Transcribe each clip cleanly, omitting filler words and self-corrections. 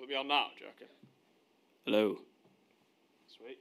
Will it be on now, do you reckon? Hello. Sweet.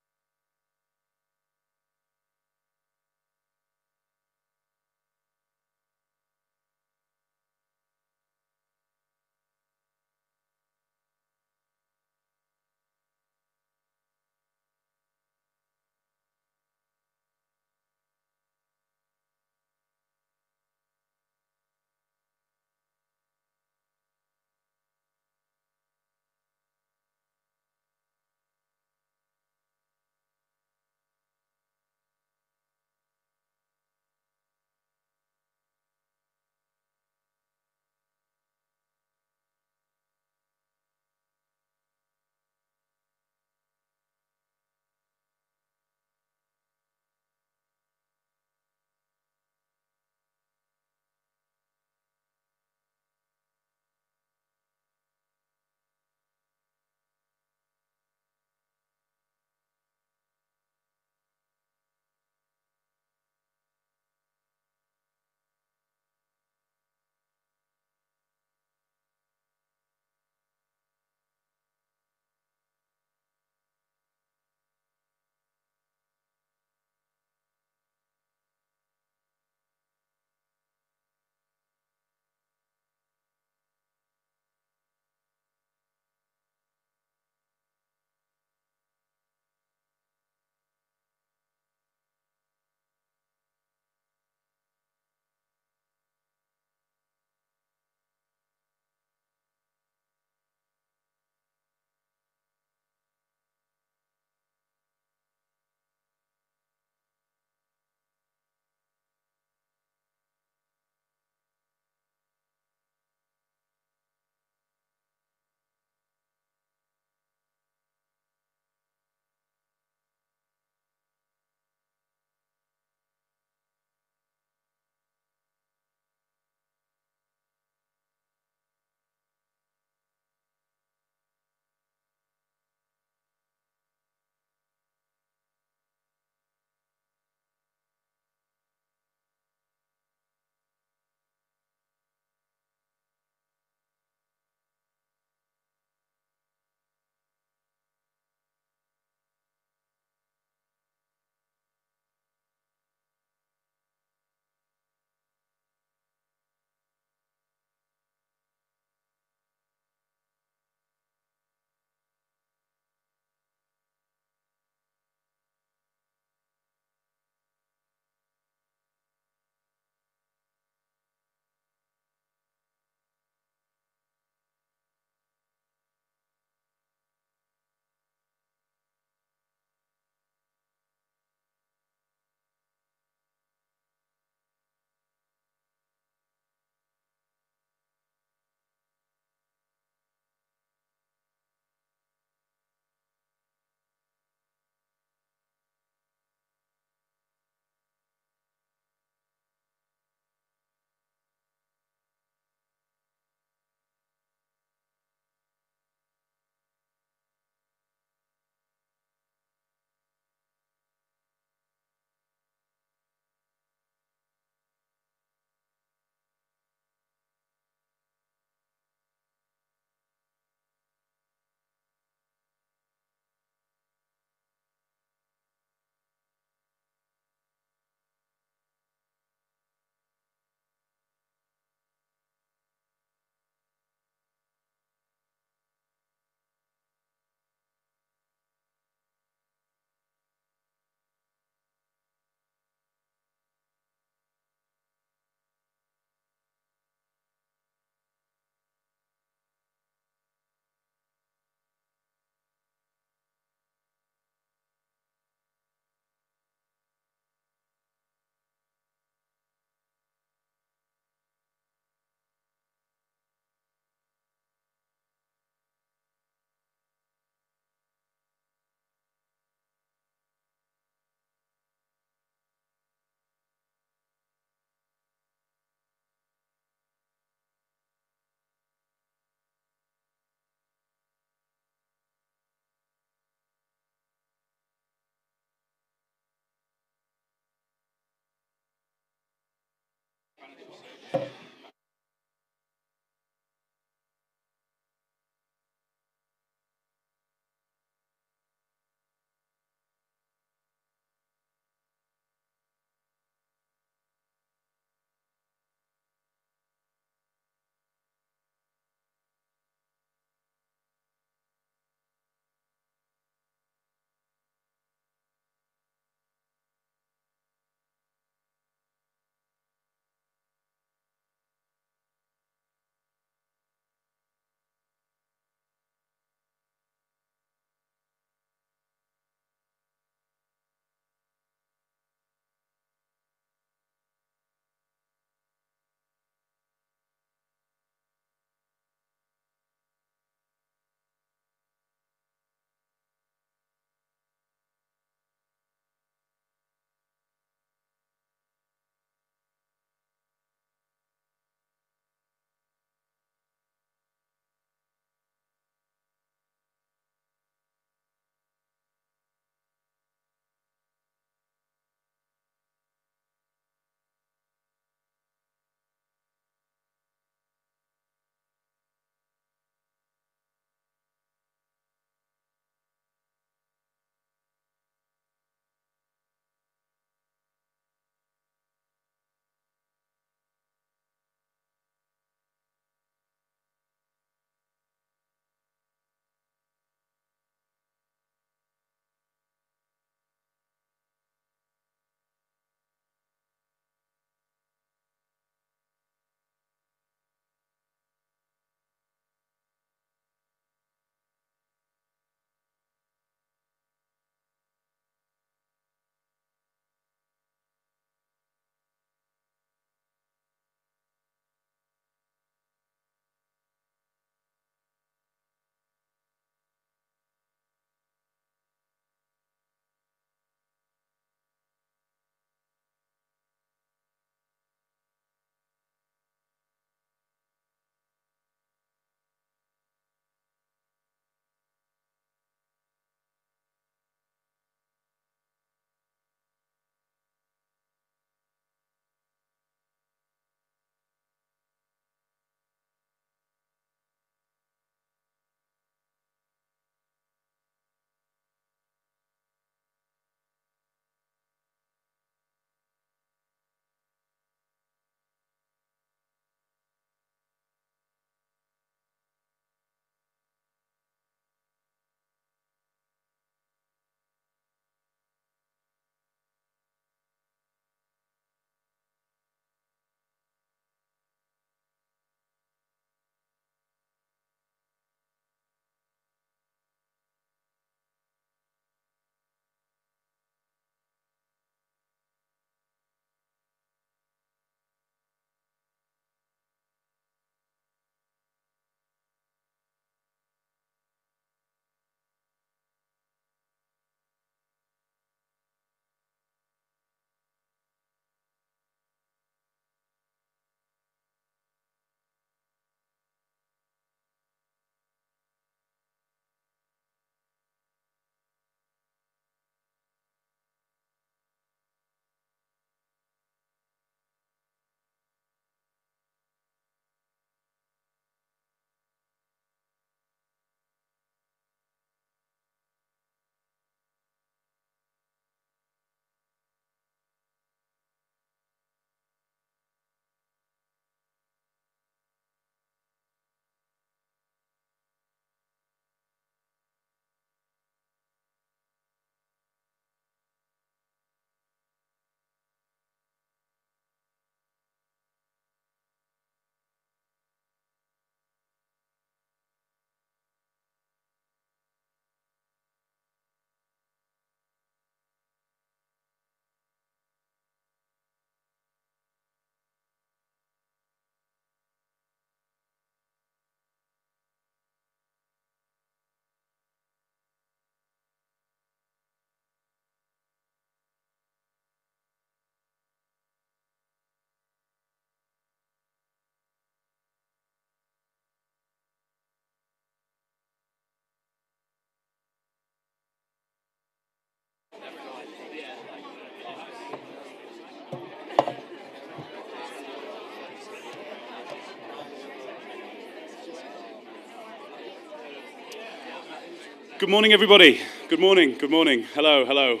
Good morning, everybody. Good morning, good morning. Hello, hello.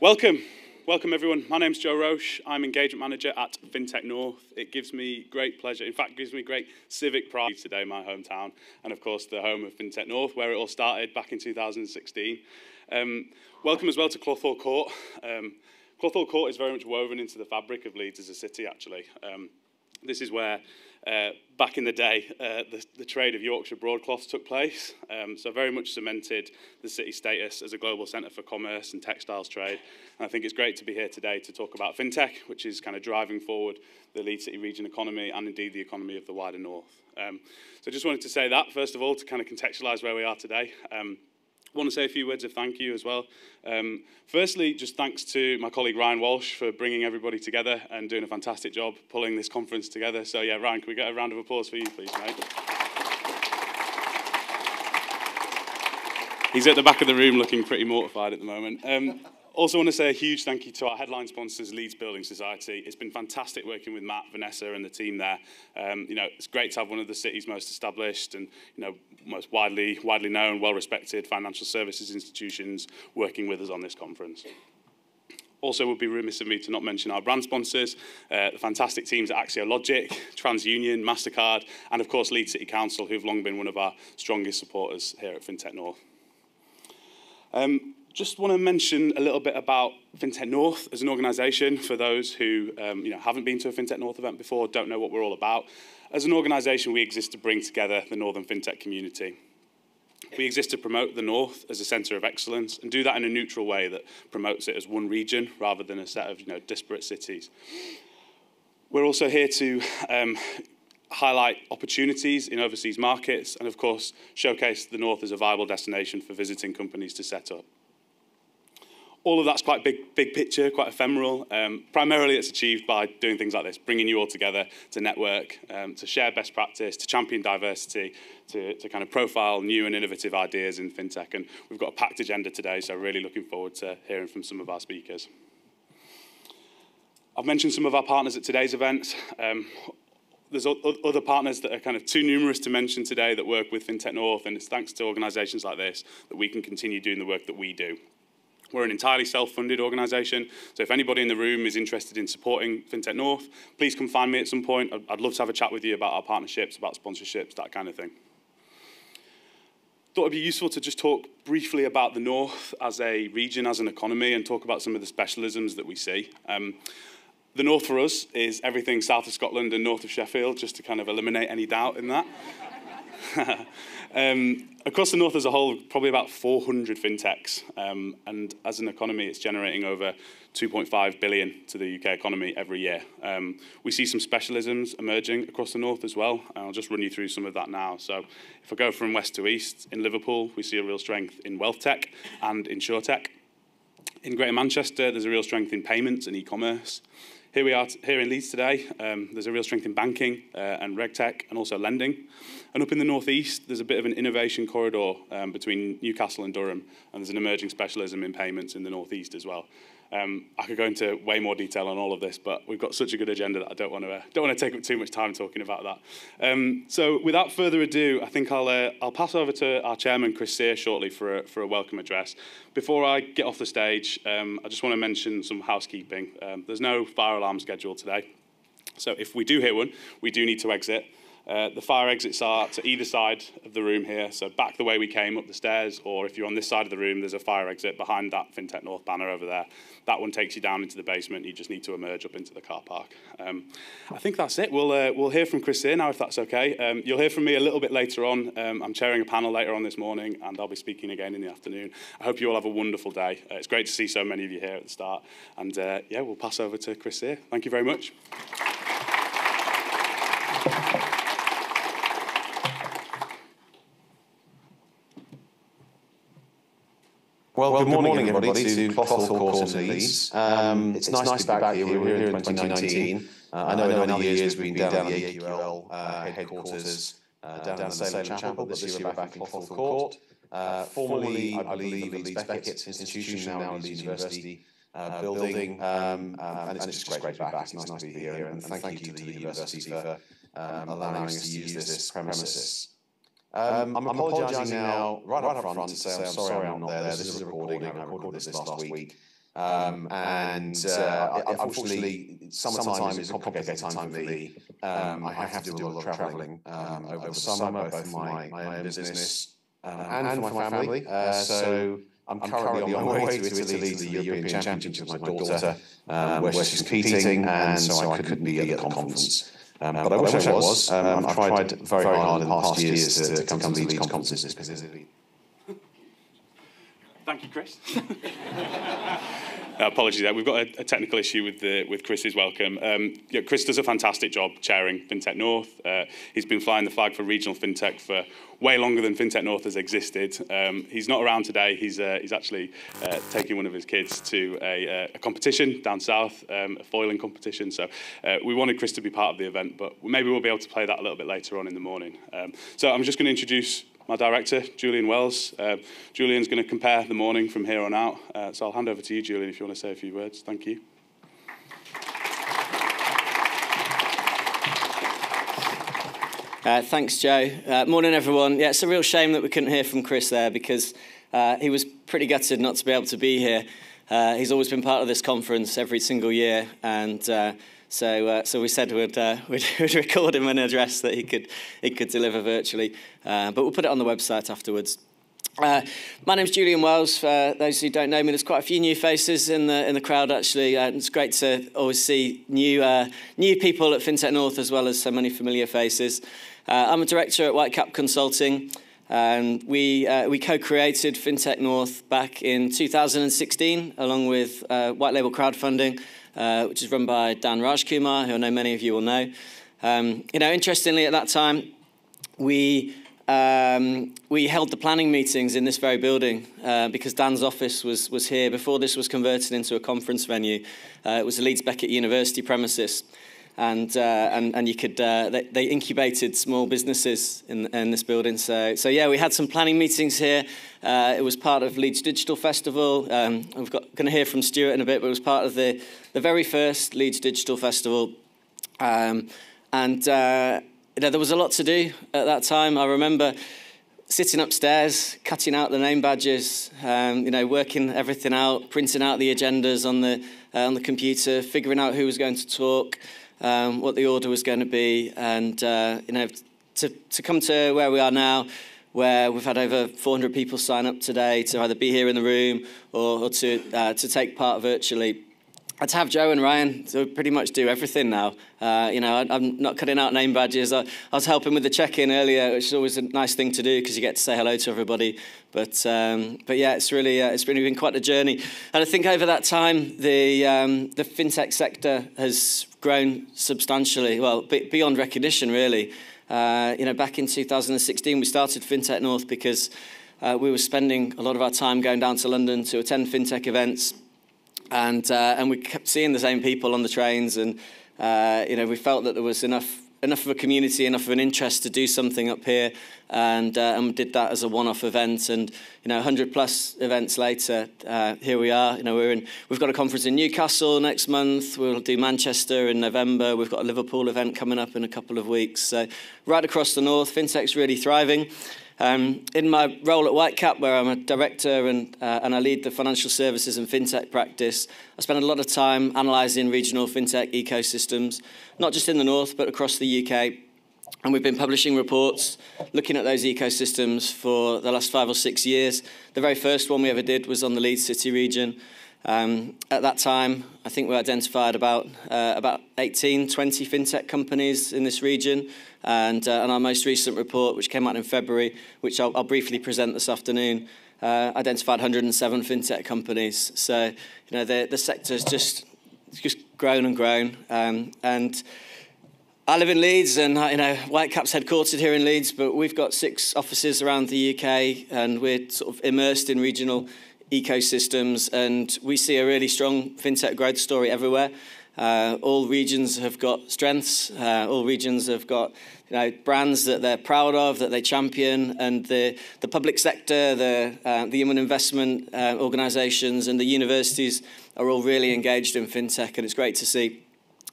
Welcome everyone. My name's Joe Roche. I'm Engagement Manager at FinTech North. It gives me great pleasure, in fact, gives me great civic pride today, my hometown, and of course the home of FinTech North, where it all started back in 2016. Welcome as well to Clothall Court. Clothall Court is very much woven into the fabric of Leeds as a city, actually. This is where, back in the day, the trade of Yorkshire broadcloths took place, so very much cemented the city's status as a global centre for commerce and textiles trade. And I think it's great to be here today to talk about FinTech, which is kind of driving forward the Leeds City Region economy and indeed the economy of the wider north. So I just wanted to say that, first of all, to kind of contextualise where we are today. I want to say a few words of thank you as well. Firstly, just thanks to my colleague Ryan Walsh for bringing everybody together and doing a fantastic job pulling this conference together. So yeah, Ryan, can we get a round of applause for you, please, mate? He's at the back of the room looking pretty mortified at the moment. Also want to say a huge thank you to our headline sponsors, Leeds Building Society. It's been fantastic working with Matt, Vanessa and the team there. It's great to have one of the city's most established and most widely known, well-respected financial services institutions working with us on this conference. Also, would be remiss of me to not mention our brand sponsors, the fantastic teams at Axiologik, TransUnion, Mastercard, and of course Leeds City Council, who've long been one of our strongest supporters here at FinTech North. Just want to mention a little bit about FinTech North as an organisation for those who haven't been to a FinTech North event before, don't know what we're all about. As an organisation, we exist to bring together the Northern FinTech community. We exist to promote the North as a centre of excellence and do that in a neutral way that promotes it as one region rather than a set of disparate cities. We're also here to highlight opportunities in overseas markets and, of course, showcase the North as a viable destination for visiting companies to set up. All of that's quite big picture, quite ephemeral. Primarily it's achieved by doing things like this, bringing you all together to network, to share best practice, to champion diversity, to kind of profile new and innovative ideas in FinTech. And we've got a packed agenda today, so really looking forward to hearing from some of our speakers. I've mentioned some of our partners at today's event. There's other partners that are kind of too numerous to mention today that work with FinTech North, and it's thanks to organisations like this that we can continue doing the work that we do. We're an entirely self-funded organisation, so if anybody in the room is interested in supporting FinTech North, please come find me at some point. I'd love to have a chat with you about our partnerships, about sponsorships, that kind of thing. Thought it'd be useful to just talk briefly about the North as a region, as an economy, and talk about some of the specialisms that we see. The North for us is everything south of Scotland and north of Sheffield, just to kind of eliminate any doubt in that. Across the North as a whole, probably about 400 fintechs, and as an economy, it's generating over 2.5 billion to the UK economy every year. We see some specialisms emerging across the North as well, and I'll just run you through some of that now. So if I go from west to east, in Liverpool, we see a real strength in wealth tech and insurtech. In Greater Manchester, there's a real strength in payments and e-commerce. Here we are here in Leeds today. There's a real strength in banking and regtech and also lending. And up in the northeast, there's a bit of an innovation corridor between Newcastle and Durham, and there's an emerging specialism in payments in the northeast as well. I could go into way more detail on all of this, but we've got such a good agenda that I don't want to take up too much time talking about that. So without further ado, I think I'll pass over to our chairman, Chris Sear, shortly for a welcome address. Before I get off the stage, I just want to mention some housekeeping. There's no fire alarm scheduled today, so if we do hear one, we do need to exit. The fire exits are to either side of the room here, so back the way we came up the stairs, or if you're on this side of the room, there's a fire exit behind that FinTech North banner over there. That one takes you down into the basement. You just need to emerge up into the car park. I think that's it. We'll hear from Chris here now, if that's okay. You'll hear from me a little bit later on. I'm chairing a panel later on this morning, and I'll be speaking again in the afternoon. I hope you all have a wonderful day. It's great to see so many of you here at the start. And yeah, we'll pass over to Chris here. Thank you very much. Well, good morning everybody to Clothall Court in Leeds. It's nice to be back here. We were here in 2019. I know in other years we've been down at the AQL headquarters down in the Salem Chapel, but this year we're back in Clothall Court. Formerly, I believe, the Leeds Beckett institution, now Leeds University building, and it's just great to be back. It's nice to be here, and thank you to the university for allowing us to use this premises. I'm apologising now right up front to say I'm sorry I'm not there. This is a recording. I recorded this last week. Unfortunately, summertime is a complicated time for me. I have to do a lot of travelling over the summer, both for my own business and for my family. So I'm currently on my way to Italy to the European Championships with my daughter, where she's competing, and so I couldn't be at the conference. But I wish I was. I've tried very hard in the past years to come to Leeds conferences because Thank you, Chris. Apologies there. We've got a technical issue with Chris's welcome. Chris does a fantastic job chairing FinTech North. He's been flying the flag for regional FinTech for way longer than FinTech North has existed. He's not around today. He's actually taking one of his kids to a competition down south, a foiling competition. So we wanted Chris to be part of the event, but maybe we'll be able to play that a little bit later on in the morning. So I'm just going to introduce my director, Julian Wells. Julian's going to compare the morning from here on out. So I'll hand over to you, Julian, if you want to say a few words. Thank you. Thanks, Joe. Morning, everyone. Yeah, it's a real shame that we couldn't hear from Chris there because he was pretty gutted not to be able to be here. He's always been part of this conference every single year, and so we said we'd record him an address that he could deliver virtually, but we'll put it on the website afterwards. My name's Julian Wells. For those who don't know me, there's quite a few new faces in the crowd actually. It's great to always see new people at FinTech North as well as so many familiar faces. I'm a director at Whitecap Consulting, and we co-created FinTech North back in 2016 along with White Label Crowdfunding, which is run by Dan Rajkumar, who I know many of you will know. Interestingly, at that time, we held the planning meetings in this very building because Dan's office was here before this was converted into a conference venue. It was the Leeds Beckett University premises, and you could they incubated small businesses in this building. So yeah, we had some planning meetings here. It was part of Leeds Digital Festival. We're going to hear from Stuart in a bit, but it was part of the very first Leeds Digital Festival, there was a lot to do at that time. I remember sitting upstairs, cutting out the name badges, working everything out, printing out the agendas on the computer, figuring out who was going to talk, what the order was going to be, and to come to where we are now, where we've had over 400 people sign up today to either be here in the room or to take part virtually. And to have Joe and Ryan to pretty much do everything now. I'm not cutting out name badges. I was helping with the check-in earlier, which is always a nice thing to do because you get to say hello to everybody. But yeah, it's really been quite a journey. And I think over that time, the fintech sector has grown substantially. Well, beyond recognition, really. Back in 2016, we started FinTech North because we were spending a lot of our time going down to London to attend fintech events. And we kept seeing the same people on the trains, and we felt that there was enough of a community, enough of an interest to do something up here, and did that as a one-off event. And 100+ events later, here we are. We've got a conference in Newcastle next month. We'll do Manchester in November. We've got a Liverpool event coming up in a couple of weeks. So right across the north, fintech's really thriving. In my role at Whitecap, where I'm a director and I lead the financial services and fintech practice, I spend a lot of time analysing regional fintech ecosystems, not just in the north, but across the UK. And we've been publishing reports looking at those ecosystems for the last 5 or 6 years. The very first one we ever did was on the Leeds City Region. At that time, I think we identified about 18, 20 fintech companies in this region. And our most recent report, which came out in February, which I'll briefly present this afternoon, identified 107 fintech companies. So, the sector's just grown and grown. And I live in Leeds, and Whitecap's headquartered here in Leeds, but we've got 6 offices around the UK, and we're sort of immersed in regional ecosystems, and we see a really strong fintech growth story everywhere. All regions have got strengths. All regions have got brands that they're proud of, that they champion, and the public sector, the human investment organisations and the universities are all really engaged in FinTech, and it's great to see.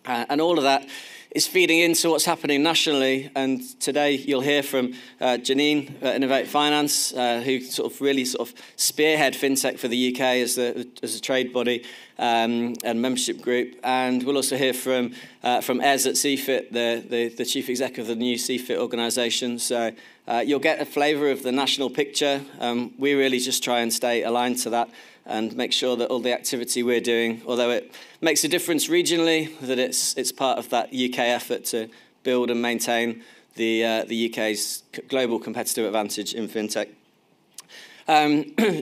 And all of that is feeding into what's happening nationally. And today you'll hear from Janine at Innovate Finance, who really spearhead FinTech for the UK as a trade body and membership group. And we'll also hear from Ez at CFIT, the chief exec of the new CFIT organisation. So you'll get a flavour of the national picture. We really just try and stay aligned to that and make sure that all the activity we're doing, although it makes a difference regionally, that it's part of that UK effort to build and maintain the UK's global competitive advantage in FinTech.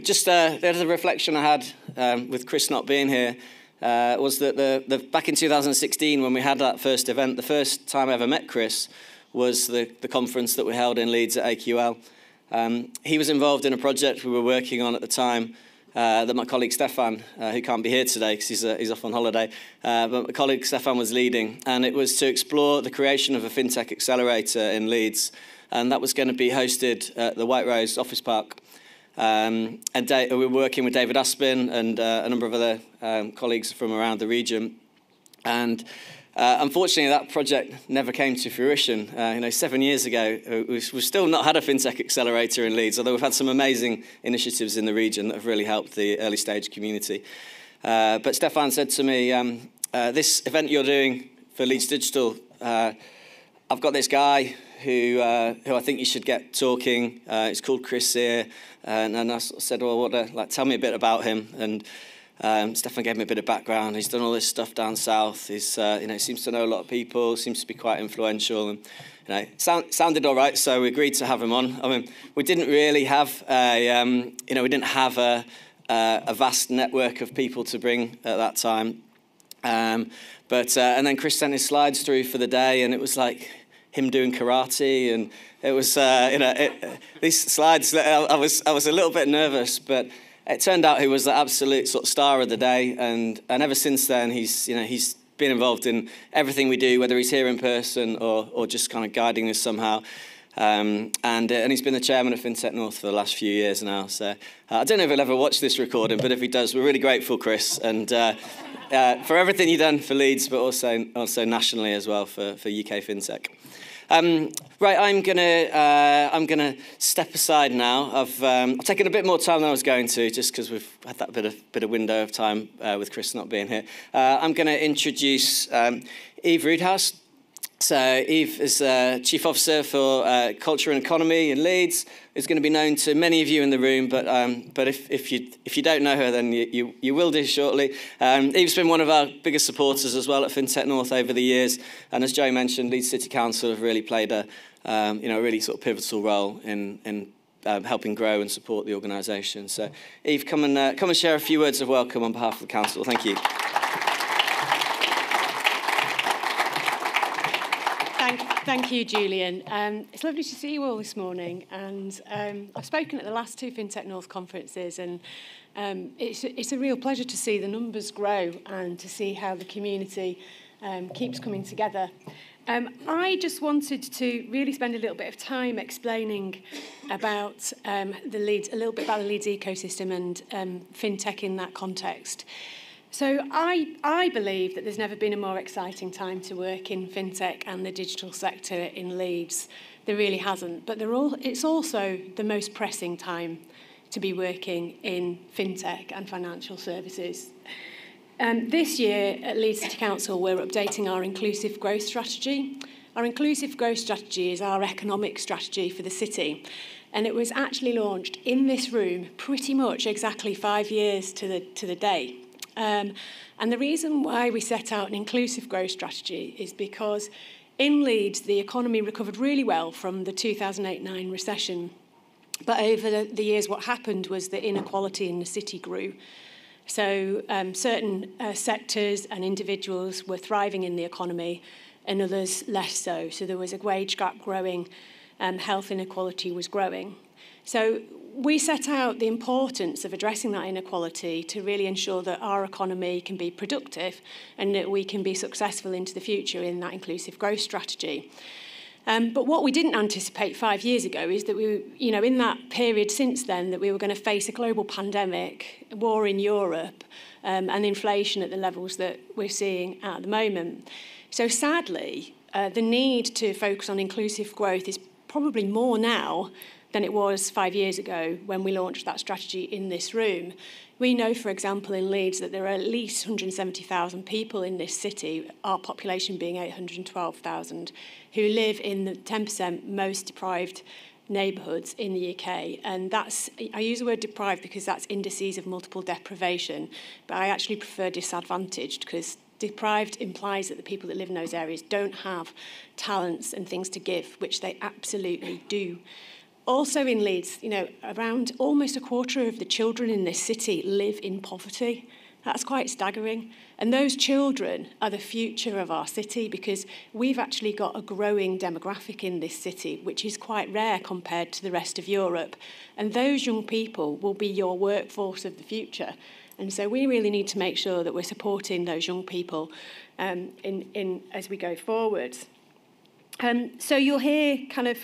Just the other reflection I had with Chris not being here was that back in 2016, when we had that first event, the first time I ever met Chris was the conference that we held in Leeds at AQL. He was involved in a project we were working on at the time that my colleague Stefan, who can't be here today because he's off on holiday, but my colleague Stefan was leading, and it was to explore the creation of a FinTech accelerator in Leeds, and that was going to be hosted at the White Rose Office Park. And we were working with David Aspin and a number of other colleagues from around the region, and unfortunately, that project never came to fruition. 7 years ago, we've still not had a FinTech accelerator in Leeds, although we've had some amazing initiatives in the region that have really helped the early stage community. But Stefan said to me, this event you're doing for Leeds Digital, I've got this guy who I think you should get talking. It's called Chris here. And I said, well, tell me a bit about him. And Stefan gave me a bit of background. He's done all this stuff down south. He's, seems to know a lot of people. Seems to be quite influential. And sounded all right. So we agreed to have him on. I mean, we didn't really have a vast network of people to bring at that time. And then Chris sent his slides through for the day, and it was like him doing karate, and it was these slides. I was a little bit nervous, but it turned out he was the absolute star of the day, and ever since then he's been involved in everything we do, whether he's here in person or just kind of guiding us somehow. And he's been the chairman of FinTech North for the last few years now. So I don't know if he'll ever watch this recording, but if he does, we're really grateful, Chris, and for everything you've done for Leeds, but also nationally as well for UK FinTech. Right, I'm gonna step aside now. I've taken a bit more time than I was going to, just because we've had that bit of window of time with Chris not being here. I'm going to introduce Eve Roodhouse. So Eve is Chief Officer for Culture and Economy in Leeds. Is going to be known to many of you in the room, but if you don't know her, then you will do shortly. Eve's been one of our biggest supporters as well at FinTech North over the years, and as Joe mentioned, Leeds City Council have really played a really pivotal role in helping grow and support the organisation. So Eve, come and share a few words of welcome on behalf of the council. Thank you. Thank you, Julian. It's lovely to see you all this morning. And I've spoken at the last two FinTech North conferences, and it's a real pleasure to see the numbers grow and to see how the community keeps coming together. I just wanted to really spend a little bit of time explaining about a little bit about the Leeds ecosystem and FinTech in that context. So I believe that there's never been a more exciting time to work in FinTech and the digital sector in Leeds. There really hasn't. But it's also the most pressing time to be working in FinTech and financial services. This year at Leeds City Council, we're updating our inclusive growth strategy. Our inclusive growth strategy is our economic strategy for the city. And it was actually launched in this room pretty much exactly 5 years to the day. And the reason why we set out an inclusive growth strategy is because in Leeds, the economy recovered really well from the 2008-9 recession. But over the years, what happened was that inequality in the city grew. So certain sectors and individuals were thriving in the economy and others less so. So there was a wage gap growing health inequality was growing. So we set out the importance of addressing that inequality to really ensure that our economy can be productive and that we can be successful into the future in that inclusive growth strategy. But what we didn't anticipate 5 years ago is that we, in that period since then, that we were going to face a global pandemic, war in Europe, and inflation at the levels that we're seeing at the moment. So sadly, the need to focus on inclusive growth is probably more now than it was 5 years ago when we launched that strategy in this room. We know, for example, in Leeds that there are at least 170,000 people in this city, our population being 812,000, who live in the 10% most deprived neighbourhoods in the UK. And that's, I use the word deprived because that's indices of multiple deprivation, but I actually prefer disadvantaged because deprived implies that the people that live in those areas don't have talents and things to give, which they absolutely do. Also in Leeds, around almost a quarter of the children in this city live in poverty. That's quite staggering. And those children are the future of our city because we've actually got a growing demographic in this city, which is quite rare compared to the rest of Europe. And those young people will be your workforce of the future. And so we really need to make sure that we're supporting those young people as we go forward. So you'll hear kind of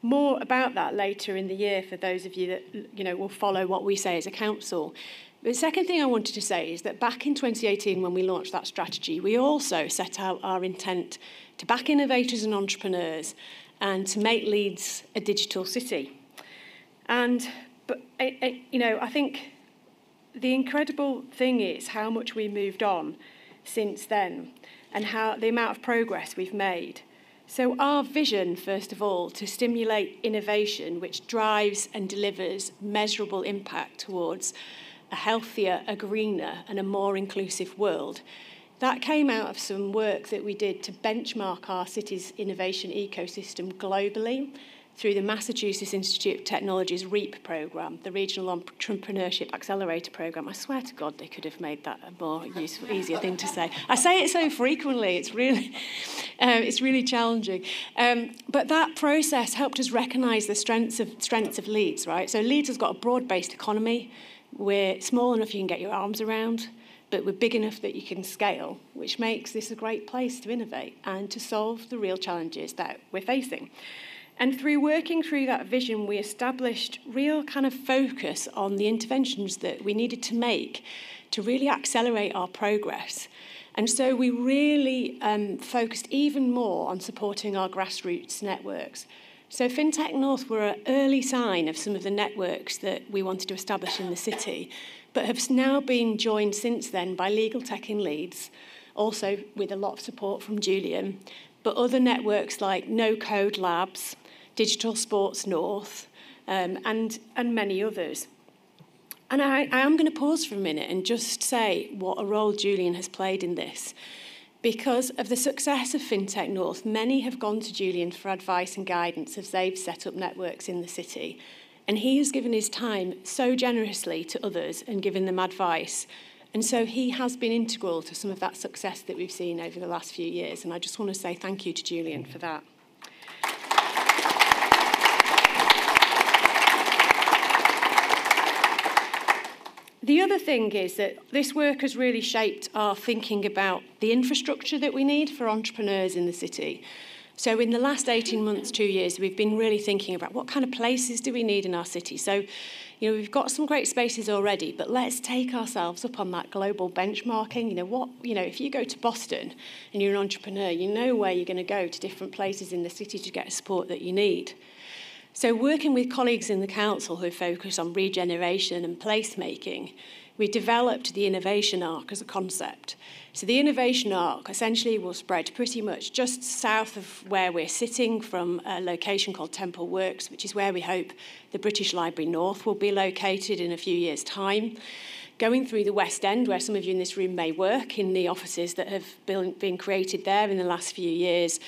more about that later in the year for those of you that will follow what we say as a council. The second thing I wanted to say is that back in 2018 when we launched that strategy, we also set out our intent to back innovators and entrepreneurs and to make Leeds a digital city. But I think the incredible thing is how much we moved on since then and how the amount of progress we've made. So our vision, first of all, to stimulate innovation which drives and delivers measurable impact towards a healthier, a greener and a more inclusive world, that came out of some work that we did to benchmark our city's innovation ecosystem globally through the Massachusetts Institute of Technology's REAP programme, the Regional Entrepreneurship Accelerator programme. I swear to God they could have made that a more useful, easier thing to say. I say it so frequently, it's really challenging. But that process helped us recognise the strengths of Leeds, right? So Leeds has got a broad-based economy. We're small enough you can get your arms around, but we're big enough that you can scale, which makes this a great place to innovate and to solve the real challenges that we're facing. And through working through that vision, we established real kind of focus on the interventions that we needed to make to really accelerate our progress. And so we really focused even more on supporting our grassroots networks. So FinTech North were an early sign of some of the networks that we wanted to establish in the city, but have now been joined since then by Legal Tech in Leeds, also with a lot of support from Julian, but other networks like No Code Labs, Digital Sports North, and many others. And I am going to pause for a minute and just say what a role Julian has played in this. Because of the success of FinTech North, many have gone to Julian for advice and guidance as they've set up networks in the city. And he has given his time so generously to others and given them advice. And so he has been integral to some of that success that we've seen over the last few years. And I just want to say thank you to Julian for that. The other thing is that this work has really shaped our thinking about the infrastructure that we need for entrepreneurs in the city. So in the last 18 months, 2 years, we've been really thinking about what kind of places do we need in our city. So, we've got some great spaces already, but let's take ourselves up on that global benchmarking. If you go to Boston and you're an entrepreneur, you know where you're going to go to different places in the city to get the support that you need. So working with colleagues in the council who focus on regeneration and placemaking, we developed the innovation arc as a concept. So the innovation arc essentially will spread pretty much just south of where we're sitting from a location called Temple Works, which is where we hope the British Library North will be located in a few years' time. Going through the West End, where some of you in this room may work, in the offices that have been created there in the last few years.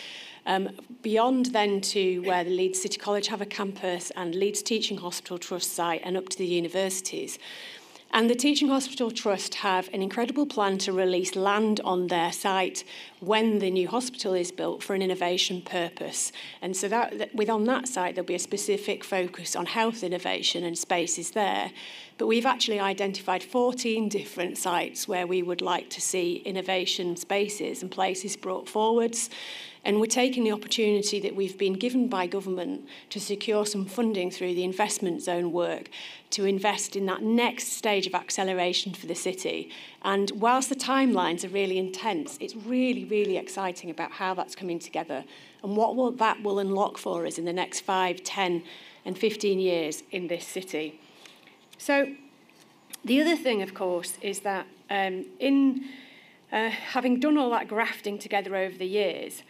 Beyond then to where the Leeds City College have a campus and Leeds Teaching Hospital Trust site and up to the universities. And the Teaching Hospital Trust have an incredible plan to release land on their site when the new hospital is built for an innovation purpose. And so on that site, there'll be a specific focus on health innovation and spaces there. But we've actually identified 14 different sites where we would like to see innovation spaces and places brought forwards. And we're taking the opportunity that we've been given by government to secure some funding through the investment zone work to invest in that next stage of acceleration for the city. And whilst the timelines are really intense, it's really, really exciting about how that's coming together and what that will unlock for us in the next 5, 10 and 15 years in this city. So the other thing, of course, is that having done all that grafting together over the years,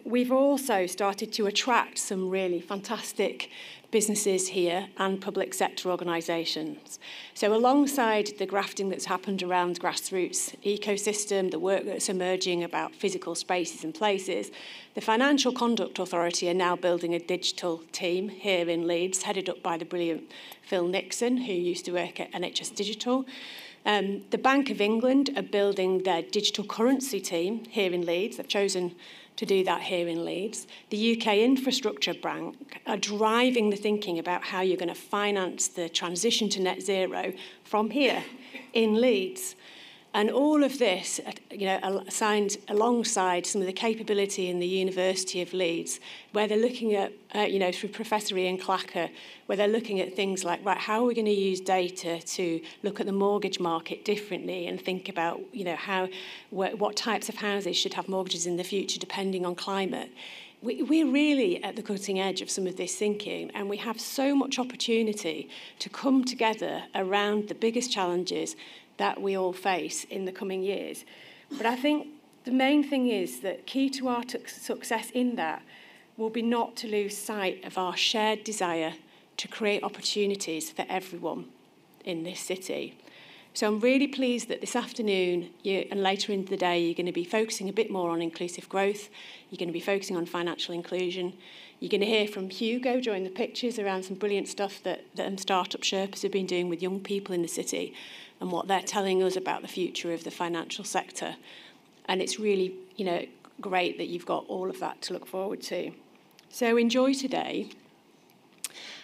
we've also started to attract some really fantastic businesses here and public sector organisations. So alongside the grafting that's happened around grassroots ecosystem, the work that's emerging about physical spaces and places, the Financial Conduct Authority are now building a digital team here in Leeds, headed up by the brilliant Phil Nixon, who used to work at NHS Digital. The Bank of England are building their digital currency team here in Leeds. They've chosen to do that here in Leeds. The UK Infrastructure Bank are driving the thinking about how you're going to finance the transition to net zero from here in Leeds. And all of this, signed alongside some of the capability in the University of Leeds, where they're looking at, through Professor Ian Clacker, where they're looking at things like, right, how are we going to use data to look at the mortgage market differently and think about, what types of houses should have mortgages in the future depending on climate. We're really at the cutting edge of some of this thinking, and we have so much opportunity to come together around the biggest challenges that we all face in the coming years. But I think the main thing is that key to our success in that will be not to lose sight of our shared desire to create opportunities for everyone in this city. So I'm really pleased that this afternoon and later in the day you're going to be focusing a bit more on inclusive growth. You're going to be focusing on financial inclusion. You're going to hear from Hugo during the pictures around some brilliant stuff that Startup Sherpas have been doing with young people in the city and what they're telling us about the future of the financial sector. And it's really, great that you've got all of that to look forward to. So enjoy today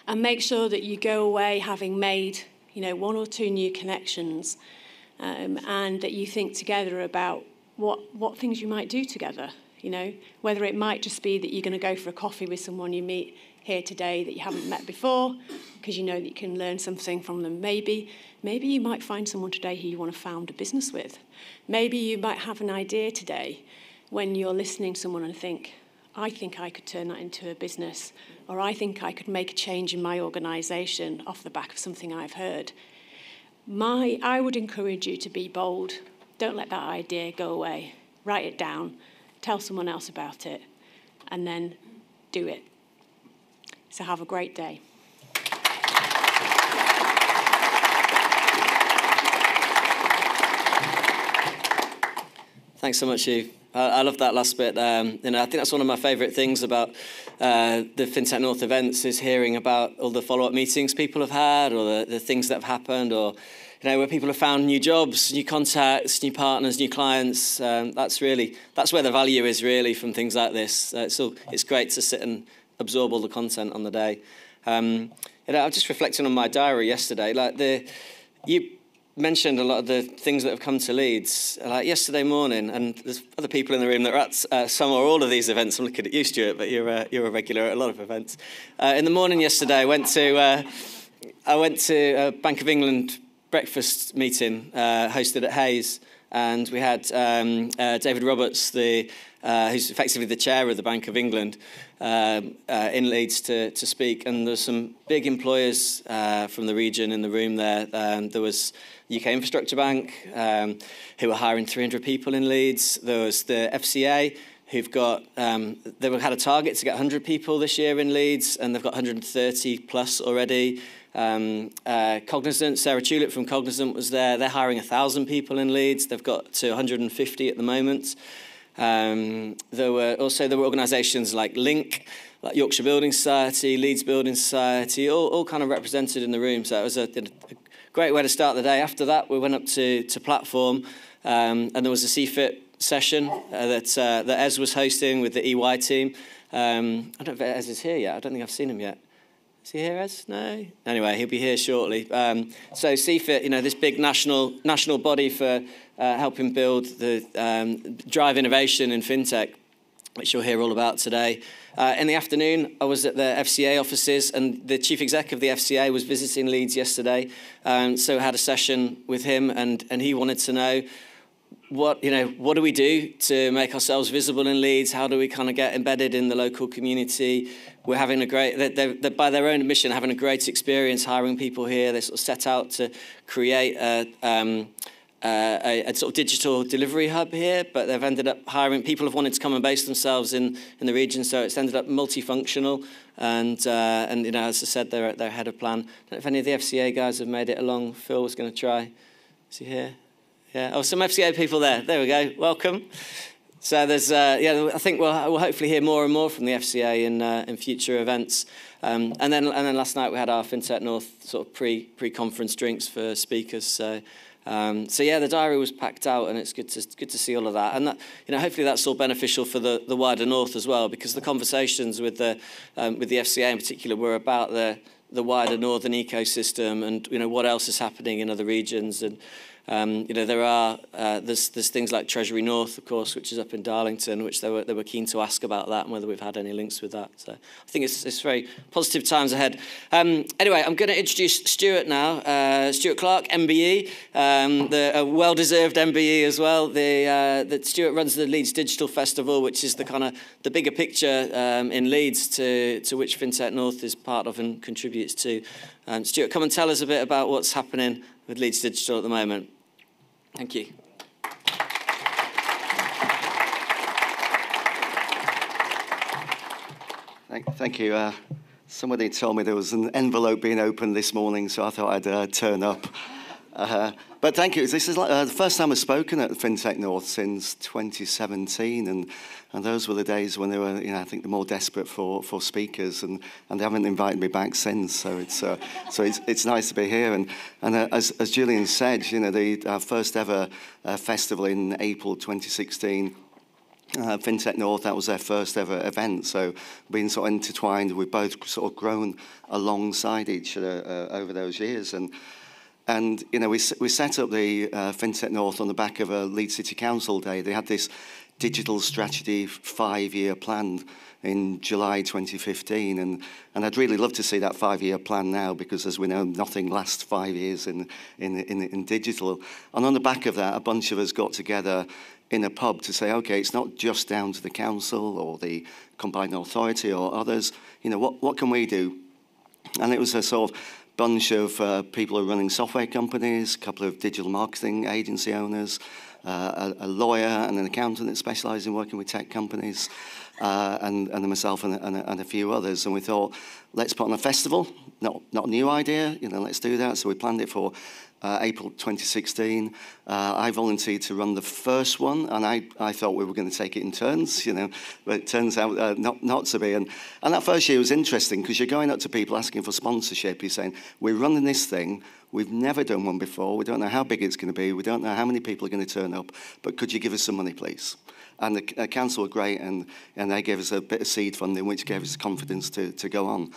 and make sure that you go away having made, 1 or 2 new connections, and that you think together about what things you might do together, whether it might just be that you're going to go for a coffee with someone you meet here today that you haven't met before, because you know that you can learn something from them. Maybe you might find someone today who you want to found a business with. Maybe you might have an idea today when you're listening to someone and think, I think I could turn that into a business, or I think I could make a change in my organisation off the back of something I've heard. I would encourage you to be bold. Don't let that idea go away. Write it down, tell someone else about it, and then do it. So have a great day. Thanks so much, Hugh. I love that last bit. I think that's one of my favourite things about the FinTech North events is hearing about all the follow-up meetings people have had, or the things that have happened, or where people have found new jobs, new contacts, new partners, new clients. That's where the value is really from things like this. It's great to sit and absorb all the content on the day. I was just reflecting on my diary yesterday. You mentioned a lot of the things that have come to Leeds. Like yesterday morning, and there's other people in the room that are at some or all of these events. I'm looking at you, Stuart, but you're a regular at a lot of events. In the morning yesterday, I went to a Bank of England breakfast meeting hosted at Hayes, and we had David Roberts, who's effectively the chair of the Bank of England, in Leeds to speak. And there's some big employers from the region in the room there. There was UK Infrastructure Bank, who were hiring 300 people in Leeds. There was the FCA, who've got, they had a target to get 100 people this year in Leeds, and they've got 130 plus already. Cognizant, Sarah Tulip from Cognizant was there. They're hiring 1,000 people in Leeds. They've got to 150 at the moment. There were organisations like Link, like Yorkshire Building Society, Leeds Building Society, all kind of represented in the room. So it was a great way to start the day. After that, we went up to platform, and there was a CFIT session that Ez was hosting with the EY team. I don't know if Ez is here yet. I don't think I've seen him yet. Is he here, Ez? No? Anyway, he'll be here shortly. So CFIT, this big national body for helping build the drive innovation in FinTech, which you'll hear all about today. In the afternoon, I was at the FCA offices, and the chief exec of the FCA was visiting Leeds yesterday. So I had a session with him, and he wanted to know what do we do to make ourselves visible in Leeds? How do we kind of get embedded in the local community? We're having a great, they're by their own admission, having a great experience hiring people here. They sort of set out to create a sort of digital delivery hub here, but they've ended up hiring, people have wanted to come and base themselves in the region, so it's ended up multifunctional, and as I said, they're ahead of plan. I don't know if any of the FCA guys have made it along. Phil was going to try. Is he here? Yeah. Oh, some FCA people there. There we go. Welcome. So there's, I think we'll hopefully hear more and more from the FCA in future events. And then last night we had our FinTech North sort of pre-conference drinks for speakers. So the diary was packed out, and it's good to see all of that. And that, hopefully that's all beneficial for the wider North as well, because the conversations with the FCA in particular were about the wider northern ecosystem and what else is happening in other regions. And there's things like Treasury North, of course, which is up in Darlington, which they were keen to ask about that and whether we've had any links with that. So I think it's very positive times ahead. Anyway, I'm going to introduce Stuart now. Stuart Clark, MBE, a well-deserved MBE as well. That Stuart runs the Leeds Digital Festival, which is the bigger picture in Leeds to which FinTech North is part of and contributes to. Stuart, come and tell us a bit about what's happening with Leeds Digital at the moment. Thank you. Thank you. Somebody told me there was an envelope being opened this morning, so I thought I'd turn up. But thank you. This is the first time I've spoken at FinTech North since 2017, and those were the days when they were, I think, they're more desperate for speakers, and they haven't invited me back since. So it's nice to be here. And as Julian said, our first ever festival in April 2016. FinTech North, that was their first ever event, so being sort of intertwined, we've both sort of grown alongside each other over those years, and we set up the FinTech North on the back of a Leeds City Council day. They had this digital strategy 5-year plan in July 2015, and I'd really love to see that 5-year plan now, because as we know, nothing lasts 5 years in digital. And on the back of that, a bunch of us got together in a pub to say, okay, it's not just down to the council or the combined authority or others. What can we do? And it was a sort of bunch of people who are running software companies, a couple of digital marketing agency owners, a lawyer and an accountant that specialised in working with tech companies, and myself and a few others. And we thought, let's put on a festival. Not a new idea, let's do that. So we planned it for April 2016. I volunteered to run the first one, and I thought we were going to take it in turns, but it turns out not to be. And that first year was interesting, because you're going up to people asking for sponsorship. You're saying, we're running this thing. We've never done one before. We don't know how big it's going to be. We don't know how many people are going to turn up, but could you give us some money, please? And the council were great, and they gave us a bit of seed funding, which gave us confidence to go on.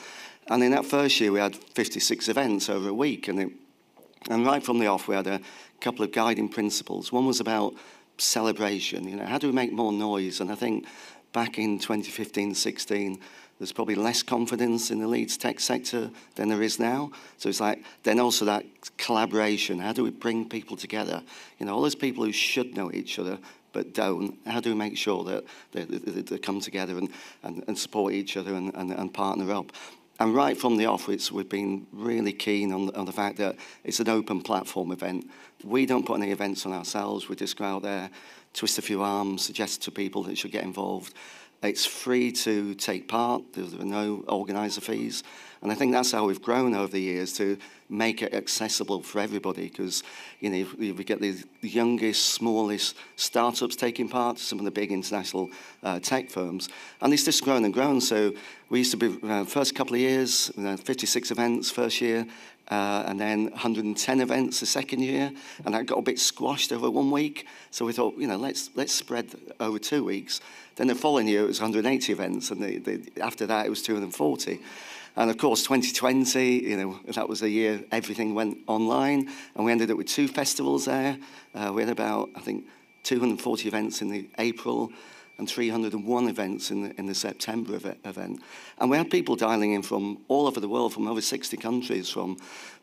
And in that first year, we had 56 events over a week, and right from the off, we had a couple of guiding principles. One was about celebration. How do we make more noise? And I think back in 2015-16, there's probably less confidence in the Leeds tech sector than there is now. So it's like, then also that collaboration. How do we bring people together? All those people who should know each other but don't. How do we make sure that they come together and support each other and partner up? And right from the off, we've been really keen on the fact that it's an open platform event. We don't put any events on ourselves. We just go out there, twist a few arms, suggest to people that should get involved. It's free to take part. There are no organiser fees. And I think that's how we've grown over the years, to make it accessible for everybody, because we get the youngest, smallest startups taking part, some of the big international tech firms, and it's just grown and grown. So we used to be, first couple of years, 56 events first year, and then 110 events the second year, and that got a bit squashed over 1 week. So we thought, let's spread over 2 weeks. Then the following year it was 180 events, and after that it was 240. And of course 2020, that was the year everything went online, and we ended up with 2 festivals there. We had about, I think, 240 events in the April and 301 events in the September event. And we had people dialing in from all over the world, from over 60 countries, from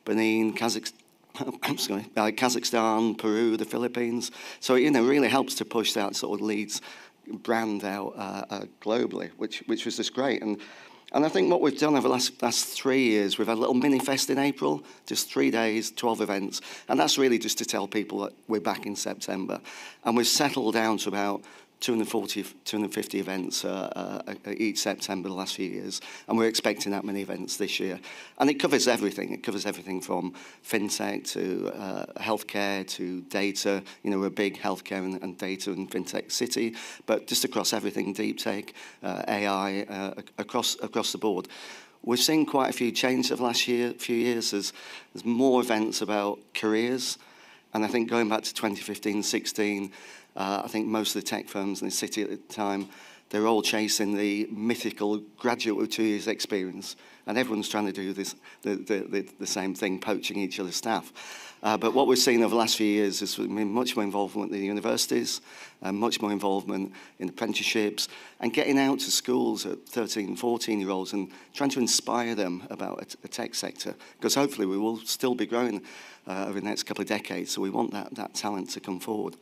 Benin, Kazakhstan, Peru, the Philippines. So it really helps to push that sort of Leeds brand out globally, which was just great. And I think what we've done over the last 3 years, we've had a little mini-fest in April, just 3 days, 12 events. And that's really just to tell people that we're back in September. And we've settled down to about 240, 250 events each September the last few years, and we're expecting that many events this year. And it covers everything. It covers everything from FinTech to healthcare to data. We're a big healthcare and data and FinTech city, but just across everything, deep tech, AI, across the board. We've seen quite a few changes over the last few years. There's more events about careers, and I think going back to 2015-16, I think most of the tech firms in the city at the time, they were all chasing the mythical graduate with 2 years experience, and everyone's trying to do this, the same thing, poaching each other's staff. But what we've seen over the last few years is much more involvement in the universities, much more involvement in apprenticeships, and getting out to schools at 13, 14-year-olds and trying to inspire them about a tech sector, because hopefully we will still be growing over the next couple of decades, so we want that talent to come forward.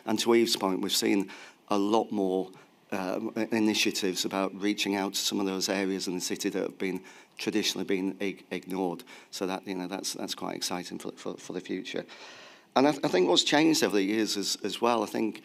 And to Eve's point, we've seen a lot more initiatives about reaching out to some of those areas in the city that have been traditionally been ignored. So that that's quite exciting for the future. And I think what's changed over the years as well, I think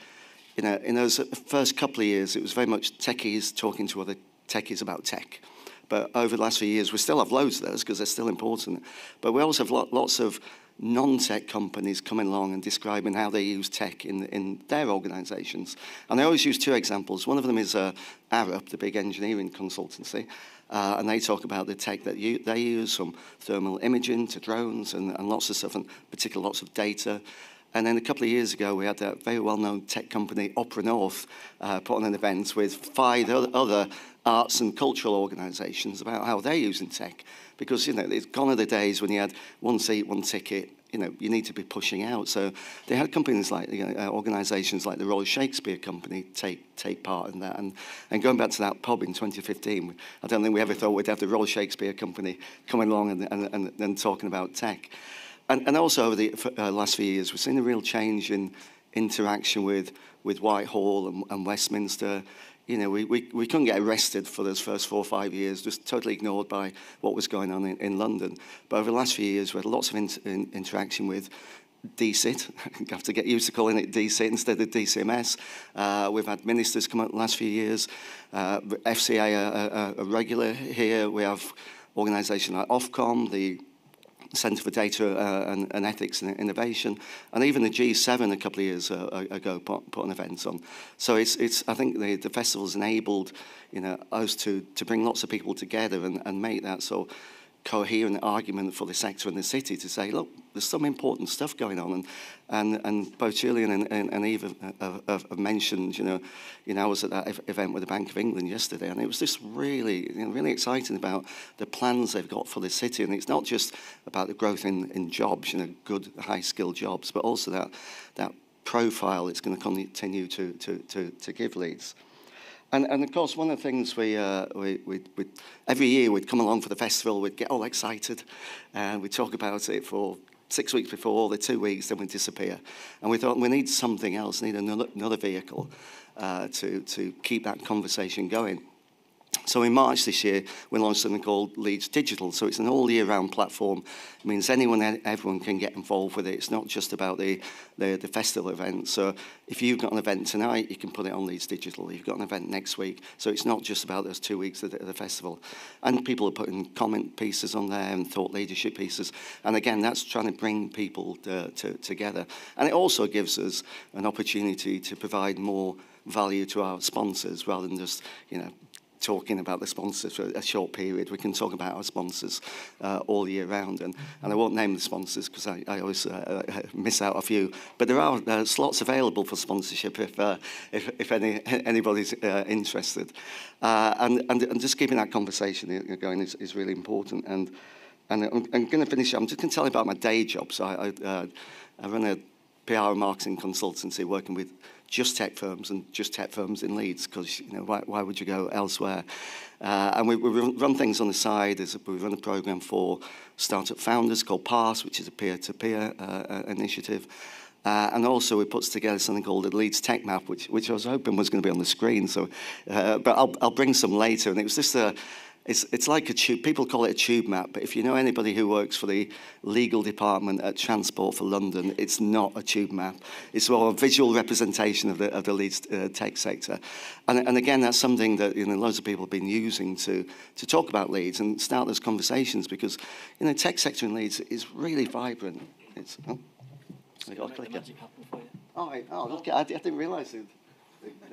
in those first couple of years, it was very much techies talking to other techies about tech. But over the last few years, we still have loads of those because they're still important. But we also have lots of non-tech companies coming along and describing how they use tech in their organisations. And I always use 2 examples. One of them is Arup, the big engineering consultancy, and they talk about the tech that they use, from thermal imaging to drones and lots of stuff, and particularly lots of data. And then a couple of years ago, we had that very well-known tech company, Opera North, put on an event with 5 other arts and cultural organisations about how they're using tech. Because, it's gone are the days when you had 1 seat, 1 ticket, you need to be pushing out. So they had companies like, organisations like the Royal Shakespeare Company take part in that. And going back to that pub in 2015, I don't think we ever thought we'd have the Royal Shakespeare Company coming along and talking about tech. And also over the last few years, we've seen a real change in interaction with Whitehall and Westminster. We couldn't get arrested for those first 4 or 5 years, just totally ignored by what was going on in London. But over the last few years, we had lots of interaction with DCIT. You have to get used to calling it DCIT instead of DCMS. We've had ministers come up the last few years. FCA are regular here. We have organisations like Ofcom, the Centre for Data and Ethics and Innovation, and even the G7 a couple of years ago put an event on. So I think the festival's enabled us to bring lots of people together and make that sort of coherent argument for the sector and the city to say, look, there's some important stuff going on, and both Julian and Eve have mentioned, I was at that event with the Bank of England yesterday, and it was just really, really exciting about the plans they've got for the city, and it's not just about the growth in jobs, good high-skilled jobs, but also that profile it's going to continue to give Leeds. And of course, one of the things we every year we'd come along for the festival, we'd get all excited, and we'd talk about it for 6 weeks before, the 2 weeks, then we'd disappear. And we thought we need something else, need another vehicle to keep that conversation going. So in March this year, we launched something called Leeds Digital. So it's an all-year-round platform. It means everyone can get involved with it. It's not just about the festival event. So if you've got an event tonight, you can put it on Leeds Digital. You've got an event next week. So it's not just about those 2 weeks of the festival. And people are putting comment pieces on there and thought leadership pieces. And again, that's trying to bring people together. And it also gives us an opportunity to provide more value to our sponsors rather than just, talking about the sponsors for a short period. We can talk about our sponsors all year round, and I won't name the sponsors because I always miss out a few. But there are slots available for sponsorship if anybody's interested. And just keeping that conversation going is really important. And I'm going to finish. I'm just going to tell you about my day job. So I run a PR and marketing consultancy working with just tech firms and just tech firms in Leeds, because why would you go elsewhere? And we run things on the side. We run a program for startup founders called Pass, which is a peer-to-peer initiative. And also we put together something called the Leeds Tech Map, which I was hoping was going to be on the screen. So, but I'll bring some later. And it was just it's like a tube. People call it a tube map, but if you know anybody who works for the legal department at Transport for London, it's not a tube map. It's more a visual representation of the Leeds tech sector. And again, that's something that loads of people have been using to talk about Leeds and start those conversations, because tech sector in Leeds is really vibrant. It's I got a clicker. Oh, look! I didn't realise the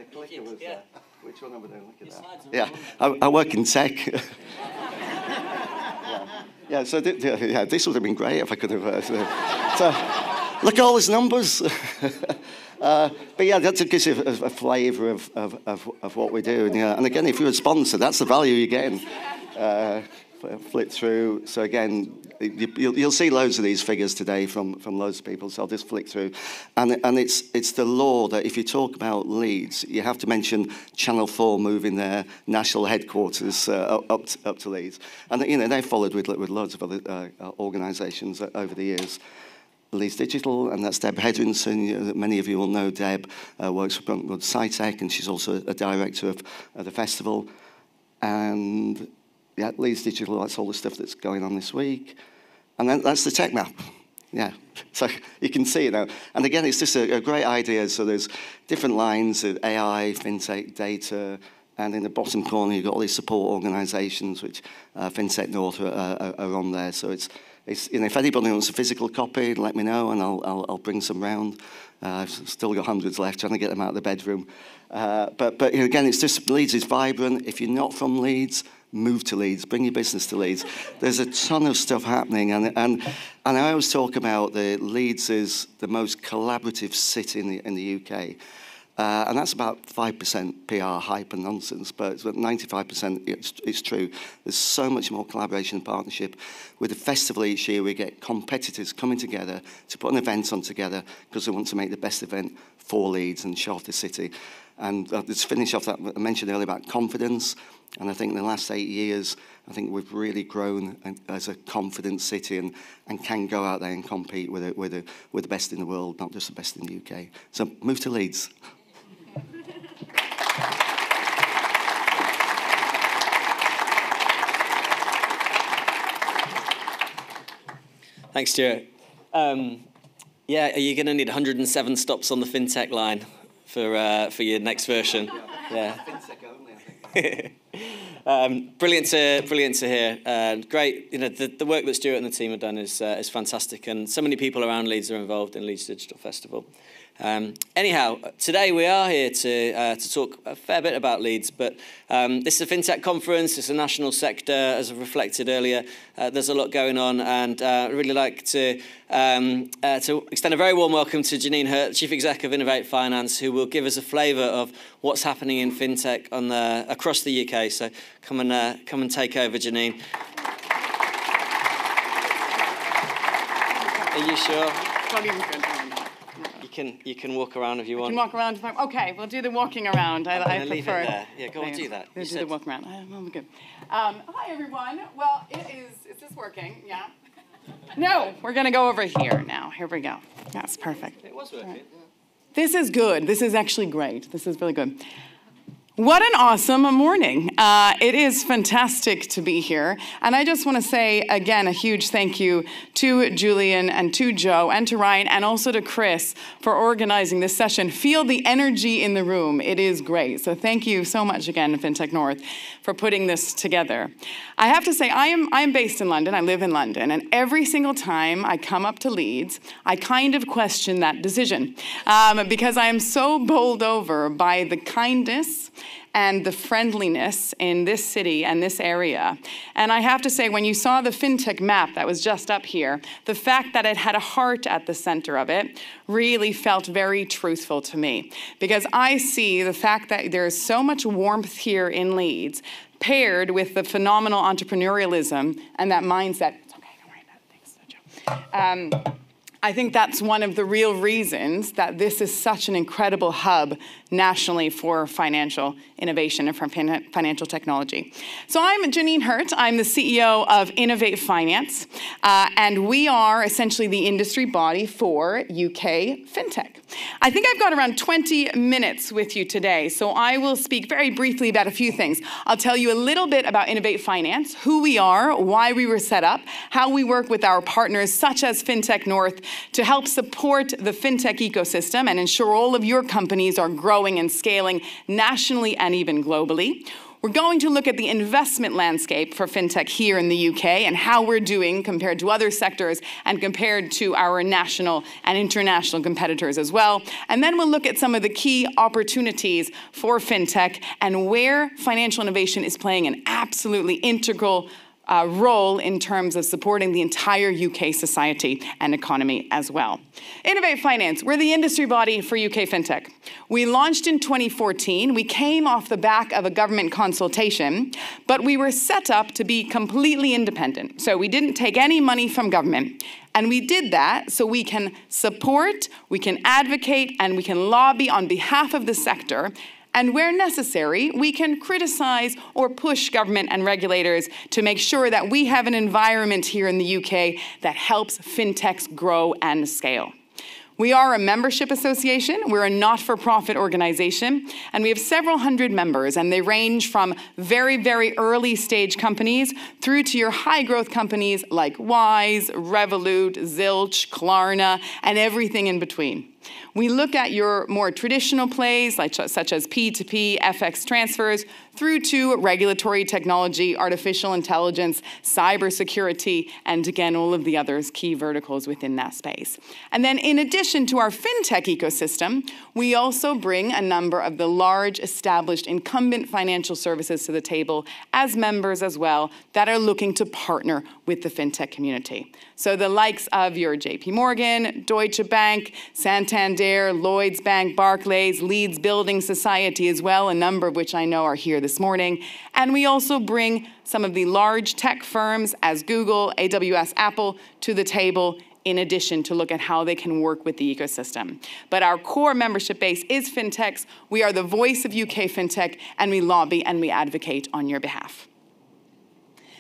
clicker was there. Which one over there? Look at that. Yeah, I work in tech. Yeah. So this would have been great if I could have. So look at all these numbers. But yeah, that gives you a flavour of what we do. And again, if you're a sponsor, that's the value you're getting. Flip through. So again, you'll see loads of these figures today from loads of people. So I'll just flick through, and it's the law that if you talk about Leeds, you have to mention Channel 4 moving their national headquarters up to Leeds, and they followed with loads of other organisations over the years. Leeds Digital, and that's Deb Hedrinson. Many of you will know Deb works for Bruntwood SciTech, and she's also a director of the festival. And yeah, Leeds Digital, that's all the stuff that's going on this week. And then that's the tech map. Yeah, so you can see it now. And again, it's just a great idea. So there's different lines of AI, FinTech, data, and in the bottom corner, you've got all these support organisations, which FinTech North are on there. So it's if anybody wants a physical copy, let me know, and I'll bring some round. I've still got hundreds left, trying to get them out of the bedroom. But again, it's just Leeds is vibrant. If you're not from Leeds, move to Leeds, bring your business to Leeds. There's a ton of stuff happening, and I always talk about Leeds is the most collaborative city in the UK. And that's about 5% PR hype and nonsense, but 95% it's true. There's so much more collaboration and partnership. With the festival each year, we get competitors coming together to put an event on together because they want to make the best event for Leeds and show off the city. And let's finish off that I mentioned earlier about confidence. And I think in the last 8 years, I think we've really grown as a confident city and can go out there and compete with the best in the world, not just the best in the UK. So move to Leeds. Thanks, Stuart. Yeah, are you going to need 107 stops on the FinTech line for your next version? Yeah. FinTech only, I think. Brilliant to hear. Great. The work that Stuart and the team have done is fantastic, and so many people around Leeds are involved in Leeds Digital Festival. Anyhow, today we are here to talk a fair bit about Leeds, but this is a FinTech conference. It's a national sector, as I've reflected earlier. There's a lot going on, and I'd really like to extend a very warm welcome to Janine Hurt, Chief Exec of Innovate Finance, who will give us a flavour of what's happening in FinTech across the UK. So come and take over, Janine. Are you sure? You can walk around if you want. You can walk around. Okay, we'll do the walking around. I prefer. Leave it there. Yeah, go and do that. We'll do the walk around. I'm good. Hi, everyone. Well, is this working? Yeah? No, we're going to go over here now. Here we go. That's perfect. It was working. This is good. This is actually great. This is really good. What an awesome morning. It is fantastic to be here. And I just want to say, again, a huge thank you to Julian and to Joe and to Ryan and also to Chris for organizing this session. Feel the energy in the room. It is great. So thank you so much again, FinTech North, for putting this together. I have to say, I am based in London. I live in London. And every single time I come up to Leeds, I kind of question that decision because I am so bowled over by the kindness and the friendliness in this city and this area. And I have to say, when you saw the FinTech map that was just up here, the fact that it had a heart at the center of it really felt very truthful to me. Because I see the fact that there is so much warmth here in Leeds, paired with the phenomenal entrepreneurialism and that mindset. It's okay, don't worry about it. Thanks, Joe. I think that's one of the real reasons that this is such an incredible hub nationally for financial innovation and for financial technology. So I'm Janine Hurt. I'm the CEO of Innovate Finance, and we are essentially the industry body for UK FinTech. I think I've got around 20 minutes with you today, so I will speak very briefly about a few things. I'll tell you a little bit about Innovate Finance, who we are, why we were set up, how we work with our partners such as FinTech North to help support the FinTech ecosystem and ensure all of your companies are growing and scaling nationally and even globally. We're going to look at the investment landscape for FinTech here in the UK and how we're doing compared to other sectors and compared to our national and international competitors as well. And then we'll look at some of the key opportunities for FinTech and where financial innovation is playing an absolutely integral role in terms of supporting the entire UK society and economy as well. Innovate Finance, we're the industry body for UK FinTech. We launched in 2014. We came off the back of a government consultation, but we were set up to be completely independent. So we didn't take any money from government. And we did that so we can support, we can advocate, and we can lobby on behalf of the sector. And where necessary, we can criticize or push government and regulators to make sure that we have an environment here in the UK that helps fintechs grow and scale. We are a membership association. We're a not-for-profit organization, and we have several hundred members, and they range from very, very early stage companies through to your high-growth companies like Wise, Revolut, Zilch, Klarna, and everything in between. We look at your more traditional plays, such as P2P, FX transfers, through to regulatory technology, artificial intelligence, cybersecurity, and again, all of the other key verticals within that space. And then in addition to our FinTech ecosystem, we also bring a number of the large established incumbent financial services to the table as members as well that are looking to partner with the FinTech community. So the likes of your JP Morgan, Deutsche Bank, Santander, Lloyds Bank, Barclays, Leeds Building Society as well, a number of which I know are here this morning. And we also bring some of the large tech firms as Google, AWS, Apple to the table in addition to look at how they can work with the ecosystem. But our core membership base is fintechs. We are the voice of UK fintech, and we lobby and we advocate on your behalf.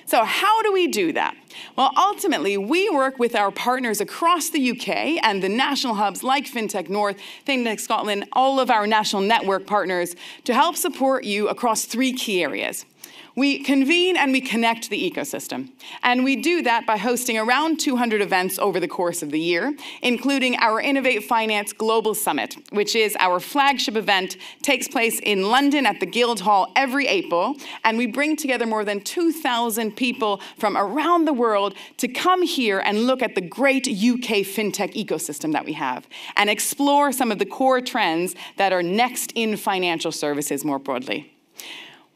So how do we do that? Well, ultimately, we work with our partners across the UK and the national hubs like FinTech North, FinTech Scotland, all of our national network partners to help support you across three key areas. We convene and we connect the ecosystem. And we do that by hosting around 200 events over the course of the year, including our Innovate Finance Global Summit, which is our flagship event, takes place in London at the Guildhall every April. And we bring together more than 2,000 people from around the world to come here and look at the great UK FinTech ecosystem that we have and explore some of the core trends that are next in financial services more broadly.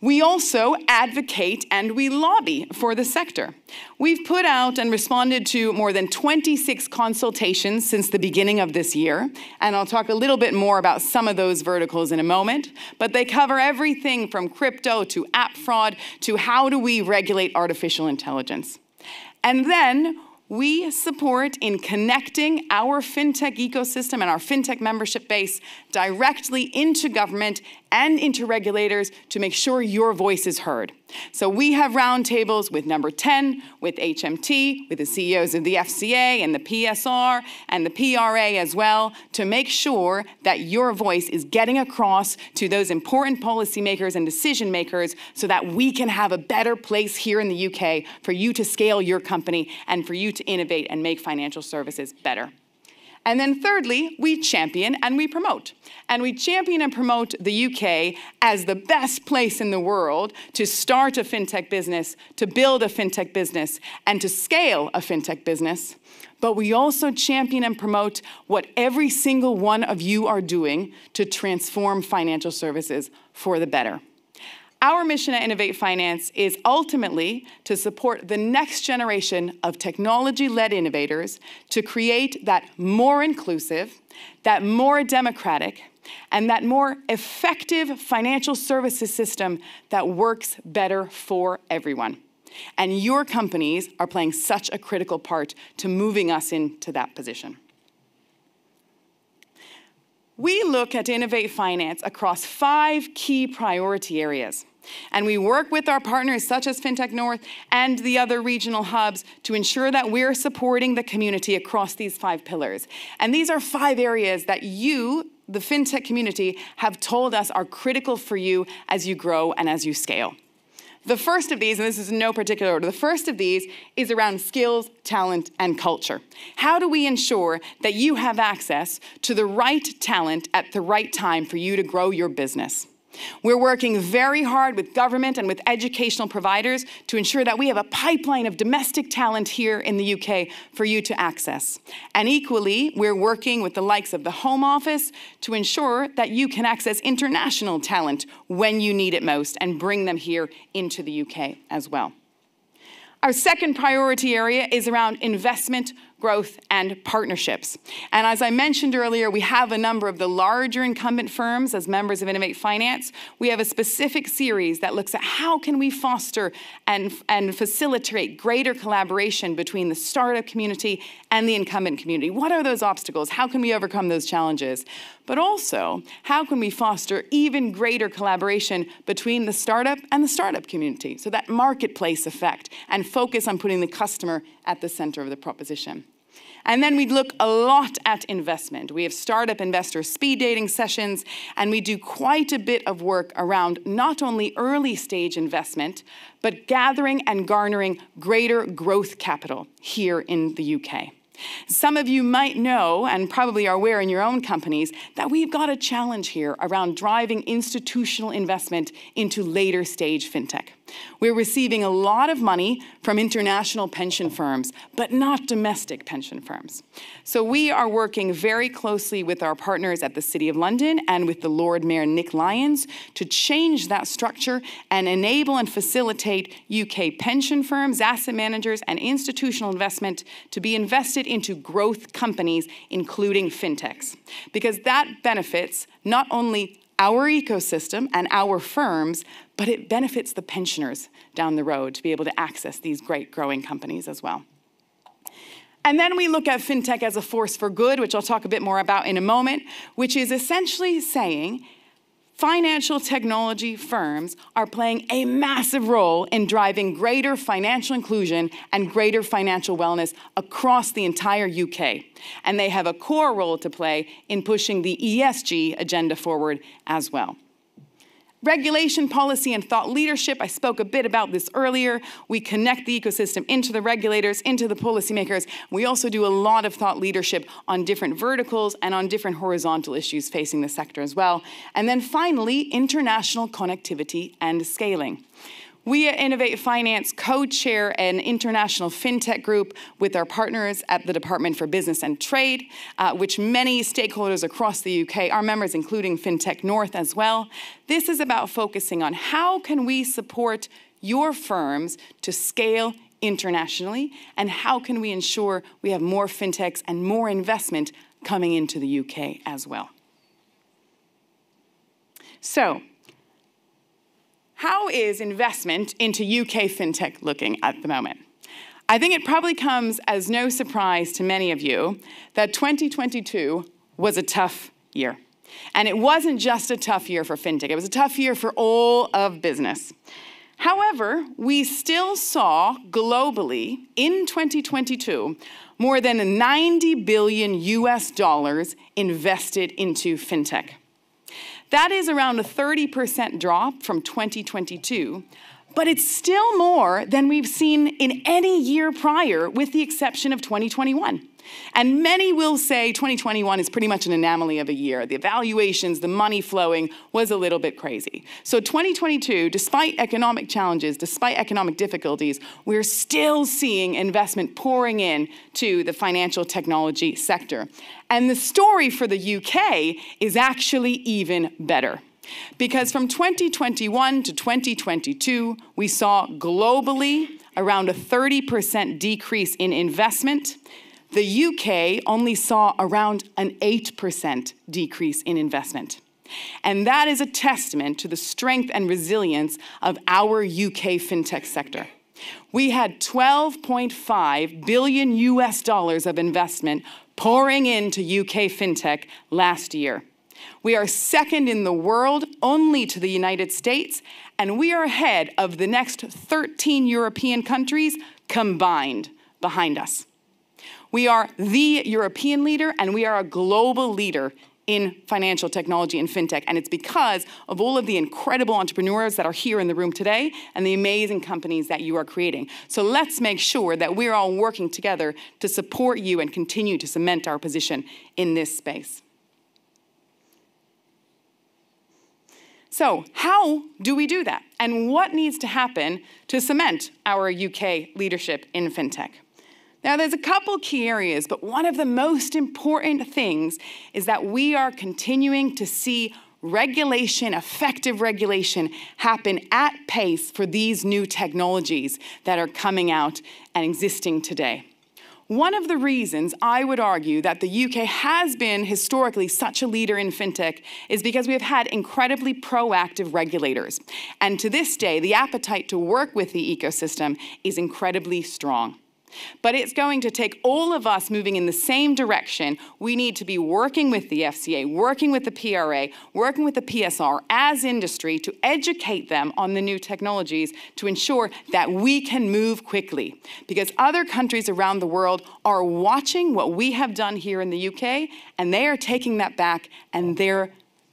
We also advocate and we lobby for the sector. We've put out and responded to more than 26 consultations since the beginning of this year, and I'll talk a little bit more about some of those verticals in a moment, but they cover everything from crypto to app fraud to how do we regulate artificial intelligence. And then we support in connecting our FinTech ecosystem and our FinTech membership base directly into government and into regulators to make sure your voice is heard. So we have roundtables with Number 10, with HMT, with the CEOs of the FCA and the PSR and the PRA as well, to make sure that your voice is getting across to those important policymakers and decision makers so that we can have a better place here in the UK for you to scale your company and for you to innovate and make financial services better. And then thirdly, we champion and we promote. And we champion and promote the UK as the best place in the world to start a fintech business, to build a fintech business, and to scale a fintech business. But we also champion and promote what every single one of you are doing to transform financial services for the better. Our mission at Innovate Finance is ultimately to support the next generation of technology-led innovators to create that more inclusive, that more democratic, and that more effective financial services system that works better for everyone. And your companies are playing such a critical part to moving us into that position. We look at Innovate Finance across 5 key priority areas. And we work with our partners such as FinTech North and the other regional hubs to ensure that we're supporting the community across these 5 pillars. And these are 5 areas that you, the FinTech community, have told us are critical for you as you grow and as you scale. The first of these, and this is in no particular order, the first of these is around skills, talent, and culture. How do we ensure that you have access to the right talent at the right time for you to grow your business? We're working very hard with government and with educational providers to ensure that we have a pipeline of domestic talent here in the UK for you to access. And equally, we're working with the likes of the Home Office to ensure that you can access international talent when you need it most and bring them here into the UK as well. Our second priority area is around investment, growth, and partnerships. And as I mentioned earlier, we have a number of the larger incumbent firms as members of Innovate Finance. We have a specific series that looks at how can we foster and facilitate greater collaboration between the startup community and the incumbent community. What are those obstacles? How can we overcome those challenges? But also, how can we foster even greater collaboration between the startup and the startup community? So that marketplace effect and focus on putting the customer at the center of the proposition. And then we look a lot at investment. We have startup investor speed dating sessions, and we do quite a bit of work around not only early stage investment, but gathering and garnering greater growth capital here in the UK. Some of you might know, and probably are aware in your own companies, that we've got a challenge here around driving institutional investment into later stage fintech. We're receiving a lot of money from international pension firms, but not domestic pension firms. So we are working very closely with our partners at the City of London and with the Lord Mayor Nick Lyons to change that structure and enable and facilitate UK pension firms, asset managers, and institutional investment to be invested into growth companies, including fintechs, because that benefits not only our ecosystem and our firms, but it benefits the pensioners down the road to be able to access these great growing companies as well. And then we look at fintech as a force for good, which I'll talk a bit more about in a moment, which is essentially saying financial technology firms are playing a massive role in driving greater financial inclusion and greater financial wellness across the entire UK. And they have a core role to play in pushing the ESG agenda forward as well. Regulation, policy, and thought leadership. I spoke a bit about this earlier. We connect the ecosystem into the regulators, into the policymakers. We also do a lot of thought leadership on different verticals and on different horizontal issues facing the sector as well. And then finally, international connectivity and scaling. We at Innovate Finance co-chair an international fintech group with our partners at the Department for Business and Trade, which many stakeholders across the UK are members, including FinTech North as well. This is about focusing on how can we support your firms to scale internationally, and how can we ensure we have more fintechs and more investment coming into the UK as well. So, how is investment into UK fintech looking at the moment? I think it probably comes as no surprise to many of you that 2022 was a tough year. And it wasn't just a tough year for fintech, it was a tough year for all of business. However, we still saw globally in 2022 more than $90 billion invested into fintech. That is around a 30% drop from 2022, but it's still more than we've seen in any year prior, with the exception of 2021. And many will say 2021 is pretty much an anomaly of a year. The valuations, the money flowing was a little bit crazy. So 2022, despite economic challenges, despite economic difficulties, we're still seeing investment pouring in to the financial technology sector. And the story for the UK is actually even better. Because from 2021 to 2022, we saw globally around a 30% decrease in investment. The UK only saw around an 8% decrease in investment. And that is a testament to the strength and resilience of our UK fintech sector. We had $12.5 billion of investment pouring into UK fintech last year. We are second in the world only to the United States, and we are ahead of the next 13 European countries combined behind us. We are the European leader, and we are a global leader in financial technology and fintech, and it's because of all of the incredible entrepreneurs that are here in the room today and the amazing companies that you are creating. So let's make sure that we're all working together to support you and continue to cement our position in this space. So how do we do that? And what needs to happen to cement our UK leadership in fintech? Now, there's a couple key areas, but one of the most important things is that we are continuing to see regulation, effective regulation, happen at pace for these new technologies that are coming out and existing today. One of the reasons I would argue that the UK has been historically such a leader in fintech is because we have had incredibly proactive regulators. And to this day, the appetite to work with the ecosystem is incredibly strong. But it's going to take all of us moving in the same direction. We need to be working with the FCA, working with the PRA, working with the PSR as industry to educate them on the new technologies to ensure that we can move quickly. Because other countries around the world are watching what we have done here in the UK, and they are taking that back, and they're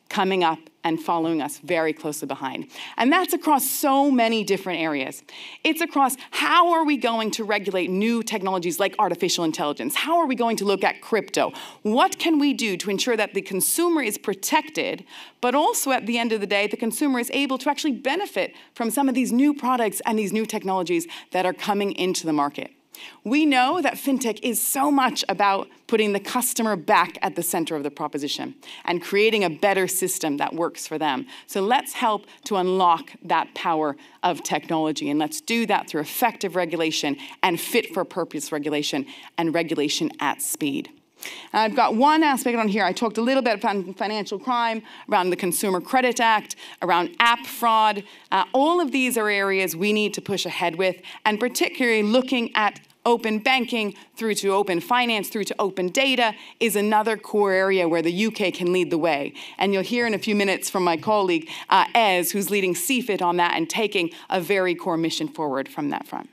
coming up and following us very closely behind. And that's across so many different areas. It's across how are we going to regulate new technologies like artificial intelligence? How are we going to look at crypto? What can we do to ensure that the consumer is protected, but also at the end of the day, the consumer is able to actually benefit from some of these new products and these new technologies that are coming into the market? We know that fintech is so much about putting the customer back at the center of the proposition and creating a better system that works for them. So let's help to unlock that power of technology, and let's do that through effective regulation and fit-for-purpose regulation and regulation at speed. And I've got one aspect on here. I talked a little bit about financial crime, around the Consumer Credit Act, around app fraud. All of these are areas we need to push ahead with, and particularly looking at open banking through to open finance, through to open data is another core area where the UK can lead the way. And you'll hear in a few minutes from my colleague, Ez, who's leading CFIT on that and taking a very core mission forward from that front.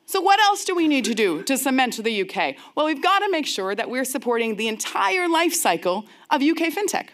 So what else do we need to do to cement the UK? Well, we've got to make sure that we're supporting the entire life cycle of UK fintech.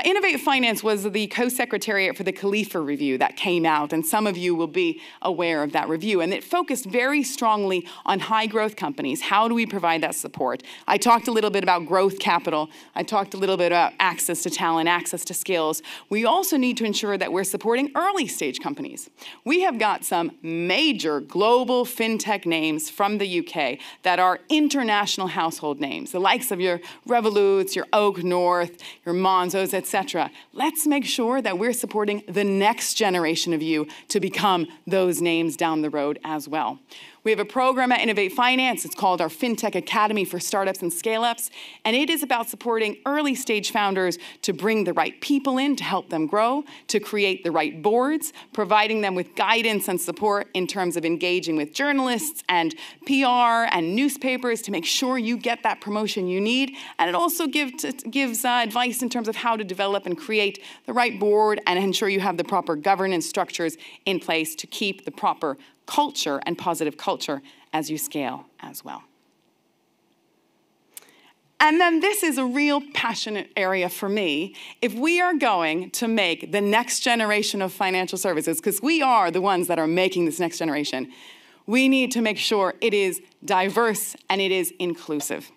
Innovate Finance was the co-secretariat for the Khalifa review that came out, and some of you will be aware of that review. And it focused very strongly on high-growth companies. How do we provide that support? I talked a little bit about growth capital. I talked a little bit about access to talent, access to skills. We also need to ensure that we're supporting early-stage companies. We have got some major global fintech names from the UK that are international household names, the likes of your Revoluts, your Oak North, your Monzos, etc. Let's make sure that we're supporting the next generation of you to become those names down the road as well. We have a program at Innovate Finance. It's called our FinTech Academy for Startups and Scale-Ups, and it is about supporting early stage founders to bring the right people in to help them grow, to create the right boards, providing them with guidance and support in terms of engaging with journalists and PR and newspapers to make sure you get that promotion you need. And it also gives advice in terms of how to develop and create the right board and ensure you have the proper governance structures in place to keep the proper culture and positive culture as you scale as well. And then this is a real passionate area for me. If we are going to make the next generation of financial services, because we are the ones that are making this next generation, we need to make sure it is diverse and it is inclusive.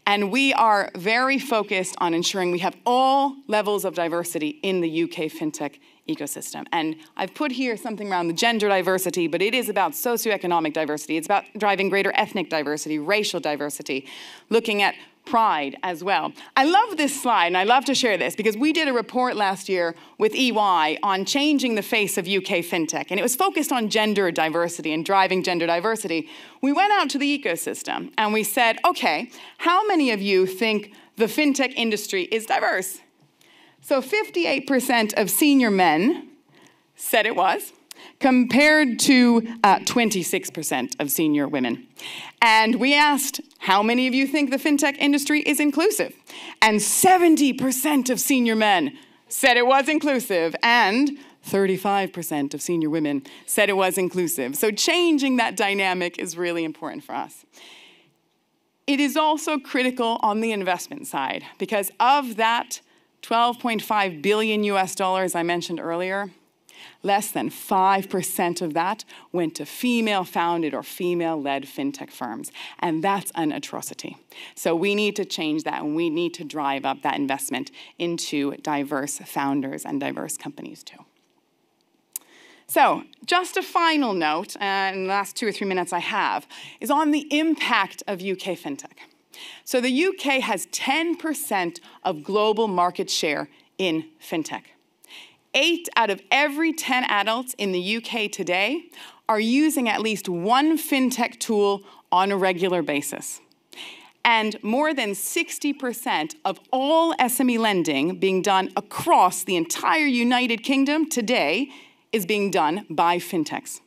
And we are very focused on ensuring we have all levels of diversity in the UK FinTech ecosystem. And I've put here something around the gender diversity, but it is about socioeconomic diversity. It's about driving greater ethnic diversity, racial diversity, looking at pride as well. I love this slide, and I love to share this, because we did a report last year with EY on changing the face of UK FinTech, and it was focused on gender diversity and driving gender diversity. We went out to the ecosystem, and we said, okay, how many of you think the FinTech industry is diverse? So 58% of senior men said it was, compared to 26% of senior women. And we asked, how many of you think the FinTech industry is inclusive? And 70% of senior men said it was inclusive, and 35% of senior women said it was inclusive. So changing that dynamic is really important for us. It is also critical on the investment side, because of that $12.5 billion I mentioned earlier, less than 5% of that went to female-founded or female-led FinTech firms, and that's an atrocity. So we need to change that, and we need to drive up that investment into diverse founders and diverse companies too. So just a final note, in the last 2 or 3 minutes I have, is on the impact of UK FinTech. So the UK has 10% of global market share in FinTech. 8 out of every 10 adults in the UK today are using at least one FinTech tool on a regular basis. And more than 60% of all SME lending being done across the entire United Kingdom today is being done by FinTechs,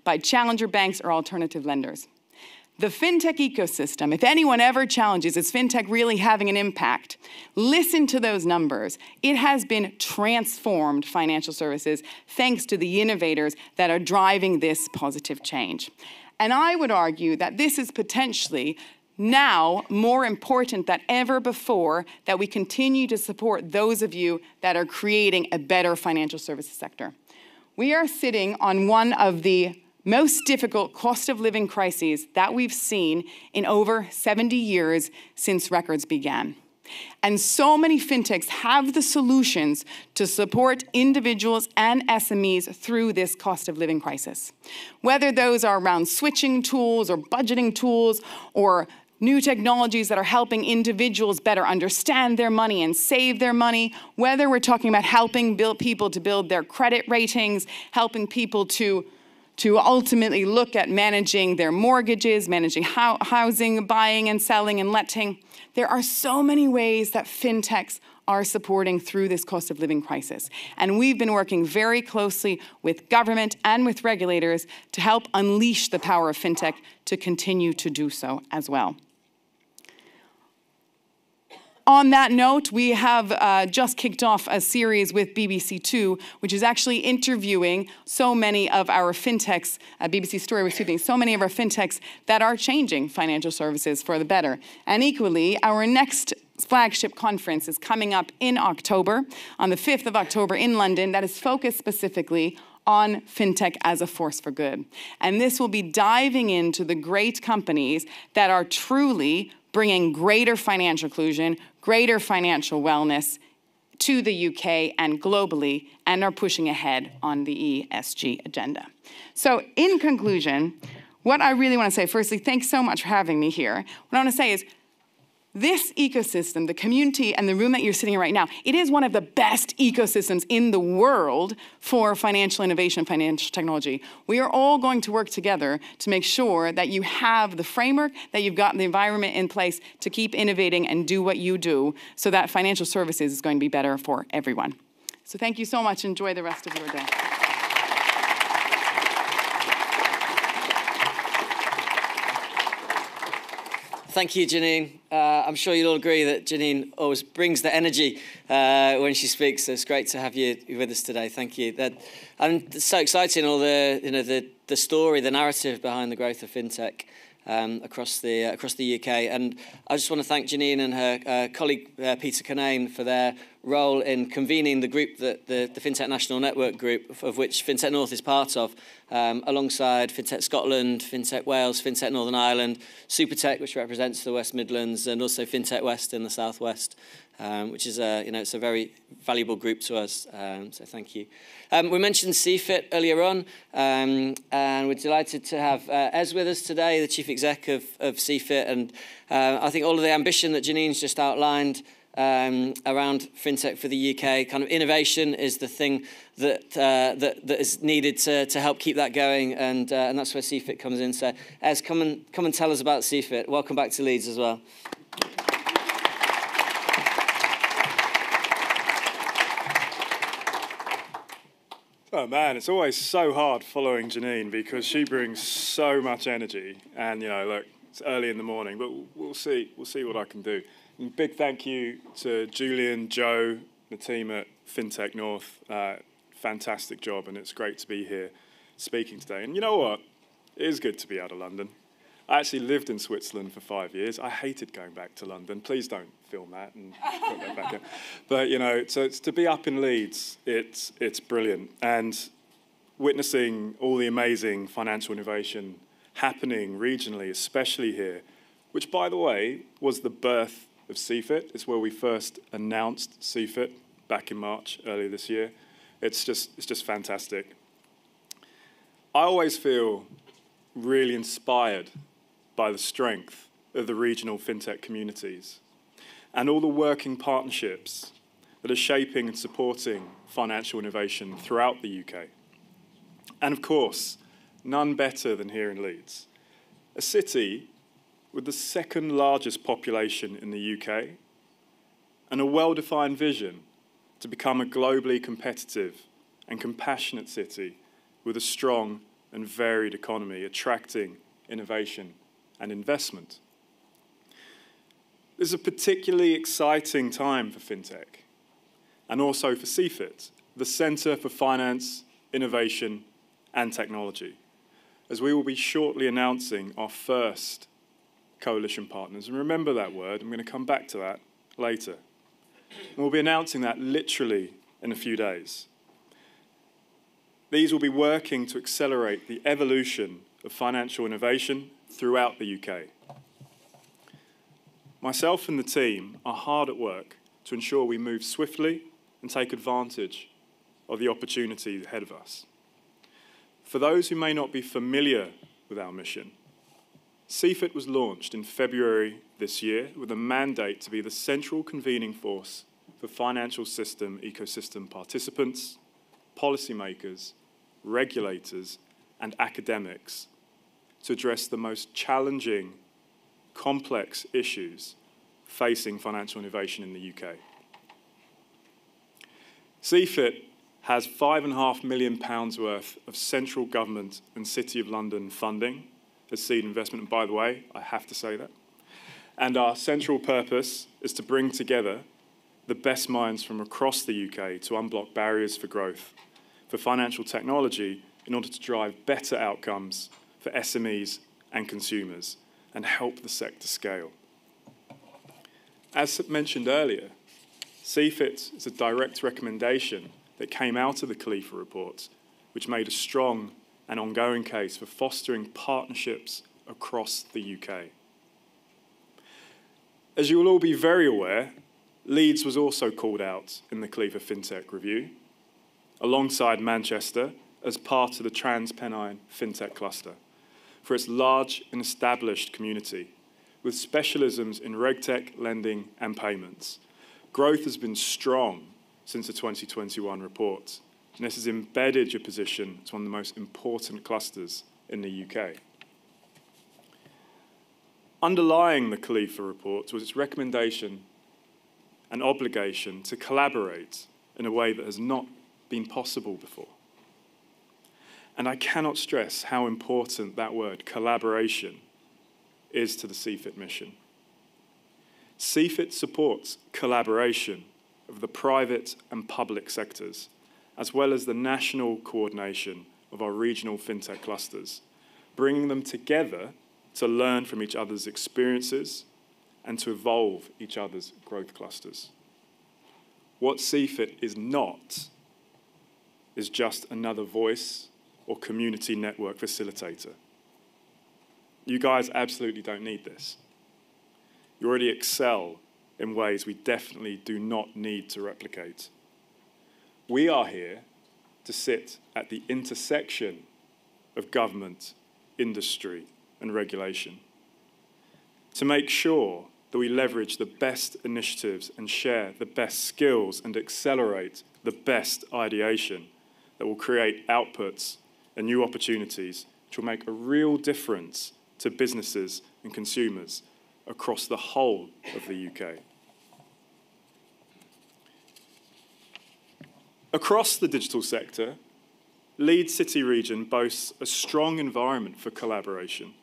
by challenger banks or alternative lenders. The FinTech ecosystem, if anyone ever challenges, is FinTech really having an impact? Listen to those numbers. It has been transformed financial services thanks to the innovators that are driving this positive change. And I would argue that this is potentially now more important than ever before, that we continue to support those of you that are creating a better financial services sector. We are sitting on one of the most difficult cost of living crises that we've seen in over 70 years since records began. And so many FinTechs have the solutions to support individuals and SMEs through this cost of living crisis. Whether those are around switching tools or budgeting tools or new technologies that are helping individuals better understand their money and save their money, whether we're talking about helping people to build their credit ratings, helping people to ultimately look at managing their mortgages, managing housing, buying and selling and letting. There are so many ways that FinTechs are supporting through this cost of living crisis. And we've been working very closely with government and with regulators to help unleash the power of FinTech to continue to do so as well. On that note, we have just kicked off a series with BBC Two, which is actually interviewing so many of our FinTechs, BBC Story, so many of our FinTechs that are changing financial services for the better. And equally, our next flagship conference is coming up in October, on the 5th of October in London, that is focused specifically on FinTech as a force for good. And this will be diving into the great companies that are truly bringing greater financial inclusion, greater financial wellness to the UK and globally, and are pushing ahead on the ESG agenda. So in conclusion, what I really want to say, firstly, thanks so much for having me here. What I want to say is, this ecosystem, the community and the room that you're sitting in right now, it is one of the best ecosystems in the world for financial innovation, financial technology. We are all going to work together to make sure that you have the framework, that you've got the environment in place to keep innovating and do what you do so that financial services is going to be better for everyone. So thank you so much. Enjoy the rest of your day. Thank you, Janine. I'm sure you'll all agree that Janine always brings the energy when she speaks. So it's great to have you with us today. Thank you. And it's so exciting, all the story, the narrative behind the growth of FinTech across the UK. And I just want to thank Janine and her colleague Peter Canane for their role in convening the group, the FinTech National Network group, of which FinTech North is part of, alongside FinTech Scotland, FinTech Wales, FinTech Northern Ireland, Supertech, which represents the West Midlands, and also FinTech West in the South West, which is it's a very valuable group to us. So thank you. We mentioned CFIT earlier on, and we're delighted to have Ez with us today, the Chief Exec of CFIT, and I think all of the ambition that Janine's just outlined around FinTech for the UK, kind of innovation is the thing that is needed to help keep that going, and that's where CFIT comes in. So, Ez, come and tell us about CFIT. Welcome back to Leeds as well. Oh man, it's always so hard following Janine because she brings so much energy, and look, it's early in the morning, but we'll see what I can do. And big thank you to Julian, Joe, the team at FinTech North. Fantastic job, and it's great to be here speaking today. And you know what? It is good to be out of London. I actually lived in Switzerland for 5 years. I hated going back to London. Please don't film that and put that back in. But, so it's to be up in Leeds, it's brilliant. And witnessing all the amazing financial innovation happening regionally, especially here, which, by the way, was the birth of CFIT. It's where we first announced CFIT back in March earlier this year. It's just fantastic. I always feel really inspired by the strength of the regional FinTech communities and all the working partnerships that are shaping and supporting financial innovation throughout the UK. And of course, none better than here in Leeds, a city with the second largest population in the UK and a well-defined vision to become a globally competitive and compassionate city with a strong and varied economy, attracting innovation and investment. This is a particularly exciting time for FinTech and also for CFIT, the Centre for Finance, Innovation and Technology, as we will be shortly announcing our first coalition partners. And remember that word, I'm going to come back to that later. And we'll be announcing that literally in a few days. These will be working to accelerate the evolution of financial innovation throughout the UK. Myself and the team are hard at work to ensure we move swiftly and take advantage of the opportunity ahead of us. For those who may not be familiar with our mission, CFIT was launched in February this year with a mandate to be the central convening force for financial system ecosystem participants, policymakers, regulators, and academics to address the most challenging, complex issues facing financial innovation in the UK. CFIT has £5.5 million worth of central government and City of London funding as seed investment, and by the way, I have to say that. And our central purpose is to bring together the best minds from across the UK to unblock barriers for growth for financial technology in order to drive better outcomes for SMEs and consumers and help the sector scale. As mentioned earlier, CFIT is a direct recommendation that came out of the Khalifa report, which made a strong and ongoing case for fostering partnerships across the UK. As you will all be very aware, Leeds was also called out in the Khalifa FinTech review, alongside Manchester as part of the Trans-Pennine FinTech cluster, for its large and established community, with specialisms in regtech, lending and payments. Growth has been strong since the 2021 report, and this has embedded your position as one of the most important clusters in the UK. Underlying the Khalifa report was its recommendation and obligation to collaborate in a way that has not been possible before. And I cannot stress how important that word, collaboration, is to the CFIT mission. CFIT supports collaboration of the private and public sectors, as well as the national coordination of our regional FinTech clusters, bringing them together to learn from each other's experiences and to evolve each other's growth clusters. What CFIT is not is just another voice or community network facilitator. You guys absolutely don't need this. You already excel in ways we definitely do not need to replicate. We are here to sit at the intersection of government, industry, and regulation, to make sure that we leverage the best initiatives and share the best skills and accelerate the best ideation that will create outputs and new opportunities which will make a real difference to businesses and consumers across the whole of the UK. Across the digital sector, Leeds City Region boasts a strong environment for collaboration,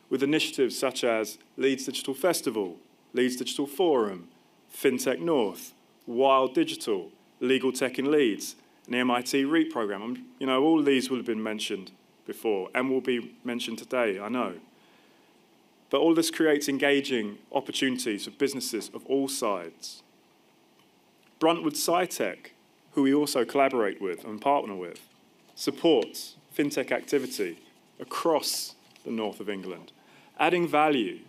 with initiatives such as Leeds Digital Festival, Leeds Digital Forum, FinTech North, Wild Digital, Legal Tech in Leeds, and the MIT REAP programme. You know, all of these will have been mentioned before and will be mentioned today, I know. But all this creates engaging opportunities for businesses of all sides. Bruntwood SciTech, who we also collaborate with and partner with, supports FinTech activity across the north of England, adding value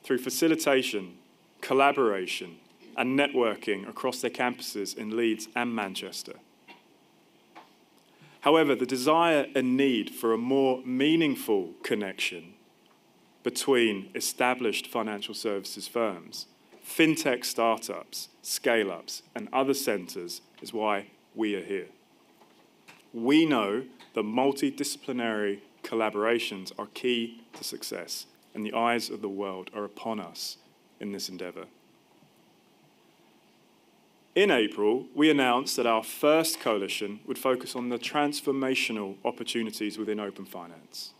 through facilitation, collaboration, and networking across their campuses in Leeds and Manchester. However, the desire and need for a more meaningful connection between established financial services firms, FinTech startups, scale-ups, and other centres is why we are here. We know that multidisciplinary collaborations are key to success, and the eyes of the world are upon us in this endeavour. In April, we announced that our first coalition would focus on the transformational opportunities within open finance.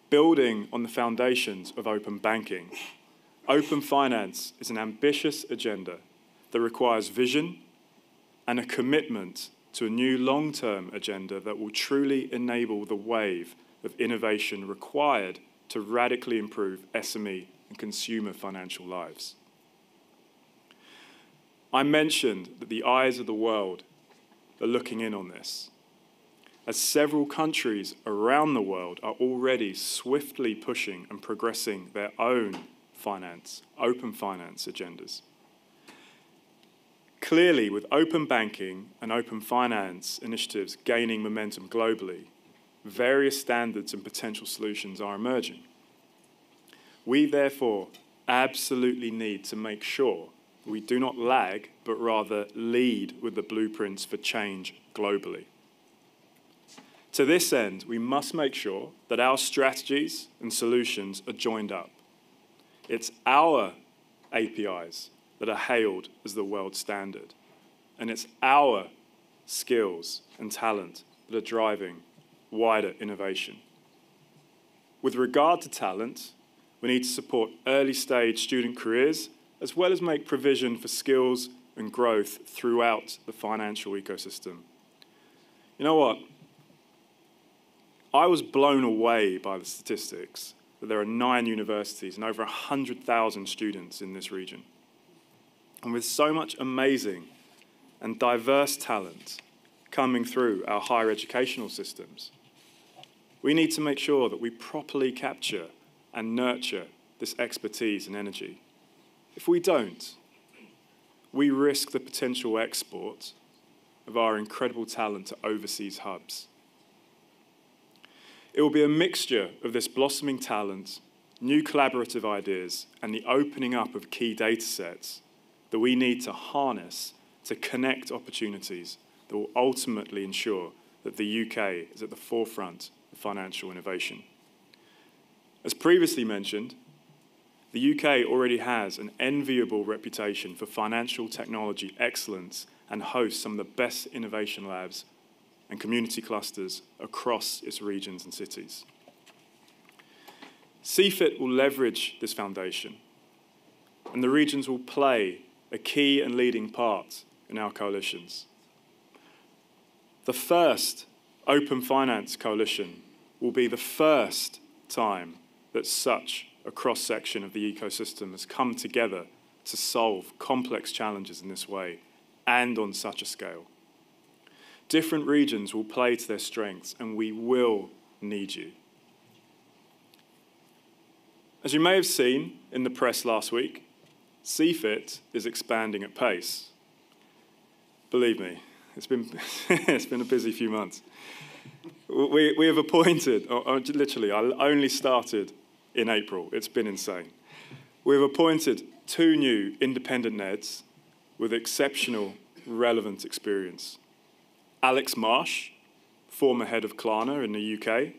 Building on the foundations of open banking, open finance is an ambitious agenda that requires vision and a commitment to a new long-term agenda that will truly enable the wave of innovation required to radically improve SME and consumer financial lives. I mentioned that the eyes of the world are looking in on this, as several countries around the world are already swiftly pushing and progressing their own open finance agendas. Clearly, with open banking and open finance initiatives gaining momentum globally, various standards and potential solutions are emerging. We therefore absolutely need to make sure we do not lag, but rather lead with the blueprints for change globally. To this end, we must make sure that our strategies and solutions are joined up. It's our APIs that are hailed as the world standard, and it's our skills and talent that are driving wider innovation. With regard to talent, we need to support early-stage student careers as well as make provision for skills and growth throughout the financial ecosystem. You know what? I was blown away by the statistics that there are 9 universities and over 100,000 students in this region. And with so much amazing and diverse talent coming through our higher educational systems, we need to make sure that we properly capture and nurture this expertise and energy. If we don't, we risk the potential export of our incredible talent to overseas hubs. It will be a mixture of this blossoming talent new collaborative ideas, and the opening up of key data sets that we need to harness to connect opportunities that will ultimately ensure that the UK is at the forefront of financial innovation. As previously mentioned, the UK already has an enviable reputation for financial technology excellence and hosts some of the best innovation labs and community clusters across its regions and cities. CFIT will leverage this foundation, and the regions will play a key and leading part in our coalitions. The first Open Finance Coalition will be the first time that such a cross-section of the ecosystem has come together to solve complex challenges in this way and on such a scale. Different regions will play to their strengths, and we will need you. As you may have seen in the press last week, CFIT is expanding at pace. Believe me, it's been a busy few months. We have appointed, literally, I only started in April. It's been insane. We've appointed 2 new independent NEDs with exceptional relevant experience. Alex Marsh, former head of Klarna in the UK,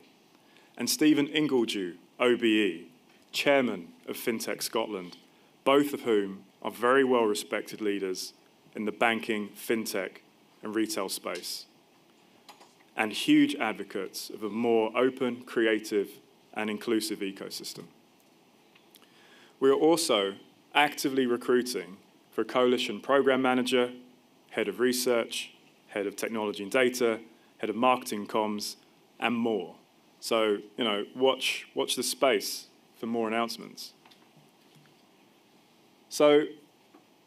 and Stephen Ingledew, OBE, chairman of FinTech Scotland, both of whom are very well-respected leaders in the banking, FinTech, and retail space, and huge advocates of a more open, creative, and inclusive ecosystem. We are also actively recruiting for a coalition program manager, head of research, head of technology and data, head of marketing comms, and more. So, watch the space for more announcements. So,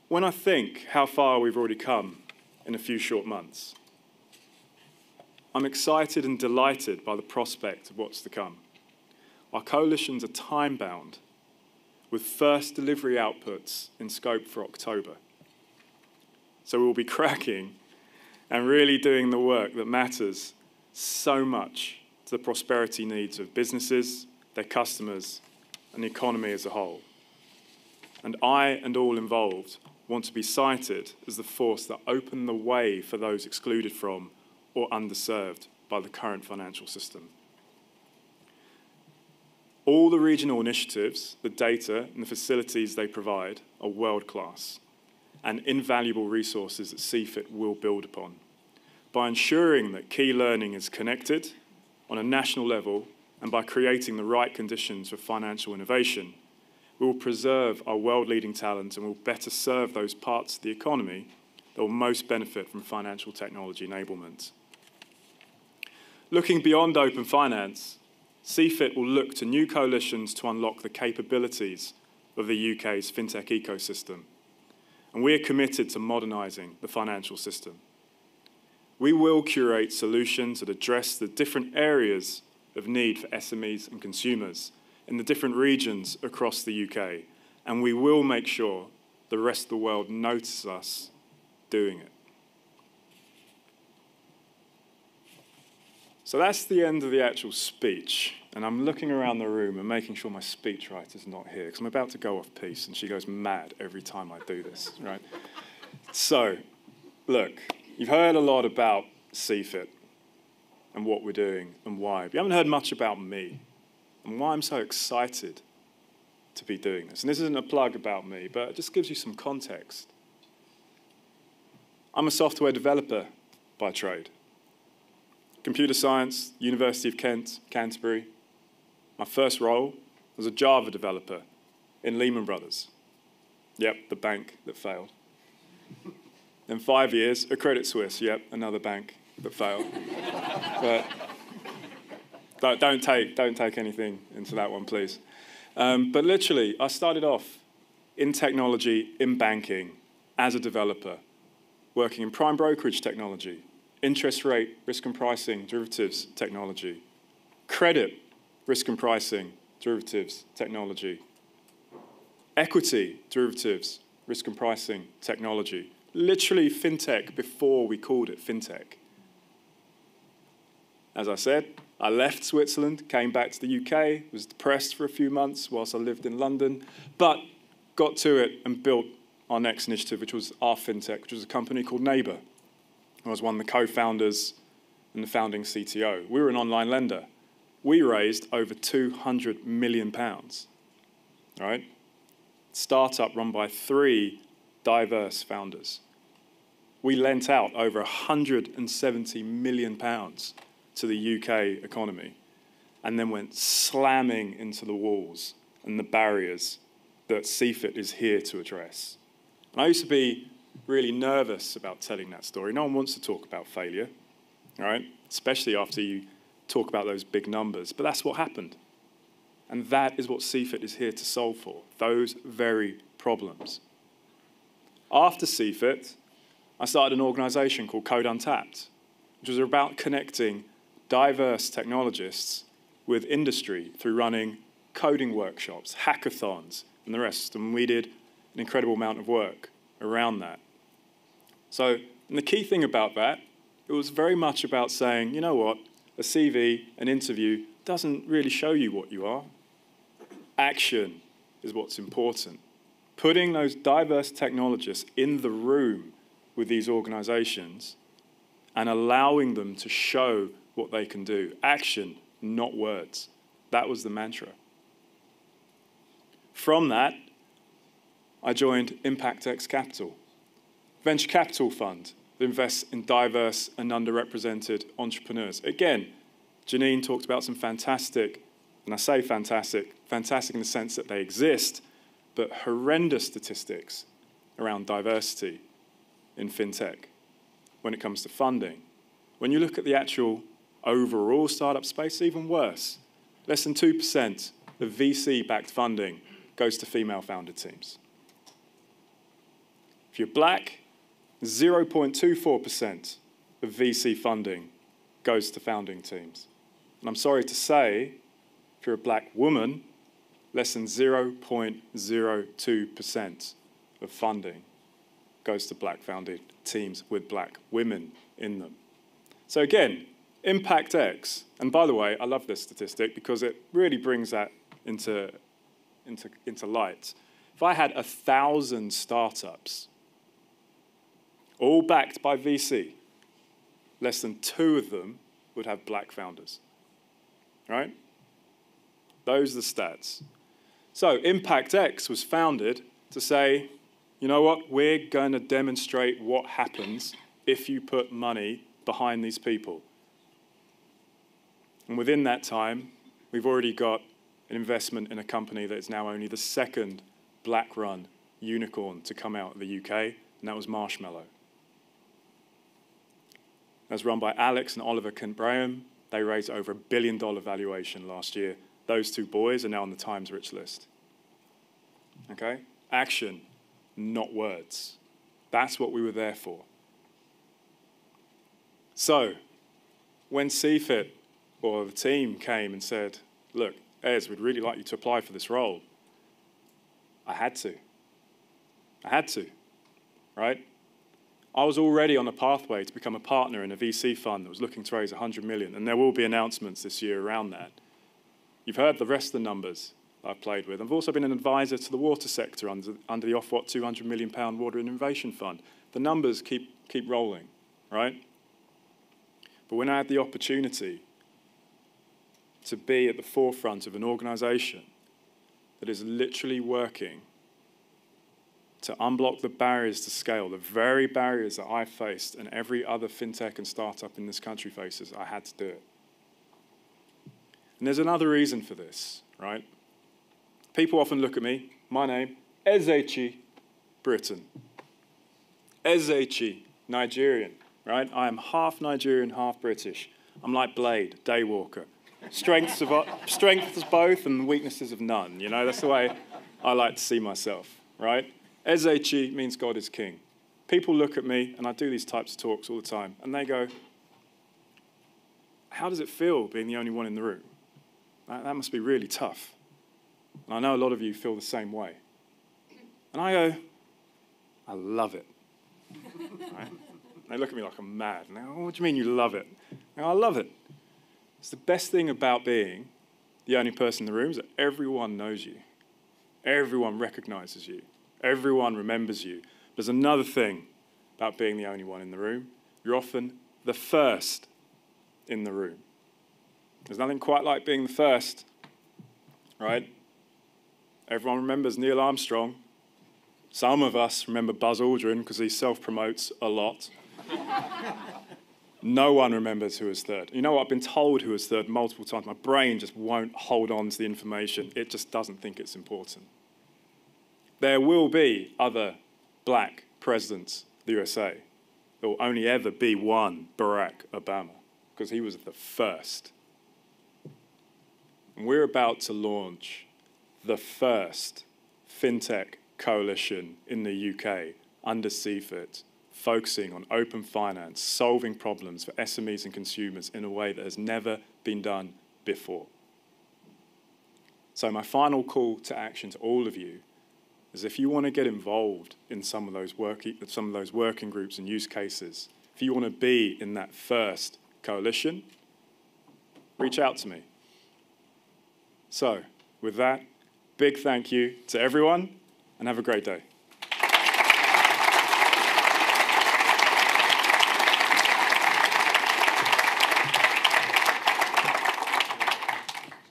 when I think how far we've already come in a few short months, I'm excited and delighted by the prospect of what's to come. Our coalitions are time-bound, with first delivery outputs in scope for October. So we'll be cracking and really doing the work that matters so much to the prosperity needs of businesses, their customers, and the economy as a whole. And I and all involved want to be cited as the force that opened the way for those excluded from or underserved by the current financial system. All the regional initiatives, the data and the facilities they provide are world-class and invaluable resources that CFIT will build upon. By ensuring that key learning is connected on a national level and by creating the right conditions for financial innovation, we will preserve our world-leading talent and will better serve those parts of the economy that will most benefit from financial technology enablement. Looking beyond open finance, CFIT will look to new coalitions to unlock the capabilities of the UK's FinTech ecosystem, and we are committed to modernising the financial system. We will curate solutions that address the different areas of need for SMEs and consumers in the different regions across the UK, and we will make sure the rest of the world notices us doing it. So that's the end of the actual speech, and I'm looking around the room and making sure my speechwriter's not here, because I'm about to go off piece, and she goes mad every time I do this, right? So, look, you've heard a lot about CFIT and what we're doing and why, but you haven't heard much about me and why I'm so excited to be doing this. And this isn't a plug about me, but it just gives you some context. I'm a software developer by trade. Computer science, University of Kent, Canterbury. My first role was a Java developer in Lehman Brothers. Yep, the bank that failed. Then 5 years, at Credit Suisse. Yep, another bank that failed. But don't take anything into that one, please. But literally, I started off in technology, in banking, as a developer, working in prime brokerage technology, interest rate, risk and pricing, derivatives technology, credit, risk and pricing, derivatives technology, equity, derivatives, risk and pricing technology. Literally FinTech before we called it FinTech. As I said, I left Switzerland, came back to the UK, was depressed for a few months whilst I lived in London, but got to it and built our next initiative, which was our FinTech, which was a company called Neighbour. I was one of the co-founders and the founding CTO. We were an online lender. We raised over £200 million, right? Startup run by 3 diverse founders. We lent out over £170 million to the UK economy, and then went slamming into the walls and the barriers that CFIT is here to address. And I used to be really nervous about telling that story. No one wants to talk about failure, all right? Especially after you talk about those big numbers, but that's what happened. And that is what CFIT is here to solve for, those very problems. After CFIT, I started an organization called Code Untapped, which was about connecting diverse technologists with industry through running coding workshops, hackathons, and the rest. And we did an incredible amount of work around that. So, and the key thing about that, it was very much about saying, you know what, a CV, an interview, doesn't really show you what you are. Action is what's important. Putting those diverse technologists in the room with these organizations and allowing them to show what they can do. Action, not words. That was the mantra. From that, I joined ImpactX Capital, venture capital fund that invests in diverse and underrepresented entrepreneurs. Again, Janine talked about some fantastic, and I say fantastic in the sense that they exist, but horrendous statistics around diversity in FinTech when it comes to funding. When you look at the actual overall startup space, even worse. Less than 2% of VC-backed funding goes to female-founded teams. If you're black, 0.24% of VC funding goes to founding teams. And I'm sorry to say, if you're a black woman, less than 0.02% of funding goes to black founded teams with black women in them. So again, ImpactX, and by the way, I love this statistic because it really brings that into light. If I had 1,000 startups, all backed by VC, less than 2 of them would have black founders, right? Those are the stats. So ImpactX was founded to say, you know what, we're going to demonstrate what happens if you put money behind these people. And within that time, we've already got an investment in a company that is now only the 2nd black-run unicorn to come out of the UK, and that was Marshmallow. That's run by Alex and Oliver Kent-Braham. They raised over $1 billion valuation last year. Those 2 boys are now on the Times Rich list. Okay? Action, not words. That's what we were there for. So, when CFIT or the team came and said, look, Ez, we'd really like you to apply for this role, I had to. I had to, right? I was already on a pathway to become a partner in a VC fund that was looking to raise 100 million, and there will be announcements this year around that. You've heard the rest of the numbers I've played with. I've also been an advisor to the water sector under the Ofwat £200 million Water Innovation Fund. The numbers keep rolling, right? But when I had the opportunity to be at the forefront of an organization that is literally working to unblock the barriers to scale, the very barriers that I faced and every other FinTech and startup in this country faces, I had to do it. And there's another reason for this, right? People often look at me, my name, Ezechi, Britain. Ezechi, Nigerian, right? I am half Nigerian, half British. I'm like Blade, Daywalker. Strengths both and weaknesses of none, you know? That's the way I like to see myself, right? Ezechi means God is king. People look at me, and I do these types of talks all the time, and they go, how does it feel being the only one in the room? That must be really tough. And I know a lot of you feel the same way. And I go, I love it. Right? They look at me like I'm mad. And they go, what do you mean you love it? I go, I love it. It's the best thing about being the only person in the room is that everyone knows you. Everyone recognizes you. Everyone remembers you. There's another thing about being the only one in the room. You're often the first in the room. There's nothing quite like being the first, right? Everyone remembers Neil Armstrong. Some of us remember Buzz Aldrin because he self-promotes a lot. No one remembers who was third. You know what? I've been told who was third multiple times. My brain just won't hold on to the information. It just doesn't think it's important. There will be other black presidents of the USA. There will only ever be one Barack Obama because he was the first. And we're about to launch the first FinTech coalition in the UK under CFIT, focusing on open finance, solving problems for SMEs and consumers in a way that has never been done before. So my final call to action to all of you is if you want to get involved in some of those working groups and use cases, if you want to be in that first coalition, reach out to me. So with that, big thank you to everyone and have a great day.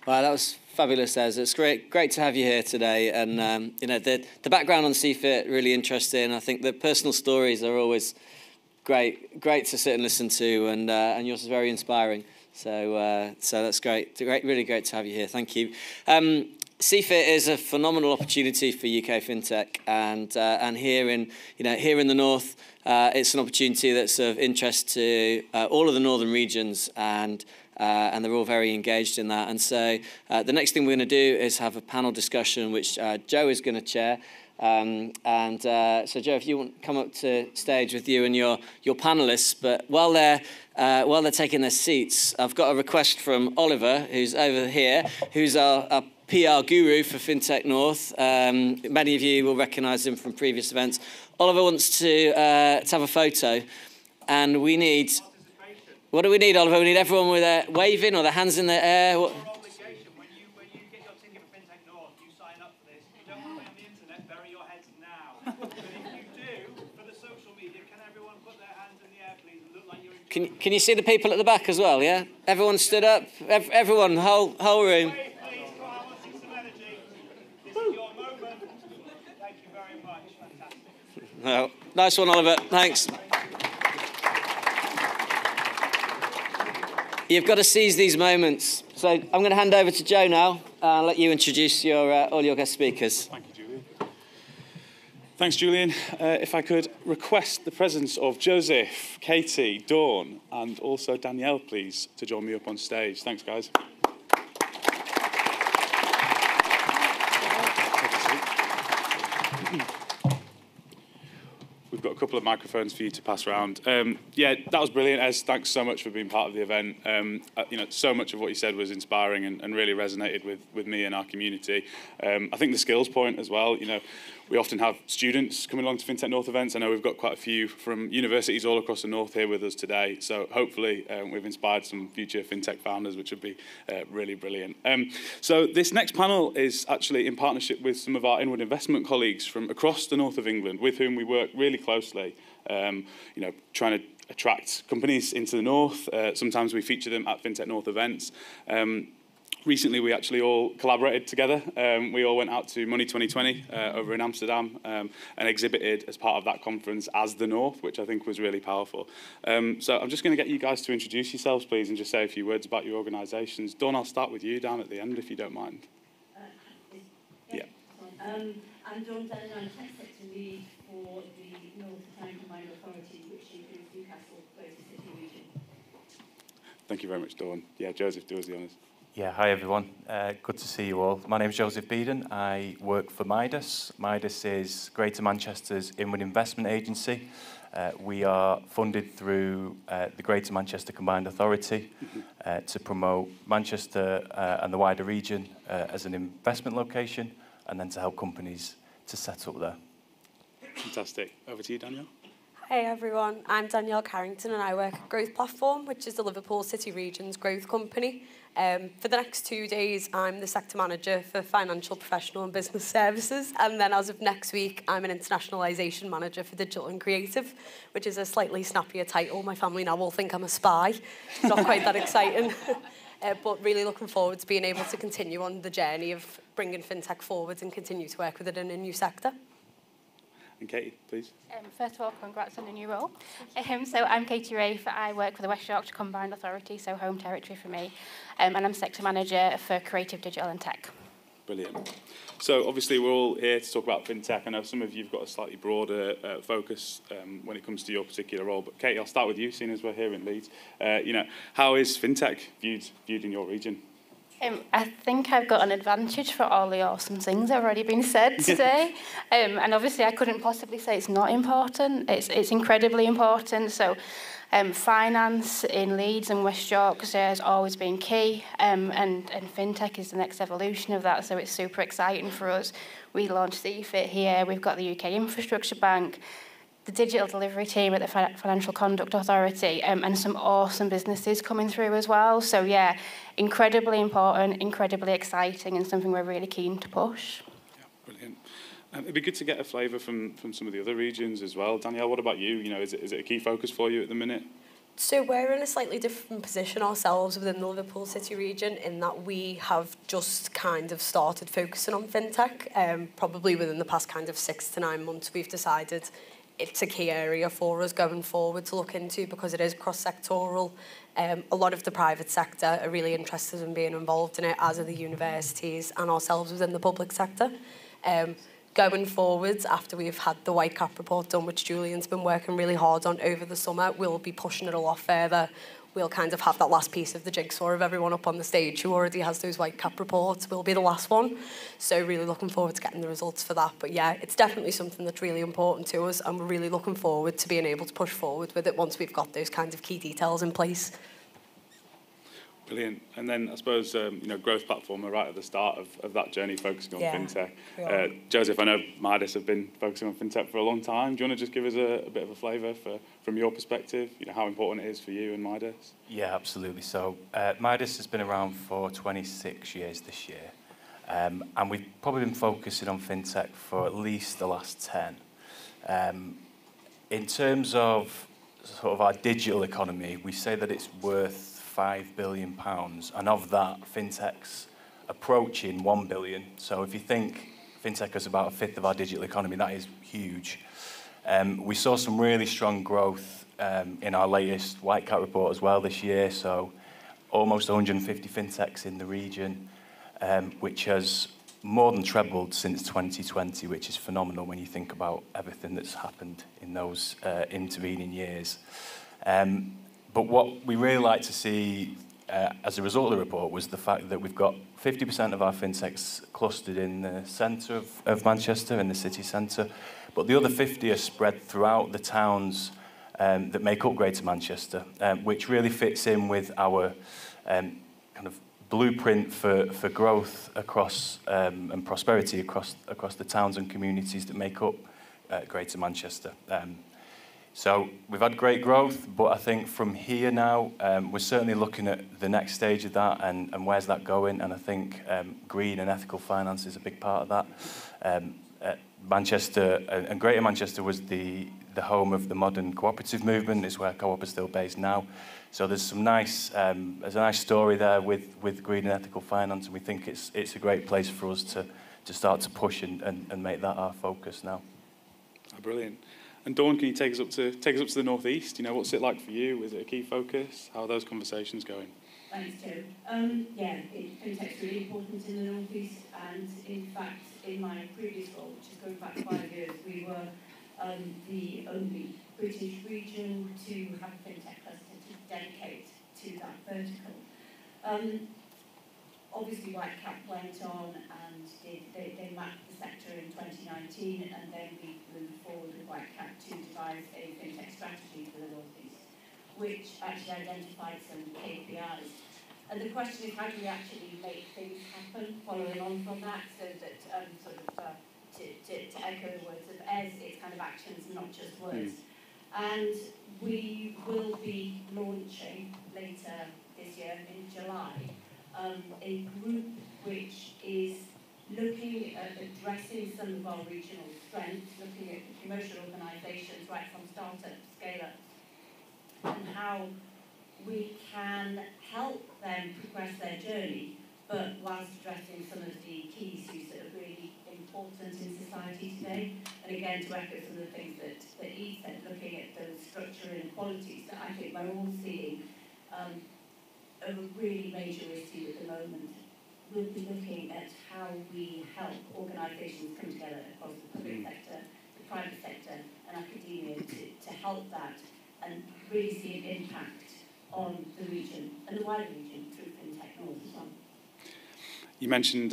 Wow, that was fabulous, Ez. It's great to have you here today. And you know, the background on CFIT really interesting. I think the personal stories are always great to sit and listen to, and yours is very inspiring. So that's great. Really great to have you here. Thank you. CFIT is a phenomenal opportunity for UK FinTech, and here in the north, it's an opportunity that's of interest to all of the northern regions, and they're all very engaged in that. And so the next thing we're going to do is have a panel discussion, which Joe is going to chair. So Joe, if you want to come up to stage with you and your panelists, but while they're taking their seats, I've got a request from Oliver, who's over here, who's our PR guru for FinTech North. Many of you will recognise him from previous events. Oliver wants to have a photo, and we need. What do we need, Oliver? We need everyone with their waving or their hands in the air. What? When you get your ticket for FinTech North, you sign up for this. If you don't want to be on the internet, bury your heads now. But if you do, for the social media, can everyone put their hands in the air, please, and look like you're enjoying it? Can you see the people at the back as well, yeah? Everyone stood up? Everyone, whole room. Wave, please. Come on, I want to see some energy. This is your moment. Thank you very much. Fantastic. Oh, nice one, Oliver. Thanks. You've got to seize these moments. So I'm going to hand over to Joe now and let you introduce all your guest speakers. Thank you, Julian. Thanks, Julian. If I could request the presence of Joseph, Katie, Dawn, and also Danielle, please, to join me up on stage. Thanks, guys. We've got a couple of microphones for you to pass around. Yeah, that was brilliant, Ez. Thanks so much for being part of the event. You know, so much of what you said was inspiring and really resonated with me and our community. I think the skills point as well, you know, we often have students coming along to FinTech North events. I know we've got quite a few from universities all across the north here with us today. So hopefully we've inspired some future FinTech founders, which would be really brilliant. So this next panel is actually in partnership with some of our inward investment colleagues from across the north of England, with whom we work really closely, you know, trying to attract companies into the north. Sometimes we feature them at FinTech North events. Recently, we actually all collaborated together. We all went out to Money 2020 over in Amsterdam and exhibited as part of that conference as the North, which I think was really powerful. So I'm just going to get you guys to introduce yourselves, please, and just say a few words about your organisations. Dawn, I'll start with you down at the end, if you don't mind. Yeah. I'm Dawn Dellen, I'm Tech Sector Lead for the North Town Combined Authority, which includes Newcastle, Leeds City Region. Thank you very much, Dawn. Yeah, Joseph, do us the honours. Yeah, hi everyone. Good to see you all. My name is Joseph Beeden. I work for Midas. Midas is Greater Manchester's inward investment agency. We are funded through the Greater Manchester Combined Authority to promote Manchester and the wider region as an investment location, and then to help companies to set up there. Fantastic. Over to you, Danielle. Hey everyone, I'm Danielle Carrington and I work at Growth Platform, which is the Liverpool City Region's growth company. For the next 2 days, I'm the sector manager for financial, professional and business services. And then as of next week, I'm an internationalisation manager for digital and creative, which is a slightly snappier title. My family now will think I'm a spy. Not quite that exciting. But really looking forward to being able to continue on the journey of bringing FinTech forward and continue to work with it in a new sector. And Katie, please. First of all, congrats on the new role. So I'm Katie Rafe. I work for the West Yorkshire Combined Authority, so home territory for me. And I'm sector manager for creative, digital and tech. Brilliant. So obviously we're all here to talk about FinTech. I know some of you have got a slightly broader focus when it comes to your particular role. But Katie, I'll start with you, seeing as we're here in Leeds. How is FinTech viewed in your region? I think I've got an advantage for all the awesome things that have already been said today. And obviously I couldn't possibly say it's not important. It's incredibly important. So finance in Leeds and West Yorkshire has always been key. And FinTech is the next evolution of that. So it's super exciting for us. We launched CFIT here. We've got the UK Infrastructure Bank, the digital delivery team at the Financial Conduct Authority, and some awesome businesses coming through as well. So yeah, incredibly important, incredibly exciting, and something we're really keen to push. Yeah, brilliant. It'd be good to get a flavour from some of the other regions as well. Danielle, what about you? Is it a key focus for you at the minute? So we're in a slightly different position ourselves within the Liverpool City region in that we have just kind of started focusing on FinTech. Probably within the past kind of 6 to 9 months, we've decided it's a key area for us going forward to look into because it is cross-sectoral. A lot of the private sector are really interested in being involved in it, as are the universities and ourselves within the public sector. Going forward, after we've had the Whitecap report done, which Julian's been working really hard on over the summer, we'll be pushing it a lot further. We'll kind of have that last piece of the jigsaw of everyone up on the stage who already has those Whitecap reports. We'll be the last one. So really looking forward to getting the results for that. But yeah, it's definitely something that's really important to us, and we're really looking forward to being able to push forward with it once we've got those kinds of key details in place. Brilliant. And then I suppose, Growth Platform are right at the start of that journey focusing on FinTech. Joseph, I know Midas have been focusing on FinTech for a long time. Do you want to just give us a bit of a flavour from your perspective, how important it is for you and Midas? Yeah, absolutely. So Midas has been around for 26 years this year. And we've probably been focusing on FinTech for at least the last 10. In terms of sort of our digital economy, we say that it's worth £5 billion, and of that, FinTech's approaching 1 billion. So if you think FinTech is about a fifth of our digital economy, that is huge. We saw some really strong growth in our latest Whitecap report as well this year, so almost 150 FinTechs in the region, which has more than trebled since 2020, which is phenomenal when you think about everything that's happened in those intervening years. But what we really like to see as a result of the report was the fact that we've got 50% of our FinTechs clustered in the centre of Manchester, in the city centre, but the other 50 are spread throughout the towns that make up Greater Manchester, which really fits in with our kind of blueprint for growth across and prosperity across the towns and communities that make up Greater Manchester. So we've had great growth, but I think from here now, we're certainly looking at the next stage of that and where's that going. And I think green and ethical finance is a big part of that. Manchester and Greater Manchester was the home of the modern cooperative movement. It's where Co-op is still based now. So there's some nice, there's a nice story there with green and ethical finance, and we think it's a great place for us to start to push and make that our focus now. Oh, brilliant. And Dawn, can you take us up to the northeast? What's it like for you? Is it a key focus? How are those conversations going? Thanks, Joe. FinTech's really important in the northeast, and in fact, in my previous role, which is going back 5 years, we were the only British region to have a FinTech cluster to dedicate to that vertical. Obviously, Whitecap went on and they mapped the sector in 2019, and then we moved forward with Whitecap to devise a FinTech strategy for the northeast, which actually identified some KPIs. And the question is, how do we actually make things happen following on from that, so that to echo the words of Ez, it's kind of actions, not just words. And we will be launching later this year in July a group which is looking at addressing some of our regional strengths, looking at commercial organisations right from startups, scale-ups, and how we can help them progress their journey, but whilst addressing some of the key issues that are really important in society today. And again, to echo some of the things that he said, looking at those structural inequalities that I think we're all seeing are a really major issue at the moment. We'll be looking at how we help organisations come together across the public sector, the private sector and academia to help that and really see an impact on the region and the wider region through FinTech North as well. You mentioned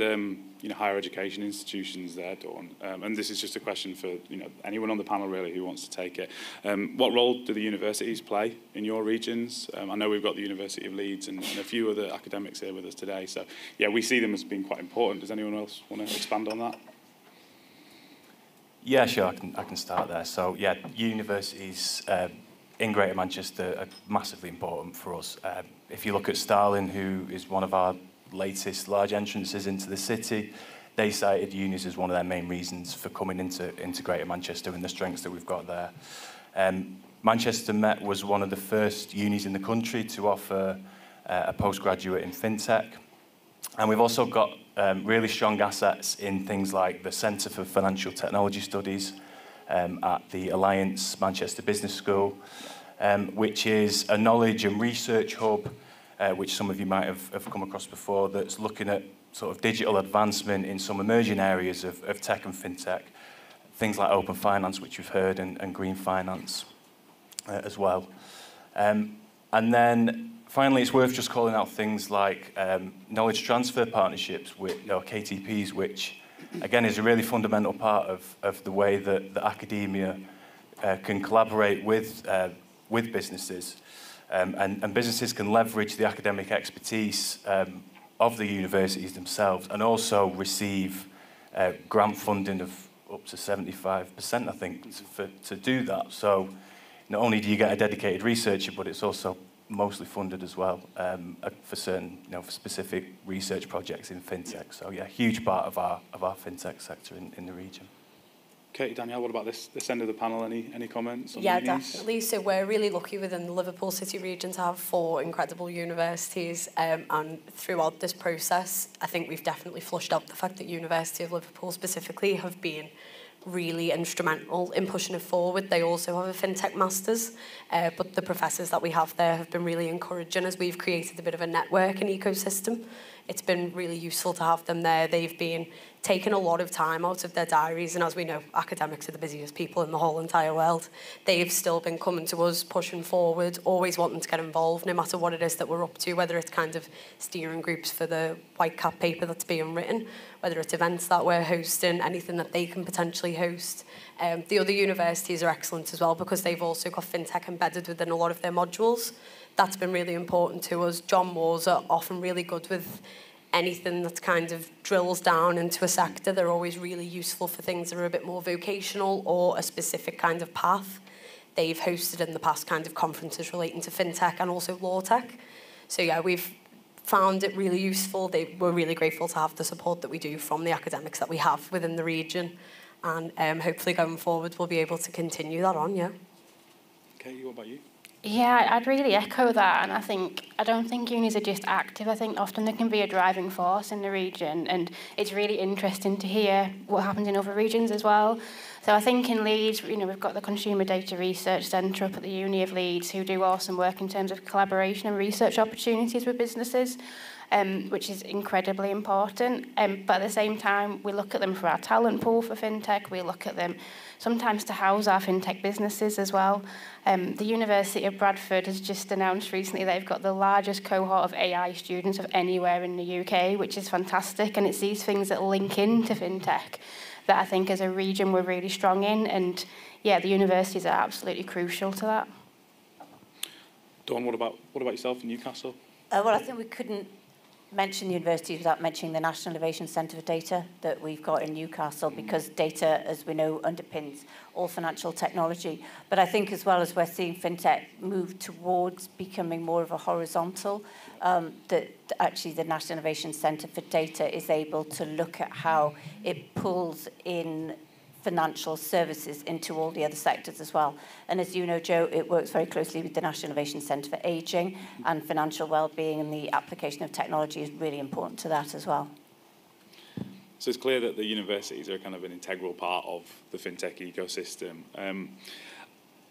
higher education institutions there, Dawn, and this is just a question for anyone on the panel really who wants to take it. What role do the universities play in your regions? I know we've got the University of Leeds and a few other academics here with us today, so yeah, we see them as being quite important. Does anyone else want to expand on that? Yeah, sure, I can start there. So yeah, universities in Greater Manchester are massively important for us. If you look at Starling, who is one of our latest large entrances into the city, they cited unis as one of their main reasons for coming into Greater Manchester and the strengths that we've got there. Manchester Met was one of the first unis in the country to offer a postgraduate in FinTech. And we've also got really strong assets in things like the Centre for Financial Technology Studies at the Alliance Manchester Business School, which is a knowledge and research hub, which some of you might have come across before, that's looking at sort of digital advancement in some emerging areas of tech and FinTech, things like open finance, which you've heard, and green finance as well. And then finally, it's worth just calling out things like knowledge transfer partnerships, with KTPs, which again is a really fundamental part of the way that the academia can collaborate with businesses. And businesses can leverage the academic expertise of the universities themselves and also receive grant funding of up to 75%, I think, to do that. So not only do you get a dedicated researcher, but it's also mostly funded as well for certain, for specific research projects in FinTech. So yeah, huge part of our FinTech sector in the region. Katie, Danielle, what about this end of the panel? Any comments on Yeah, unis? definitely. So we're really lucky within the Liverpool City region to have 4 incredible universities, and throughout this process, I think we've definitely flushed out the fact that University of Liverpool specifically have been really instrumental in pushing it forward. They also have a FinTech Masters, but the professors that we have there have been really encouraging as we've created a bit of a network and ecosystem. It's been really useful to have them there. They've been taking a lot of time out of their diaries, and as we know, academics are the busiest people in the whole entire world. They've still been coming to us, pushing forward, always wanting to get involved, no matter what it is that we're up to, whether it's kind of steering groups for the Whitecap paper that's being written, whether it's events that we're hosting, anything that they can potentially host. The other universities are excellent as well because they've also got FinTech embedded within a lot of their modules. That's been really important to us. John Moores are often really good with anything that kind of drills down into a sector. They're always really useful for things that are a bit more vocational or a specific kind of path. They've hosted in the past kind of conferences relating to FinTech and also law tech. So yeah, we've found it really useful. We're really grateful to have the support that we do from the academics that we have within the region. And hopefully going forward, we'll be able to continue that on, yeah. Katie, what about you? Yeah, I'd really echo that, and I don't think unis are just active. I think often they can be a driving force in the region, and it's really interesting to hear what happens in other regions as well. So I think in Leeds, we've got the Consumer Data Research Centre up at the Uni of Leeds who do awesome work in terms of collaboration and research opportunities with businesses, which is incredibly important. But at the same time, we look at them for our talent pool for FinTech. We look at them sometimes to house our FinTech businesses as well. The University of Bradford has just announced recently they've got the largest cohort of AI students of anywhere in the UK, which is fantastic. And it's these things that link into FinTech that I think as a region we're really strong in. And yeah, the universities are absolutely crucial to that. Dawn, what about yourself in Newcastle? Well, I think we couldn't mention the universities without mentioning the National Innovation Centre for Data that we've got in Newcastle, because data, as we know, underpins all financial technology. But I think as well as we're seeing FinTech move towards becoming more of a horizontal, that actually the National Innovation Centre for Data is able to look at how it pulls in financial services into all the other sectors as well. And as you know, Joe, it works very closely with the National Innovation Centre for Ageing, and financial well-being and the application of technology is really important to that as well. So it's clear that the universities are kind of an integral part of the FinTech ecosystem.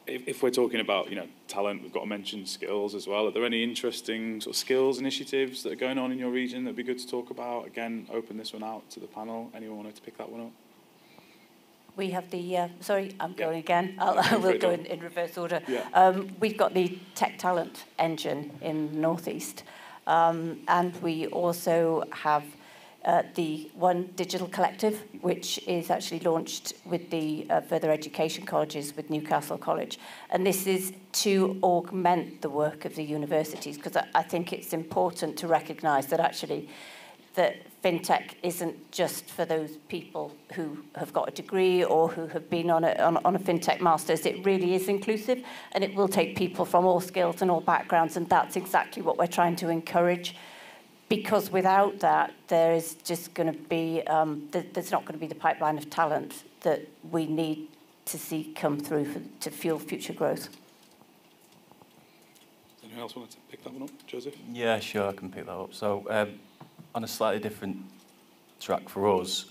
If we're talking about, talent, we've got to mention skills as well. Are there any interesting sort of skills initiatives that are going on in your region that'd be good to talk about? Again, open this one out to the panel. Anyone wanted to pick that one up? We have the, sorry, I'm going again. We'll go in reverse order. Yeah. We've got the tech talent engine in the Northeast. And we also have the One Digital Collective, which is actually launched with the further education colleges with Newcastle College. And this is to augment the work of the universities, because I think it's important to recognise that actually that FinTech isn't just for those people who have got a degree or who have been on a FinTech Masters. It really is inclusive, and it will take people from all skills and all backgrounds, and that's exactly what we're trying to encourage. Because without that, there is just going to be, there's not going to be the pipeline of talent that we need to see come through to fuel future growth. Anyone else want to pick that one up? Joseph? Yeah, sure, I can pick that up. So, on a slightly different track for us,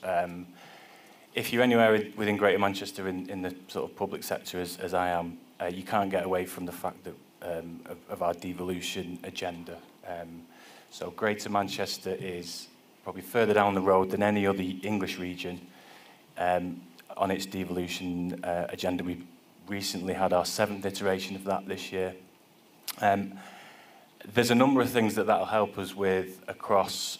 if you're anywhere within Greater Manchester in the sort of public sector, as I am, you can't get away from the fact that of our devolution agenda. So Greater Manchester is probably further down the road than any other English region on its devolution agenda. We recently had our 7th iteration of that this year. There's a number of things that'll help us with across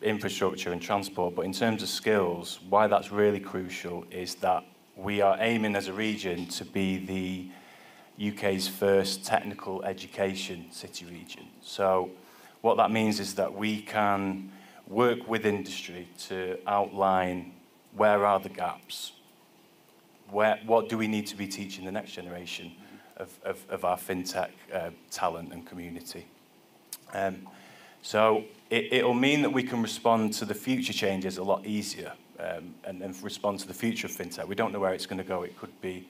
infrastructure and transport, but in terms of skills, why that's really crucial is that we are aiming as a region to be the UK's first technical education city region. So what that means is that we can work with industry to outline where are the gaps, what do we need to be teaching the next generation of our FinTech talent and community. So it'll mean that we can respond to the future changes a lot easier and respond to the future of FinTech. We don't know where it's going to go. It could be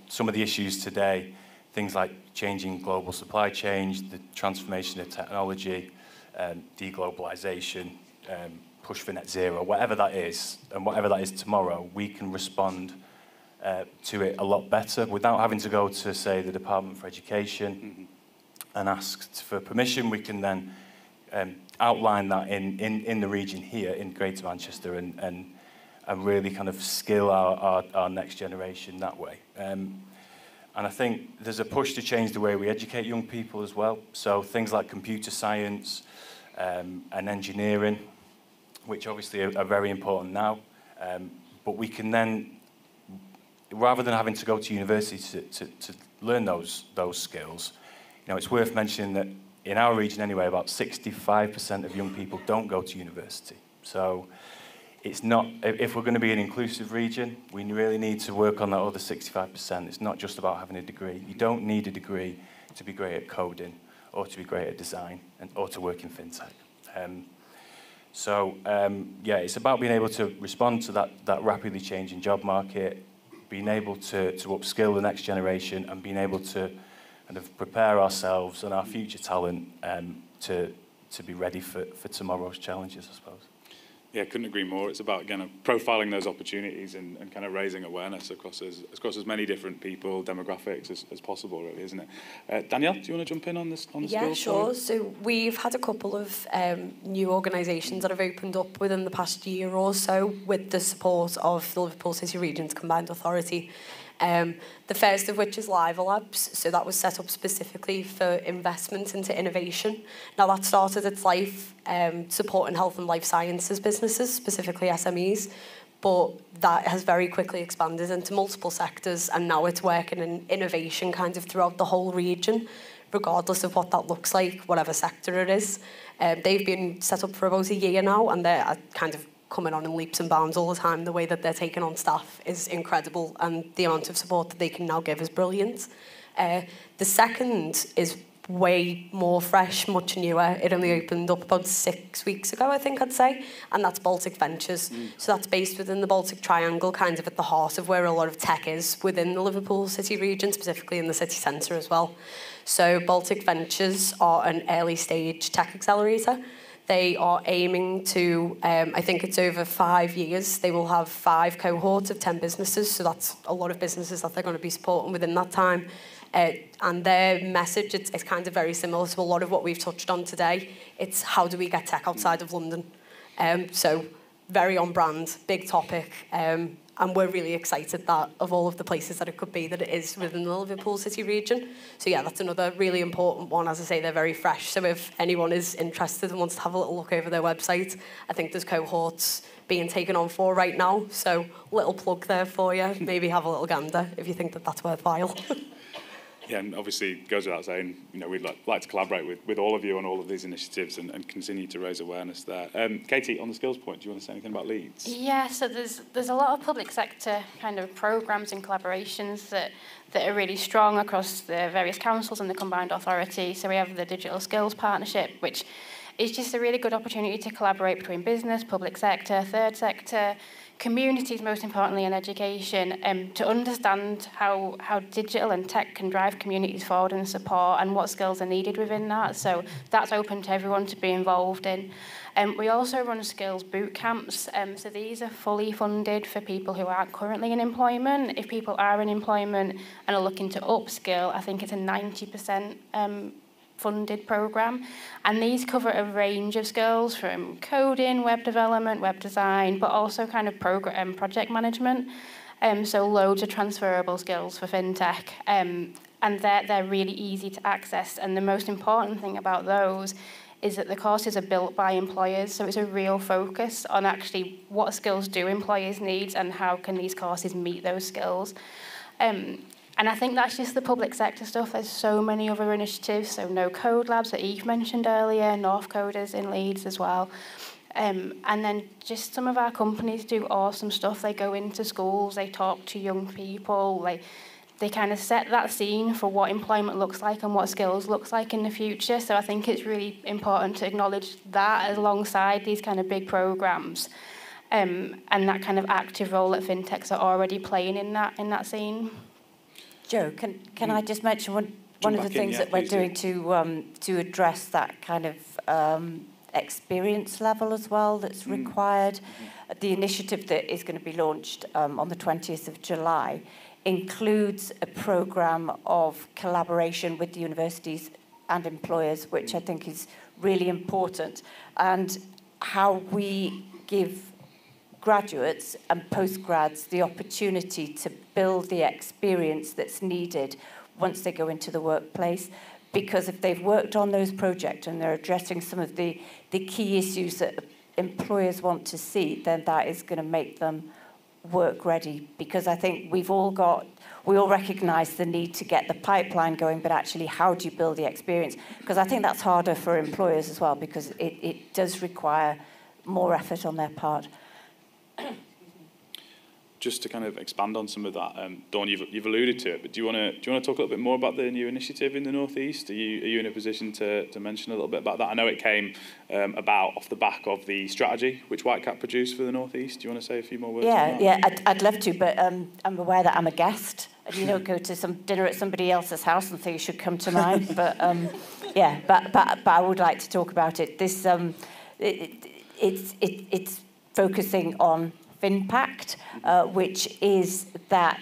some of the issues today, things like changing global supply chains, the transformation of technology, deglobalization, push for net zero, whatever that is, and whatever that is tomorrow, we can respond to it a lot better without having to go to, say, the Department for Education and ask for permission. We can then outline that in the region here in Greater Manchester and really kind of skill our next generation that way. And I think there's a push to change the way we educate young people as well. So things like computer science and engineering, which obviously are very important now, but we can then, rather than having to go to university to learn those skills, it's worth mentioning that in our region anyway, about 65% of young people don't go to university. So it's not, if we're going to be an inclusive region, we really need to work on that other 65%. It's not just about having a degree. You don't need a degree to be great at coding or to be great at design or to work in FinTech. Yeah, it's about being able to respond to that rapidly changing job market, being able to upskill the next generation and being able to kind of prepare ourselves and our future talent to be ready for tomorrow's challenges, I suppose. Yeah, couldn't agree more. It's about, again, profiling those opportunities and kind of raising awareness across as many different people, demographics as possible, really, isn't it? Danielle, do you want to jump in on this? Yeah, sure. So we've had a couple of new organisations that have opened up within the past year or so with the support of the Liverpool City Region's Combined Authority. The first of which is Live Labs, so that was set up specifically for investment into innovation. Now that started its life supporting health and life sciences businesses, specifically SMEs, but that has very quickly expanded into multiple sectors, and now it's working in innovation kind of throughout the whole region, regardless of what that looks like, whatever sector it is. They've been set up for about a year now, and they're kind of coming on in leaps and bounds all the time. The way that they're taking on staff is incredible, and the amount of support that they can now give is brilliant. The second is way more fresh, much newer. It only opened up about 6 weeks ago, I think I'd say, and that's Baltic Ventures. So that's based within the Baltic Triangle, kind of at the heart of where a lot of tech is within the Liverpool City region, specifically in the city centre as well. So Baltic Ventures are an early stage tech accelerator. They are aiming to, I think it's over 5 years, they will have 5 cohorts of 10 businesses, so that's a lot of businesses that they're going to be supporting within that time. And their message, it's kind of very similar to a lot of what we've touched on today. It's how do we get tech outside of London? So very on brand, big topic, and we're really excited that of all of the places that it could be, that it is within the Liverpool City region. So yeah, that's another really important one. As I say, they're very fresh. So if anyone is interested and wants to have a little look over their website, I think there's cohorts being taken on for right now. So little plug there for you. Maybe have a little gander if you think that that's worthwhile. Yeah, and obviously it goes without saying, you know, we'd like to collaborate with all of you on all of these initiatives and continue to raise awareness there. Katie, on the skills point, do you want to say anything about Leeds? Yeah, so there's a lot of public sector kind of programmes and collaborations that are really strong across the various councils and the combined authority. So we have the Digital Skills Partnership, which is just a really good opportunity to collaborate between business, public sector, third sector, communities, most importantly, and education, to understand how digital and tech can drive communities forward and support and what skills are needed within that. So that's open to everyone to be involved in. We also run skills boot camps. So these are fully funded for people who aren't currently in employment. If people are in employment and are looking to upskill, I think it's a 90% funded programme, and these cover a range of skills from coding, web development, web design, but also kind of project management. So loads of transferable skills for FinTech, and they're really easy to access. And the most important thing about those is that the courses are built by employers, so it's a real focus on actually what skills do employers need and how can these courses meet those skills. And I think that's just the public sector stuff. There's so many other initiatives. So No Code Labs that Eve mentioned earlier, North Coders in Leeds as well. And then just some of our companies do awesome stuff. They go into schools, they talk to young people, they kind of set that scene for what employment looks like and what skills looks like in the future. So I think it's really important to acknowledge that alongside these kind of big programmes, and that kind of active role that FinTechs are already playing in that scene. Joe, can I just mention one of the things that we're doing to address that kind of experience level as well that's required? The initiative that is going to be launched on the 20th of July includes a programme of collaboration with the universities and employers, which I think is really important, and how we give graduates and postgrads the opportunity to build the experience that's needed once they go into the workplace. Because if they've worked on those projects and they're addressing some of the key issues that employers want to see, then that is going to make them work ready. Because I think we all recognise the need to get the pipeline going, but actually how do you build the experience? Because I think that's harder for employers as well, because it does require more effort on their part. Just to kind of expand on some of that, Dawn, you've alluded to it, but do you want to talk a little bit more about the new initiative in the North East? Are you in a position to mention a little bit about that? I know it came about off the back of the strategy which Whitecap produced for the North East. Do you want to say a few more words on that? Yeah, I'd love to, but I'm aware that I'm a guest, and you don't go to some dinner at somebody else's house and think you should come to mine. But but I would like to talk about it. This it's focusing on FinPact, which is that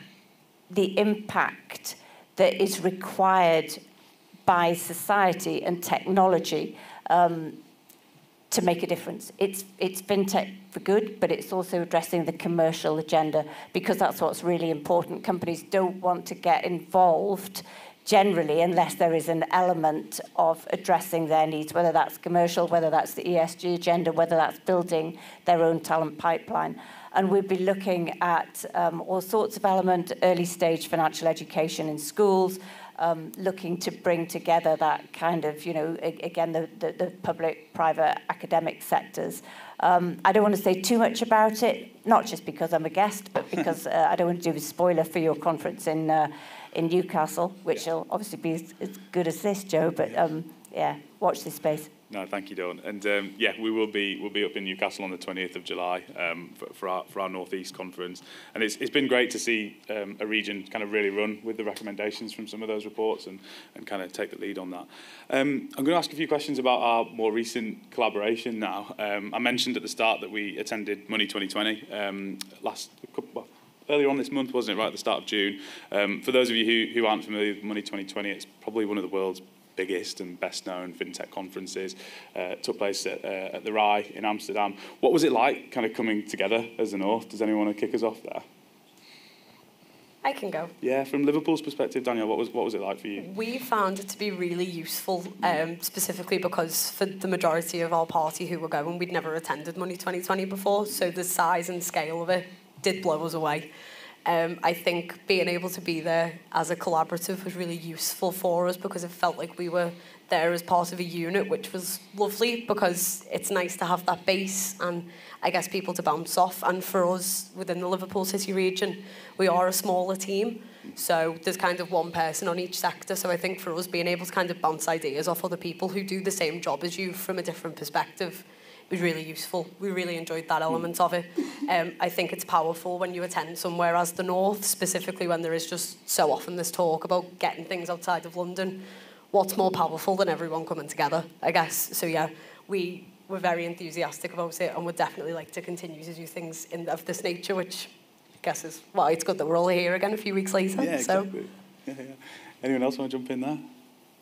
the impact that is required by society and technology to make a difference. It's FinTech for good, but it's also addressing the commercial agenda, because that's what's really important. Companies don't want to get involved generally unless there is an element of addressing their needs, whether that's commercial, whether that's the ESG agenda, whether that's building their own talent pipeline. And we'll be looking at all sorts of element, early stage financial education in schools, looking to bring together that kind of, again, the public, private, academic sectors. I don't want to say too much about it, not just because I'm a guest, but because I don't want to do a spoiler for your conference in Newcastle, which will obviously be as good as this, Joe, but yeah, watch this space. No, thank you, Dawn. And yeah, we'll be up in Newcastle on the 20th of July for our North East conference. And it's been great to see a region kind of really run with the recommendations from some of those reports and kind of take the lead on that. I'm going to ask a few questions about our more recent collaboration now. I mentioned at the start that we attended Money 2020 earlier on this month, wasn't it, right at the start of June. For those of you who aren't familiar with Money 2020, it's probably one of the world's biggest and best-known FinTech conferences. Took place at the RAI in Amsterdam. What was it like kind of coming together as the North? Does anyone want to kick us off there? I can go. Yeah, from Liverpool's perspective, Danielle, what was it like for you? We found it to be really useful, specifically because for the majority of our party who were going, we'd never attended Money 2020 before, so the size and scale of it did blow us away. I think being able to be there as a collaborative was really useful for us because it felt like we were there as part of a unit, which was lovely because it's nice to have that base and I guess people to bounce off. And for us within the Liverpool City region, we are a smaller team. So there's kind of one person on each sector. So I think for us being able to kind of bounce ideas off other people who do the same job as you from a different perspective was really useful. We really enjoyed that element of it. I think it's powerful when you attend somewhere as the North, specifically when there is just so often this talk about getting things outside of London. What's more powerful than everyone coming together, I guess. So yeah, we were very enthusiastic about it and would definitely like to continue to do things of this nature, which I guess is why it's good that we're all here again a few weeks later. Yeah, exactly. Yeah. Anyone else want to jump in there?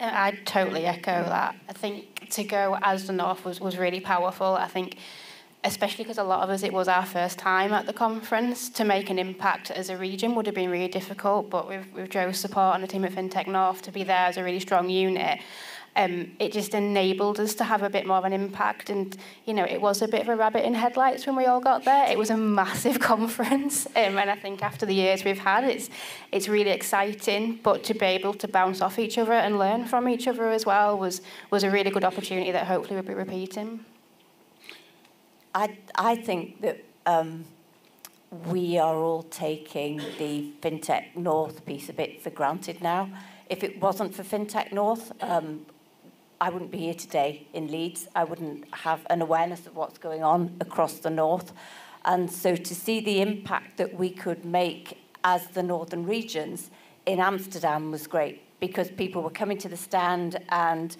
I'd totally echo that. I think to go as the North was really powerful. I think, especially because a lot of us, it was our first time at the conference, to make an impact as a region would have been really difficult, but with Joe's support and the team at FinTech North to be there as a really strong unit, it just enabled us to have a bit more of an impact. And, it was a bit of a rabbit in headlights when we all got there. It was a massive conference. And I think after the years we've had, it's really exciting. But to be able to bounce off each other and learn from each other as well was a really good opportunity that hopefully we'll be repeating. I think that we are all taking the FinTech North piece a bit for granted now. If it wasn't for FinTech North, I wouldn't be here today in Leeds. I wouldn't have an awareness of what's going on across the North. And so to see the impact that we could make as the Northern regions in Amsterdam was great because people were coming to the stand and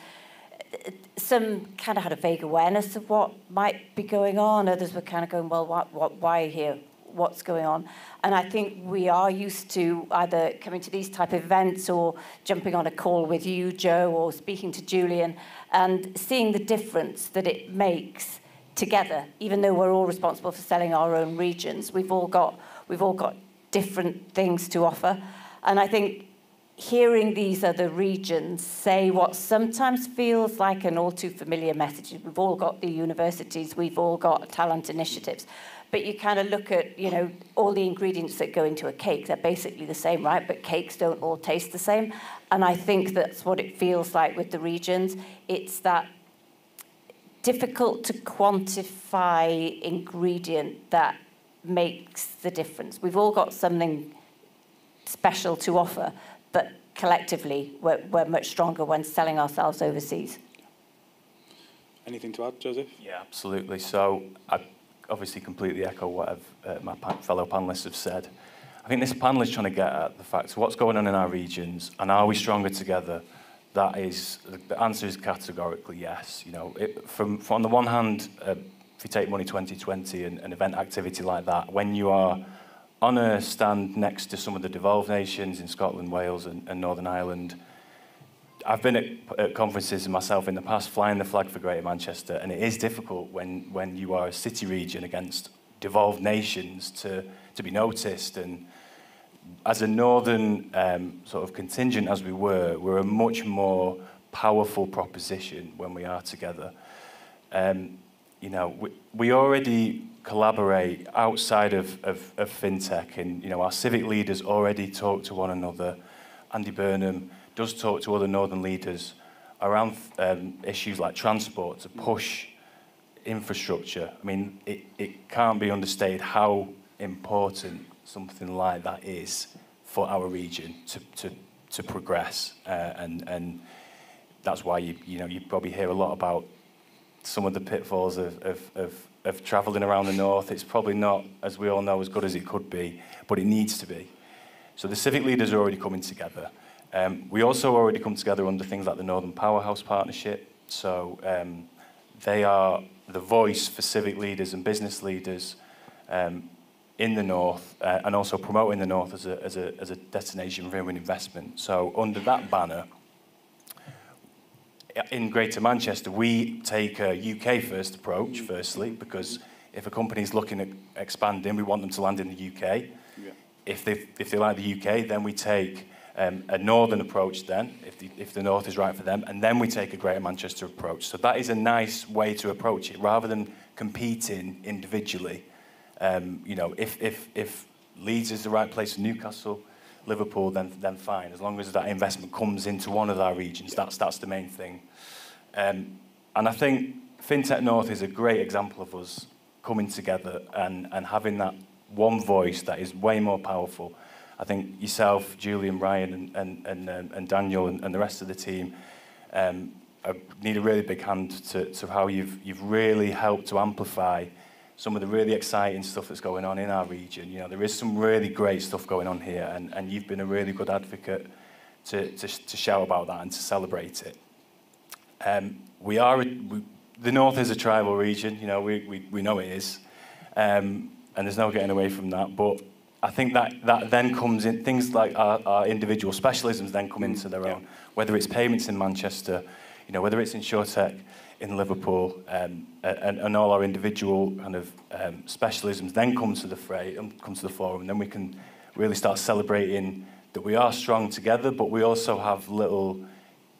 some kind of had a vague awareness of what might be going on. Others were kind of going, well, why here? What's going on? And I think we are used to either coming to these type of events or jumping on a call with you, Joe, or speaking to Julian and seeing the difference that it makes together. Even though we're all responsible for selling our own regions, we've all got different things to offer. And I think hearing these other regions say what sometimes feels like an all too familiar message. We've all got the universities, we've all got talent initiatives. But you kind of look at, all the ingredients that go into a cake. They're basically the same, right? But cakes don't all taste the same. And I think that's what it feels like with the regions. It's that difficult to quantify ingredient that makes the difference. We've all got something special to offer, but collectively, we're much stronger when selling ourselves overseas. Anything to add, Joseph? Yeah, absolutely. So I obviously completely echo what my fellow panellists have said. I think this panel is trying to get at the fact of what's going on in our regions and are we stronger together? The answer is categorically yes. From on the one hand, if you take Money 2020 and an event activity like that, when you are on a stand next to some of the devolved nations in Scotland, Wales and Northern Ireland, I've been at conferences myself in the past flying the flag for Greater Manchester, and it is difficult when you are a city region against devolved nations to be noticed. And as a northern sort of contingent as we're a much more powerful proposition when we are together. We already collaborate outside of FinTech, and our civic leaders already talk to one another. Andy Burnham does talk to other northern leaders around issues like transport to push infrastructure. I mean, it can't be understated how important something like that is for our region to progress, and that's why you probably hear a lot about some of the pitfalls of travelling around the north. It's probably not, as we all know, as good as it could be, but it needs to be. So the civic leaders are already coming together. We also already come together under things like the Northern Powerhouse Partnership. So they are the voice for civic leaders and business leaders in the north, and also promoting the north as a destination for investment. So under that banner, in Greater Manchester, we take a UK-first approach, firstly, because if a company's looking at expanding, we want them to land in the UK. Yeah. If they like the UK, then we take a northern approach then, if the north is right for them, and then we take a Greater Manchester approach. So that is a nice way to approach it, rather than competing individually. If Leeds is the right place for Newcastle, Liverpool, then fine. As long as that investment comes into one of our regions, that's the main thing. And I think FinTech North is a great example of us coming together and having that one voice that is way more powerful. I think yourself, Julian, Ryan, and Daniel, and the rest of the team need a really big hand to how you've really helped to amplify some of the really exciting stuff that's going on in our region. There is some really great stuff going on here, and you've been a really good advocate to shout about that and to celebrate it. The North is a tribal region, we know it is, and there's no getting away from that, but I think that then comes in, things like our individual specialisms then come into their own, whether it's payments in Manchester, whether it's InsurTech in Liverpool, and all our individual kind of specialisms then come to the fray, come to the fore, and then we can really start celebrating that we are strong together, but we also have little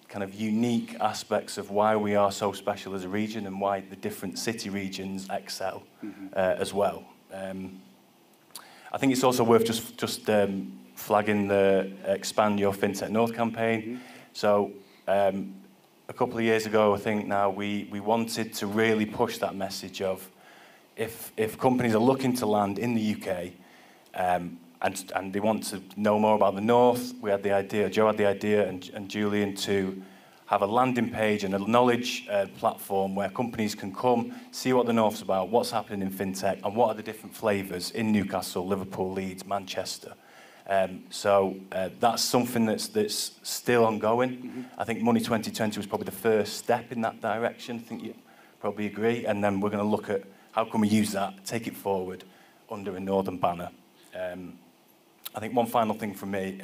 kind of unique aspects of why we are so special as a region and why the different city regions excel as well. I think it's also worth just flagging the Expand Your FinTech North campaign. So a couple of years ago, I think now, we wanted to really push that message of if companies are looking to land in the UK and they want to know more about the North, we had the idea, Joe had the idea, and Julian, to have a landing page and a knowledge platform where companies can come, see what the North's about, what's happening in FinTech, and what are the different flavours in Newcastle, Liverpool, Leeds, Manchester. So that's something that's still ongoing. I think Money 2020 was probably the first step in that direction. I think you probably agree. And then we're going to look at how can we use that, take it forward under a Northern banner. I think one final thing from me,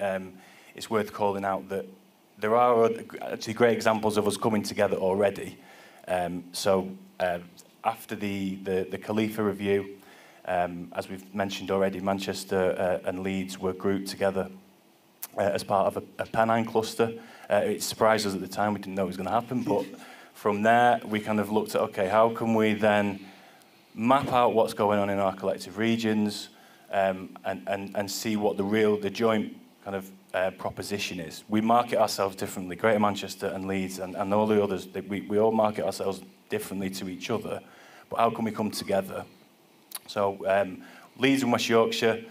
it's worth calling out that there are actually great examples of us coming together already. So after the Khalifa review, as we've mentioned already, Manchester and Leeds were grouped together as part of a Pennine cluster. It surprised us at the time, we didn't know it was going to happen, but from there we kind of looked at, okay, how can we then map out what's going on in our collective regions, and see what the joint kind of proposition is. We market ourselves differently, Greater Manchester and Leeds and all the others, we all market ourselves differently to each other, but how can we come together? So Leeds and West Yorkshire,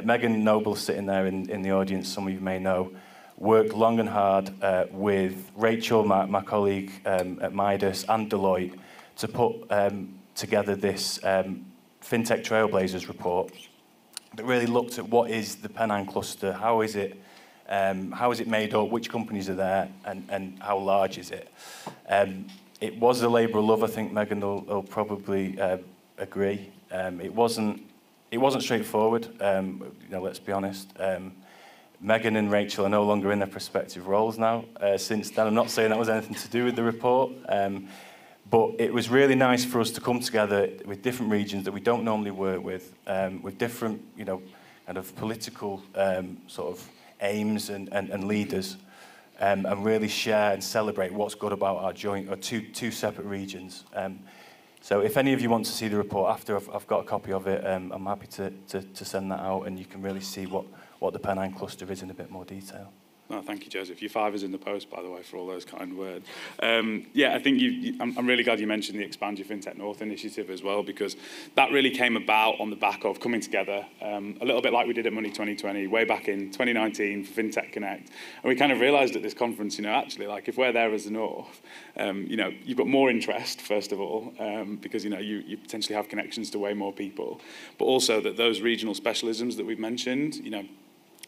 Megan Noble sitting there in the audience, some of you may know, worked long and hard with Rachel, my colleague at Midas, and Deloitte to put together this FinTech Trailblazers report that really looked at what is the Pennine cluster, how is it made up, which companies are there, and how large is it. It was a labour of love, I think Megan will probably agree. It wasn't straightforward, let's be honest. Megan and Rachel are no longer in their respective roles now. Since then, I'm not saying that was anything to do with the report, but it was really nice for us to come together with different regions that we don't normally work with different, kind of political sort of aims and leaders, and really share and celebrate what's good about our joint, or two separate regions. So if any of you want to see the report after, I've got a copy of it. I'm happy to send that out, and you can really see what the Pennine cluster is in a bit more detail. No, thank you, Joseph. Your 5 is in the post, by the way, for all those kind words. Yeah, I think I'm really glad you mentioned the Expand Your FinTech North initiative as well, because that really came about on the back of coming together, a little bit like we did at Money 2020, way back in 2019 for FinTech Connect. And we kind of realised at this conference, you know, actually, like if we're there as the North, you know, you've got more interest, first of all, because, you know, you potentially have connections to way more people, but also that those regional specialisms that we've mentioned, you know,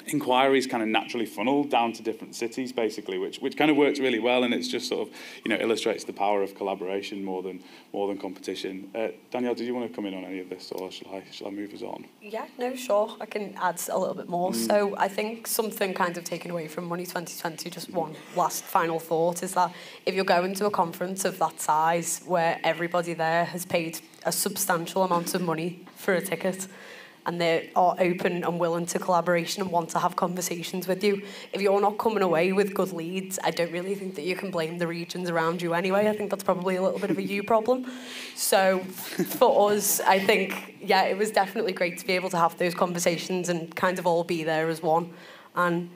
inquiries kind of naturally funnel down to different cities, basically, which kind of works really well, and it's just sort of, you know, illustrates the power of collaboration more than competition. Danielle, did you want to come in on any of this, or shall I move us on? Yeah, no, sure. I can add a little bit more. So I think something kind of taken away from Money 2020, just one last final thought, is that if you're going to a conference of that size where everybody there has paid a substantial amount of money for a ticket, and they are open and willing to collaboration and want to have conversations with you, if you're not coming away with good leads, I don't really think that you can blame the regions around you anyway. I think that's probably a little bit of a you problem. So for us, I think, yeah, it was definitely great to be able to have those conversations and kind of all be there as one. And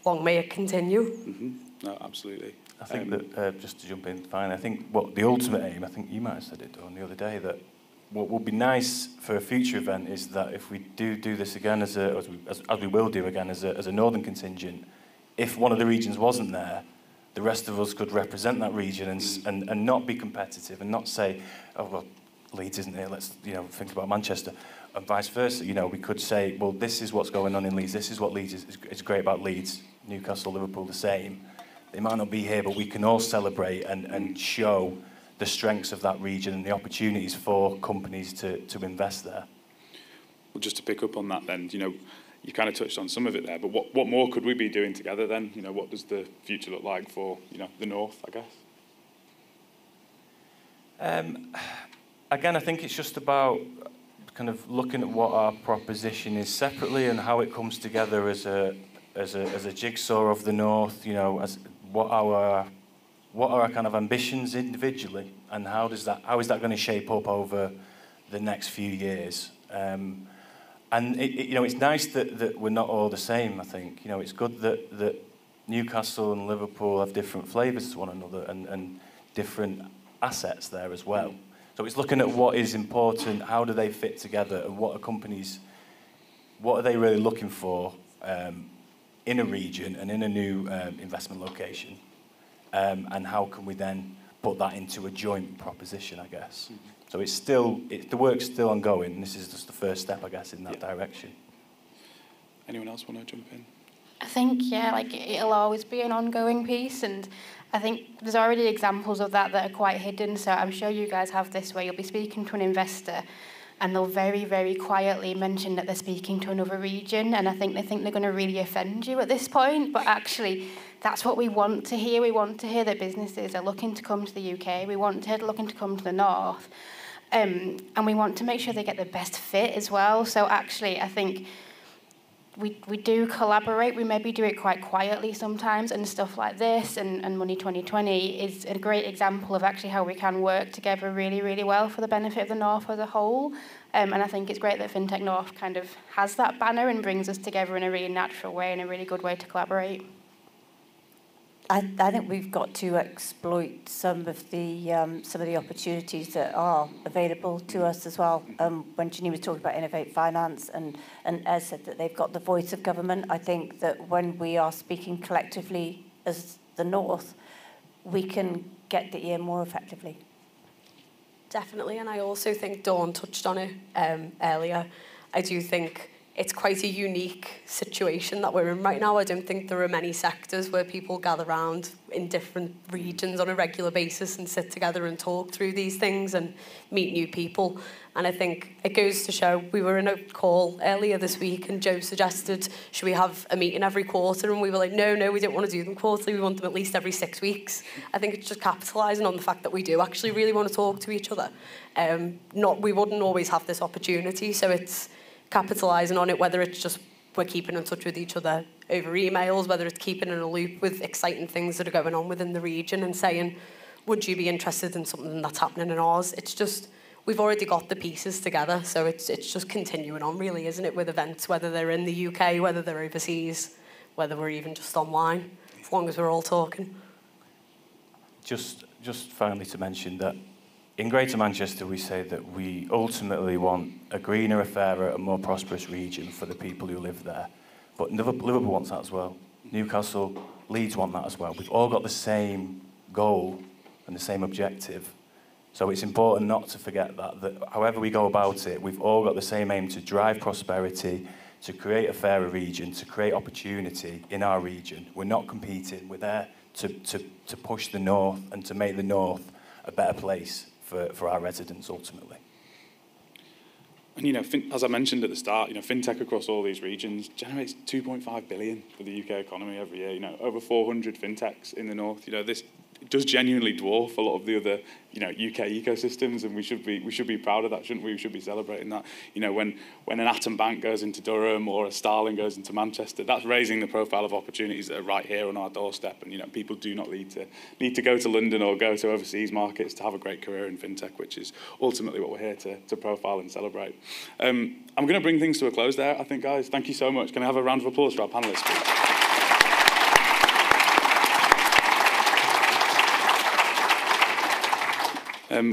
long may it continue. Mm-hmm. No, absolutely. I think that, just to jump in finally, I think what the ultimate aim, I think you might have said it, Dawn, the other day, that what would be nice for a future event is that if we do this again, as we will do again as a northern contingent, if one of the regions wasn't there, the rest of us could represent that region and not be competitive and not say, oh, well, Leeds isn't here, let's, you know, think about Manchester, and vice versa. You know, we could say, well, this is what's going on in Leeds, this is what Leeds is great about Leeds, Newcastle, Liverpool, the same. They might not be here, but we can all celebrate and show the strengths of that region and the opportunities for companies to invest there. Well, just to pick up on that then, you know, you kind of touched on some of it there, but what more could we be doing together then? You know, what does the future look like for, you know, the North, I guess? Again, I think it's just about kind of looking at what our proposition is separately and how it comes together as a jigsaw of the North, you know, as what are our kind of ambitions individually, and how is that going to shape up over the next few years? And you know, it's nice that we're not all the same. I think, you know, it's good that Newcastle and Liverpool have different flavours to one another and different assets there as well. So it's looking at what is important, how do they fit together, and what are they really looking for in a region and in a new investment location. And how can we then put that into a joint proposition, I guess. Mm-hmm. So the work's still ongoing, and this is just the first step, I guess, in that direction. Anyone else want to jump in? I think, yeah, like it'll always be an ongoing piece, and I think there's already examples of that are quite hidden, so I'm sure you guys have this where you'll be speaking to an investor and they'll very, very quietly mention that they're speaking to another region, and I think they think they're going to really offend you at this point, but actually that's what we want to hear. We want to hear that businesses are looking to come to the UK. We want to hear they're looking to come to the North. And we want to make sure they get the best fit as well. So actually, I think we do collaborate. We maybe do it quite quietly sometimes, and stuff like this and Money 2020 is a great example of actually how we can work together really, really well for the benefit of the North as a whole. And I think it's great that FinTech North kind of has that banner and brings us together in a really natural way and a really good way to collaborate. I think we've got to exploit some of the opportunities that are available to us as well. When Janine was talking about Innovate Finance and Ez said that they've got the voice of government, I think that when we are speaking collectively as the North, we can get the ear more effectively. Definitely, and I also think Dawn touched on it earlier. I do think it's quite a unique situation that we're in right now. I don't think there are many sectors where people gather around in different regions on a regular basis and sit together and talk through these things and meet new people. And I think it goes to show, we were in a call earlier this week and Joe suggested, should we have a meeting every quarter? And we were like, no, we don't want to do them quarterly. We want them at least every 6 weeks. I think it's just capitalising on the fact that we do actually really want to talk to each other. We wouldn't always have this opportunity, so it's capitalising on it, whether it's just we're keeping in touch with each other over emails, whether it's keeping in a loop with exciting things that are going on within the region and saying, would you be interested in something that's happening in ours? It's just, we've already got the pieces together, so it's just continuing on really, isn't it, with events, whether they're in the UK, whether they're overseas. whether we're even just online, as long as we're all talking. Just finally to mention that in Greater Manchester, we say that we ultimately want a greener, a fairer, and more prosperous region for the people who live there. But Liverpool wants that as well. Newcastle, Leeds want that as well. We've all got the same goal and the same objective. So it's important not to forget that however we go about it, we've all got the same aim to drive prosperity, to create a fairer region, to create opportunity in our region. We're not competing. We're there to push the north and to make the north a better place for our residents ultimately. And as I mentioned at the start, fintech across all these regions generates 2.5 billion for the UK economy every year. Over 400 fintechs in the north. This does genuinely dwarf a lot of the other, UK ecosystems, and we should be proud of that, shouldn't we? We should be celebrating that. When an Atom Bank goes into Durham or a Starling goes into Manchester, that's raising the profile of opportunities that are right here on our doorstep. And people do not need to go to London or go to overseas markets to have a great career in fintech, which is ultimately what we're here to profile and celebrate. I'm going to bring things to a close there, I think, guys. Thank you so much. Can I have a round of applause for our panelists, please?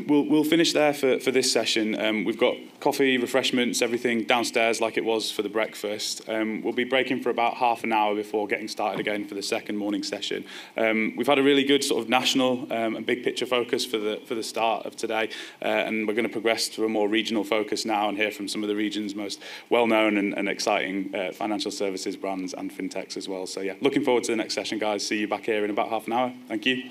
We'll finish there for this session. We've got coffee, refreshments, everything downstairs like it was for the breakfast. We'll be breaking for about half an hour before getting started again for the second morning session. We've had a really good sort of national and big picture focus for the start of today, and we're going to progress to a more regional focus now and hear from some of the region's most well-known and exciting financial services brands and fintechs as well. So yeah, looking forward to the next session, guys. See you back here in about half an hour. Thank you.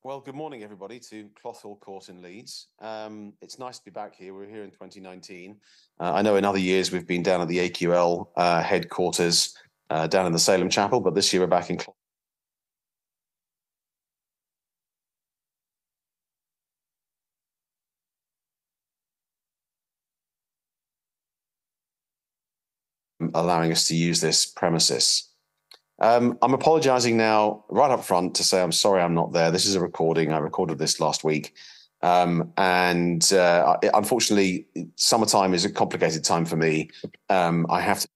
Well, good morning, everybody, to Clothall Court in Leeds. It's nice to be back here. We're here in 2019. I know in other years we've been down at the AQL headquarters down in the Salem Chapel, but this year we're back in Clothall. Allowing us to use this premises. I'm apologising now right up front to say I'm sorry I'm not there. This is a recording. I recorded this last week. Unfortunately, summertime is a complicated time for me. I have to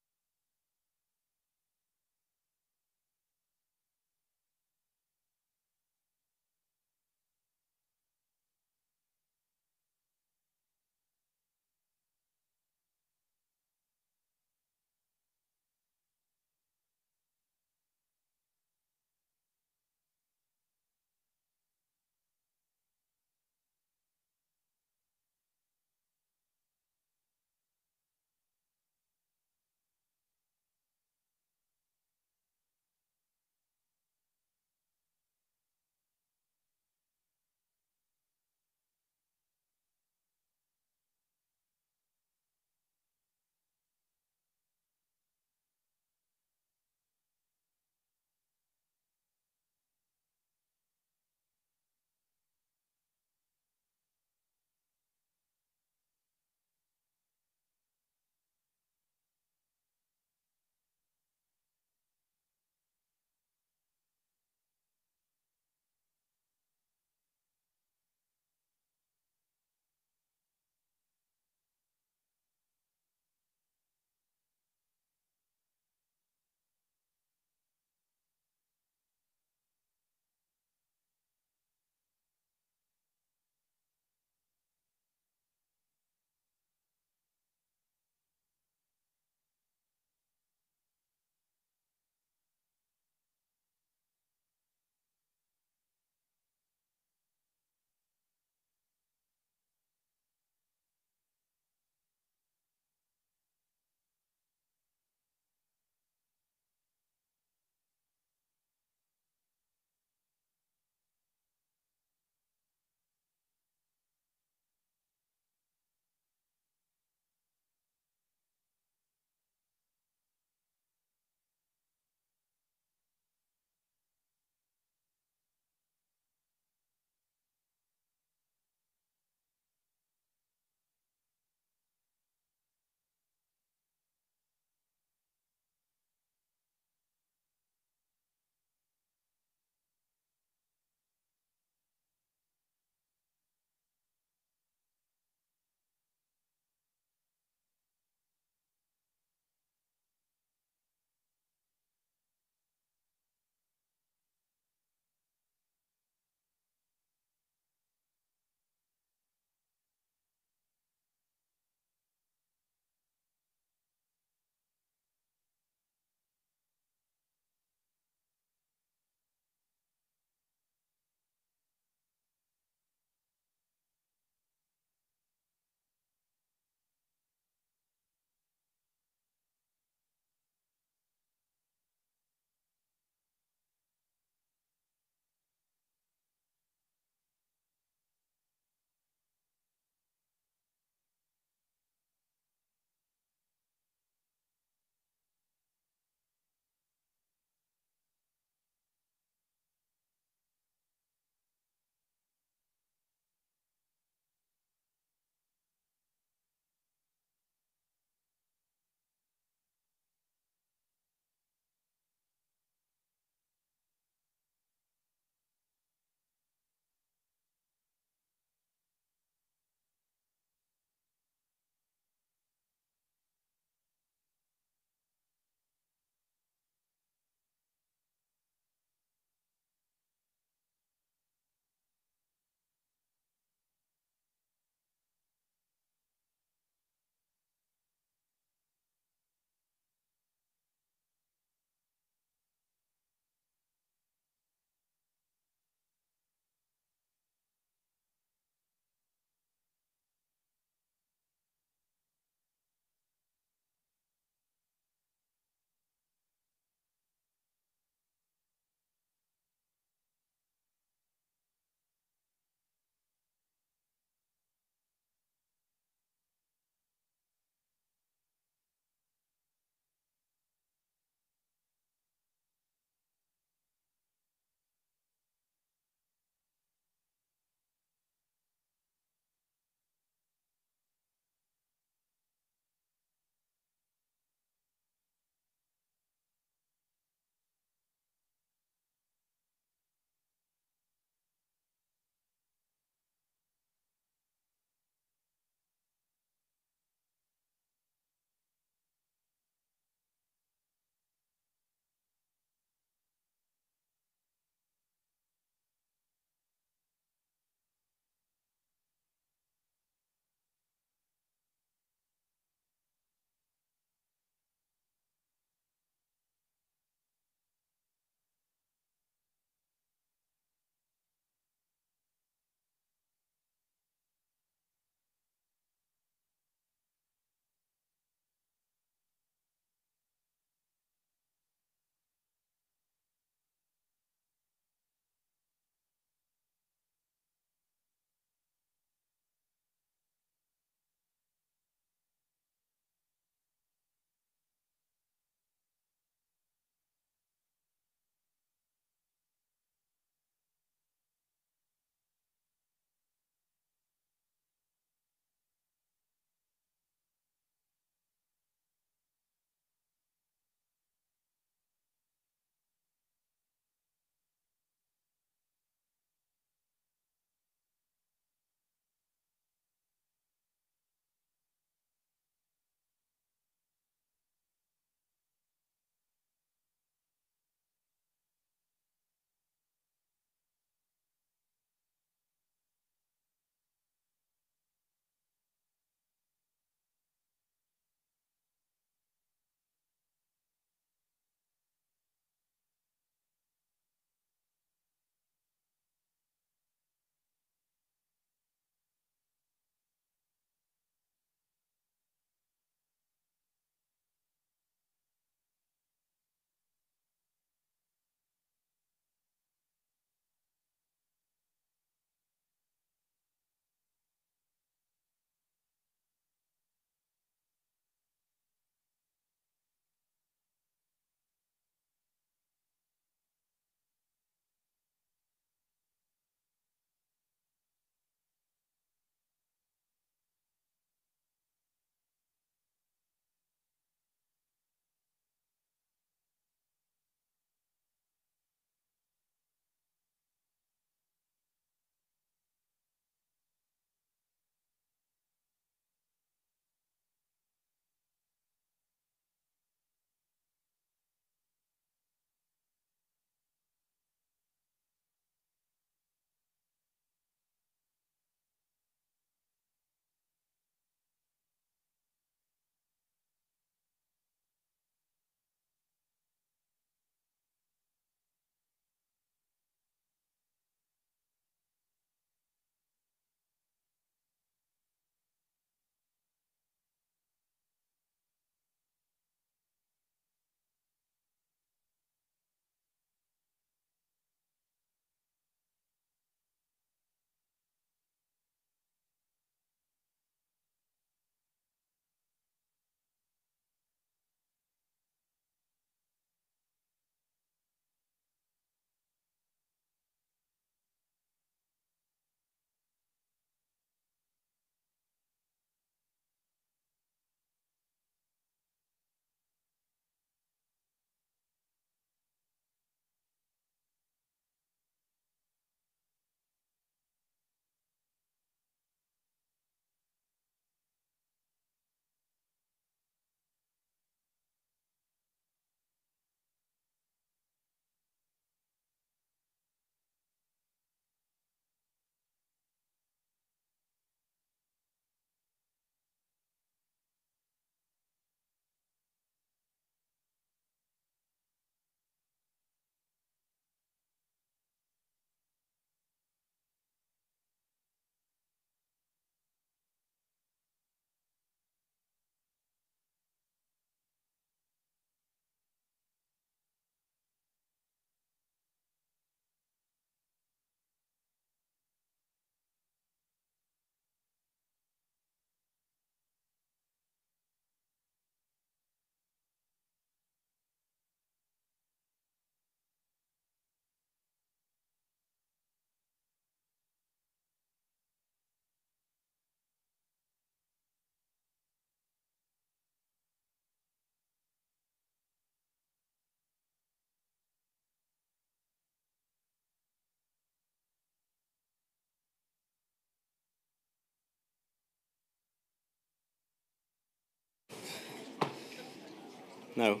No.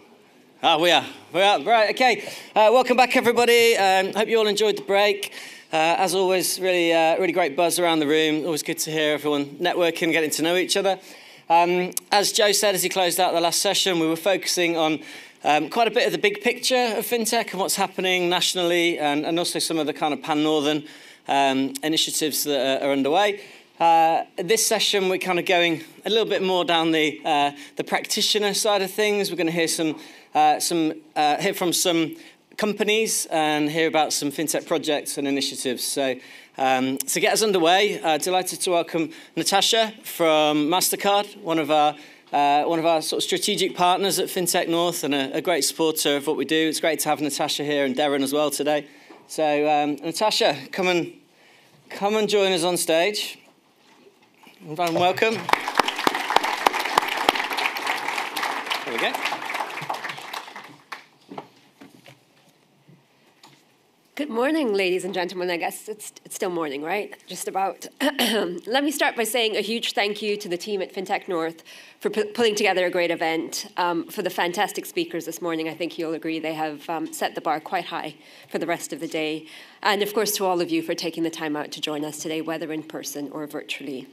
Ah, we are. Right, okay. Welcome back, everybody. Hope you all enjoyed the break. As always, really great buzz around the room. Always good to hear everyone networking, getting to know each other. As Joe said as he closed out the last session, we were focusing on quite a bit of the big picture of FinTech and what's happening nationally, and also some of the kind of pan-northern initiatives that are underway. This session, we're kind of going a little bit more down the practitioner side of things. We're going to hear hear from some companies and hear about some FinTech projects and initiatives. So to get us underway, delighted to welcome Natasha from Mastercard, one of our sort of strategic partners at FinTech North and a great supporter of what we do. It's great to have Natasha here and Darren as well today. So Natasha, come and join us on stage. And welcome. There we go. Good morning, ladies and gentlemen. I guess it's still morning, right? Just about. Let me start by saying a huge thank you to the team at FinTech North for pulling together a great event. For the fantastic speakers this morning, I think you'll agree they have set the bar quite high for the rest of the day. And of course, to all of you for taking the time out to join us today, whether in person or virtually.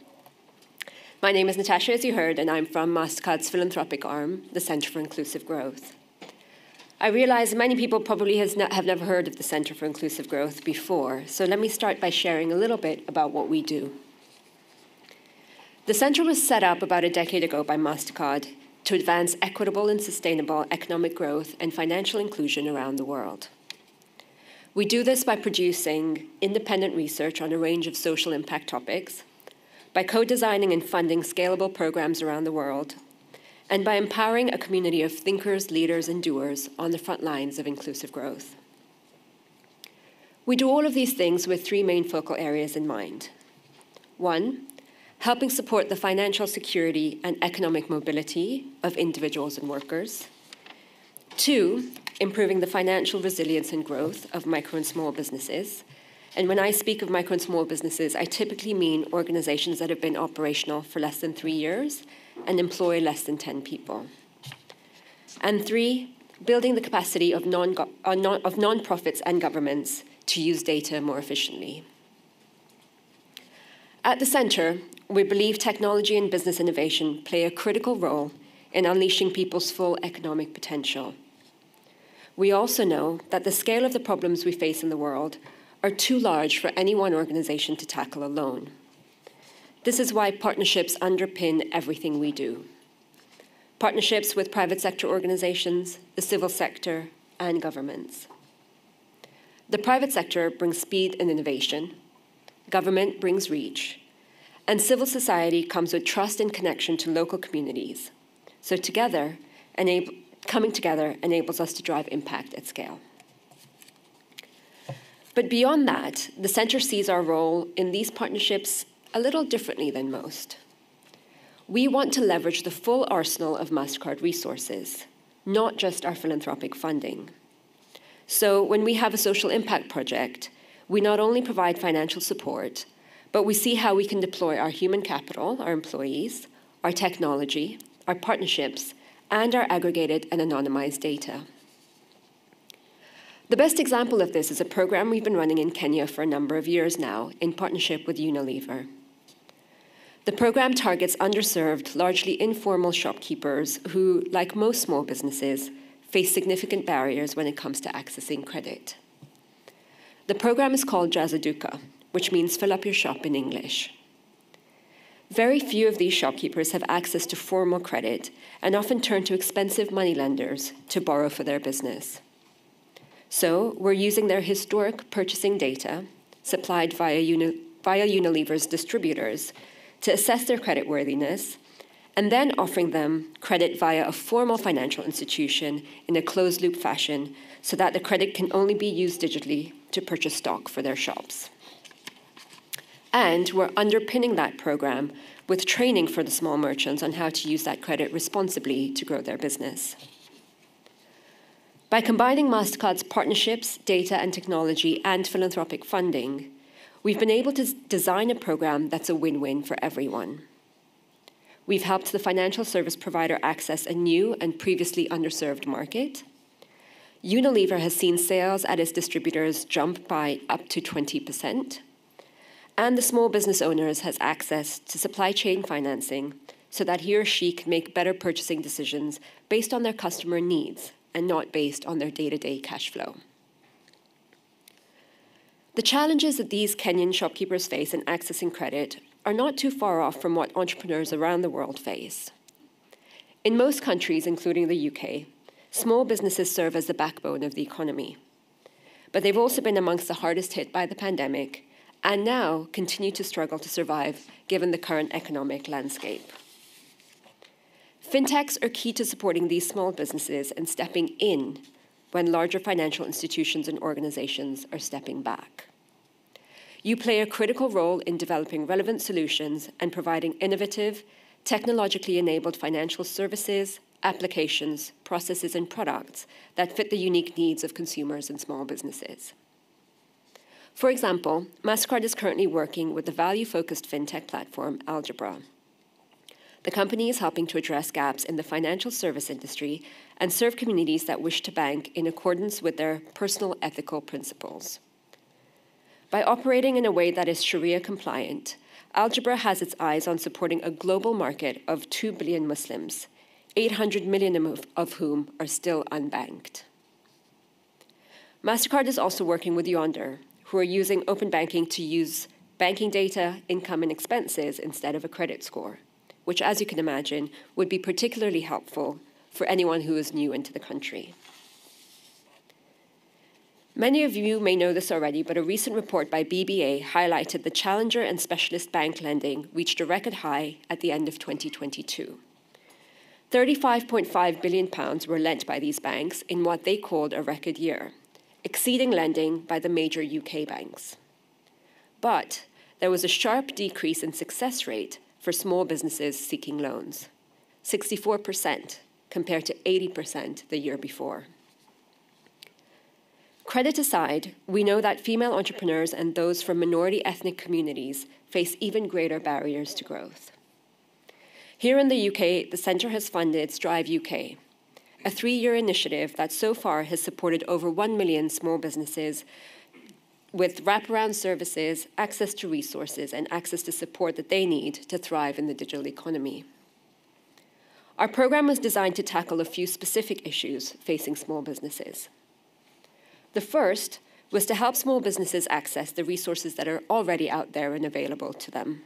My name is Natasha, as you heard, and I'm from Mastercard's philanthropic arm, the Centre for Inclusive Growth. I realize many people probably have never heard of the Centre for Inclusive Growth before, so let me start by sharing a little bit about what we do. The Centre was set up about a decade ago by Mastercard to advance equitable and sustainable economic growth and financial inclusion around the world. We do this by producing independent research on a range of social impact topics, by co-designing and funding scalable programs around the world, and by empowering a community of thinkers, leaders, and doers on the front lines of inclusive growth. We do all of these things with three main focal areas in mind. One, helping support the financial security and economic mobility of individuals and workers. Two, improving the financial resilience and growth of micro and small businesses. And when I speak of micro and small businesses, I typically mean organizations that have been operational for less than 3 years and employ less than 10 people. And three, building the capacity of nonprofits and governments to use data more efficiently. At the Centre, we believe technology and business innovation play a critical role in unleashing people's full economic potential. We also know that the scale of the problems we face in the world are too large for any one organization to tackle alone. This is why partnerships underpin everything we do. Partnerships with private sector organizations, the civil sector, and governments. The private sector brings speed and innovation, government brings reach, and civil society comes with trust and connection to local communities. So coming together enables us to drive impact at scale. But beyond that, the Centre sees our role in these partnerships a little differently than most. We want to leverage the full arsenal of Mastercard resources, not just our philanthropic funding. So when we have a social impact project, we not only provide financial support, but we see how we can deploy our human capital, our employees, our technology, our partnerships, and our aggregated and anonymized data. The best example of this is a program we've been running in Kenya for a number of years now in partnership with Unilever. The program targets underserved, largely informal shopkeepers who, like most small businesses, face significant barriers when it comes to accessing credit. The program is called Jazaduka, which means fill up your shop in English. Very few of these shopkeepers have access to formal credit and often turn to expensive moneylenders to borrow for their business. So we're using their historic purchasing data, supplied via Unilever's distributors, to assess their creditworthiness, and then offering them credit via a formal financial institution in a closed-loop fashion so that the credit can only be used digitally to purchase stock for their shops. And we're underpinning that program with training for the small merchants on how to use that credit responsibly to grow their business. By combining Mastercard's partnerships, data and technology, and philanthropic funding, we've been able to design a program that's a win-win for everyone. We've helped the financial service provider access a new and previously underserved market. Unilever has seen sales at its distributors jump by up to 20%. And the small business owners has access to supply chain financing so that he or she can make better purchasing decisions based on their customer needs and not based on their day-to-day cash flow. The challenges that these Kenyan shopkeepers face in accessing credit are not too far off from what entrepreneurs around the world face. In most countries, including the UK, small businesses serve as the backbone of the economy. But they've also been amongst the hardest hit by the pandemic and now continue to struggle to survive given the current economic landscape. Fintechs are key to supporting these small businesses and stepping in when larger financial institutions and organizations are stepping back. You play a critical role in developing relevant solutions and providing innovative, technologically enabled financial services, applications, processes, and products that fit the unique needs of consumers and small businesses. For example, Mastercard is currently working with the value-focused fintech platform Algebra. The company is helping to address gaps in the financial service industry and serve communities that wish to bank in accordance with their personal ethical principles. By operating in a way that is Sharia compliant, Algebra has its eyes on supporting a global market of 2 billion Muslims, 800 million of whom are still unbanked. Mastercard is also working with Yonder, who are using open banking to use banking data, income, and expenses instead of a credit score, which, as you can imagine, would be particularly helpful for anyone who is new into the country. Many of you may know this already, but a recent report by BBA highlighted the challenger and specialist bank lending reached a record high at the end of 2022. £35.5 billion were lent by these banks in what they called a record year, exceeding lending by the major UK banks. But there was a sharp decrease in success rate for small businesses seeking loans, 64% compared to 80% the year before. Credit aside, we know that female entrepreneurs and those from minority ethnic communities face even greater barriers to growth. Here in the UK, the Centre has funded Strive UK, a 3-year initiative that so far has supported over 1 million small businesses with wraparound services, access to resources, and access to support that they need to thrive in the digital economy. Our program was designed to tackle a few specific issues facing small businesses. The first was to help small businesses access the resources that are already out there and available to them.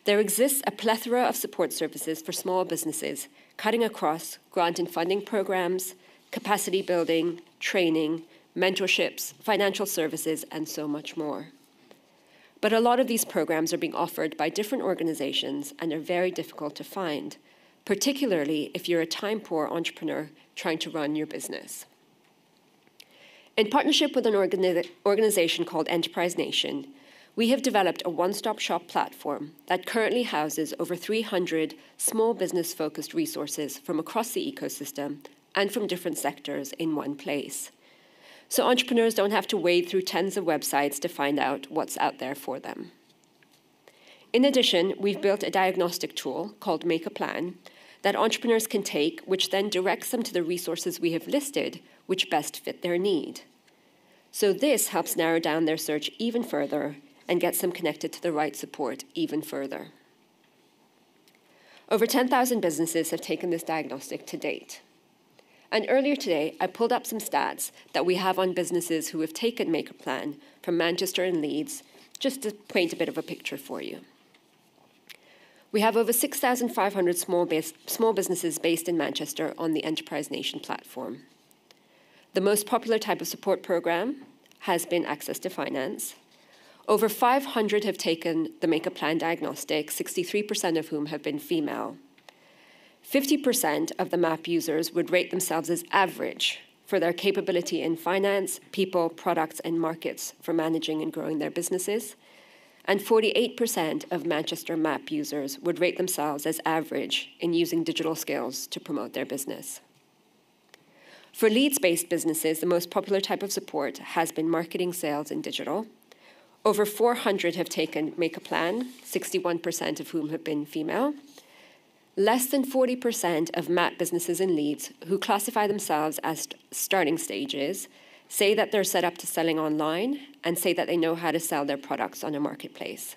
There exists a plethora of support services for small businesses, cutting across grant and funding programs, capacity building, training, mentorships, financial services, and so much more. But a lot of these programs are being offered by different organizations and are very difficult to find, particularly if you're a time-poor entrepreneur trying to run your business. In partnership with an organization called Enterprise Nation, we have developed a one-stop shop platform that currently houses over 300 small business-focused resources from across the ecosystem and from different sectors in one place. So entrepreneurs don't have to wade through tens of websites to find out what's out there for them. In addition, we've built a diagnostic tool called Make a Plan that entrepreneurs can take, which then directs them to the resources we have listed, which best fit their need. So this helps narrow down their search even further and gets them connected to the right support even further. Over 10,000 businesses have taken this diagnostic to date. And earlier today, I pulled up some stats that we have on businesses who have taken Make a Plan from Manchester and Leeds, just to paint a bit of a picture for you. We have over 6,500 small businesses based in Manchester on the Enterprise Nation platform. The most popular type of support program has been access to finance. Over 500 have taken the Make a Plan diagnostic, 63% of whom have been female. 50% of the MAP users would rate themselves as average for their capability in finance, people, products, and markets for managing and growing their businesses. And 48% of Manchester MAP users would rate themselves as average in using digital skills to promote their business. For Leeds-based businesses, the most popular type of support has been marketing, sales, and digital. Over 400 have taken Make a Plan, 61% of whom have been female. less than 40% of MAP businesses in Leeds who classify themselves as starting stages say that they're set up to selling online and say that they know how to sell their products on a marketplace.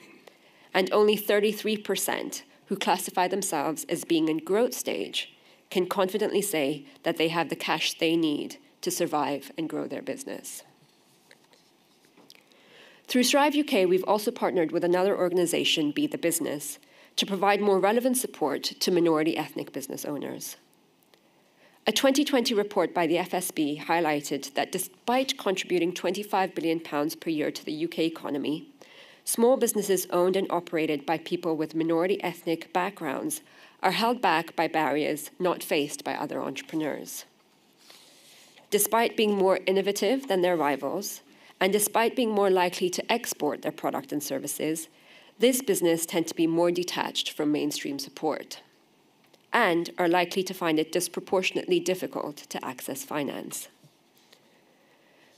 And only 33% who classify themselves as being in growth stage can confidently say that they have the cash they need to survive and grow their business. Through Strive UK, we've also partnered with another organisation, Be the Business, to provide more relevant support to minority ethnic business owners. A 2020 report by the FSB highlighted that despite contributing £25 billion per year to the UK economy, small businesses owned and operated by people with minority ethnic backgrounds are held back by barriers not faced by other entrepreneurs. Despite being more innovative than their rivals, and despite being more likely to export their product and services, this business tend to be more detached from mainstream support and are likely to find it disproportionately difficult to access finance.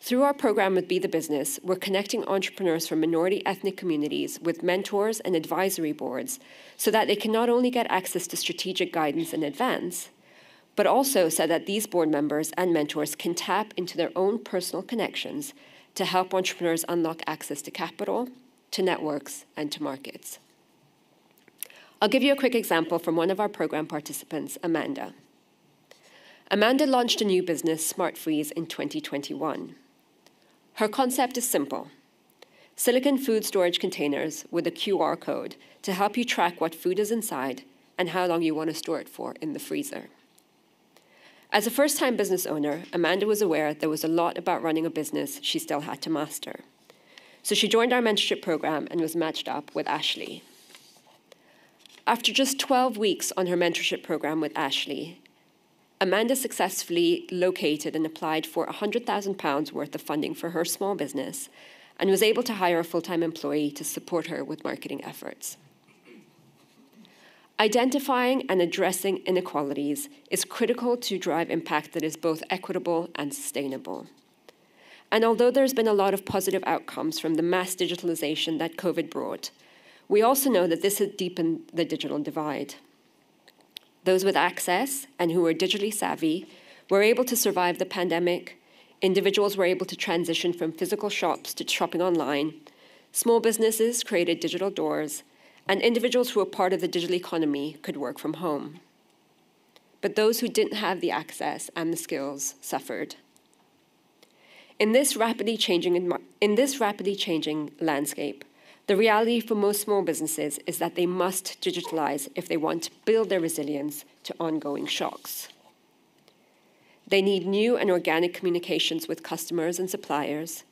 Through our program with Be the Business, we're connecting entrepreneurs from minority ethnic communities with mentors and advisory boards so that they can not only get access to strategic guidance in advance, but also so that these board members and mentors can tap into their own personal connections to help entrepreneurs unlock access to capital, to networks, and to markets. I'll give you a quick example from one of our program participants, Amanda. Amanda launched a new business, Smart Freeze, in 2021. Her concept is simple: silicone food storage containers with a QR code to help you track what food is inside and how long you want to store it for in the freezer. As a first-time business owner, Amanda was aware there was a lot about running a business she still had to master. So she joined our mentorship program and was matched up with Ashley. After just 12 weeks on her mentorship program with Ashley, Amanda successfully located and applied for £100,000 worth of funding for her small business and was able to hire a full-time employee to support her with marketing efforts. Identifying and addressing inequalities is critical to drive impact that is both equitable and sustainable. And although there's been a lot of positive outcomes from the mass digitalization that COVID brought, we also know that this has deepened the digital divide. Those with access and who are digitally savvy were able to survive the pandemic. Individuals were able to transition from physical shops to shopping online. Small businesses created digital doors, and individuals who were part of the digital economy could work from home. But those who didn't have the access and the skills suffered. In this rapidly changing landscape, the reality for most small businesses is that they must digitalize if they want to build their resilience to ongoing shocks. They need new and organic communications with customers and suppliers,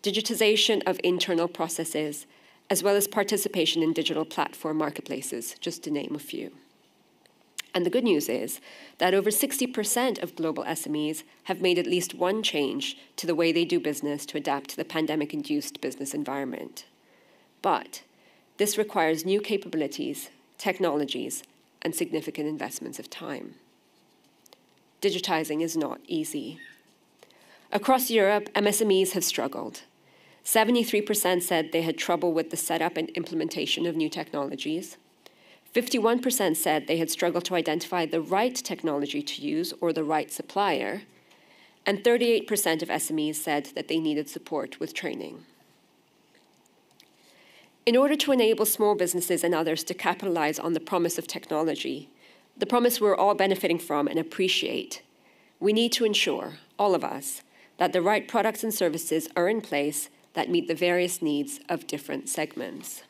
digitization of internal processes, as well as participation in digital platform marketplaces, just to name a few. And the good news is that over 60% of global SMEs have made at least one change to the way they do business to adapt to the pandemic-induced business environment. But this requires new capabilities, technologies, and significant investments of time. Digitizing is not easy. Across Europe, MSMEs have struggled. 73% said they had trouble with the setup and implementation of new technologies. 51% said they had struggled to identify the right technology to use or the right supplier. And 38% of SMEs said that they needed support with training. In order to enable small businesses and others to capitalize on the promise of technology, the promise we're all benefiting from and appreciate, we need to ensure, all of us, that the right products and services are in place that meet the various needs of different segments.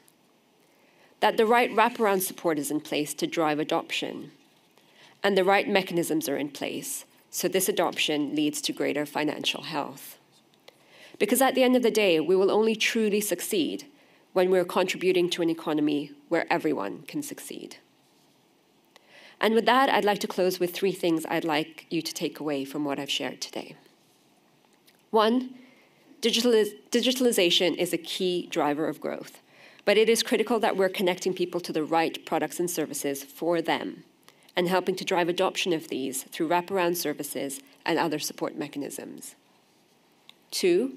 That the right wraparound support is in place to drive adoption, and the right mechanisms are in place so this adoption leads to greater financial health. Because at the end of the day, we will only truly succeed when we're contributing to an economy where everyone can succeed. And with that, I'd like to close with 3 things I'd like you to take away from what I've shared today. 1, digitalization is a key driver of growth, but it is critical that we're connecting people to the right products and services for them and helping to drive adoption of these through wraparound services and other support mechanisms. 2,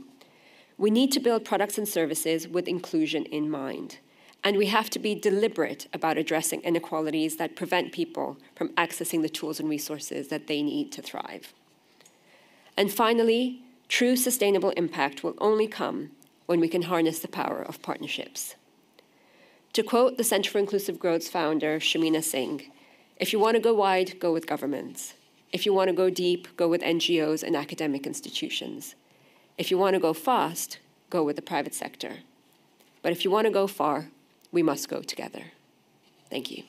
we need to build products and services with inclusion in mind And we have to be deliberate about addressing inequalities that prevent people from accessing the tools and resources that they need to thrive. And finally, true sustainable impact will only come when we can harness the power of partnerships. To quote the Centre for Inclusive Growth's founder, Shamina Singh, if you want to go wide, go with governments. If you want to go deep, go with NGOs and academic institutions. If you want to go fast, go with the private sector. But if you want to go far, we must go together. Thank you.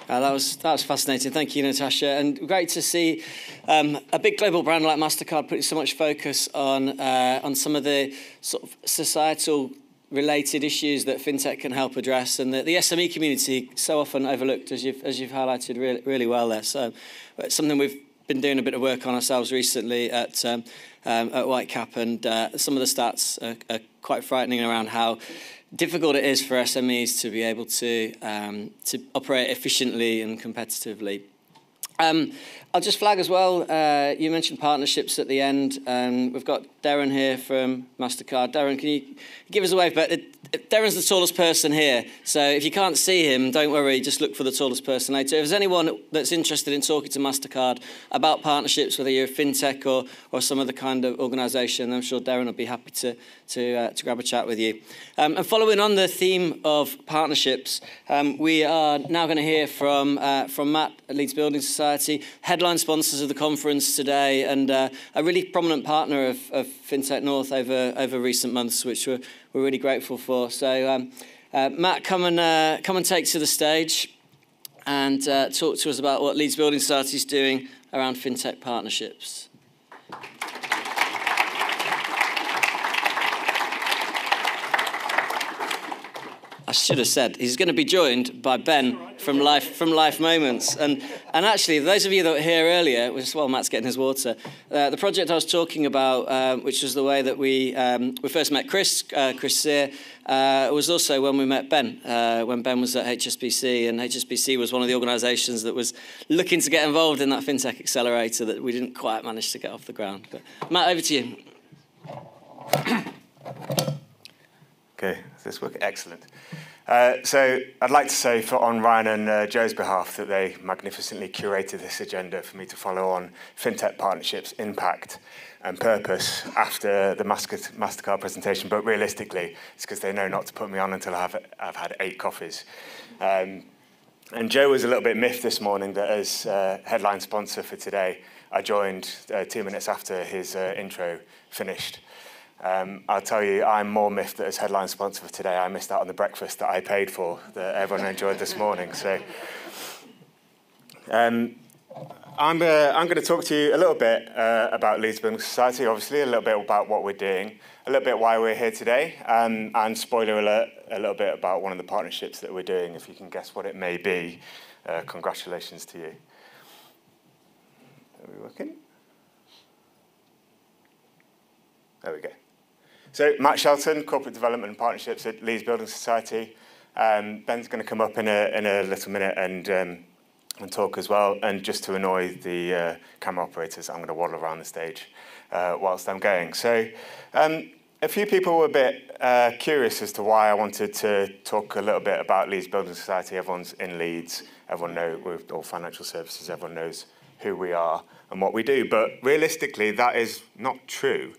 That was fascinating. Thank you, Natasha. And great to see a big global brand like Mastercard putting so much focus on some of the sort of societal related issues that FinTech can help address, and the SME community so often overlooked, as you've highlighted really well there. So it's something we've been doing a bit of work on ourselves recently at Whitecap, and some of the stats are quite frightening around how difficult it is for SMEs to be able to operate efficiently and competitively. I'll just flag as well, you mentioned partnerships at the end, and we've got Darren here from Mastercard. Darren, can you give us a wave? But Darren's the tallest person here, so if you can't see him, don't worry, just look for the tallest person later. If there's anyone that's interested in talking to Mastercard about partnerships, whether you're a FinTech or some other kind of organisation, I'm sure Darren will be happy to grab a chat with you. And following on the theme of partnerships, we are now going to hear from Matt at Leeds Building Society, headline sponsors of the conference today, and a really prominent partner of FinTech North over recent months, which we're really grateful for. So Matt, come and take to the stage and talk to us about what Leeds Building Society is doing around FinTech partnerships. I should have said he's going to be joined by Ben from Life Moments, and actually those of you that were here earlier, while Matt's getting his water, the project I was talking about, which was the way that we first met Chris Sear, was also when we met Ben, when Ben was at HSBC, and HSBC was one of the organisations that was looking to get involved in that FinTech accelerator that we didn't quite manage to get off the ground. But Matt, over to you. Okay, is this working? Excellent. So I'd like to say on Ryan and Joe's behalf that they magnificently curated this agenda for me to follow on FinTech partnerships, impact and purpose after the Mastercard presentation, but realistically it's because they know not to put me on until I've had 8 coffees. And Joe was a little bit miffed this morning that as headline sponsor for today, I joined 2 minutes after his intro finished. I'll tell you, I'm more miffed that as headline sponsor for today, I missed out on the breakfast that I paid for, that everyone enjoyed this morning. So I'm going to talk to you a little bit about Leeds Building Society, obviously, a little bit about what we're doing, a little bit why we're here today, and spoiler alert, a little bit about one of the partnerships that we're doing. If you can guess what it may be, congratulations to you. Are we working? There we go. So Matt Shelton, Corporate Development and Partnerships at Leeds Building Society. Ben's going to come up in a little minute and talk as well. And just to annoy the camera operators, I'm going to waddle around the stage whilst I'm going. So a few people were a bit curious as to why I wanted to talk a little bit about Leeds Building Society. Everyone's in Leeds. Everyone knows, we're all financial services. Everyone knows who we are and what we do. But realistically, that is not true.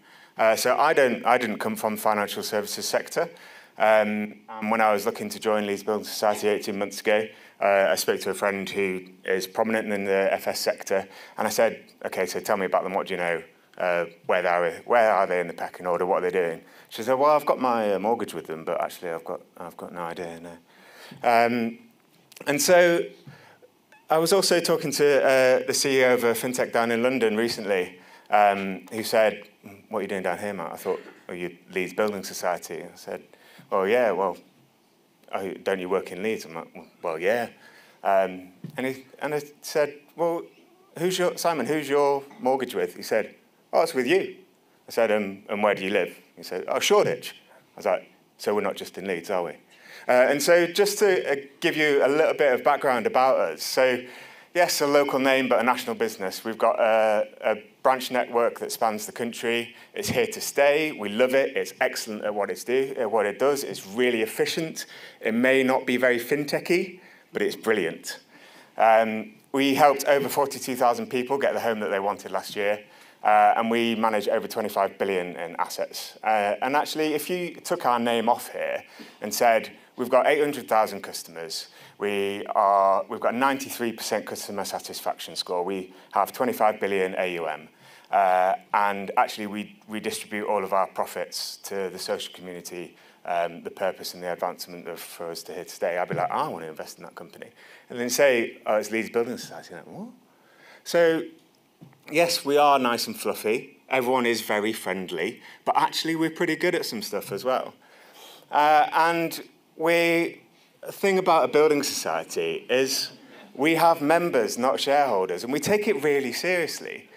So I didn't come from the financial services sector. And when I was looking to join Leeds Building Society 18 months ago, I spoke to a friend who is prominent in the FS sector, and I said, "Okay, so tell me about them. What do you know? Where are they in the pecking order? What are they doing?" She said, "Well, I've got my mortgage with them, but actually, I've got no idea." No. And so I was also talking to the CEO of a FinTech down in London recently, who said, "What are you doing down here, Matt?" I thought, "Oh, you Leeds Building Society." I said, "Oh, yeah, well, don't you work in Leeds?" I'm like, "Well, yeah." And I said, "Well, Simon, who's your mortgage with?" He said, "Oh, it's with you." I said, "And where do you live?" He said, "Oh, Shoreditch." I was like, "So we're not just in Leeds, are we?" And so just to give you a little bit of background about us. So yes, a local name, but a national business. We've got a branch network that spans the country. It's here to stay. We love it. It's excellent at what it does. It's really efficient. It may not be very fintechy, but it's brilliant. We helped over 42,000 people get the home that they wanted last year. And we manage over 25 billion in assets. And actually, if you took our name off here and said, we've got 800,000 customers, we've got 93% customer satisfaction score, we have 25 billion AUM, and actually we distribute all of our profits to the social community, the purpose and the advancement for us to here today, I'd be like, I want to invest in that company. And then say, oh, it's Leeds Building Society. Like, what? So, yes, we are nice and fluffy. Everyone is very friendly, but actually we're pretty good at some stuff as well. And the thing about a building society is we have members, not shareholders, and we take it really seriously.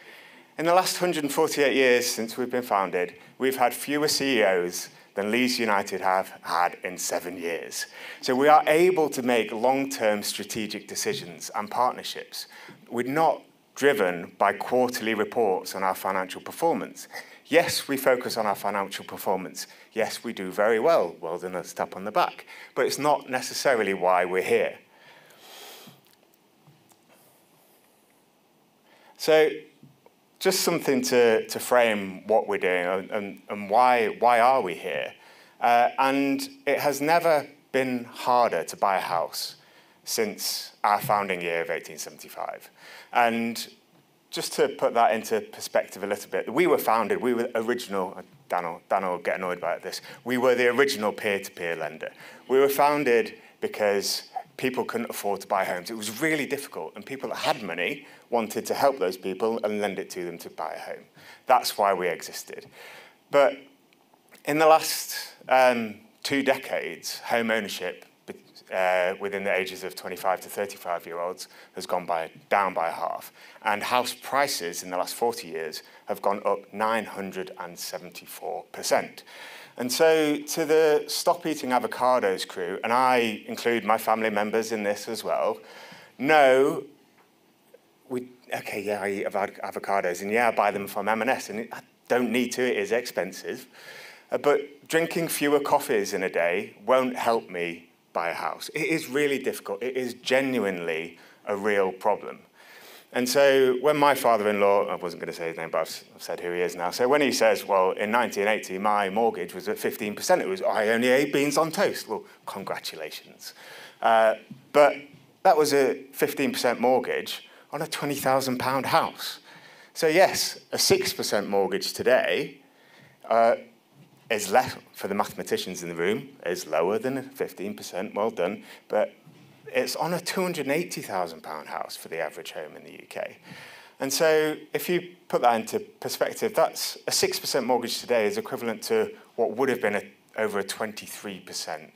In the last 148 years since we've been founded, we've had fewer CEOs than Leeds United have had in 7 years. So we are able to make long-term strategic decisions and partnerships. We're not driven by quarterly reports on our financial performance. Yes, we focus on our financial performance. Yes, we do very well. Well done, a tap on the back. But it's not necessarily why we're here. So just something to frame what we're doing and why are we here. And it has never been harder to buy a house since our founding year of 1875. And just to put that into perspective a little bit, we were founded, we were original, Dan will get annoyed by this, we were the original peer-to-peer lender. We were founded because people couldn't afford to buy homes. It was really difficult, and people that had money wanted to help those people and lend it to them to buy a home. That's why we existed. But in the last 2 decades, home ownership within the ages of 25 to 35-year-olds has gone down by half. And house prices in the last 40 years have gone up 974%. And so to the Stop Eating Avocados crew, and I include my family members in this as well, no, okay, yeah, I eat avocados, and yeah, I buy them from M&S, and I don't need to, it is expensive. But drinking fewer coffees in a day won't help me buy a house. It is really difficult. It is genuinely a real problem. And so when my father-in-law, I wasn't going to say his name, but I've said who he is now. So when he says, well, in 1980, my mortgage was at 15%, it was, I only ate beans on toast. Well, congratulations. But that was a 15% mortgage on a £20,000 house. So yes, a 6% mortgage today is less, for the mathematicians in the room, is lower than a 15%, well done, but it's on a £280,000 house for the average home in the UK. And so if you put that into perspective, that's a 6% mortgage today is equivalent to what would have been over a 23%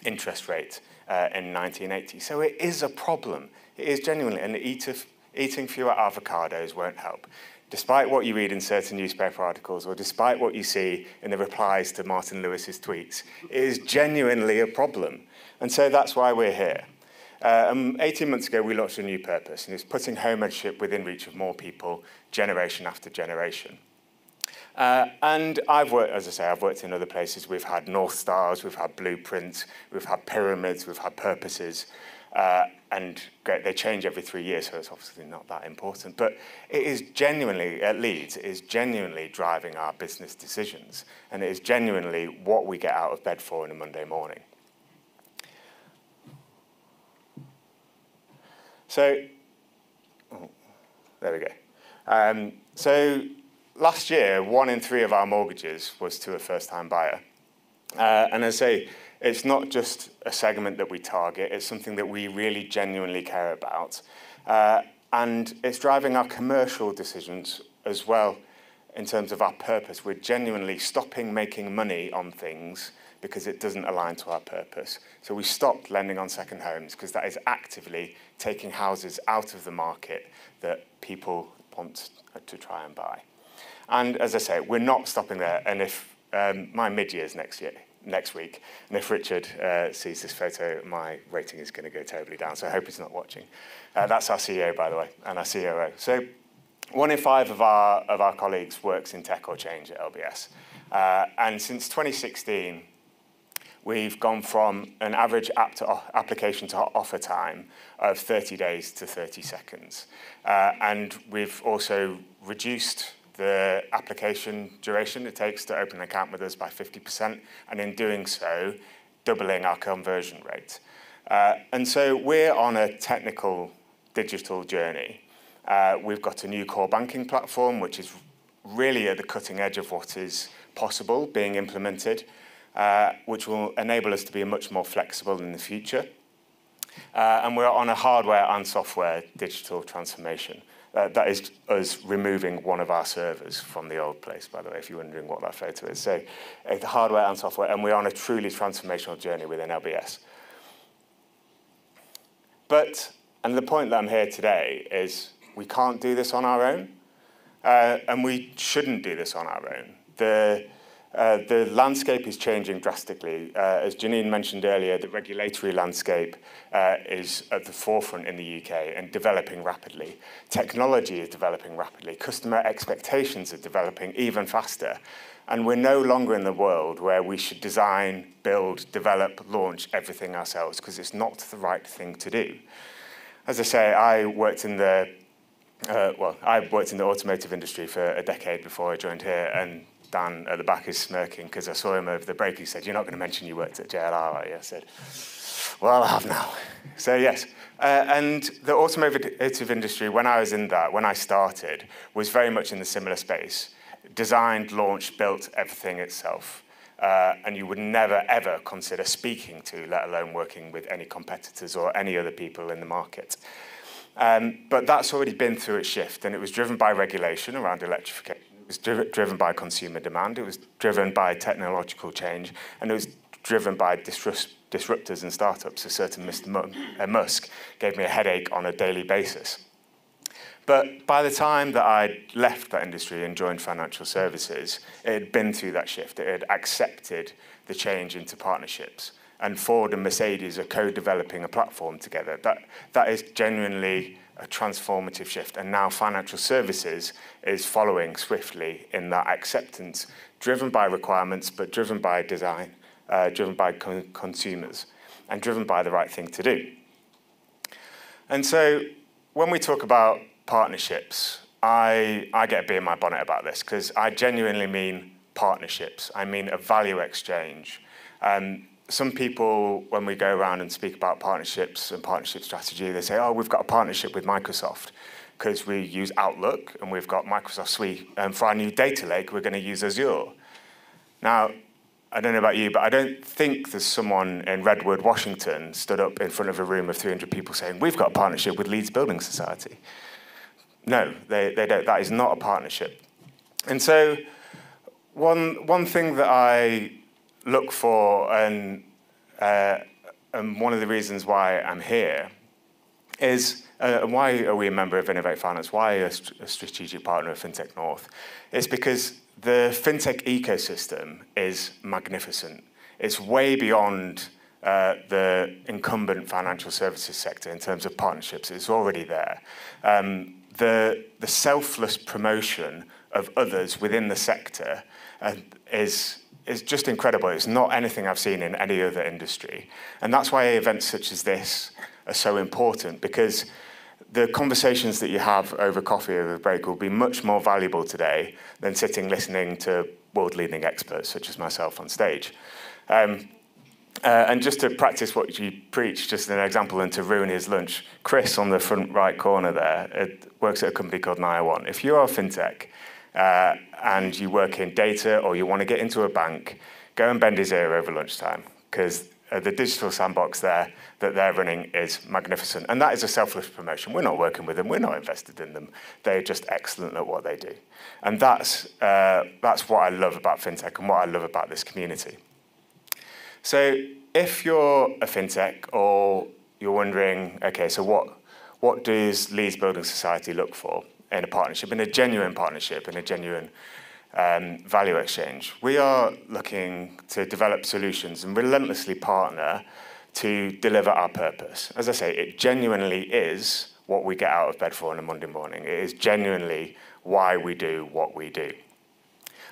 interest rate in 1980. So it is a problem. It is genuinely, and eating fewer avocados won't help. Despite what you read in certain newspaper articles, or despite what you see in the replies to Martin Lewis's tweets, it is genuinely a problem. And so that's why we're here. 18 months ago, we launched a new purpose, and it's putting home ownership within reach of more people, generation after generation. And I've worked, as I say, I've worked in other places. We've had North Stars, we've had blueprints, we've had pyramids, we've had purposes. And they change every 3 years, so it's obviously not that important. But it is genuinely, at Leeds, it is genuinely driving our business decisions. And it is genuinely what we get out of bed for on a Monday morning. So, there we go. So last year, 1 in 3 of our mortgages was to a first-time buyer. And as I say, it's not just a segment that we target, it's something that we really genuinely care about. And it's driving our commercial decisions as well in terms of our purpose. We're genuinely stopping making money on things because it doesn't align to our purpose. So we stopped lending on second homes because that is actively taking houses out of the market that people want to try and buy. And as I say, we're not stopping there. And if my mid-year's next next week. And if Richard sees this photo, my rating is going to go terribly down. So I hope he's not watching. That's our CEO, by the way, and our COO. So 1 in 5 of our colleagues works in tech or change at LBS. And since 2016, we've gone from an average application to offer time of 30 days to 30 seconds. And we've also reduced the application duration it takes to open an account with us by 50%, and in doing so, doubling our conversion rate. And so we're on a technical digital journey. We've got a new core banking platform, which is really at the cutting edge of what is possible being implemented, which will enable us to be much more flexible in the future. And we're on a hardware and software digital transformation. That is us removing one of our servers from the old place, by the way, if you're wondering what that photo is. So the hardware and software, and we're on a truly transformational journey within LBS. And the point that I'm here today is we can't do this on our own, and we shouldn't do this on our own. The landscape is changing drastically. As Janine mentioned earlier, the regulatory landscape is at the forefront in the UK and developing rapidly. Technology is developing rapidly. Customer expectations are developing even faster. And we're no longer in the world where we should design, build, develop, launch everything ourselves, because it's not the right thing to do. As I say, I worked in the automotive industry for a decade before I joined here, and Dan at the back is smirking because I saw him over the break. He said, "You're not going to mention you worked at JLR, are you?" I said, "Well, I have now." So yes, and the automotive industry, when I was in that, when I started, was very much in the similar space. Designed, launched, built everything itself. And you would never, ever consider speaking to, let alone working with any competitors or any other people in the market. But that's already been through its shift, and it was driven by regulation around electrification. It was driven by consumer demand. It was driven by technological change, and it was driven by disruptors and startups. A certain Mr. Musk gave me a headache on a daily basis. But by the time that I left that industry and joined financial services, it had been through that shift. It had accepted the change into partnerships. And Ford and Mercedes are co-developing a platform together. That is genuinely a transformative shift. And now financial services is following swiftly in that acceptance, driven by requirements, but driven by design, driven by consumers, and driven by the right thing to do. And so when we talk about partnerships, I get a bee in my bonnet about this, because I genuinely mean partnerships. I mean a value exchange. Some people, when we go around and speak about partnerships and partnership strategy, they say, "Oh, we've got a partnership with Microsoft because we use Outlook and we've got Microsoft Suite. And for our new data lake, we're going to use Azure." Now, I don't know about you, but I don't think there's someone in Redwood, Washington, stood up in front of a room of 300 people saying, "We've got a partnership with Leeds Building Society." No, they don't. That is not a partnership. And so one thing that I look for, and one of the reasons why I'm here, is why are we a member of Innovate Finance? Why a strategic partner of FinTech North? It's because the FinTech ecosystem is magnificent. It's way beyond the incumbent financial services sector in terms of partnerships. It's already there. The selfless promotion of others within the sector is just incredible. It's not anything I've seen in any other industry. And that's why events such as this are so important, because the conversations that you have over coffee over the break will be much more valuable today than sitting listening to world-leading experts such as myself on stage. And just to practice what you preach, just an example, and to ruin his lunch, Chris on the front right corner there works at a company called Naya1. If you are a fintech and you work in data or you want to get into a bank, go and bend his ear over lunchtime, because the digital sandbox there that they're running is magnificent. And that is a selfless promotion. We're not working with them. We're not invested in them. They're just excellent at what they do. And that's what I love about fintech and what I love about this community. So if you're a fintech or you're wondering, okay, so what does Leeds Building Society look for in a partnership, in a genuine partnership, in a genuine value exchange. We are looking to develop solutions and relentlessly partner to deliver our purpose. As I say, it genuinely is what we get out of bed for on a Monday morning. It is genuinely why we do what we do.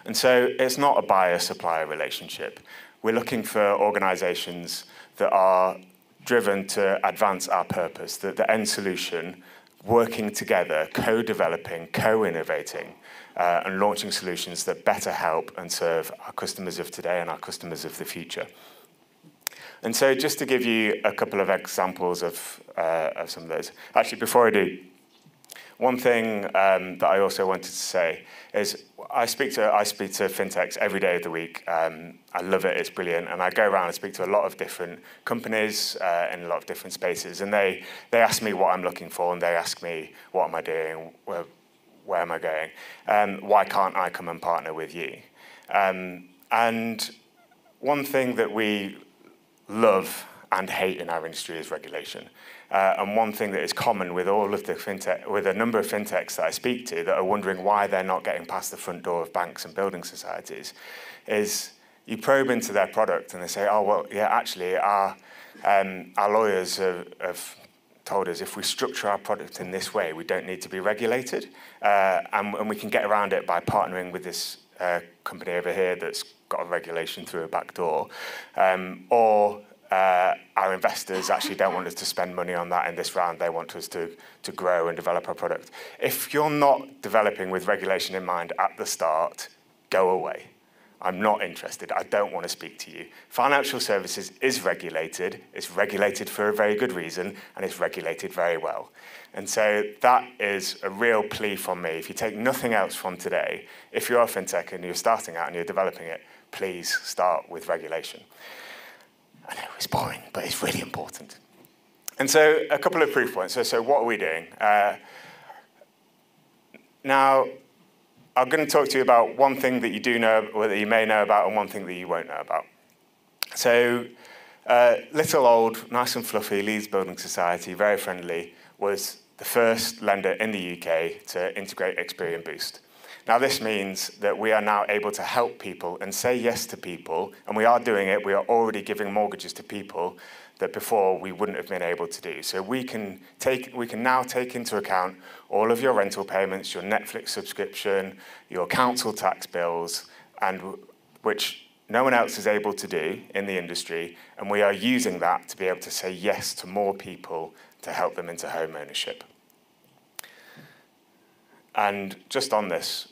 And so it's not a buyer-supplier relationship. We're looking for organisations that are driven to advance our purpose, that the end solution, working together, co-developing, co-innovating, and launching solutions that better help and serve our customers of today and our customers of the future. And so just to give you a couple of examples of some of those. Actually, before I do, one thing that I also wanted to say is I speak to fintechs every day of the week. I love it, it's brilliant. And I go around and speak to a lot of different companies in a lot of different spaces. And they ask me what I'm looking for, and they ask me, what am I doing? Where am I going? Why can't I come and partner with you? And one thing that we love and hate in our industry is regulation. And one thing that is common with all of the fintech, with a number of fintechs that I speak to that are wondering why they're not getting past the front door of banks and building societies, is you probe into their product and they say, oh, well, yeah, actually, our lawyers have told us if we structure our product in this way, we don't need to be regulated, and we can get around it by partnering with this company over here that's got a regulation through a back door, or our investors actually don't want us to spend money on that in this round. They want us to grow and develop our product. If you're not developing with regulation in mind at the start, go away. I'm not interested. I don't want to speak to you. Financial services is regulated. It's regulated for a very good reason, and it's regulated very well. And so that is a real plea from me. If you take nothing else from today, if you're a fintech and you're starting out and you're developing it, please start with regulation. I know it's boring, but it's really important. And so a couple of proof points. So what are we doing? Now, I'm going to talk to you about one thing that you do know, or that you may know about, and one thing that you won't know about. So little old, nice and fluffy Leeds Building Society, very friendly, was the first lender in the UK to integrate Experian Boost. Now, this means that we are now able to help people and say yes to people, and we are doing it. We are already giving mortgages to people that before we wouldn't have been able to do. So we can now take into account all of your rental payments, your Netflix subscription, your council tax bills, and which no one else is able to do in the industry, and we are using that to be able to say yes to more people to help them into home ownership. And just on this,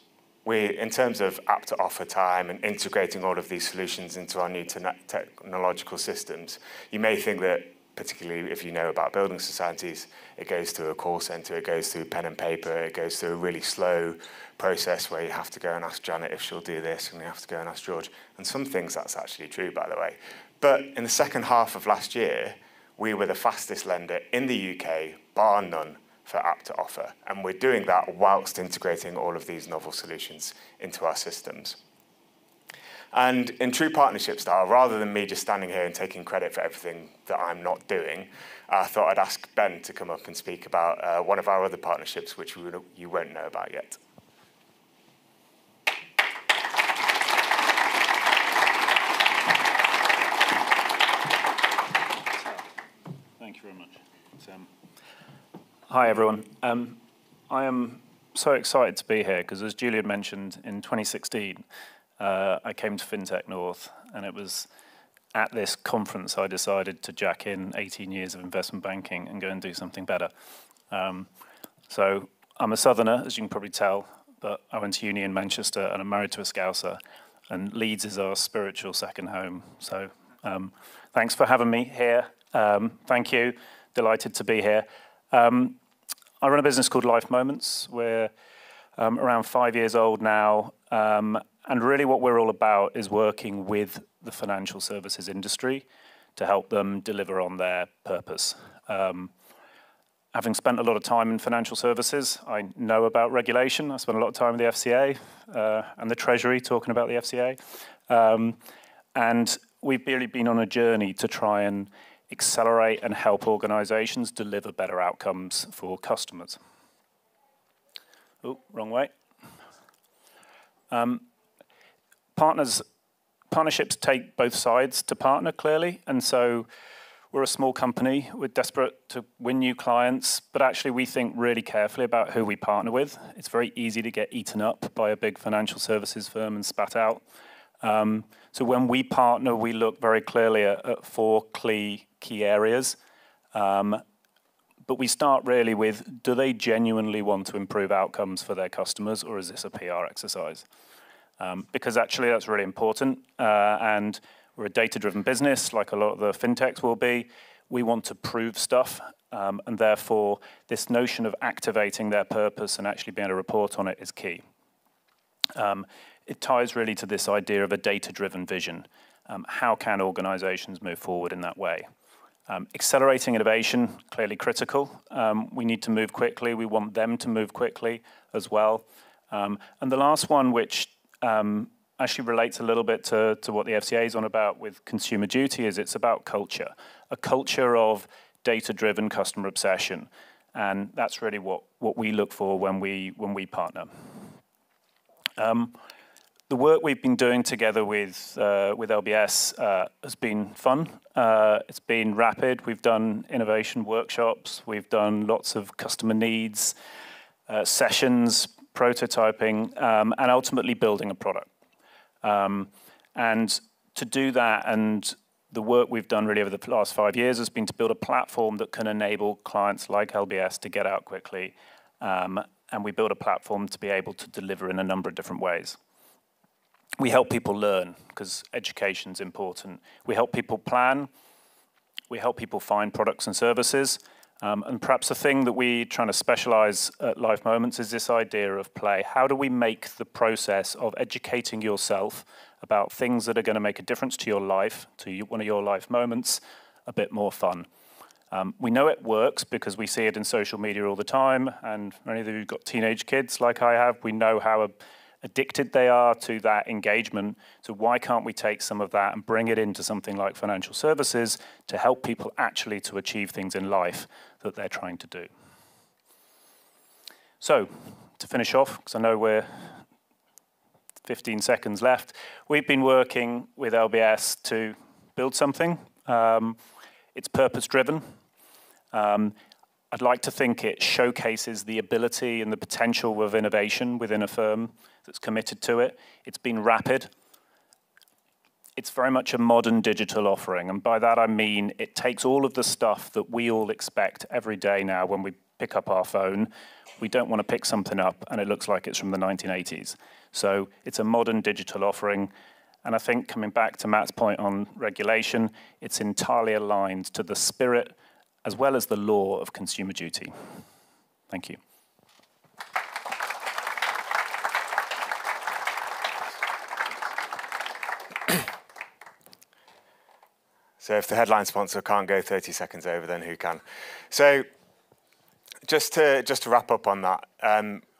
in terms of app to offer time and integrating all of these solutions into our new technological systems, you may think that, particularly if you know about building societies, it goes through a call centre, it goes through pen and paper, it goes through a really slow process where you have to go and ask Janet if she'll do this, and you have to go and ask George. And some things that's actually true, by the way. But in the second half of last year, we were the fastest lender in the UK, bar none, for app to offer. And we're doing that whilst integrating all of these novel solutions into our systems. And in true partnership style, rather than me just standing here and taking credit for everything that I'm not doing, I thought I'd ask Ben to come up and speak about one of our other partnerships, which you won't know about yet. Thank you very much. Hi, everyone. I am so excited to be here because, as Julian mentioned, in 2016, I came to FinTech North, and it was at this conference I decided to jack in 18 years of investment banking and go and do something better. So I'm a southerner, as you can probably tell, but I went to uni in Manchester, and I'm married to a Scouser, and Leeds is our spiritual second home. So thanks for having me here. Thank you. Delighted to be here. I run a business called Life Moments. We're around 5 years old now, and really what we're all about is working with the financial services industry to help them deliver on their purpose. Having spent a lot of time in financial services, I know about regulation. I spent a lot of time with the FCA and the Treasury talking about the FCA. And we've really been on a journey to try and accelerate and help organisations deliver better outcomes for customers. Oh, wrong way. Partnerships take both sides to partner, clearly, and so we're a small company. We're desperate to win new clients, but actually we think really carefully about who we partner with. It's very easy to get eaten up by a big financial services firm and spat out. So when we partner, we look very clearly at 4 key areas. But we start really with, do they genuinely want to improve outcomes for their customers, or is this a PR exercise? Because actually that's really important, and we're a data-driven business, like a lot of the fintechs will be. We want to prove stuff, and therefore this notion of activating their purpose and actually being able to report on it is key. It ties really to this idea of a data-driven vision. How can organizations move forward in that way? Accelerating innovation, clearly critical. We need to move quickly. We want them to move quickly as well. And the last one, which actually relates a little bit to what the FCA is on about with consumer duty, is it's about culture. A culture of data-driven customer obsession. And that's really what we look for when we partner. The work we've been doing together with LBS has been fun. It's been rapid. We've done innovation workshops. We've done lots of customer needs, sessions, prototyping, and ultimately building a product. And to do that, and the work we've done really over the last 5 years has been to build a platform that can enable clients like LBS to get out quickly. And we build a platform to be able to deliver in a number of different ways. We help people learn, because education's important. We help people plan. We help people find products and services. And perhaps the thing that we're trying to specialize at Life Moments is this idea of play. How do we make the process of educating yourself about things that are going to make a difference to your life, to one of your life moments, a bit more fun? We know it works because we see it in social media all the time. And for any of you who've got teenage kids like I have, we know how addicted they are to that engagement. So why can't we take some of that and bring it into something like financial services to help people actually to achieve things in life that they're trying to do? So to finish off, because I know we're 15 seconds left, we've been working with LBS to build something. It's purpose-driven. I'd like to think it showcases the ability and the potential of innovation within a firm that's committed to it. It's been rapid. It's very much a modern digital offering. And by that I mean it takes all of the stuff that we all expect every day now when we pick up our phone. We don't want to pick something up and it looks like it's from the 1980s. So it's a modern digital offering. And I think coming back to Matt's point on regulation, it's entirely aligned to the spirit as well as the law of consumer duty. Thank you. So if the headline sponsor can't go 30 seconds over, then who can? So just to wrap up on that,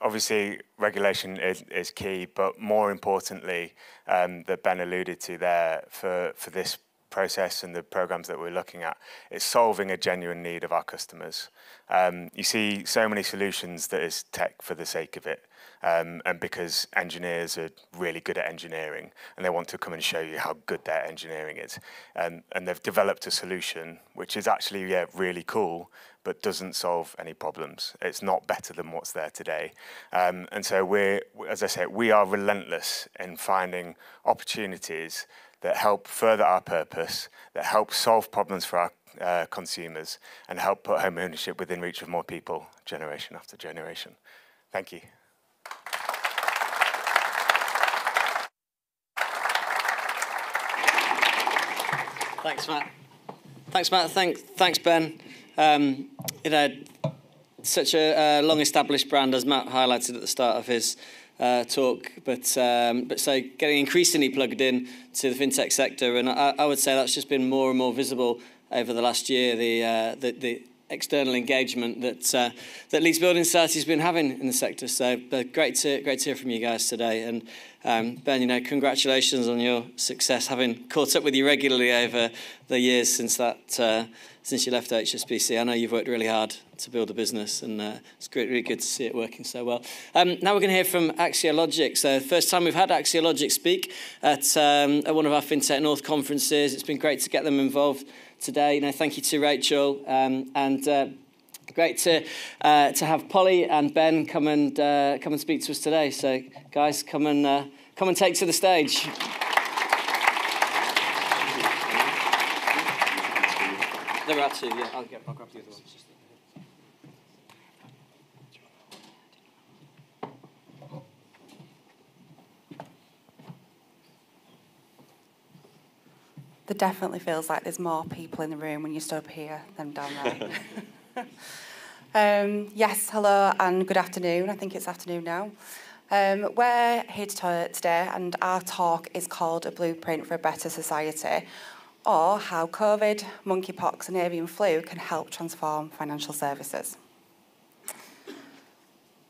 obviously regulation is key, but more importantly, that Ben alluded to there for this process and the programs that we're looking at, it's solving a genuine need of our customers. You see so many solutions that is tech for the sake of it, and because engineers are really good at engineering and they want to come and show you how good their engineering is. And they've developed a solution which is actually, yeah, really cool, but doesn't solve any problems. It's not better than what's there today. And so as I say, we are relentless in finding opportunities that help further our purpose, that help solve problems for our consumers, and help put home ownership within reach of more people, generation after generation. Thank you. Thanks, Matt. Thanks, Matt. Thanks, Ben. You know, such a long-established brand, as Matt highlighted at the start of his talk, but so getting increasingly plugged in to the fintech sector, and I would say that's just been more and more visible over the last year. The external engagement that Leeds Building Society has been having in the sector. So great to hear from you guys today. And Ben, you know, congratulations on your success. Having caught up with you regularly over the years since that since you left HSBC. I know you've worked really hard to build a business, and it's really good to see it working so well. Now we're going to hear from Axiologik. So first time we've had Axiologik speak at one of our FinTech North conferences. It's been great to get them involved today. Thank you to Rachel, and great to have Polly and Ben come and speak to us today. So guys, come and take to the stage. There are two, yeah. I'll grab the other one. There definitely feels like there's more people in the room when you stood up here than down there. Yes, hello and good afternoon. I think it's afternoon now. We're here today, and our talk is called A Blueprint for a Better Society, or How COVID, Monkeypox and Avian Flu Can Help Transform Financial Services.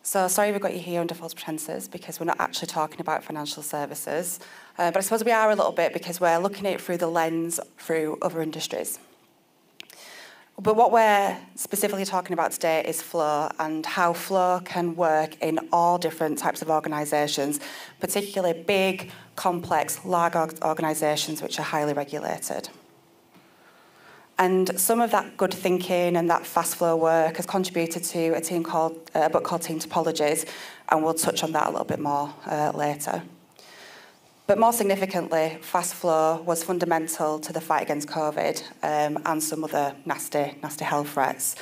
So sorry we've got you here under false pretenses, because we're not actually talking about financial services, but I suppose we are a little bit, because we're looking at it through the lens through other industries. But what we're specifically talking about today is flow, and how flow can work in all different types of organisations, particularly big, complex, large organisations which are highly regulated. And some of that good thinking and that fast flow work has contributed to a book called Team Topologies, and we'll touch on that a little bit more later. But more significantly, fast flow was fundamental to the fight against COVID and some other nasty health threats.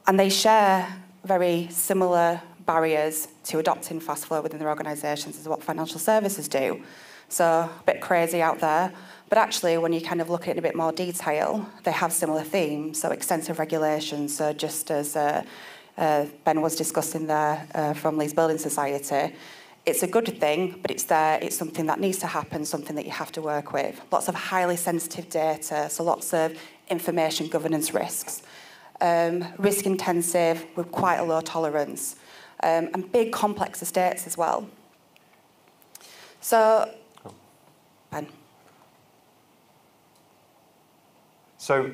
And they share very similar barriers to adopting fast flow within their organisations as what financial services do. So a bit crazy out there, but actually when you kind of look at it in a bit more detail, they have similar themes, so extensive regulations. So just as Ben was discussing there from Leeds Building Society, it's a good thing, but it's there, it's something that needs to happen, something that you have to work with. Lots of highly sensitive data, so lots of information governance risks. Risk intensive with quite a low tolerance, and big complex estates as well. So, Ben. So,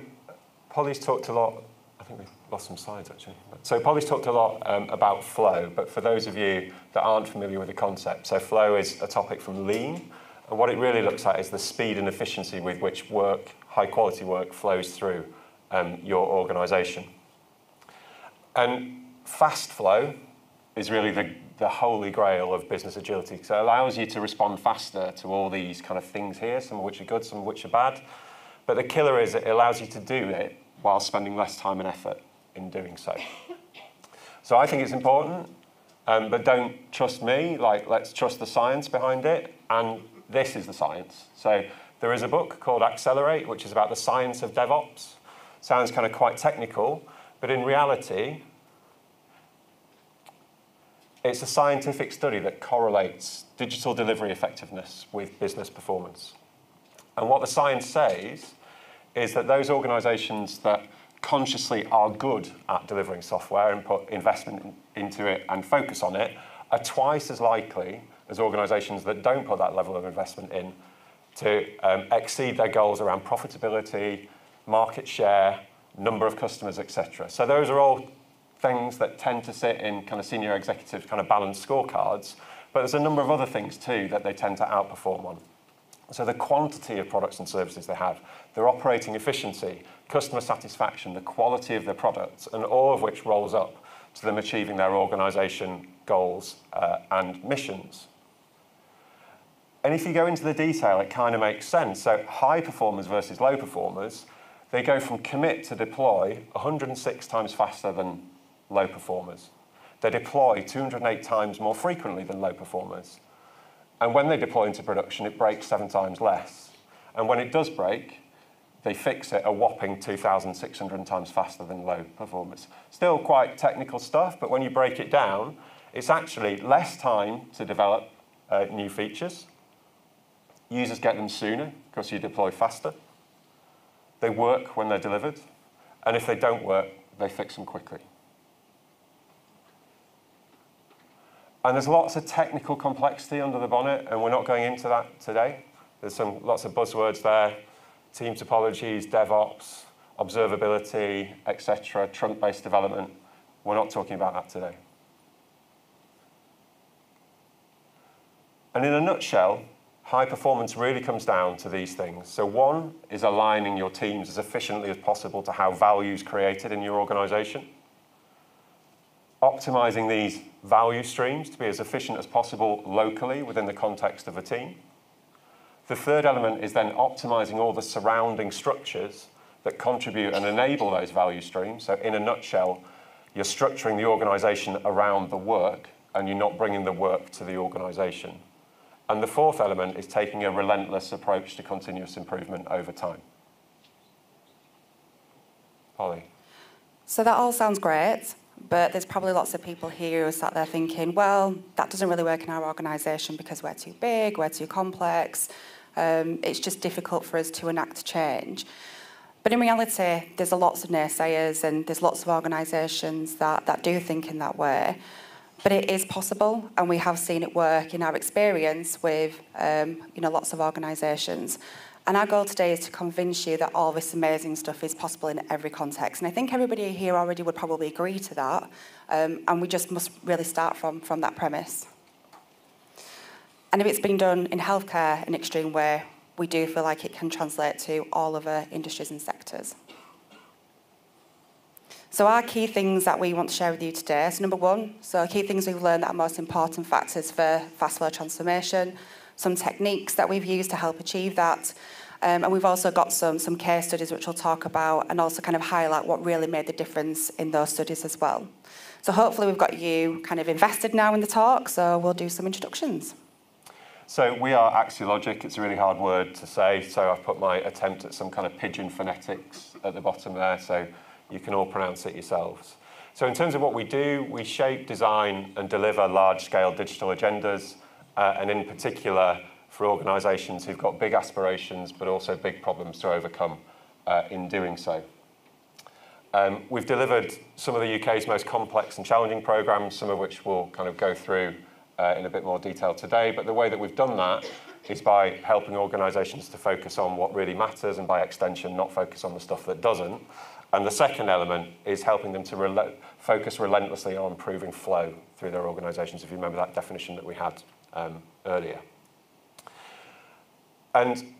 Polly's talked a lot, I think we've lost some slides actually. So Polly's talked a lot about flow, but for those of you that aren't familiar with the concept, so flow is a topic from Lean, and what it really looks at is the speed and efficiency with which work, high quality work, flows through your organisation. And fast flow is really the holy grail of business agility. So it allows you to respond faster to all these kind of things here, some of which are good, some of which are bad. But the killer is it allows you to do it while spending less time and effort in doing so. So I think it's important, but don't trust me, let's trust the science behind it, and this is the science. So there is a book called Accelerate, which is about the science of DevOps. Sounds kind of quite technical, but in reality, it's a scientific study that correlates digital delivery effectiveness with business performance. And what the science says is that those organisations that consciously are good at delivering software and put investment into it and focus on it are twice as likely as organisations that don't put that level of investment in to exceed their goals around profitability, market share, number of customers, etc. So those are all things that tend to sit in kind of senior executive kind of balanced scorecards, but there's a number of other things too that they tend to outperform on. So the quantity of products and services they have, their operating efficiency, customer satisfaction, the quality of their products, and all of which rolls up to them achieving their organisation goals and missions. And if you go into the detail, it kind of makes sense. So high performers versus low performers, they go from commit to deploy 106 times faster than low performers. They deploy 208 times more frequently than low performers. And when they deploy into production, it breaks 7 times less. And when it does break, they fix it a whopping 2,600 times faster than low performers. Still quite technical stuff, but when you break it down, it's actually less time to develop new features. Users get them sooner because you deploy faster. They work when they're delivered. And if they don't work, they fix them quickly. And there's lots of technical complexity under the bonnet, and we're not going into that today. There's lots of buzzwords there. team topologies, DevOps, observability, etc., trunk-based development. We're not talking about that today. And in a nutshell, high performance really comes down to these things. So one is aligning your teams as efficiently as possible to how value is created in your organisation. Optimizing these value streams to be as efficient as possible locally within the context of a team. The third element is then optimizing all the surrounding structures that contribute and enable those value streams. So in a nutshell, you're structuring the organisation around the work and you're not bringing the work to the organisation. And the fourth element is taking a relentless approach to continuous improvement over time. Polly. So that all sounds great, but there's probably lots of people here who are sat there thinking, well, that doesn't really work in our organisation because we're too big, we're too complex, it's just difficult for us to enact change. But in reality, there's lots of naysayers and there's lots of organisations that do think in that way. But it is possible, and we have seen it work in our experience with lots of organisations. And our goal today is to convince you that all this amazing stuff is possible in every context. And I think everybody here already would probably agree to that, and we just must really start from that premise. And if it's been done in healthcare in an extreme way, we do feel like it can translate to all other industries and sectors. So our key things that we want to share with you today. So number one, so key things we've learned that are most important factors for fast flow transformation, some techniques that we've used to help achieve that. And we've also got some case studies which we'll talk about and also kind of highlight what really made the difference in those studies as well. So hopefully we've got you kind of invested now in the talk, so we'll do some introductions. So we are Axiologik. It's a really hard word to say, so I've put my attempt at some kind of pidgin phonetics at the bottom there, so you can all pronounce it yourselves. So in terms of what we do, we shape, design and deliver large-scale digital agendas, and in particular for organisations who've got big aspirations but also big problems to overcome in doing so. We've delivered some of the UK's most complex and challenging programmes, some of which we'll kind of go through in a bit more detail today, but the way that we've done that is by helping organisations to focus on what really matters and by extension not focus on the stuff that doesn't. And the second element is helping them to focus relentlessly on improving flow through their organisations, if you remember that definition that we had earlier. And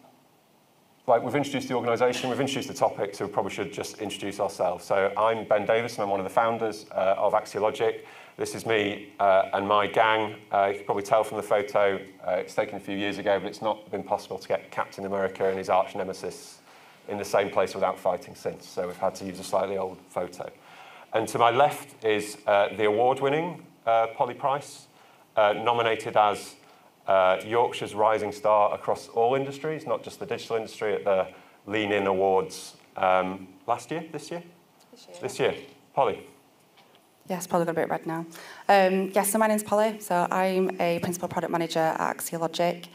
like we've introduced the organisation, we've introduced the topic, so we probably should just introduce ourselves. So I'm Ben Davis and I'm one of the founders of Axiologik. This is me and my gang. You can probably tell from the photo, it's taken a few years ago, but it's not been possible to get Captain America and his arch nemesis in the same place without fighting since. So we've had to use a slightly old photo. And to my left is the award-winning Polly Price, nominated as Yorkshire's Rising Star across all industries, not just the digital industry, at the Lean In Awards last year, this year? This year. Polly. Yes, Polly got a bit red now. Yes, so my name's Polly. So I'm a Principal Product Manager at Axiologik.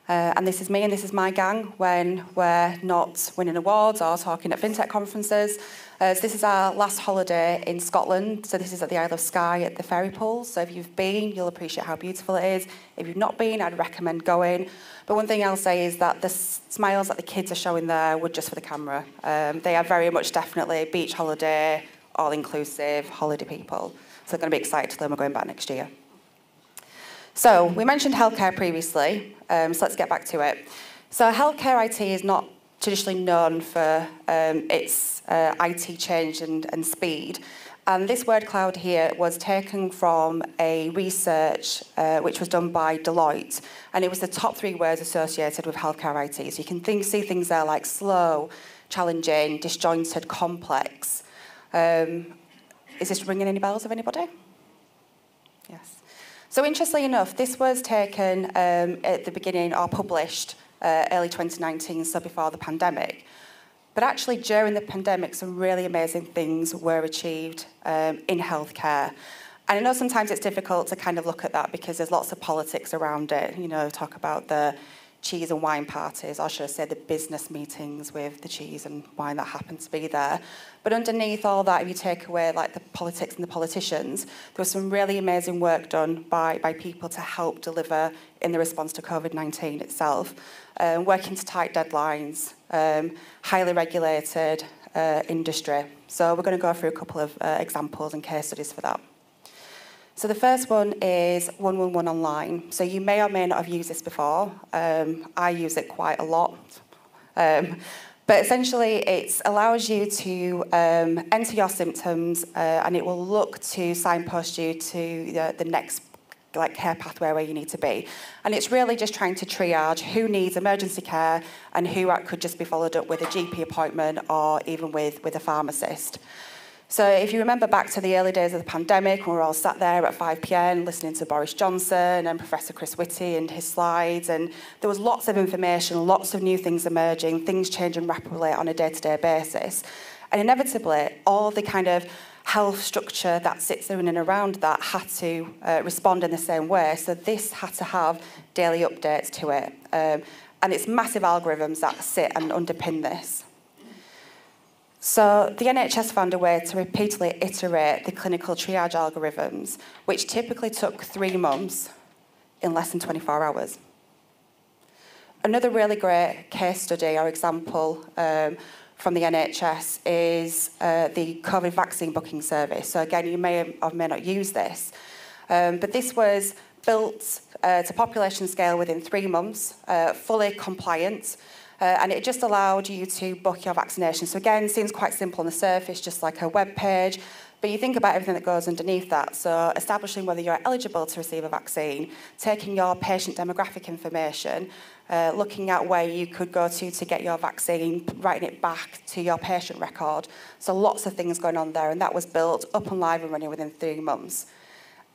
And this is me and this is my gang when we're not winning awards or talking at FinTech conferences. So this is our last holiday in Scotland. So this is at the Isle of Skye at the ferry pools. So if you've been, you'll appreciate how beautiful it is. If you've not been, I'd recommend going. But one thing I'll say is that the smiles that the kids are showing there were just for the camera. They are very much definitely beach holiday, all-inclusive holiday people. So they're going to be excited to learn we're going back next year. So we mentioned healthcare previously, so let's get back to it. So healthcare IT is not traditionally known for its IT change and speed. And this word cloud here was taken from a research which was done by Deloitte, and it was the top 3 words associated with healthcare IT. So you can see things there like slow, challenging, disjointed, complex. Is this ringing any bells of anybody? Yes. So interestingly enough, this was taken at the beginning or published early 2019, so before the pandemic. But actually during the pandemic, some really amazing things were achieved in healthcare. And I know sometimes it's difficult to kind of look at that because there's lots of politics around it. You know, talk about the cheese and wine parties, or should I say the business meetings with the cheese and wine that happened to be there. But underneath all that, if you take away like the politics and the politicians, there was some really amazing work done by people to help deliver in the response to COVID-19 itself, working to tight deadlines, highly regulated industry. So we're going to go through a couple of examples and case studies for that. So the first one is 111 Online. So you may or may not have used this before. I use it quite a lot. But essentially, it allows you to enter your symptoms and it will look to signpost you to the next care pathway where you need to be. And it's really just trying to triage who needs emergency care and who could just be followed up with a GP appointment or even with a pharmacist. So if you remember back to the early days of the pandemic, when we were all sat there at 5 p.m. listening to Boris Johnson and Professor Chris Whitty and his slides, and there was lots of information, lots of new things emerging, things changing rapidly on a day-to-day basis. And inevitably, all the kind of health structure that sits in and around that had to respond in the same way. So this had to have daily updates to it. And it's massive algorithms that sit and underpin this. So the NHS found a way to repeatedly iterate the clinical triage algorithms, which typically took 3 months in less than 24 hours. Another really great case study or example from the NHS is the COVID vaccine booking service. So again, you may or may not use this, but this was built to population scale within 3 months, fully compliant, and it just allowed you to book your vaccination. So again, seems quite simple on the surface, just like a web page, but you think about everything that goes underneath that. So establishing whether you're eligible to receive a vaccine, taking your patient demographic information, looking at where you could go to get your vaccine, writing it back to your patient record. So lots of things going on there, and that was built up and live and running within 3 months.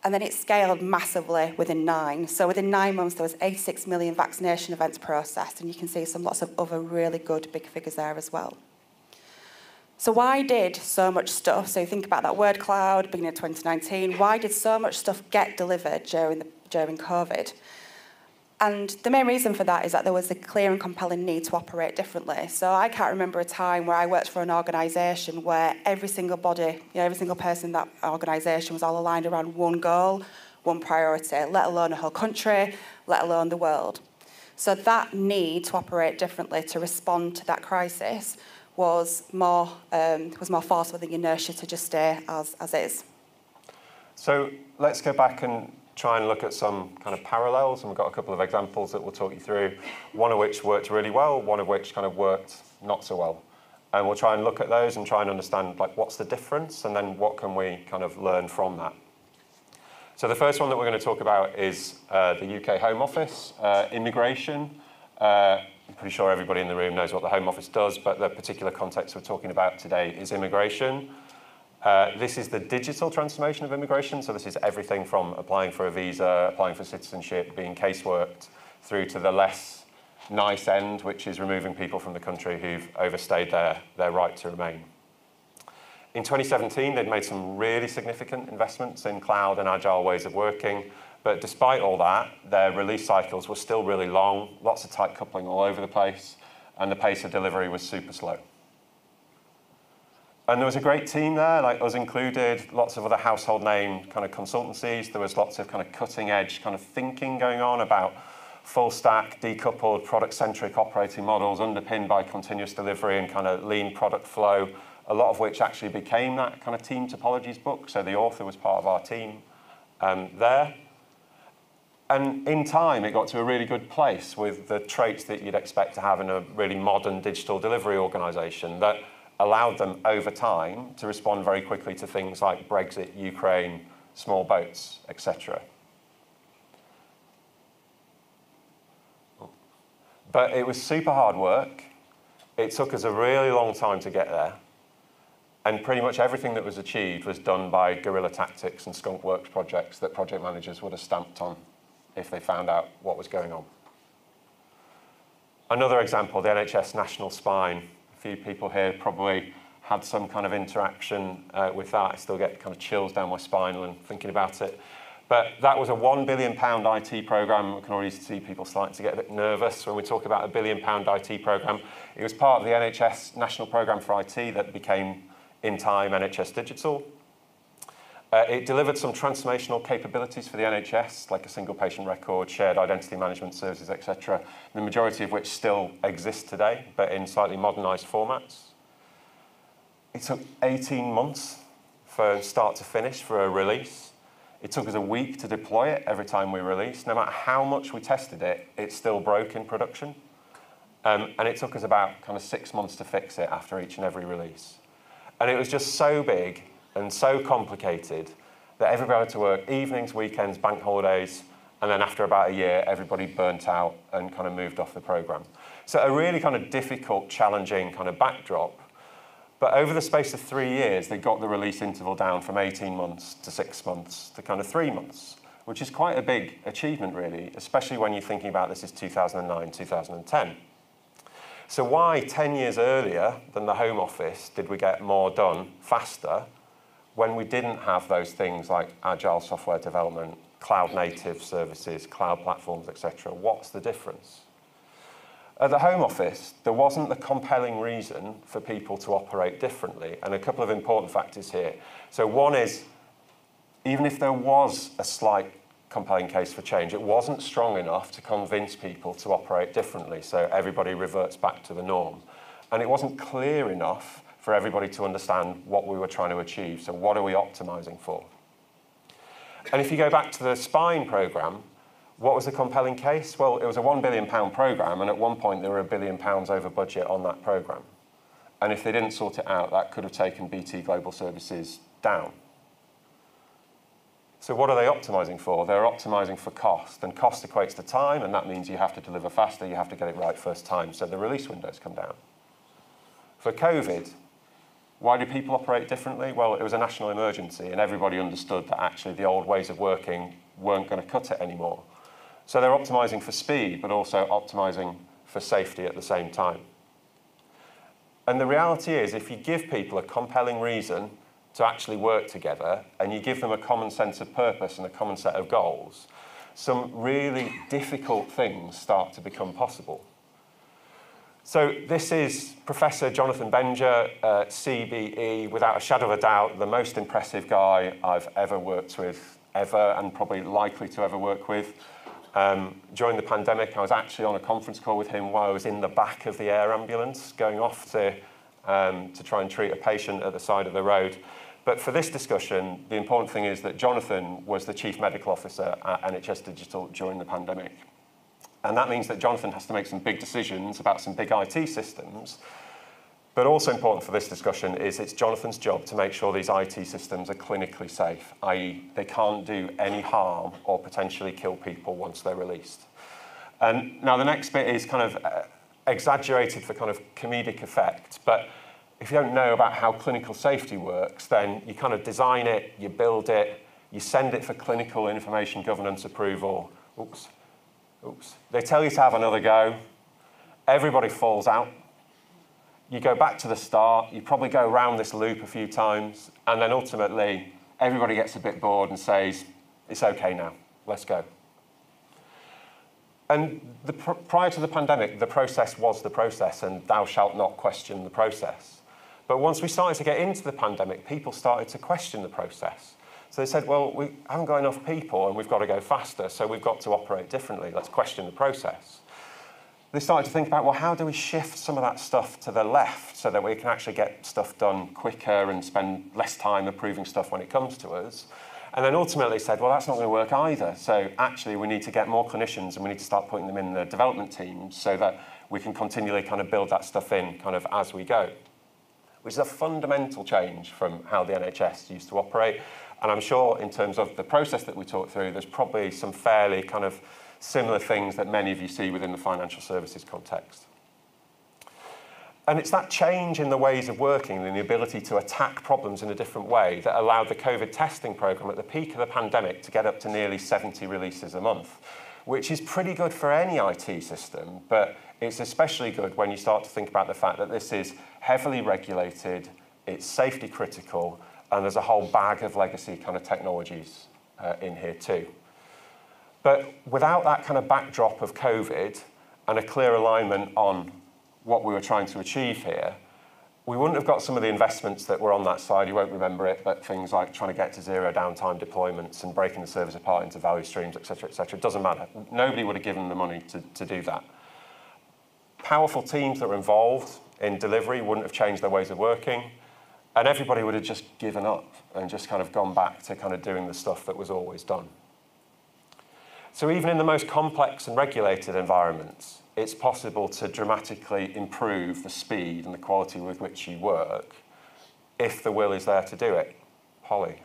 And then it scaled massively within 9. So within 9 months, there was 86 million vaccination events processed, and you can see lots of other really good big figures there as well. So why did so much stuff, so you think about that word cloud, beginning of 2019, why did so much stuff get delivered during COVID? And the main reason for that is that there was a clear and compelling need to operate differently. So I can't remember a time where I worked for an organisation where every single body, every single person in that organisation was all aligned around one goal, one priority, let alone a whole country, let alone the world. So that need to operate differently to respond to that crisis was more forceful than the inertia to just stay as is. So let's go back and try and look at some kind of parallels, and we've got a couple of examples that we'll talk you through, one of which worked really well, one of which kind of worked not so well. And we'll try and look at those and try and understand what's the difference, and then what can we kind of learn from that. So the first one that we're going to talk about is the UK Home Office, immigration. I'm pretty sure everybody in the room knows what the Home Office does, but the particular context we're talking about today is immigration. This is the digital transformation of immigration. So this is everything from applying for a visa, applying for citizenship, being caseworked, through to the less nice end, which is removing people from the country who've overstayed their right to remain. In 2017, they'd made some really significant investments in cloud and agile ways of working. But despite all that, their release cycles were still really long, lots of tight coupling all over the place, and the pace of delivery was super slow. And there was a great team there, like us included, lots of other household name kind of consultancies. There was lots of kind of cutting edge kind of thinking going on about full stack, decoupled, product-centric operating models underpinned by continuous delivery and kind of lean product flow, a lot of which actually became that kind of team topologies book. So the author was part of our team there. And in time, it got to a really good place with the traits that you'd expect to have in a really modern digital delivery organisation that allowed them over time to respond very quickly to things like Brexit, Ukraine, small boats, etc. But it was super hard work. It took us a really long time to get there. And pretty much everything that was achieved was done by guerrilla tactics and skunk works projects that project managers would have stamped on if they found out what was going on. Another example, the NHS National Spine. A few people here probably had some kind of interaction with that. I still get kind of chills down my spine when thinking about it. But that was a £1 billion IT programme. We can already see people starting to get a bit nervous when we talk about a £1 billion IT programme. It was part of the NHS National Programme for IT that became, in time, NHS Digital. It delivered some transformational capabilities for the NHS, like a single patient record, shared identity management services, etc., the majority of which still exist today, but in slightly modernised formats. It took 18 months from start to finish for a release. It took us a week to deploy it every time we released. No matter how much we tested it, it still broke in production. And it took us about kind of 6 months to fix it after each and every release. And it was just so big and so complicated that everybody had to work evenings, weekends, bank holidays, and then after about a year, everybody burnt out and kind of moved off the programme. So a really kind of difficult, challenging kind of backdrop. But over the space of 3 years, they got the release interval down from 18 months to 6 months to kind of 3 months, which is quite a big achievement, really, especially when you're thinking about this is 2009, 2010. So why 10 years earlier than the Home Office did we get more done faster when we didn't have those things like agile software development, cloud-native services, cloud platforms, etc.? What's the difference? At the Home Office, there wasn't the compelling reason for people to operate differently, and a couple of important factors here. So one is, even if there was a slight compelling case for change, it wasn't strong enough to convince people to operate differently, so everybody reverts back to the norm. And it wasn't clear enough for everybody to understand what we were trying to achieve, so what are we optimising for? And if you go back to the Spine programme, what was the compelling case? Well, it was a £1 billion programme, and at one point there were £1 billion over budget on that programme. And if they didn't sort it out, that could have taken BT Global Services down. So what are they optimising for? They're optimising for cost, and cost equates to time, and that means you have to deliver faster, you have to get it right first time, so the release windows come down. For COVID, why do people operate differently? Well, it was a national emergency, and everybody understood that actually the old ways of working weren't going to cut it anymore. So they're optimising for speed, but also optimising for safety at the same time. And the reality is, if you give people a compelling reason to actually work together, and you give them a common sense of purpose and a common set of goals, some really difficult things start to become possible. So this is Professor Jonathan Benger, CBE, without a shadow of a doubt, the most impressive guy I've ever worked with, ever, and probably likely to ever work with. During the pandemic, I was actually on a conference call with him while I was in the back of the air ambulance going off to try and treat a patient at the side of the road. But for this discussion, the important thing is that Jonathan was the Chief Medical Officer at NHS Digital during the pandemic. And that means that Jonathan has to make some big decisions about some big IT systems. But also important for this discussion is it's Jonathan's job to make sure these IT systems are clinically safe, i.e. they can't do any harm or potentially kill people once they're released. And now the next bit is kind of exaggerated for kind of comedic effect, but if you don't know about how clinical safety works, then you kind of design it, you build it, you send it for clinical information governance approval. They tell you to have another go. Everybody falls out. You go back to the start, you probably go around this loop a few times, and then ultimately everybody gets a bit bored and says, it's okay now, let's go. And prior to the pandemic, the process was the process, and thou shalt not question the process. But once we started to get into the pandemic, people started to question the process. So they said, well, we haven't got enough people and we've got to go faster, so we've got to operate differently. Let's question the process. They started to think about, well, how do we shift some of that stuff to the left so that we can actually get stuff done quicker and spend less time approving stuff when it comes to us? And then ultimately said, well, that's not going to work either. So actually, we need to get more clinicians and we need to start putting them in the development teams so that we can continually kind of build that stuff in kind of as we go, which is a fundamental change from how the NHS used to operate. And I'm sure in terms of the process that we talked through, there's probably some fairly kind of similar things that many of you see within the financial services context. And it's that change in the ways of working and the ability to attack problems in a different way that allowed the COVID testing programme at the peak of the pandemic to get up to nearly 70 releases a month, which is pretty good for any IT system, but it's especially good when you start to think about the fact that this is heavily regulated, it's safety critical, and there's a whole bag of legacy kind of technologies in here too. But without that kind of backdrop of COVID and a clear alignment on what we were trying to achieve here, we wouldn't have got some of the investments that were on that slide. You won't remember it, but things like trying to get to zero downtime deployments and breaking the service apart into value streams, et cetera, et cetera. It doesn't matter. Nobody would have given the money to do that. Powerful teams that were involved in delivery wouldn't have changed their ways of working, and everybody would have just given up and just kind of gone back to kind of doing the stuff that was always done. So even in the most complex and regulated environments, it's possible to dramatically improve the speed and the quality with which you work if the will is there to do it. Polly.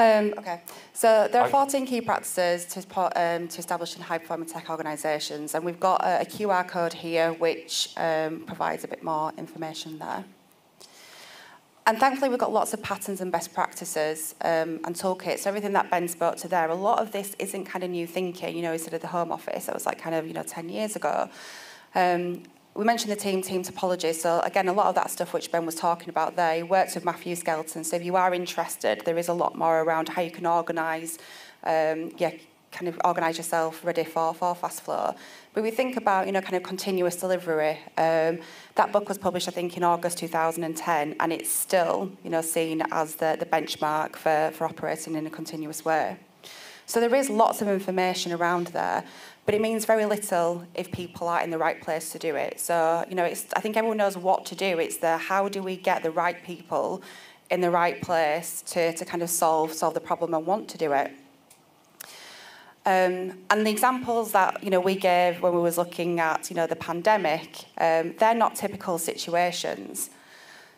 Okay, so there are 14 key practices to establish in high-performing tech organisations, and we've got a QR code here which provides a bit more information there. And thankfully, we've got lots of patterns and best practices and toolkits. So everything that Ben spoke to there, a lot of this isn't kind of new thinking. You know, instead of the Home Office, that was like kind of 10 years ago. We mentioned the team topology. So again, a lot of that stuff which Ben was talking about there, he works with Matthew Skelton. So if you are interested, there is a lot more around how you can organise, kind of organise yourself ready for fast flow. But we think about, kind of continuous delivery. That book was published, I think, in August 2010, and it's still, seen as the benchmark for operating in a continuous way. So there is lots of information around there, but it means very little if people are in the right place to do it. So, I think everyone knows what to do. It's the how do we get the right people in the right place to kind of solve the problem and want to do it. And the examples that we gave when we was looking at the pandemic, they're not typical situations.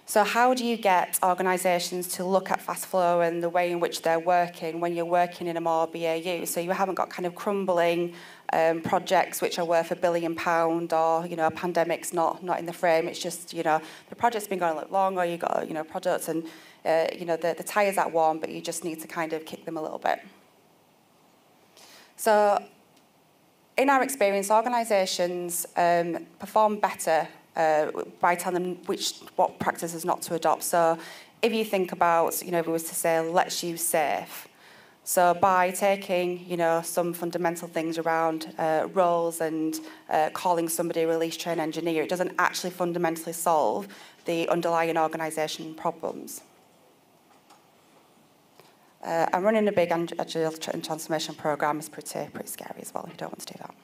So how do you get organisations to look at fast flow and the way in which they're working when you're working in a more BAU? So you haven't got kind of crumbling projects which are worth £1 billion, or a pandemic's not in the frame. It's just the project's been going a little long, or you got products and the tyres are warm, but you just need to kind of kick them a little bit. So in our experience, organisations perform better by telling them what practices not to adopt. So if you think about, if we was to say, let's use SAFE. So by taking, some fundamental things around roles and calling somebody a release train engineer, it doesn't actually fundamentally solve the underlying organisation problems. And running a big agile and transformation programme is pretty scary as well. You don't want to do that.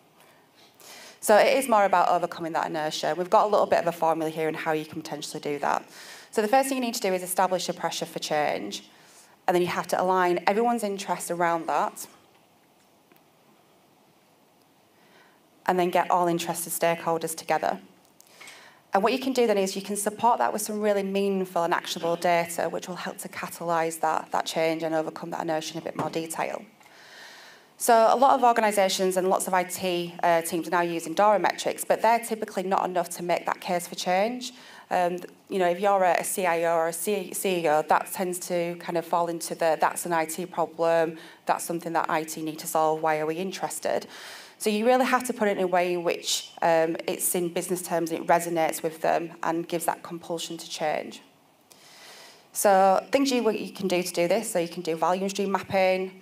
So it is more about overcoming that inertia. We've got a little bit of a formula here on how you can potentially do that. So the first thing you need to do is establish a pressure for change, and then you have to align everyone's interests around that, and then get all interested stakeholders together. And what you can do then is you can support that with some really meaningful and actionable data, which will help to catalyse that change and overcome that inertia in a bit more detail. So a lot of organisations and lots of IT teams are now using DORA metrics, but they're typically not enough to make that case for change. If you're a CIO or a CEO, that tends to kind of fall into that's an IT problem, that's something that IT need to solve, why are we interested? So you really have to put it in a way in which it's in business terms and it resonates with them and gives that compulsion to change. So things you can do to do this, so you can do volume stream mapping,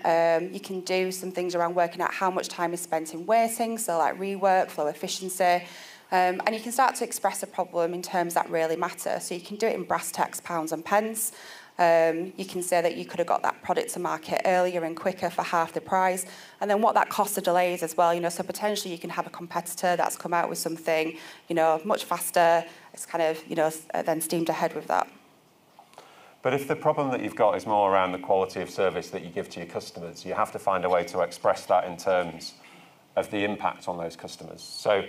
you can do some things around working out how much time is spent in waiting, so like rework, flow efficiency, and you can start to express a problem in terms that really matter. So you can do it in brass tacks, pounds and pence. You can say that you could have got that product to market earlier and quicker for half the price, and then what that cost of delays as well. So potentially you can have a competitor that's come out with something, much faster. It's kind of, then steamed ahead with that. But if the problem that you've got is more around the quality of service that you give to your customers, you have to find a way to express that in terms of the impact on those customers. So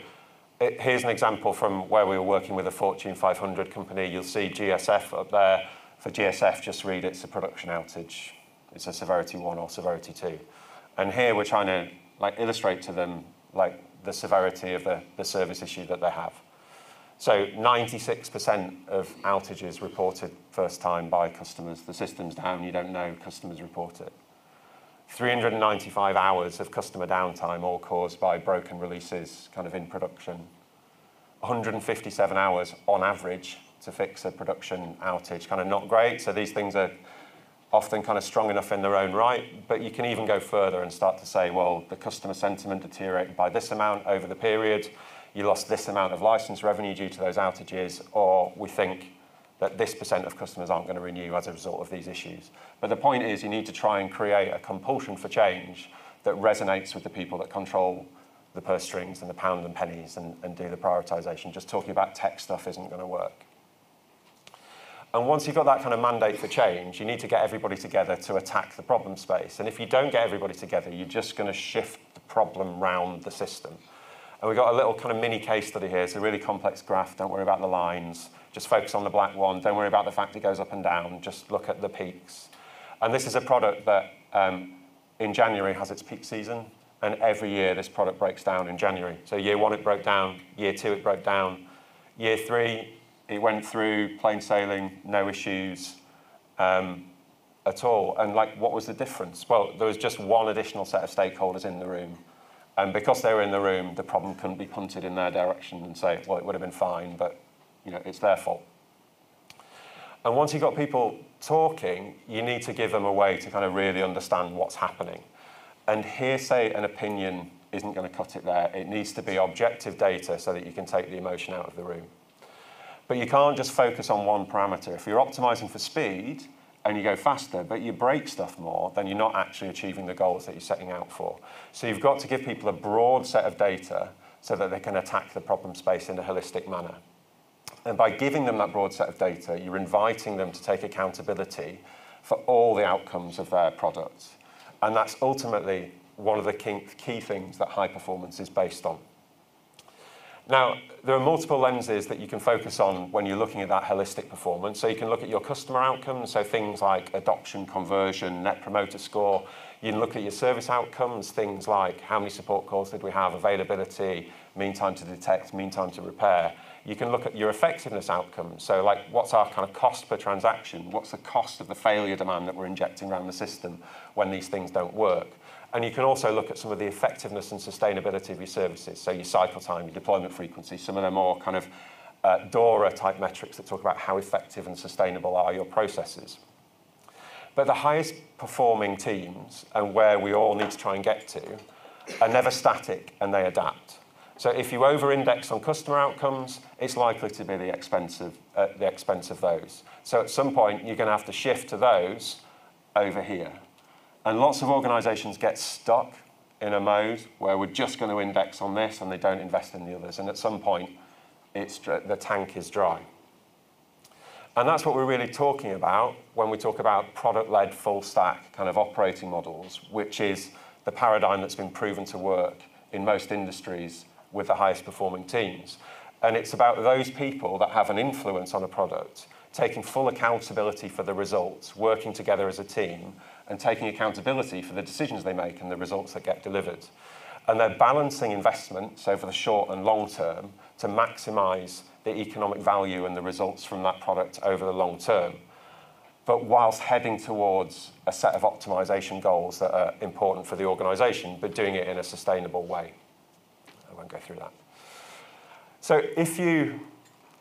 here's an example from where we were working with a Fortune 500 company. You'll see GSF up there. For GSF, just read it's a production outage. It's a severity 1 or severity 2. And here we're trying to illustrate to them the severity of the service issue that they have. So 96% of outages reported first time by customers. The system's down, you don't know, customers report it. 395 hours of customer downtime, all caused by broken releases kind of in production. 157 hours on average to fix a production outage. Kind of not great. So these things are often kind of strong enough in their own right, but you can even go further and start to say, well, the customer sentiment deteriorated by this amount over the period, you lost this amount of license revenue due to those outages, or we think that this % of customers aren't going to renew as a result of these issues. But the point is you need to try and create a compulsion for change that resonates with the people that control the purse strings and the pound and pennies and do the prioritisation. Just talking about tech stuff isn't going to work. And once you've got that kind of mandate for change, you need to get everybody together to attack the problem space. And if you don't get everybody together, you're just going to shift the problem round the system. And we've got a little kind of mini case study here. It's a really complex graph. Don't worry about the lines. Just focus on the black one. Don't worry about the fact it goes up and down. Just look at the peaks. And this is a product that in January has its peak season. And every year this product breaks down in January. So year 1 it broke down. Year 2 it broke down. Year 3 it went through plain sailing, no issues at all. And like, what was the difference? Well, there was just one additional set of stakeholders in the room. And because they were in the room, the problem couldn't be punted in their direction and say, well, it would have been fine, but you know, it's their fault. And once you've got people talking, you need to give them a way to kind of really understand what's happening. And hearsay and opinion isn't going to cut it there. It needs to be objective data so that you can take the emotion out of the room. But you can't just focus on one parameter. If you're optimizing for speed and you go faster, but you break stuff more, then you're not actually achieving the goals that you're setting out for. So you've got to give people a broad set of data so that they can attack the problem space in a holistic manner. And by giving them that broad set of data, you're inviting them to take accountability for all the outcomes of their products. And that's ultimately one of the key things that high performance is based on. Now, there are multiple lenses that you can focus on when you're looking at that holistic performance. So you can look at your customer outcomes, so things like adoption, conversion, net promoter score. You can look at your service outcomes, things like how many support calls did we have, availability, mean time to detect, mean time to repair. You can look at your effectiveness outcomes. So like, what's our kind of cost per transaction? What's the cost of the failure demand that we're injecting around the system when these things don't work? And you can also look at some of the effectiveness and sustainability of your services. So your cycle time, your deployment frequency, some of the more kind of DORA type metrics that talk about how effective and sustainable are your processes. But the highest performing teams, and where we all need to try and get to, are never static and they adapt. So if you over-index on customer outcomes, it's likely to be at the expense of those. So at some point, you're going to have to shift to those over here. And lots of organisations get stuck in a mode where we're just going to index on this and they don't invest in the others. And at some point, the tank is dry. And that's what we're really talking about when we talk about product-led full-stack kind of operating models, which is the paradigm that's been proven to work in most industries with the highest performing teams. And it's about those people that have an influence on a product, taking full accountability for the results, working together as a team, and taking accountability for the decisions they make and the results that get delivered. And they're balancing investments over the short and long term to maximise the economic value and the results from that product over the long term, but whilst heading towards a set of optimisation goals that are important for the organisation, but doing it in a sustainable way. I won't go through that. So if you,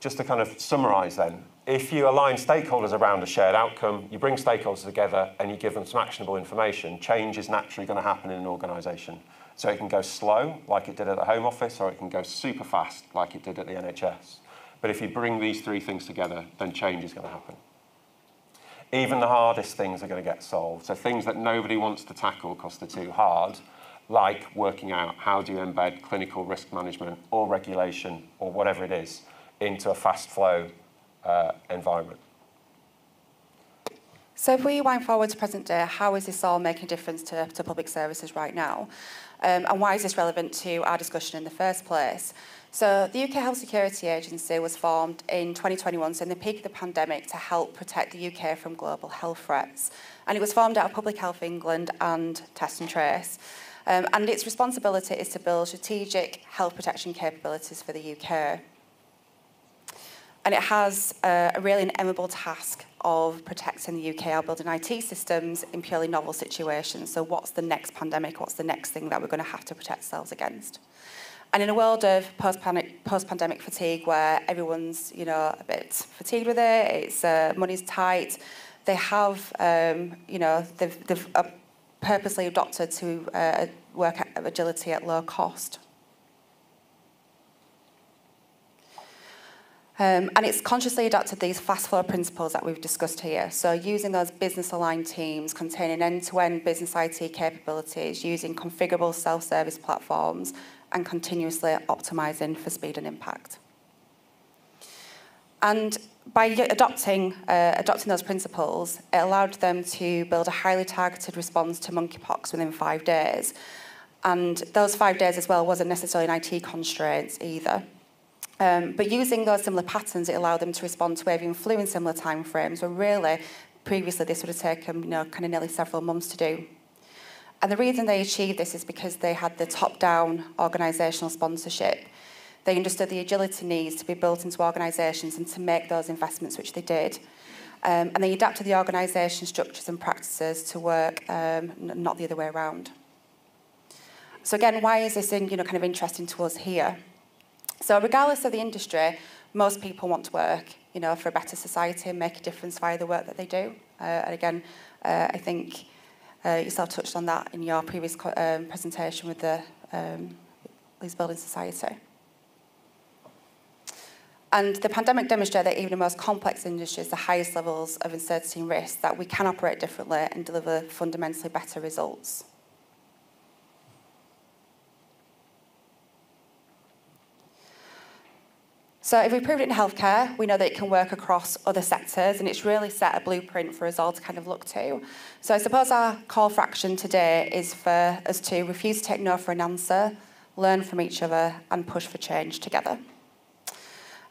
just to kind of summarise then, if you align stakeholders around a shared outcome, you bring stakeholders together and you give them some actionable information, change is naturally going to happen in an organisation. So it can go slow, like it did at the Home Office, or it can go super fast, like it did at the NHS. But if you bring these three things together, then change is going to happen. Even the hardest things are going to get solved. So things that nobody wants to tackle because they're too hard, like working out how do you embed clinical risk management or regulation or whatever it is into a fast flow environment. So if we wind forward to present day, how is this all making a difference to public services right now? And why is this relevant to our discussion in the first place? So the UK Health Security Agency was formed in 2021, so in the peak of the pandemic, to help protect the UK from global health threats. And it was formed out of Public Health England and Test and Trace. And its responsibility is to build strategic health protection capabilities for the UK. And it has a really inevitable task of protecting the UK while building IT systems in purely novel situations. So what's the next pandemic? What's the next thing that we're going to have to protect ourselves against? And in a world of post-pandemic fatigue, where everyone's, you know, a bit fatigued with it, it's money's tight, they have, you know, they've purposely adopted to work at agility at low cost. And it's consciously adopted these fast flow principles that we've discussed here. So using those business-aligned teams containing end-to-end business IT capabilities, using configurable self-service platforms, and continuously optimising for speed and impact. And by adopting those principles, it allowed them to build a highly targeted response to monkeypox within 5 days. And those 5 days as well wasn't necessarily an IT constraints either. But using those similar patterns, it allowed them to respond to avian flu in similar timeframes, where really, previously, this would have taken, you know, kind of nearly several months to do. And the reason they achieved this is because they had the top-down organisational sponsorship. They understood the agility needs to be built into organisations and to make those investments, which they did. And they adapted the organisation structures and practices to work, not the other way around. So again, why is this kind of interesting to us here? So regardless of the industry, most people want to work, you know, for a better society and make a difference via the work that they do. And again, I think yourself touched on that in your previous presentation with the Leeds Building Society. And the pandemic demonstrated that even in the most complex industries, the highest levels of uncertainty and risk, that we can operate differently and deliver fundamentally better results. So if we proved it in healthcare, we know that it can work across other sectors, and it's really set a blueprint for us all to kind of look to. So I suppose our call for action today is for us to refuse to take no for an answer, learn from each other, and push for change together.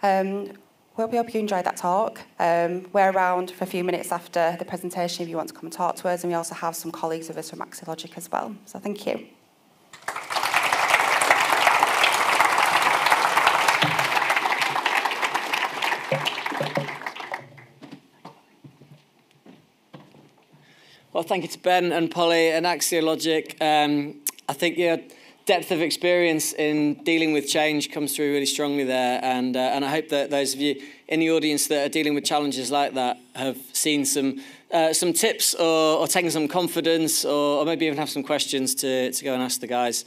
We hope you enjoyed that talk. We're around for a few minutes after the presentation if you want to come and talk to us, and we also have some colleagues with us from Axiologik as well. So thank you. Well, thank you to Ben and Polly and Axiologik. I think your depth of experience in dealing with change comes through really strongly there, and I hope that those of you in the audience that are dealing with challenges like that have seen some tips or taken some confidence, or maybe even have some questions to go and ask the guys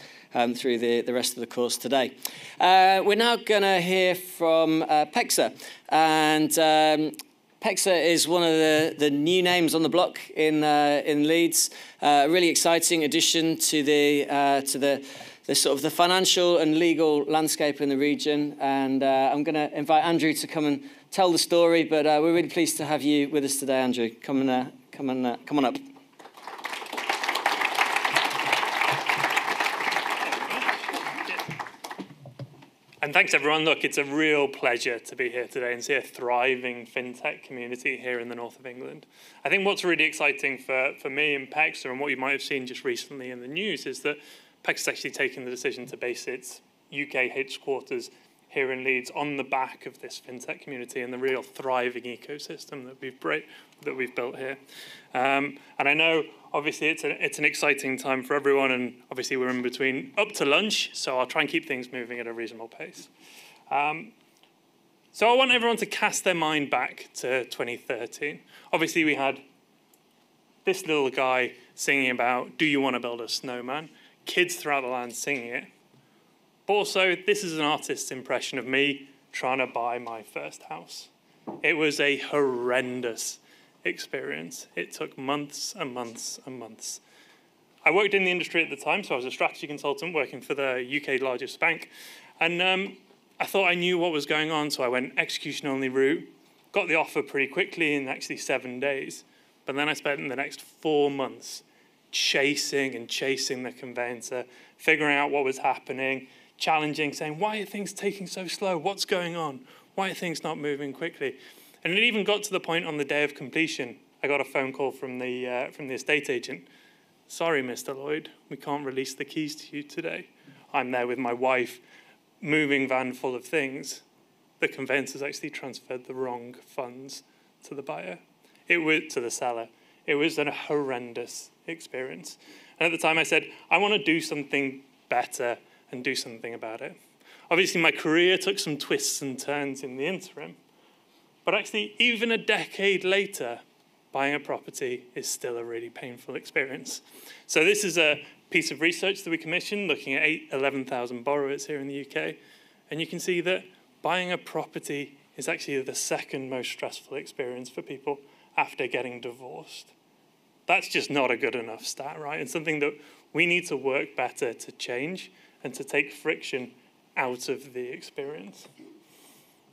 through the rest of the course today. We're now going to hear from PEXA, and PEXA is one of the new names on the block in Leeds. A really exciting addition to the sort of the financial and legal landscape in the region. And I'm going to invite Andrew to come and tell the story. But we're really pleased to have you with us today, Andrew. Come on up. And thanks, everyone. Look, it's a real pleasure to be here today and see a thriving fintech community here in the north of England. I think what's really exciting for me and PEXA, and what you might have seen just recently in the news, is that PEXA's actually taken the decision to base its UK headquarters here in Leeds on the back of this fintech community and the real thriving ecosystem that we've built here. And I know, obviously, it's an exciting time for everyone, and obviously we're in between up to lunch, so I'll try and keep things moving at a reasonable pace. So I want everyone to cast their mind back to 2013. Obviously, we had this little guy singing about, "Do you want to build a snowman?" Kids throughout the land singing it. But also, this is an artist's impression of me trying to buy my first house. It was a horrendous experience. It took months and months and months. I worked in the industry at the time, so I was a strategy consultant working for the UK's largest bank. And I thought I knew what was going on, so I went execution-only route, got the offer pretty quickly in actually 7 days. But then I spent the next 4 months chasing the conveyancer, figuring out what was happening, challenging, saying, why are things taking so slow? What's going on? Why are things not moving quickly? And it even got to the point on the day of completion, I got a phone call from the estate agent. Sorry, Mr. Lloyd, we can't release the keys to you today. I'm there with my wife, moving van full of things. The conveyancer's actually transferred the wrong funds to the buyer. To the seller. It was a horrendous experience. And at the time I said, I want to do something better and do something about it. Obviously, my career took some twists and turns in the interim, but actually, even a decade later, buying a property is still a really painful experience. So this is a piece of research that we commissioned looking at 11,000 borrowers here in the UK, and you can see that buying a property is actually the second most stressful experience for people after getting divorced. That's just not a good enough stat, right? It's something that we need to work better to change and to take friction out of the experience.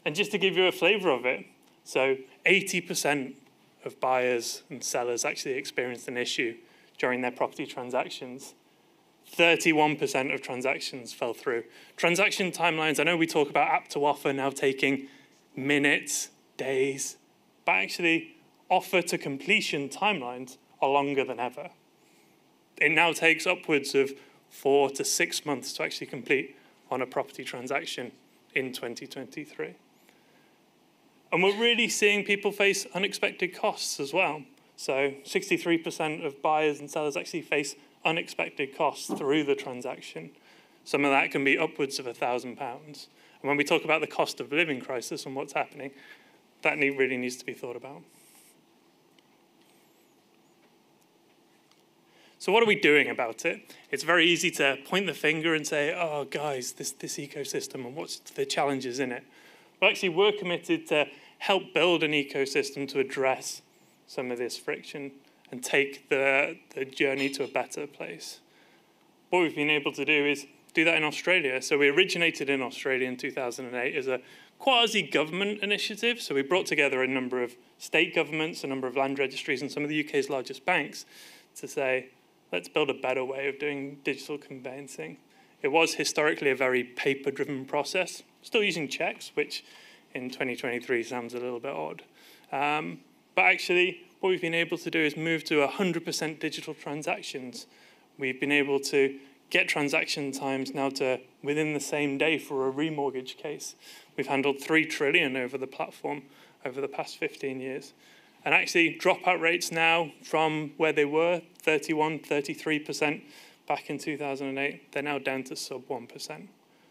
And just to give you a flavour of it, so 80% of buyers and sellers actually experienced an issue during their property transactions. 31% of transactions fell through. Transaction timelines, I know we talk about app to offer now taking minutes, days, but actually offer to completion timelines are longer than ever. It now takes upwards of 4 to 6 months to actually complete on a property transaction in 2023. And we're really seeing people face unexpected costs as well. So 63% of buyers and sellers actually face unexpected costs through the transaction. Some of that can be upwards of £1,000. And when we talk about the cost of living crisis and what's happening, that really needs to be thought about. So what are we doing about it? It's very easy to point the finger and say, oh, guys, this ecosystem and what's the challenges in it? Well, actually, we're committed to help build an ecosystem to address some of this friction and take the journey to a better place. What we've been able to do is do that in Australia. So we originated in Australia in 2008 as a quasi-government initiative. So we brought together a number of state governments, a number of land registries, and some of the UK's largest banks to say, let's build a better way of doing digital conveyancing. It was historically a very paper-driven process, still using checks, which in 2023 sounds a little bit odd. But actually, what we've been able to do is move to 100% digital transactions. We've been able to get transaction times now to within the same day for a remortgage case. We've handled 3 trillion over the platform over the past 15 years. And actually, dropout rates now from where they were, 31, 33% back in 2008, they're now down to sub 1%.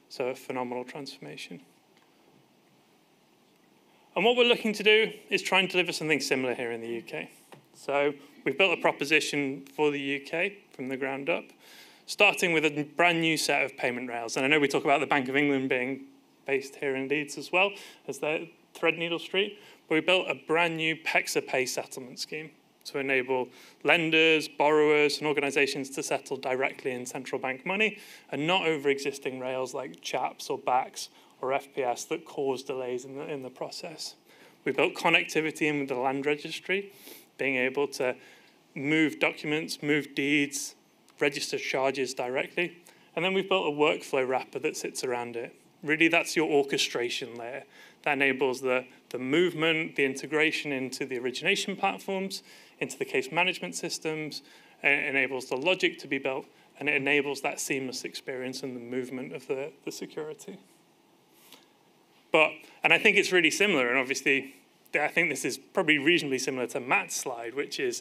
So a phenomenal transformation. And what we're looking to do is try and deliver something similar here in the UK. So we've built a proposition for the UK from the ground up, starting with a brand new set of payment rails. And I know we talk about the Bank of England being based here in Leeds as well as their Threadneedle Street, but we built a brand new PEXA Pay settlement scheme to enable lenders, borrowers, and organisations to settle directly in central bank money and not over existing rails like CHAPS or BACS or FPS that cause delays in the process. We built connectivity in with the land registry, being able to move documents, move deeds, register charges directly. And then we've built a workflow wrapper that sits around it. Really, that's your orchestration layer. That enables the movement, the integration into the origination platforms, into the case management systems, and it enables the logic to be built, and it enables that seamless experience and the movement of the security. And I think it's really similar, and obviously, I think this is probably reasonably similar to Matt's slide, which is,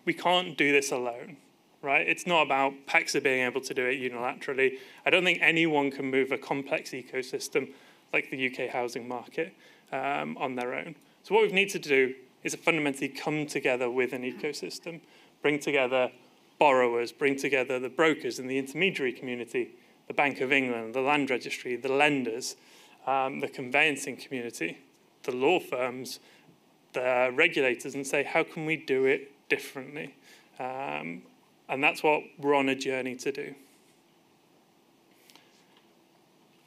we can't do this alone, right? It's not about PEXA being able to do it unilaterally. I don't think anyone can move a complex ecosystem like the UK housing market on their own. So what we need to do is fundamentally come together with an ecosystem, bring together borrowers, bring together the brokers and the intermediary community, the Bank of England, the land registry, the lenders, the conveyancing community, the law firms, the regulators, and say, how can we do it differently? And that's what we're on a journey to do.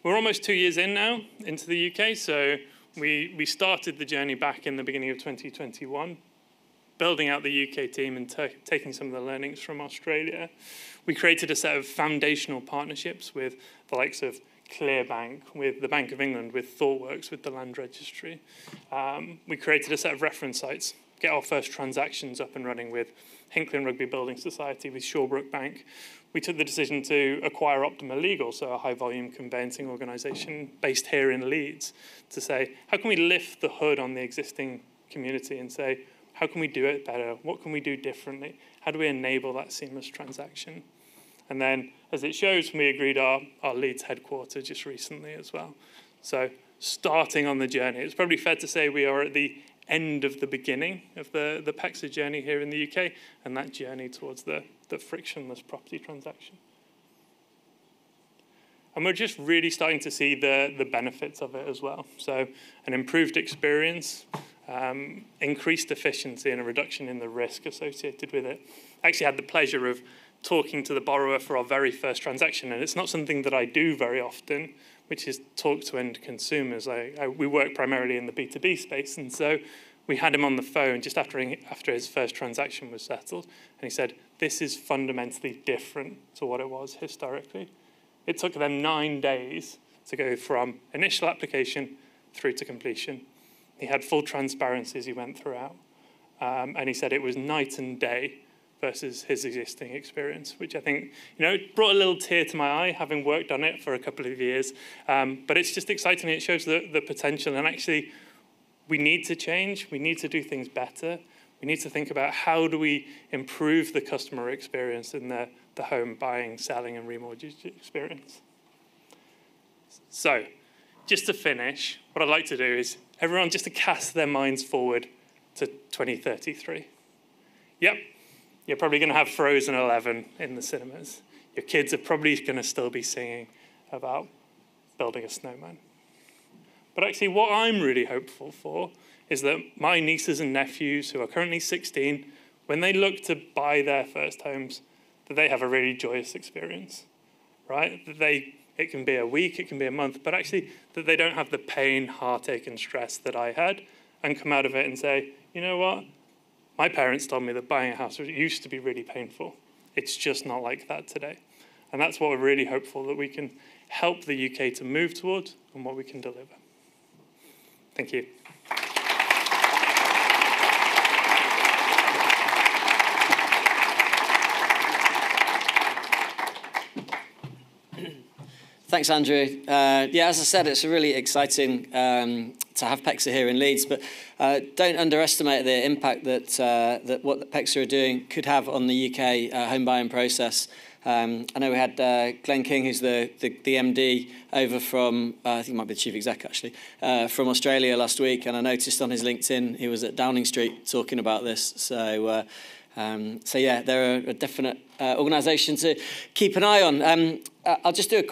We're almost 2 years in now into the UK, so we started the journey back in the beginning of 2021, building out the UK team and taking some of the learnings from Australia. We created a set of foundational partnerships with the likes of Clearbank, with the Bank of England, with ThoughtWorks, with the Land Registry. We created a set of reference sites, get our first transactions up and running with Hinckley and Rugby Building Society, with Shawbrook Bank. We took the decision to acquire Optima Legal, so a high-volume conveyancing organisation based here in Leeds, to say, how can we lift the hood on the existing community and say, how can we do it better? What can we do differently? How do we enable that seamless transaction? And then, as it shows, we agreed our Leeds headquarter just recently as well. So starting on the journey, it's probably fair to say we are at the end of the beginning of the PEXA journey here in the UK, and that journey towards the frictionless property transaction. And we're just really starting to see the benefits of it as well. So an improved experience, increased efficiency, and a reduction in the risk associated with it. I actually had the pleasure of talking to the borrower for our very first transaction, and it's not something that I do very often, which is talk to end consumers. We work primarily in the B2B space, and so we had him on the phone just after his first transaction was settled, and he said, this is fundamentally different to what it was historically. It took them 9 days to go from initial application through to completion. He had full transparency as he went throughout, and he said it was night and day versus his existing experience, which I think, it brought a little tear to my eye, having worked on it for a couple of years. But it's just exciting. It shows the potential. And actually, we need to change. We need to do things better. We need to think about how do we improve the customer experience in the home buying, selling, and remortgage experience. So, just to finish, what I'd like to do is everyone just to cast their minds forward to 2033. Yep. You're probably going to have Frozen 11 in the cinemas. Your kids are probably going to still be singing about building a snowman. But actually, what I'm really hopeful for is that my nieces and nephews, who are currently 16, when they look to buy their first homes, that they have a really joyous experience, right? That it can be a week, it can be a month, but actually that they don't have the pain, heartache, and stress that I had, and come out of it and say, you know what? My parents told me that buying a house used to be really painful. It's just not like that today. And that's what we're really hopeful that we can help the UK to move towards and what we can deliver. Thank you. Thanks, Andrew. Yeah, as I said, it's really exciting to have PEXA here in Leeds, but don't underestimate the impact that what PEXA are doing could have on the UK home buying process. I know we had Glenn King, who's the MD, over from, I think he might be the chief exec actually, from Australia last week, and I noticed on his LinkedIn he was at Downing Street talking about this. So yeah, they're a definite organisation to keep an eye on. I'll just do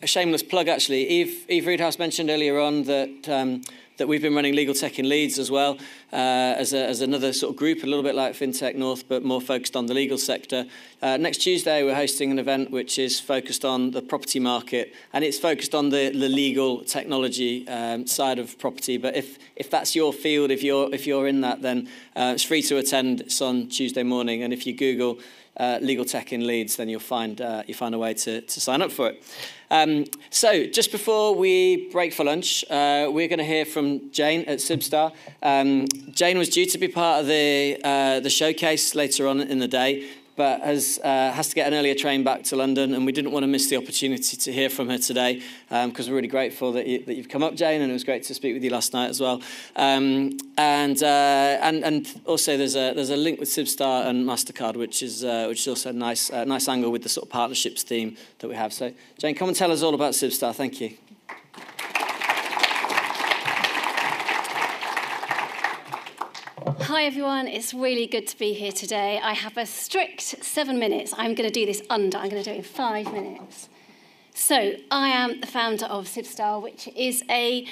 a shameless plug actually. Eve Reedhouse mentioned earlier on that we've been running Legal Tech in Leeds as well, as another sort of group, a little bit like FinTech North, but more focused on the legal sector. Next Tuesday, we're hosting an event which is focused on the property market, and it's focused on the legal technology side of property. But if that's your field, if you're in that, then it's free to attend. It's on Tuesday morning, and if you Google Legal Tech in Leeds, then you'll find a way to sign up for it. So just before we break for lunch, we're going to hear from Jane at Substar. Jane was due to be part of the showcase later on in the day, but has to get an earlier train back to London, and we didn't want to miss the opportunity to hear from her today, because we're really grateful that you've come up, Jane, and it was great to speak with you last night as well. And also there's a link with Substar and Mastercard, which is also a nice angle with the sort of partnerships theme that we have. So Jane, come and tell us all about Substar. Thank you. Hi everyone, it's really good to be here today. I have a strict 7 minutes. I'm going to do this I'm going to do it in 5 minutes. So I am the founder of Substar, which is a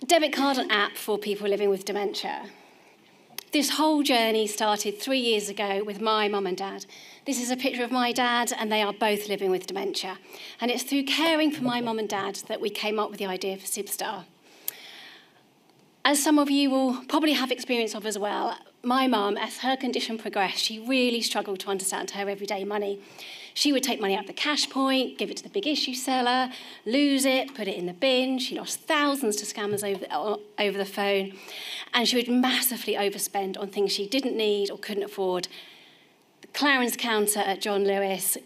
debit card and app for people living with dementia. This whole journey started 3 years ago with my mum and dad. This is a picture of my dad, and they are both living with dementia. And it's through caring for my mum and dad that we came up with the idea for Substar. As some of you will probably have experience of as well, my mum, as her condition progressed, she really struggled to understand her everyday money. She would take money out of the cash point, give it to the big issue seller, lose it, put it in the bin. She lost thousands to scammers over the phone, and she would massively overspend on things she didn't need or couldn't afford. The Clarence counter at John Lewis,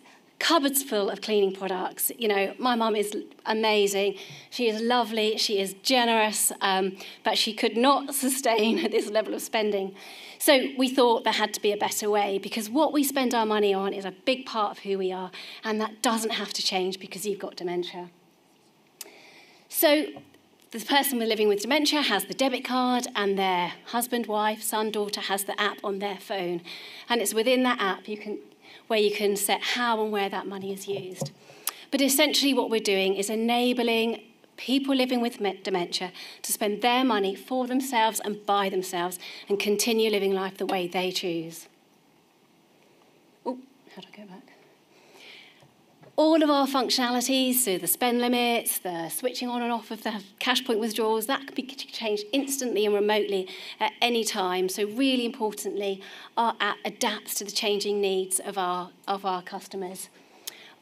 cupboards full of cleaning products. You know, my mum is amazing. She is lovely. She is generous, but she could not sustain this level of spending. So we thought there had to be a better way, because what we spend our money on is a big part of who we are, and that doesn't have to change because you've got dementia. So the person living with dementia has the debit card, and their husband, wife, son, daughter has the app on their phone. And it's within that app where you can set how and where that money is used. But essentially what we're doing is enabling people living with dementia to spend their money for themselves and by themselves and continue living life the way they choose. Oh, how do I go back? All of our functionalities, so the spend limits, the switching on and off of the cash point withdrawals, that can be changed instantly and remotely at any time. So really importantly, our app adapts to the changing needs of our customers.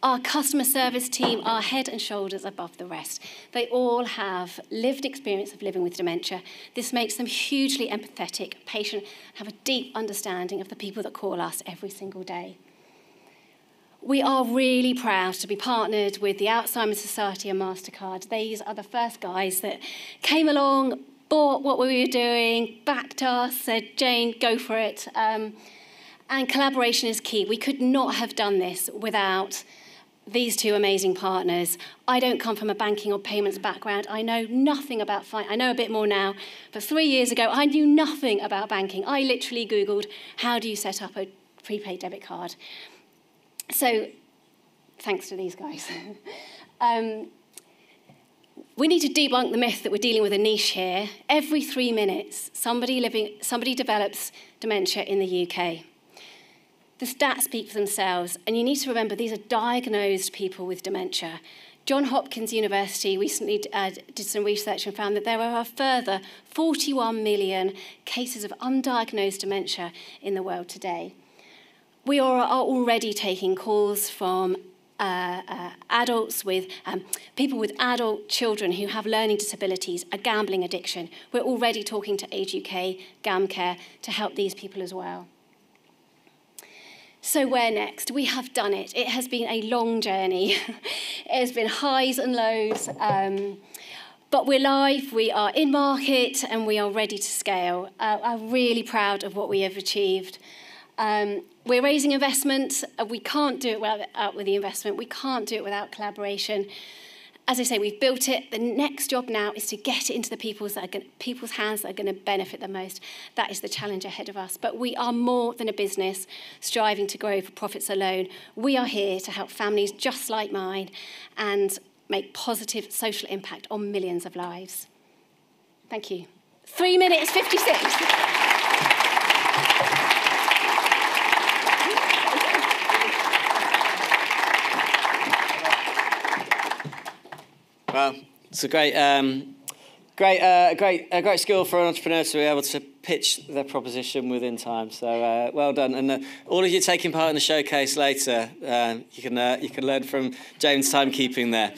Our customer service team are head and shoulders above the rest. They all have lived experience of living with dementia. This makes them hugely empathetic, patient, have a deep understanding of the people that call us every single day. We are really proud to be partnered with the Alzheimer's Society and Mastercard. These are the first guys that came along, bought what we were doing, backed us, said, Jane, go for it. And collaboration is key. We could not have done this without these two amazing partners. I don't come from a banking or payments background. I know nothing about I know a bit more now, but 3 years ago, I knew nothing about banking. I literally Googled, how do you set up a prepaid debit card? So, thanks to these guys. We need to debunk the myth that we're dealing with a niche here. Every 3 minutes, somebody develops dementia in the UK. The stats speak for themselves, and you need to remember these are diagnosed people with dementia. Johns Hopkins University recently did some research and found that there are a further 41 million cases of undiagnosed dementia in the world today. We are already taking calls from adults with people with adult children who have learning disabilities, a gambling addiction. We're already talking to Age UK, GamCare to help these people as well. So where next? We have done it. It has been a long journey. It has been highs and lows, but we're live, we are in market, and we are ready to scale. I'm really proud of what we have achieved. We're raising investment. We can't do it without the investment. We can't do it without collaboration. As I say, we've built it. The next job now is to get it into the people's hands that are going to benefit the most. That is the challenge ahead of us. But we are more than a business striving to grow for profits alone. We are here to help families just like mine and make positive social impact on millions of lives. Thank you. 3 minutes 56. Well, it's a great skill for an entrepreneur to be able to pitch their proposition within time. So well done, and all of you taking part in the showcase later, you can learn from James' timekeeping there.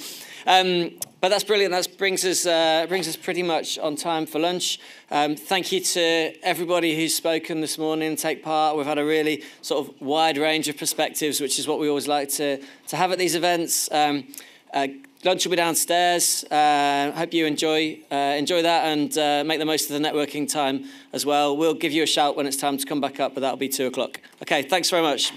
But that's brilliant. That brings us pretty much on time for lunch. Thank you to everybody who's spoken this morning, take part. We've had a really sort of wide range of perspectives, which is what we always like to have at these events. Lunch will be downstairs. Hope you enjoy that and make the most of the networking time as well. We'll give you a shout when it's time to come back up, but that'll be 2 o'clock. Okay, thanks very much.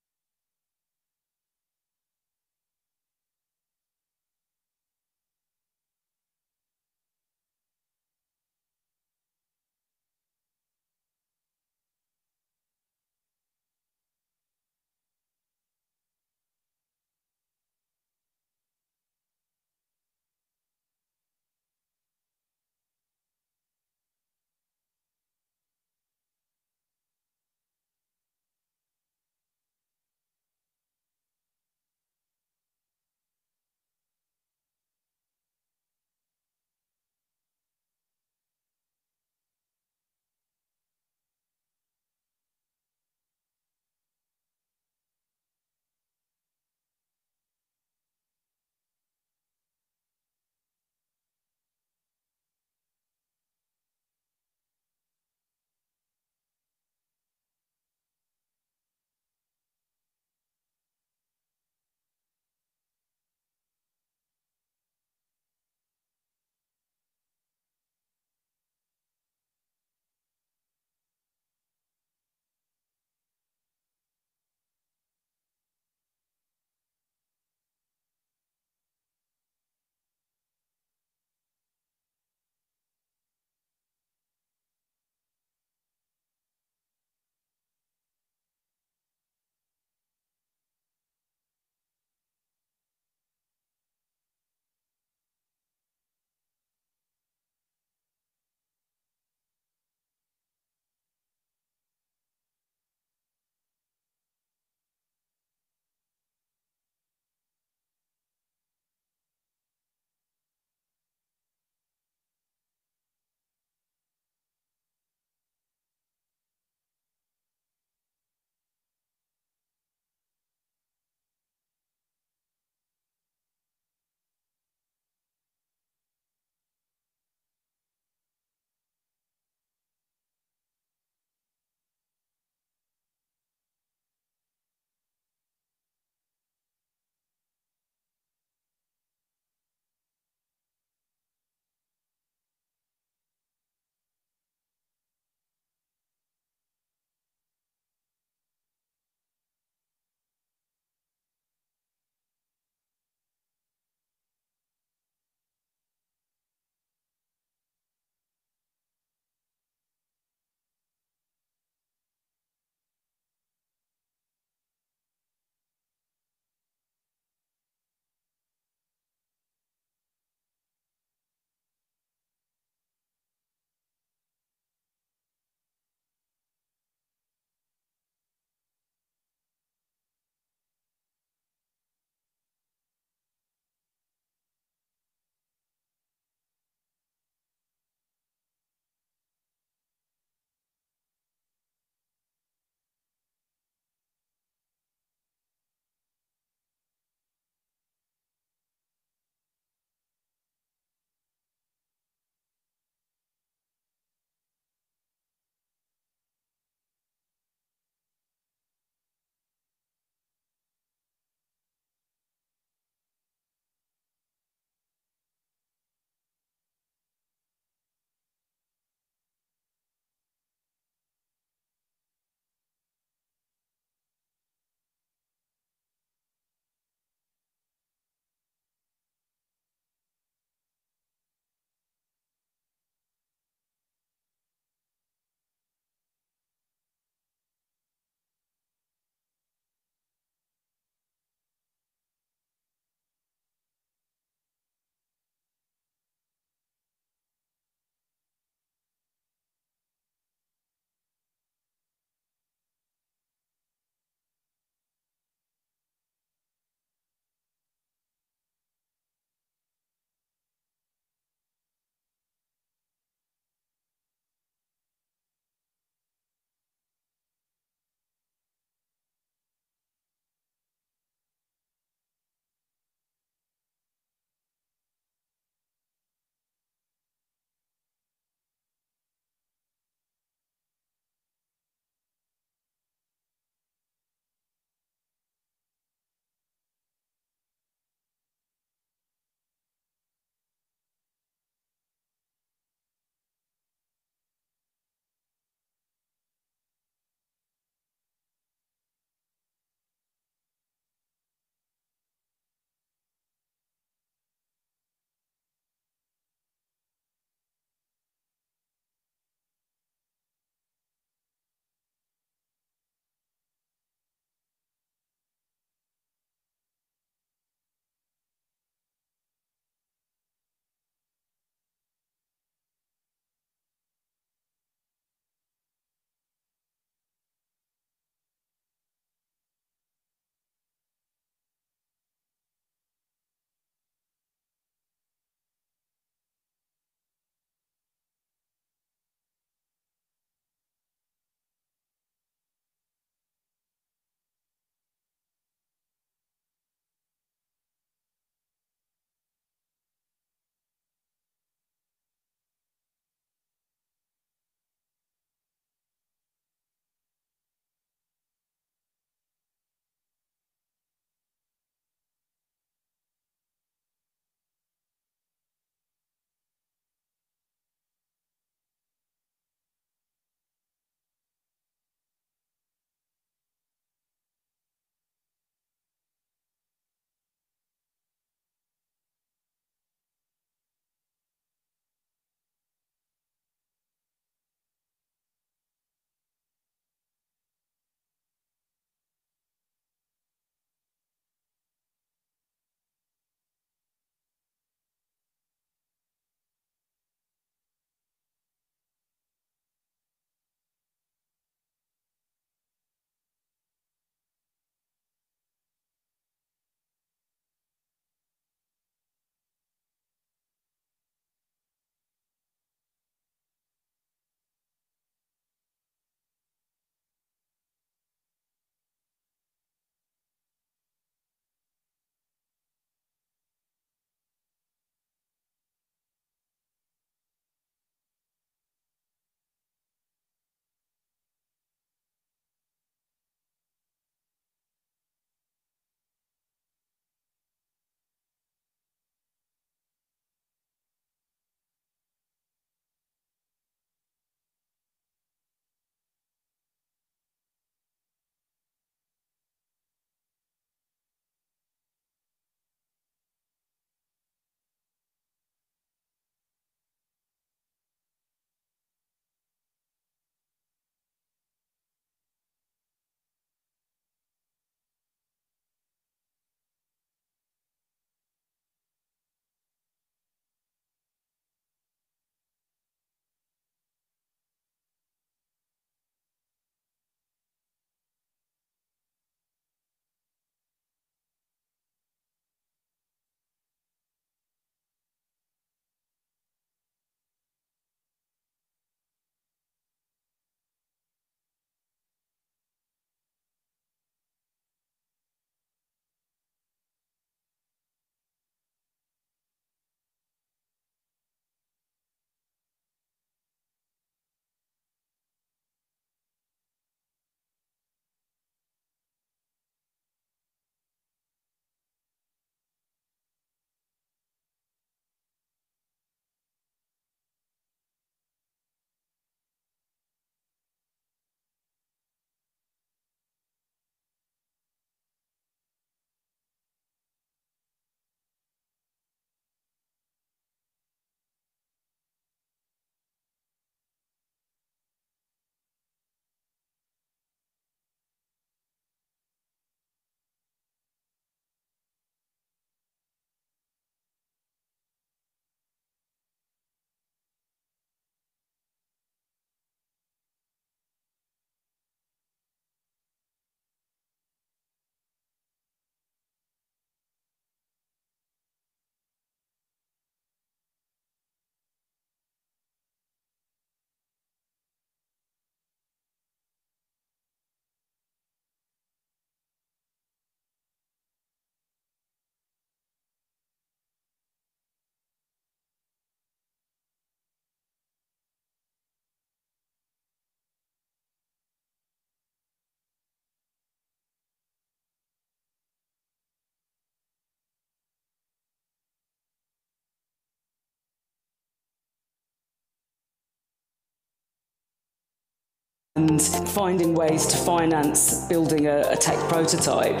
and finding ways to finance building a tech prototype.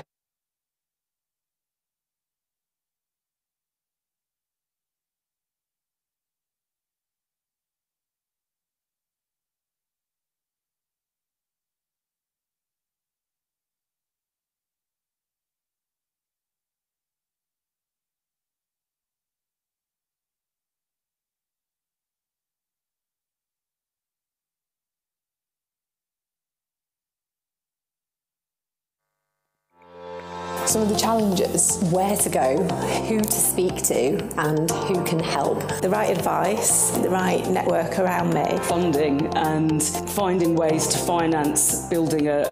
Some of the challenges: where to go, who to speak to, and who can help. The right advice, the right network around me. Funding and finding ways to finance building a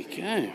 Okay.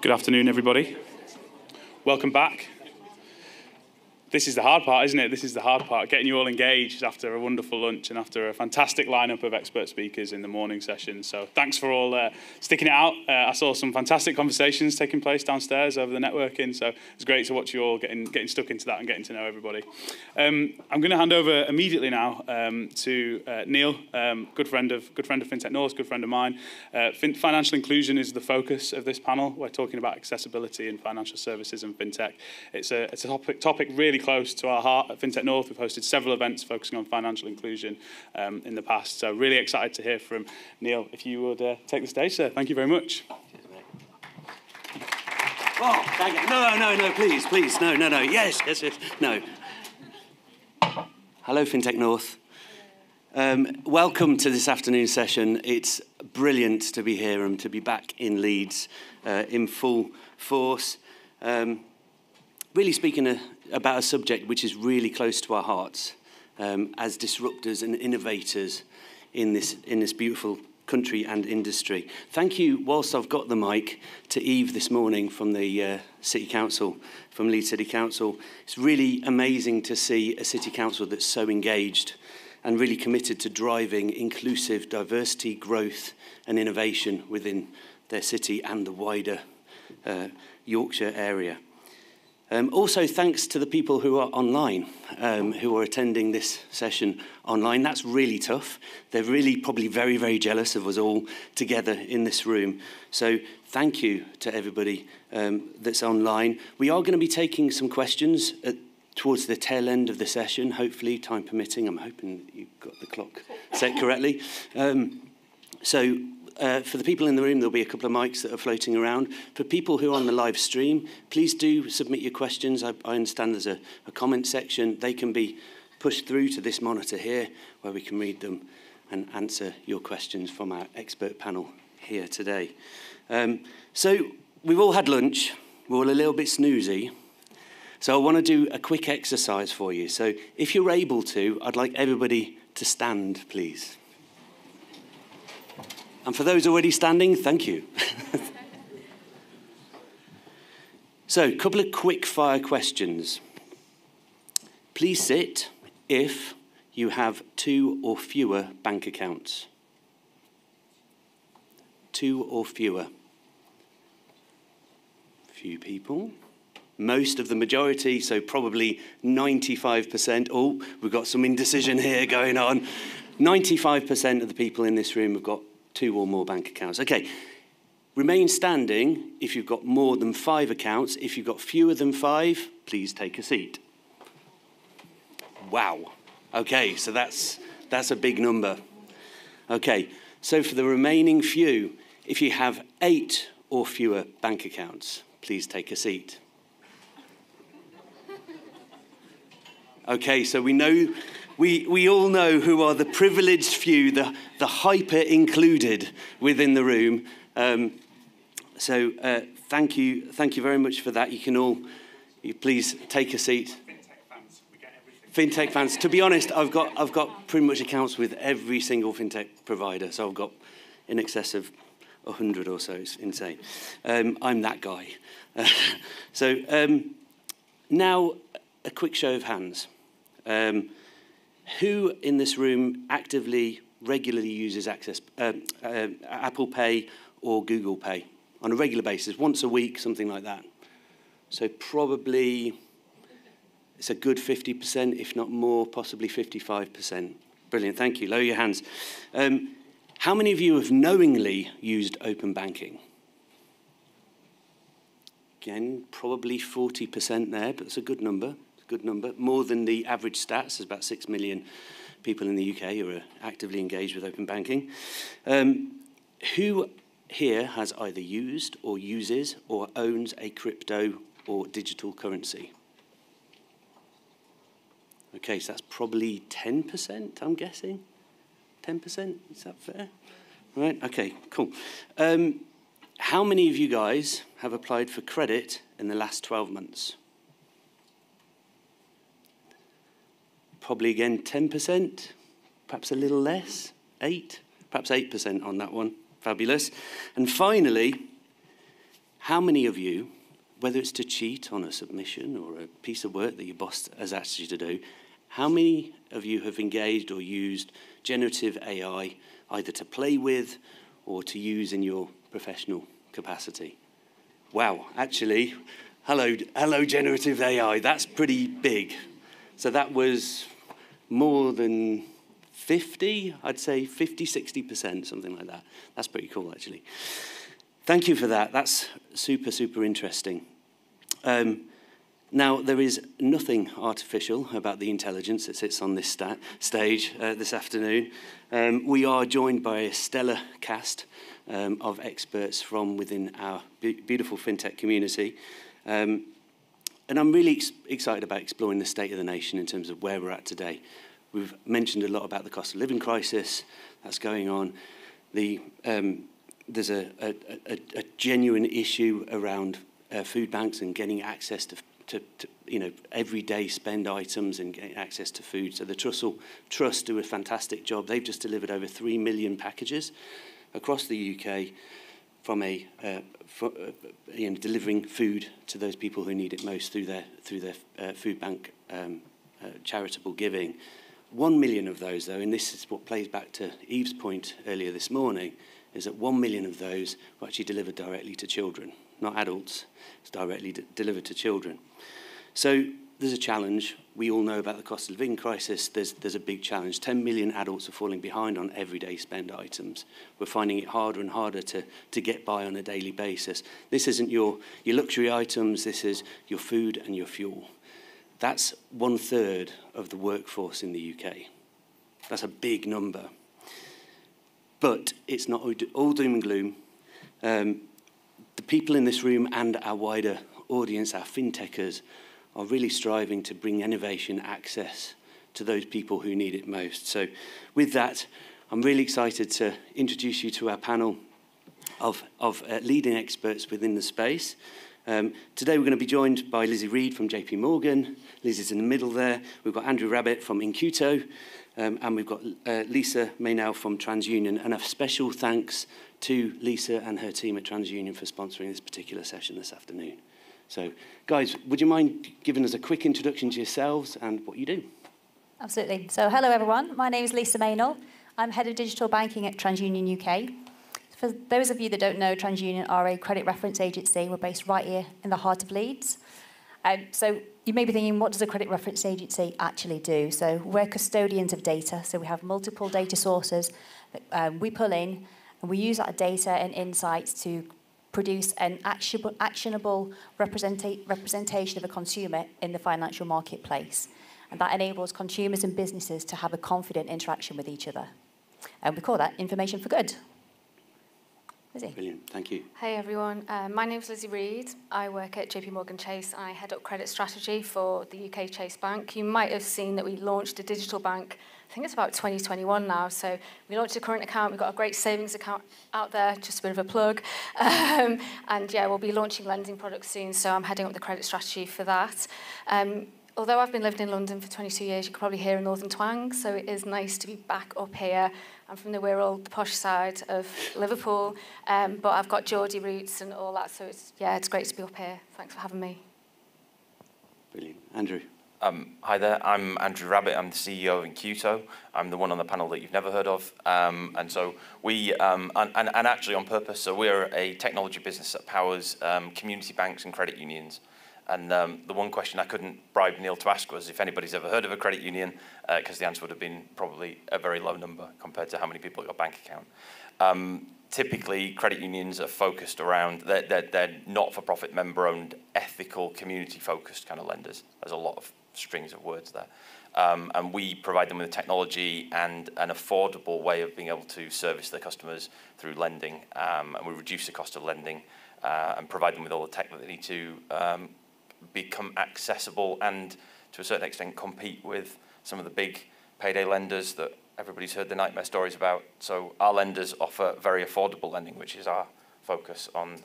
Good afternoon, everybody. Welcome back. This is the hard part, isn't it? This is the hard part, getting you all engaged after a wonderful lunch and after a fantastic lineup of expert speakers in the morning session. So thanks for all sticking it out. I saw some fantastic conversations taking place downstairs over the networking, so it's great to watch you all getting stuck into that and getting to know everybody. I'm going to hand over immediately now to Neil, good friend of FinTech North, good friend of mine. Financial inclusion is the focus of this panel. We're talking about accessibility in financial services and FinTech. It's a topic really really close to our heart at FinTech North. We've hosted several events focusing on financial inclusion in the past. So really excited to hear from Neil. If you would take the stage, sir. Thank you very much. Oh, thank you. No, please. No. Yes, no. Hello, FinTech North. Welcome to this afternoon session. It's brilliant to be here and to be back in Leeds in full force. Really speaking about a subject which is really close to our hearts as disruptors and innovators in this beautiful country and industry. Thank you, whilst I've got the mic, to Eve this morning from the City Council, from Leeds City Council. It's really amazing to see a City Council that's so engaged and really committed to driving inclusive diversity, growth and innovation within their city and the wider Yorkshire area. Also, thanks to the people who are online, who are attending this session online. That's really tough. They're really probably very, very jealous of us all together in this room. So thank you to everybody that's online. We are going to be taking some questions towards the tail end of the session, hopefully, time permitting. I'm hoping you've got the clock set correctly. For the people in the room, there'll be a couple of mics that are floating around. For people who are on the live stream, please do submit your questions. I understand there's a comment section. They can be pushed through to this monitor here, where we can read them and answer your questions from our expert panel here today. So we've all had lunch. We're all a little bit snoozy. So I want to do a quick exercise for you. So if you're able to, I'd like everybody to stand, please. And for those already standing, thank you. So, a couple of quick fire questions. Please sit if you have 2 or fewer bank accounts. 2 or fewer. Few people. Most of the majority, so probably 95%. Oh, we've got some indecision here going on. 95% of the people in this room have got 2 or more bank accounts. Okay, remain standing if you've got more than 5 accounts. If you've got fewer than 5, please take a seat. Wow. Okay, so that's a big number. Okay, so for the remaining few, if you have 8 or fewer bank accounts, please take a seat. Okay, so we all know who are the privileged few, the hyper-included within the room. Thank you very much for that. You please take a seat. FinTech fans, we get everything. FinTech fans. To be honest, I've got pretty much accounts with every single FinTech provider. So I've got in excess of 100 or so. It's insane. I'm that guy. Now a quick show of hands. Who in this room actively, regularly uses Apple Pay or Google Pay on a regular basis, once a week, something like that? So probably it's a good 50%, if not more, possibly 55%. Brilliant, thank you. Lower your hands. How many of you have knowingly used open banking? Again, probably 40% there, but it's a good number. Good number, more than the average stats. There's about 6 million people in the UK who are actively engaged with open banking. Who here has either used or uses or owns a crypto or digital currency? Okay, so that's probably 10%, I'm guessing. 10%, is that fair? Right, okay, cool. How many of you guys have applied for credit in the last 12 months? Probably again 10%, perhaps a little less, 8, perhaps 8% on that one. Fabulous. And finally, how many of you, whether it's to cheat on a submission or a piece of work that your boss has asked you to do, how many of you have engaged or used generative AI either to play with or to use in your professional capacity? Wow, actually, hello generative AI, that's pretty big. So that was more than 50, I'd say 50, 60%, something like that. That's pretty cool, actually. Thank you for that. That's super, super interesting. Now, there is nothing artificial about the intelligence that sits on this stage this afternoon. We are joined by a stellar cast of experts from within our beautiful FinTech community. And I'm really excited about exploring the state of the nation in terms of where we're at today. We've mentioned a lot about the cost of living crisis that's going on. There's a genuine issue around food banks and getting access to everyday spend items and getting access to food. So the Trust do a fantastic job. They've just delivered over 3 million packages across the UK from delivering food to those people who need it most through their food bank charitable giving. 1 million of those, though, and this is what plays back to Eve's point earlier this morning, is that 1 million of those were actually delivered directly to children, not adults. It's directly delivered to children. So there's a challenge. We all know about the cost of living crisis. There's a big challenge. 10 million adults are falling behind on everyday spend items. We're finding it harder and harder to get by on a daily basis. This isn't your luxury items. This is your food and your fuel. That's 1/3 of the workforce in the UK. That's a big number. But it's not all doom and gloom. The people in this room and our wider audience, our FinTechers, are really striving to bring innovation access to those people who need it most. So with that, I'm really excited to introduce you to our panel of leading experts within the space. Today we're going to be joined by Lizzie Reed from JP Morgan. Lizzie's in the middle there. We've got Andrew Rabbit from Incuto, and we've got Lisa Maynell from TransUnion. And a special thanks to Lisa and her team at TransUnion for sponsoring this particular session this afternoon. So, guys, would you mind giving us a quick introduction to yourselves and what you do? Absolutely. So, hello everyone. My name is Lisa Maynell. I'm Head of Digital Banking at TransUnion UK. For those of you that don't know, TransUnion are a credit reference agency. We're based right here in the heart of Leeds. So you may be thinking, what does a credit reference agency actually do? So we're custodians of data. So we have multiple data sources that we pull in, and we use that data and insights to produce an actionable representation of a consumer in the financial marketplace. And that enables consumers and businesses to have a confident interaction with each other. And we call that information for good. Lizzie. Brilliant, thank you. Hey everyone, my name's Lizzie Reed. I work at JP Morgan Chase and I head up credit strategy for the UK Chase Bank. You might have seen that we launched a digital bank, I think it's about 2021 now. So we launched a current account, we've got a great savings account out there, just a bit of a plug. And yeah, we'll be launching lending products soon, so I'm heading up the credit strategy for that. Although I've been living in London for 22 years, you can probably hear a northern twang, so it is nice to be back up here. I'm from the Wirral, the posh side of Liverpool, but I've got Geordie roots and all that, so it's great to be up here. Thanks for having me. Brilliant. Andrew. Hi there, I'm Andrew Rabbit, I'm the CEO of Incuto. I'm the one on the panel that you've never heard of. And so we, and actually on purpose, so we're a technology business that powers community banks and credit unions. And the one question I couldn't bribe Neil to ask was if anybody's ever heard of a credit union, because the answer would have been probably a very low number compared to how many people have got a bank account. Typically, credit unions are focused around, they're not-for-profit, member-owned, ethical, community-focused kind of lenders. There's a lot of strings of words there. And we provide them with technology and an affordable way of being able to service their customers through lending. And we reduce the cost of lending and provide them with all the tech that they need to become accessible and, to a certain extent, compete with some of the big payday lenders that everybody's heard the nightmare stories about. So our lenders offer very affordable lending, which is our focus on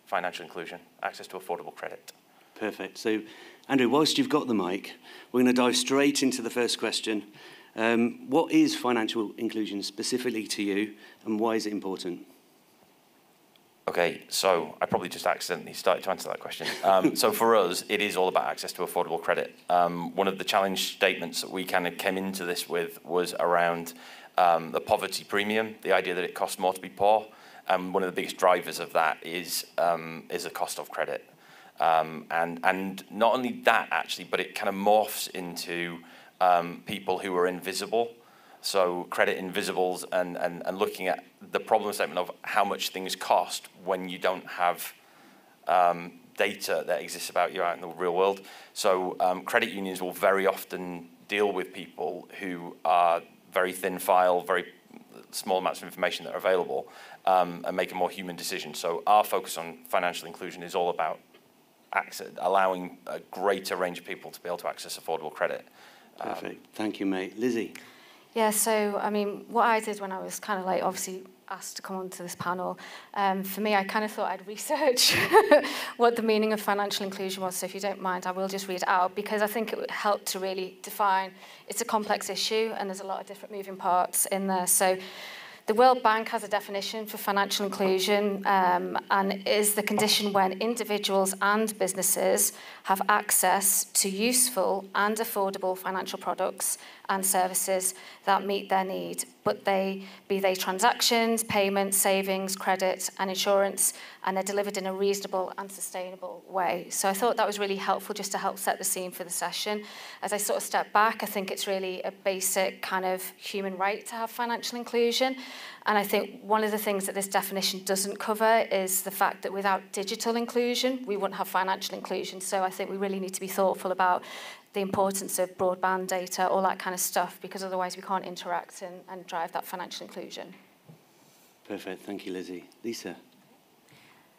financial inclusion, access to affordable credit. Perfect. So, Andrew, whilst you've got the mic, we're going to dive straight into the first question. What is financial inclusion specifically to you, and why is it important? Okay, so I probably just accidentally started to answer that question. So for us, it is all about access to affordable credit. One of the challenge statements that we kind of came into this with was around the poverty premium, the idea that it costs more to be poor. And one of the biggest drivers of that is the cost of credit. And not only that, actually, but it kind of morphs into people who are invisible. So credit invisibles and looking at the problem statement of how much things cost when you don't have data that exists about you out in the real world. So credit unions will very often deal with people who are very thin file, very small amounts of information that are available, and make a more human decision. So our focus on financial inclusion is all about allowing a greater range of people to be able to access affordable credit. Perfect. Thank you, mate. Lizzie? Yeah, so, I mean, what I did when I was kind of like obviously asked to come onto this panel, for me, I kind of thought I'd research what the meaning of financial inclusion was. So if you don't mind, I will just read it out, because I think it would help to really define. It's a complex issue and there's a lot of different moving parts in there. So the World Bank has a definition for financial inclusion, and it is the condition when individuals and businesses have access to useful and affordable financial products and services that meet their need, but be they transactions, payments, savings, credit and insurance, and they're delivered in a reasonable and sustainable way. So I thought that was really helpful just to help set the scene for the session. As I sort of step back, I think it's really a basic kind of human right to have financial inclusion. And I think one of the things that this definition doesn't cover is the fact that without digital inclusion, we wouldn't have financial inclusion. So I think we really need to be thoughtful about the importance of broadband data, all that kind of stuff, because otherwise we can't interact and drive that financial inclusion. Perfect. Thank you, Lizzie. Lisa?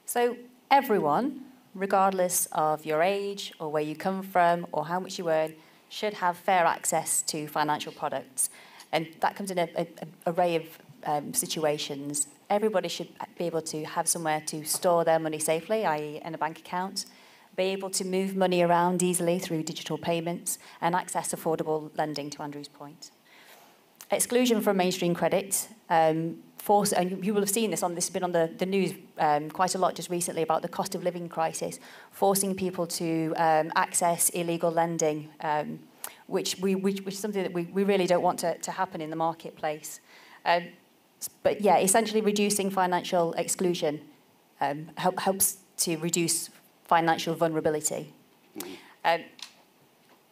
So everyone, regardless of your age or where you come from or how much you earn, should have fair access to financial products. And that comes in an array of situations. Everybody should be able to have somewhere to store their money safely, i.e. in a bank account, be able to move money around easily through digital payments, and access affordable lending, to Andrew's point. Exclusion from mainstream credit, and you will have seen this has been on the news quite a lot just recently about the cost of living crisis, forcing people to access illegal lending, which is something that we really don't want to happen in the marketplace. But yeah, essentially reducing financial exclusion helps to reduce financial vulnerability.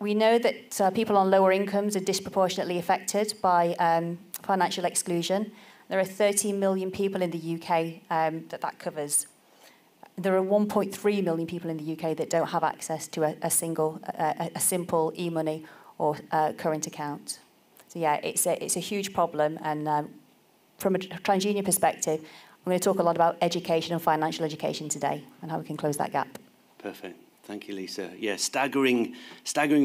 We know that people on lower incomes are disproportionately affected by financial exclusion. There are 13 million people in the UK that covers. There are 1.3 million people in the UK that don't have access to a simple e-money or current account. So yeah, it's a huge problem, and from a TransUnion perspective, I'm going to talk a lot about education and financial education today and how we can close that gap. Perfect. Thank you, Lisa. Yeah, staggering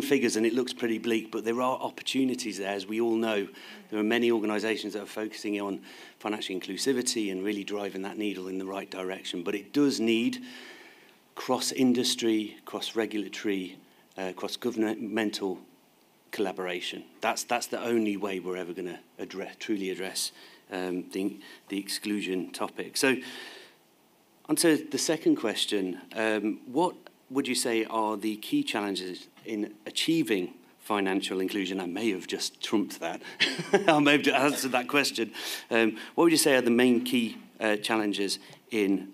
figures, and it looks pretty bleak, but there are opportunities there, as we all know. There are many organisations that are focusing on financial inclusivity and really driving that needle in the right direction. But it does need cross-industry, cross-regulatory, cross-governmental collaboration. That's the only way we're ever going to truly address the exclusion topic. So, onto the second question, what would you say are the key challenges in achieving financial inclusion? I may have just trumped that. I may have answered that question. What would you say are the main key challenges in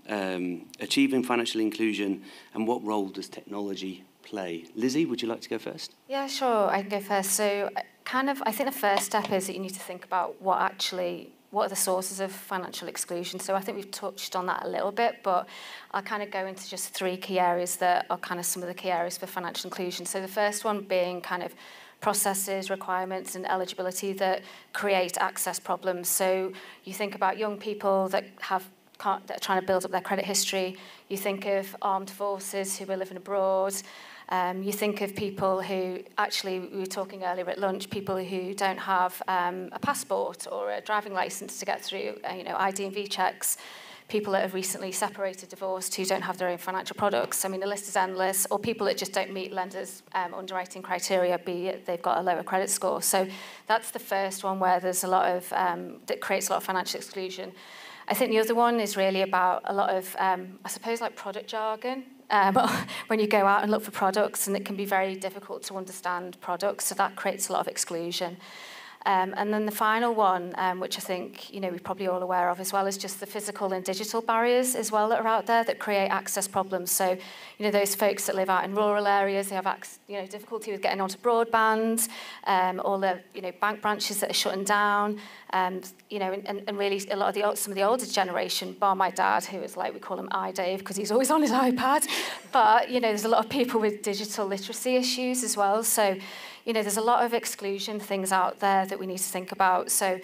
achieving financial inclusion, and what role does technology play? Lizzie, would you like to go first? Yeah, sure, I can go first. So I think the first step is that you need to think about what are the sources of financial exclusion. So I think we've touched on that a little bit, but I'll kind of go into just three key areas that are kind of some of the key areas for financial inclusion. So the first one being kind of processes, requirements and eligibility that create access problems. So you think about young people that are trying to build up their credit history. You think of armed forces who are living abroad. You think of people who, actually, we were talking earlier at lunch, people who don't have a passport or a driving licence to get through, ID and V checks, people that have recently separated, divorced, who don't have their own financial products. I mean, the list is endless, or people that just don't meet lenders' underwriting criteria, be it they've got a lower credit score. So that's the first one where there's a lot of, that creates a lot of financial exclusion. I think the other one is really about a lot of, I suppose, like product jargon. When you go out and look for products, and it can be very difficult to understand products, so that creates a lot of exclusion. And then the final one, which I think we're probably all aware of as well, is just the physical and digital barriers as well that are out there that create access problems. So, those folks that live out in rural areas, they have difficulty with getting onto broadband, all the bank branches that are shutting down, and really a lot of some of the older generation, bar my dad, who is we call him iDave because he's always on his iPad. But there's a lot of people with digital literacy issues as well. So, there's a lot of exclusion things out there that we need to think about. So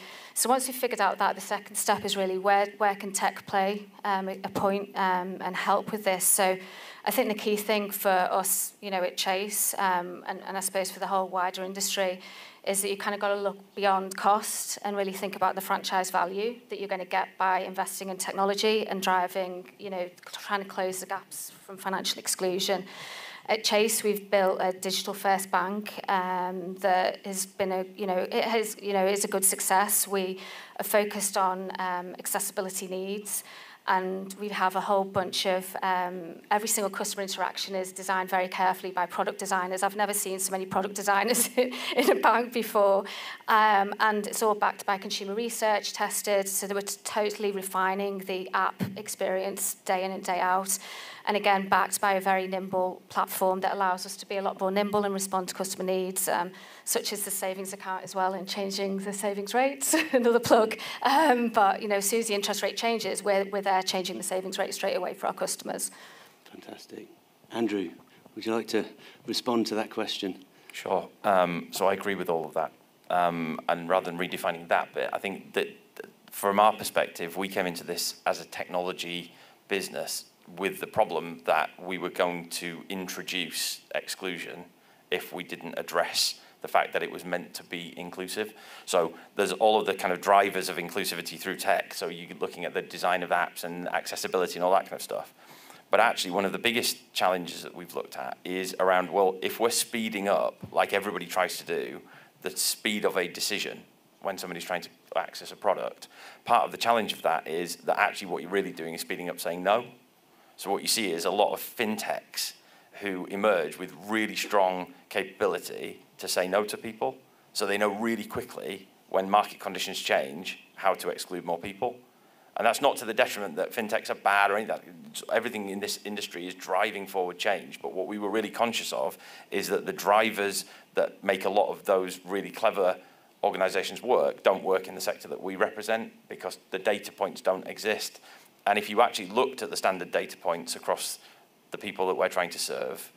once we've figured out that, the second step is really where can tech play a point and help with this. So I think the key thing for us, at Chase, and I suppose for the whole wider industry, is that you kind of got to look beyond cost and really think about the franchise value that you're going to get by investing in technology and driving, trying to close the gaps from financial exclusion. At Chase, we've built a digital-first bank that has been is a good success. We are focused on accessibility needs, and we have a whole bunch of every single customer interaction is designed very carefully by product designers. I've never seen so many product designers in a bank before, and it's all backed by consumer research, tested, so that we're totally refining the app experience day in and day out. And again, backed by a very nimble platform that allows us to be a lot more nimble and respond to customer needs, such as the savings account as well, and changing the savings rates, another plug. But as soon as the interest rate changes, we're there changing the savings rate straight away for our customers. Fantastic. Andrew, would you like to respond to that question? Sure. So I agree with all of that. And rather than redefining that bit, I think that from our perspective, we came into this as a technology business with the problem that we were going to introduce exclusion if we didn't address the fact that it was meant to be inclusive. So there's all of the kind of drivers of inclusivity through tech. So you're looking at the design of apps and accessibility and all that kind of stuff. But actually, one of the biggest challenges that we've looked at is around, well, if we're speeding up, like everybody tries to do, the speed of a decision when somebody's trying to access a product, part of the challenge of that is that actually what you're really doing is speeding up saying no. So what you see is a lot of fintechs who emerge with really strong capability to say no to people. So they know really quickly when market conditions change how to exclude more people. And that's not to the detriment that fintechs are bad or anything. Everything in this industry is driving forward change. But what we were really conscious of is that the drivers that make a lot of those really clever organizations work don't work in the sector that we represent because the data points don't exist. And if you actually looked at the standard data points across the people that we're trying to serve,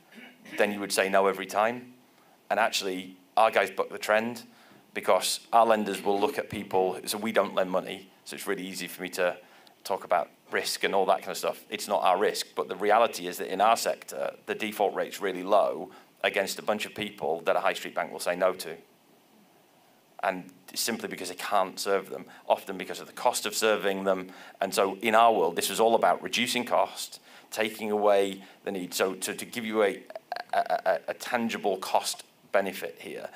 then you would say no every time. And actually, our guys buck the trend because our lenders will look at people, so we don't lend money, so it's really easy for me to talk about risk and all that kind of stuff. It's not our risk, but the reality is that in our sector, the default rate's really low against a bunch of people that a high street bank will say no to. And simply because they can't serve them, often because of the cost of serving them. And so in our world, this was all about reducing cost, taking away the need. So to give you a tangible cost benefit here,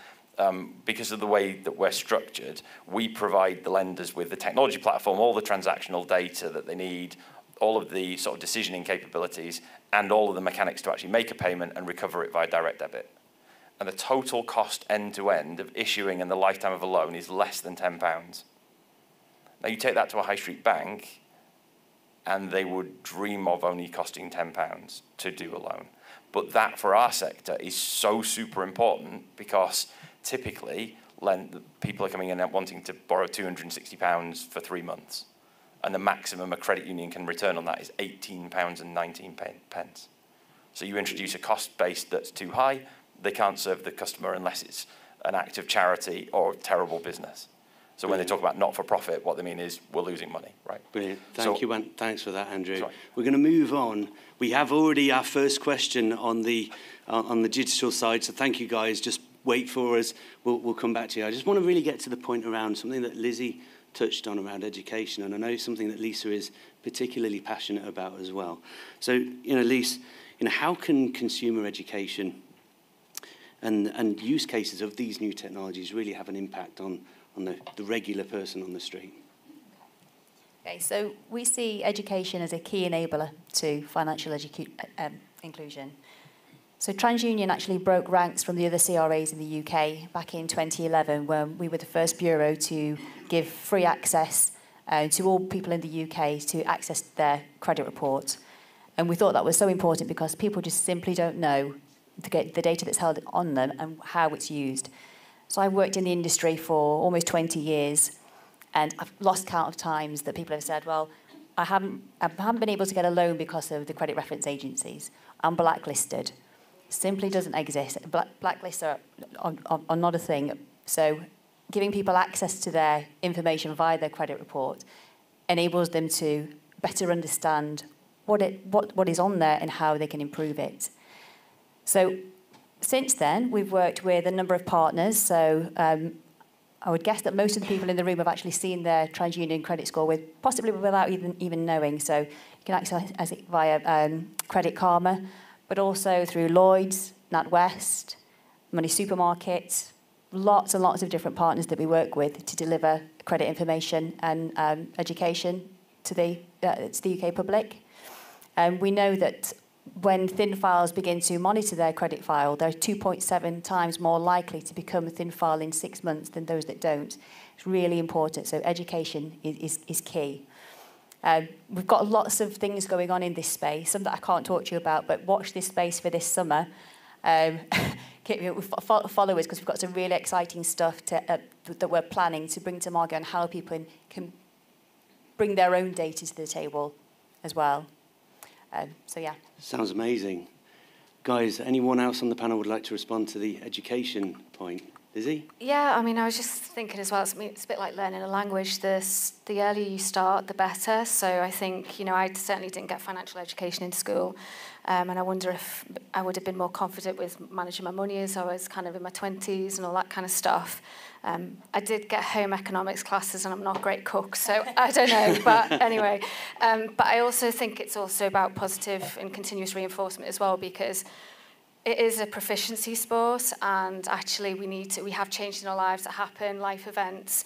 because of the way that we're structured, we provide the lenders with the technology platform, all the transactional data that they need, all of the sort of decisioning capabilities, and all of the mechanics to actually make a payment and recover it via direct debit. And the total cost end-to-end of issuing and the lifetime of a loan is less than £10. Now you take that to a high street bank and they would dream of only costing £10 to do a loan. But that for our sector is so super important because typically people are coming in and wanting to borrow £260 for 3 months. And the maximum a credit union can return on that is £18.19. So you introduce a cost base that's too high, they can't serve the customer unless it's an act of charity or terrible business. So when they talk about not-for-profit, what they mean is we're losing money, right? Brilliant. Thank you, and thanks for that, Andrew. Sorry. We're going to move on. We have already our first question on the digital side, so thank you, guys. Just wait for us. We'll come back to you. I just want to really get to the point around something that Lizzie touched on around education, and I know something that Lisa is particularly passionate about as well. So, Lisa, how can consumer education and use cases of these new technologies really have an impact on the regular person on the street? Okay, so we see education as a key enabler to financial inclusion. So TransUnion actually broke ranks from the other CRAs in the UK back in 2011, when we were the first bureau to give free access to all people in the UK to access their credit report. And we thought that was so important because people just simply don't know the data that's held on them and how it's used. So I've worked in the industry for almost 20 years, and I've lost count of times that people have said, well, I haven't been able to get a loan because of the credit reference agencies. I'm blacklisted. Simply doesn't exist. Blacklists are not a thing. So giving people access to their information via their credit report enables them to better understand what is on there and how they can improve it. So since then, we've worked with a number of partners. So I would guess that most of the people in the room have actually seen their TransUnion credit score, possibly without even knowing. So you can access it via Credit Karma, but also through Lloyds, NatWest, Money Supermarket, lots and lots of different partners that we work with to deliver credit information and education to the UK public. We know that when thin files begin to monitor their credit file, they're 2.7 times more likely to become a thin file in 6 months than those that don't. It's really important, so education is key. We've got lots of things going on in this space, some that I can't talk to you about, but watch this space for this summer. Follow us, because we've got some really exciting stuff that we're planning to bring to market on how people can bring their own data to the table as well. So yeah. Sounds amazing. Guys, anyone else on the panel would like to respond to the education point? Lizzie? Yeah, I mean, I was just thinking as well, it's a bit like learning a language. The earlier you start, the better. So I think, I certainly didn't get financial education in school. And I wonder if I would have been more confident with managing my money as I was kind of in my 20s and all that kind of stuff. I did get home economics classes, and I'm not a great cook, so I don't know. But anyway, but I also think it's also about positive and continuous reinforcement as well, because it is a proficiency sport, and actually we have changes in our lives that happen, life events,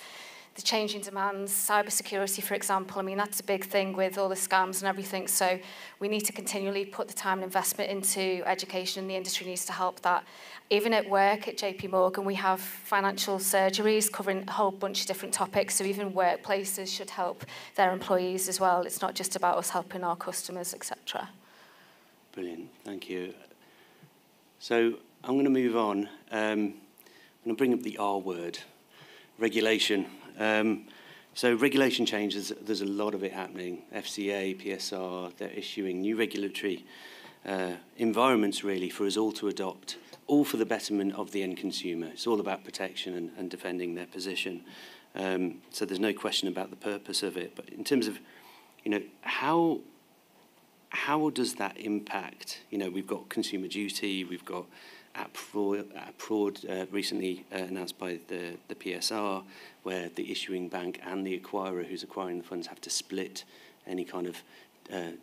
the changing demands, cybersecurity, for example. I mean, that's a big thing with all the scams and everything. So we need to continually put the time and investment into education, and the industry needs to help that. Even at work at JP Morgan, we have financial surgeries covering a whole bunch of different topics. So even workplaces should help their employees as well. It's not just about us helping our customers, etc. Brilliant, thank you. So I'm going to move on. I'm going to bring up the R word, regulation. So regulation changes, there's a lot of it happening. FCA, PSR, they're issuing new regulatory environments really for us all to adopt, all for the betterment of the end consumer. It's all about protection and defending their position. So there's no question about the purpose of it. But in terms of, how does that impact? We've got consumer duty, we've got app fraud recently announced by the PSR, where the issuing bank and the acquirer who's acquiring the funds have to split any kind of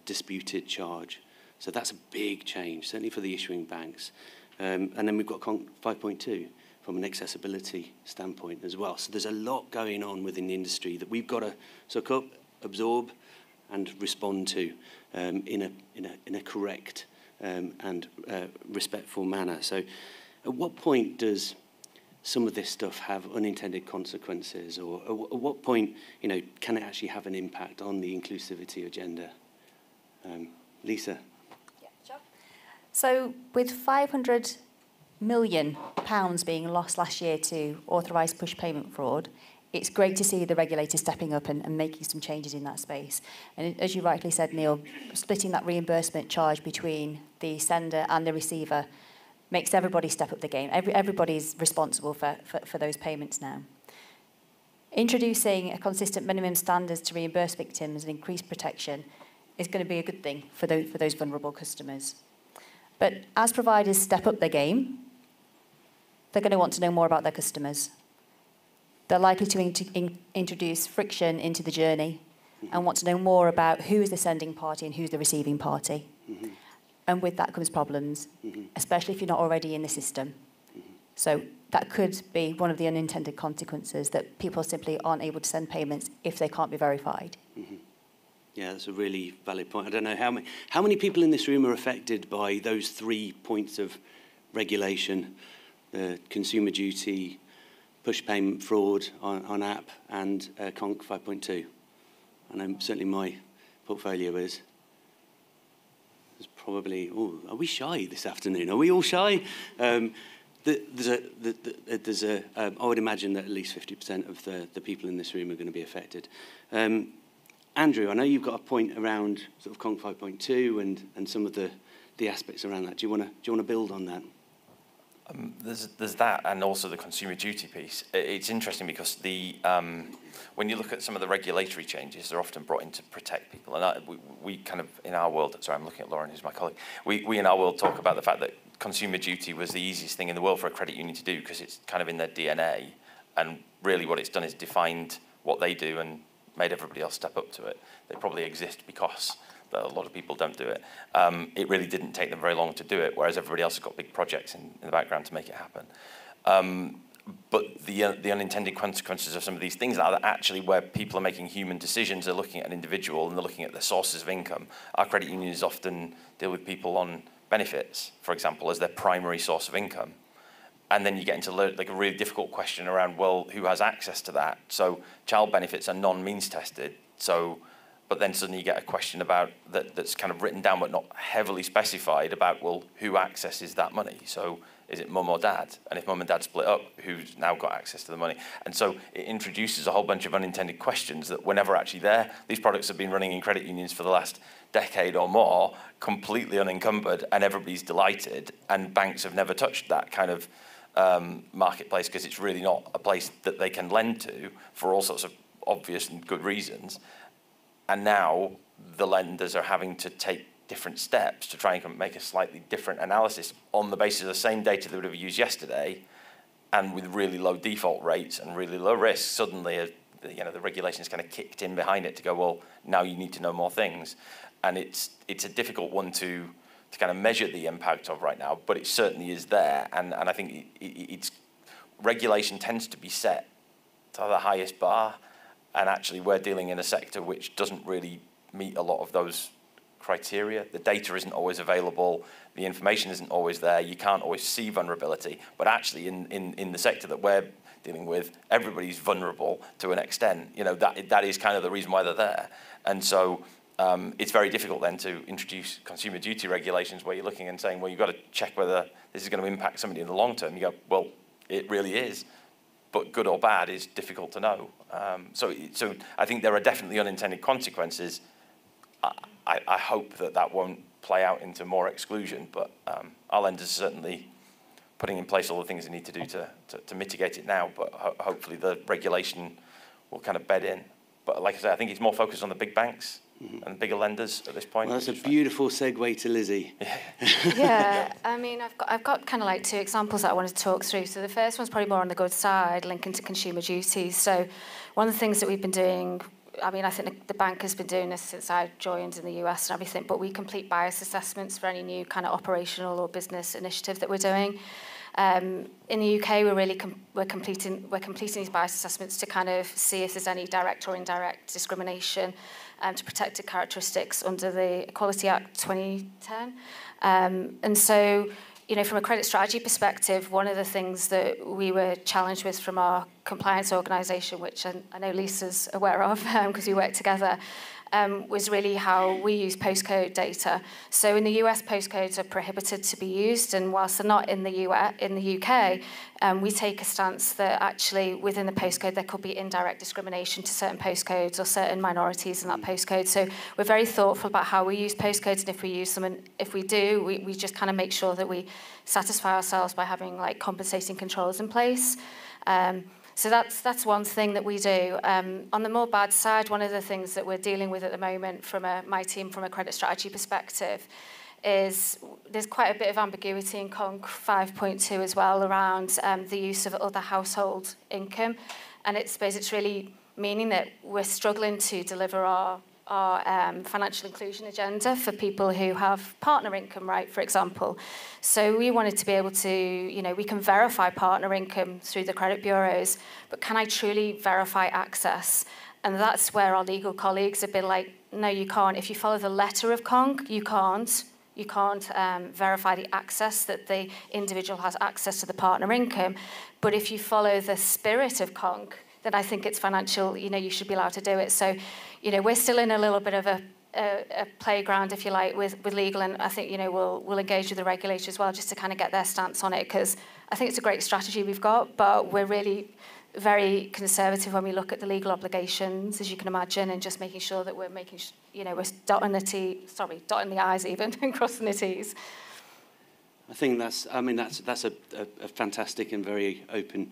disputed charge. So that's a big change, certainly for the issuing banks. And then we've got 5.2 from an accessibility standpoint as well. So there's a lot going on within the industry that we've got to suck up, absorb, and respond to in a correct and respectful manner. So at what point does some of this stuff have unintended consequences, or at what point, can it actually have an impact on the inclusivity agenda? Lisa? Yeah, sure. So with £500 million being lost last year to authorised push payment fraud, it's great to see the regulator stepping up and making some changes in that space. And as you rightly said, Neil, splitting that reimbursement charge between the sender and the receiver makes everybody step up the game. Everybody's responsible for those payments now. Introducing a consistent minimum standards to reimburse victims and increase protection is going to be a good thing for those vulnerable customers. But as providers step up their game, they're going to want to know more about their customers. They're likely to introduce friction into the journey and want to know more about who is the sending party and who's the receiving party. Mm-hmm. And with that comes problems, especially if you're not already in the system. So that could be one of the unintended consequences, that people simply aren't able to send payments if they can't be verified. Yeah, that's a really valid point. I don't know how many people in this room are affected by those 3 points of regulation, the consumer duty, push payment fraud on app, and Conc 5.2. I know certainly my portfolio is. There's probably, are we shy this afternoon? Are we all shy? I would imagine that at least 50% of the people in this room are going to be affected. Andrew, I know you've got a point around sort of Conc 5.2 and some of the aspects around that. Do you want to build on that? There's that, and also the consumer duty piece. It's interesting because when you look at some of the regulatory changes, they're often brought in to protect people. And we kind of, in our world, sorry, I'm looking at Lauren, who's my colleague, we in our world talk about the fact that consumer duty was the easiest thing in the world for a credit union to do because it's kind of in their DNA. And really what it's done is defined what they do and made everybody else step up to it. They probably exist because a lot of people don't do it. It really didn't take them very long to do it, whereas everybody else has got big projects in the background to make it happen. But the unintended consequences of some of these things are that actually where people are making human decisions, they're looking at an individual and they're looking at their sources of income. Our credit unions often deal with people on benefits, for example, as their primary source of income. And then you get into like a really difficult question around, well, who has access to that? So child benefits are non-means tested. But then suddenly you get a question about that's kind of written down but not heavily specified about, well, who accesses that money? So is it mum or dad? And if mum and dad split up, who's now got access to the money? And so it introduces a whole bunch of unintended questions that were never actually there. These products have been running in credit unions for the last decade or more, completely unencumbered, and everybody's delighted. And banks have never touched that kind of marketplace because it's really not a place that they can lend to for all sorts of obvious and good reasons. And now the lenders are having to take different steps to try and make a slightly different analysis on the basis of the same data they would have used yesterday, and with really low default rates and really low risk. Suddenly, the regulation's kind of kicked in behind it to go, well, now you need to know more things, and it's a difficult one to kind of measure the impact of right now, but it certainly is there, and I think it's regulation tends to be set to the highest bar. And actually, we're dealing in a sector which doesn't really meet a lot of those criteria. The data isn't always available. The information isn't always there. You can't always see vulnerability. But actually, in the sector that we're dealing with, everybody's vulnerable to an extent. That is kind of the reason why they're there. And so it's very difficult then to introduce consumer duty regulations where you're looking and saying, well, you've got to check whether this is going to impact somebody in the long term. You go, well, it really is. But good or bad is difficult to know. So I think there are definitely unintended consequences. I hope that won't play out into more exclusion, but our lenders are certainly putting in place all the things they need to do to mitigate it now, but hopefully the regulation will kind of bed in. But like I said, I think it's more focused on the big banks and bigger lenders at this point. Well, that's a beautiful segue to Lizzie. Yeah, I mean, I've got kind of like two examples that I wanted to talk through. So the first one's probably more on the good side, linking to consumer duties. So one of the things that we've been doing, I mean, I think the bank has been doing this since I joined in the US and everything, but we complete bias assessments for any new kind of operational or business initiative that we're doing. In the UK, we're completing these bias assessments to kind of see if there's any direct or indirect discrimination to protected characteristics under the Equality Act 2010. And so, from a credit strategy perspective, one of the things that we were challenged with from our compliance organisation, which I know Lisa's aware of because we work together, was really how we use postcode data. So in the US, postcodes are prohibited to be used, and whilst they're not in the UK, we take a stance that actually within the postcode there could be indirect discrimination to certain postcodes or certain minorities in that postcode. So we're very thoughtful about how we use postcodes, and if we use them, and if we do, we just kind of make sure that we satisfy ourselves by having like compensating controls in place. So that's one thing that we do. On the more bad side, one of the things that we're dealing with at the moment from my team from a credit strategy perspective is there's quite a bit of ambiguity in Conc 5.2 as well around the use of other household income. And I suppose it's really meaning that we're struggling to deliver our financial inclusion agenda for people who have partner income, right, for example. So we wanted to be able to, we can verify partner income through the credit bureaus, but can I truly verify access? And that's where our legal colleagues have been like, no, you can't. If you follow the letter of CONC, you can't. You can't verify the access that the individual has access to the partner income. But if you follow the spirit of CONC, then I think it's financial, you should be allowed to do it. So, we're still in a little bit of a playground, if you like, with legal, and I think, we'll engage with the regulator as well, just to kind of get their stance on it, because I think it's a great strategy we've got, but we're really very conservative when we look at the legal obligations, as you can imagine, and just making sure that we're making, we're dotting the I's even, and crossing the T's. I think that's a fantastic and very open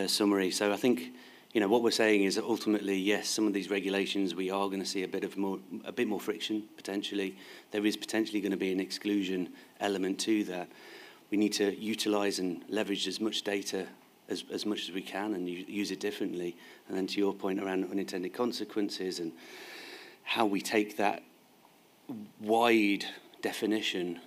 summary. So I think, what we're saying is that ultimately, yes, some of these regulations, we are going to see a bit more friction, potentially. There is potentially going to be an exclusion element to that. We need to utilise and leverage as much data as much as we can and use it differently. And then to your point around unintended consequences and how we take that wide definition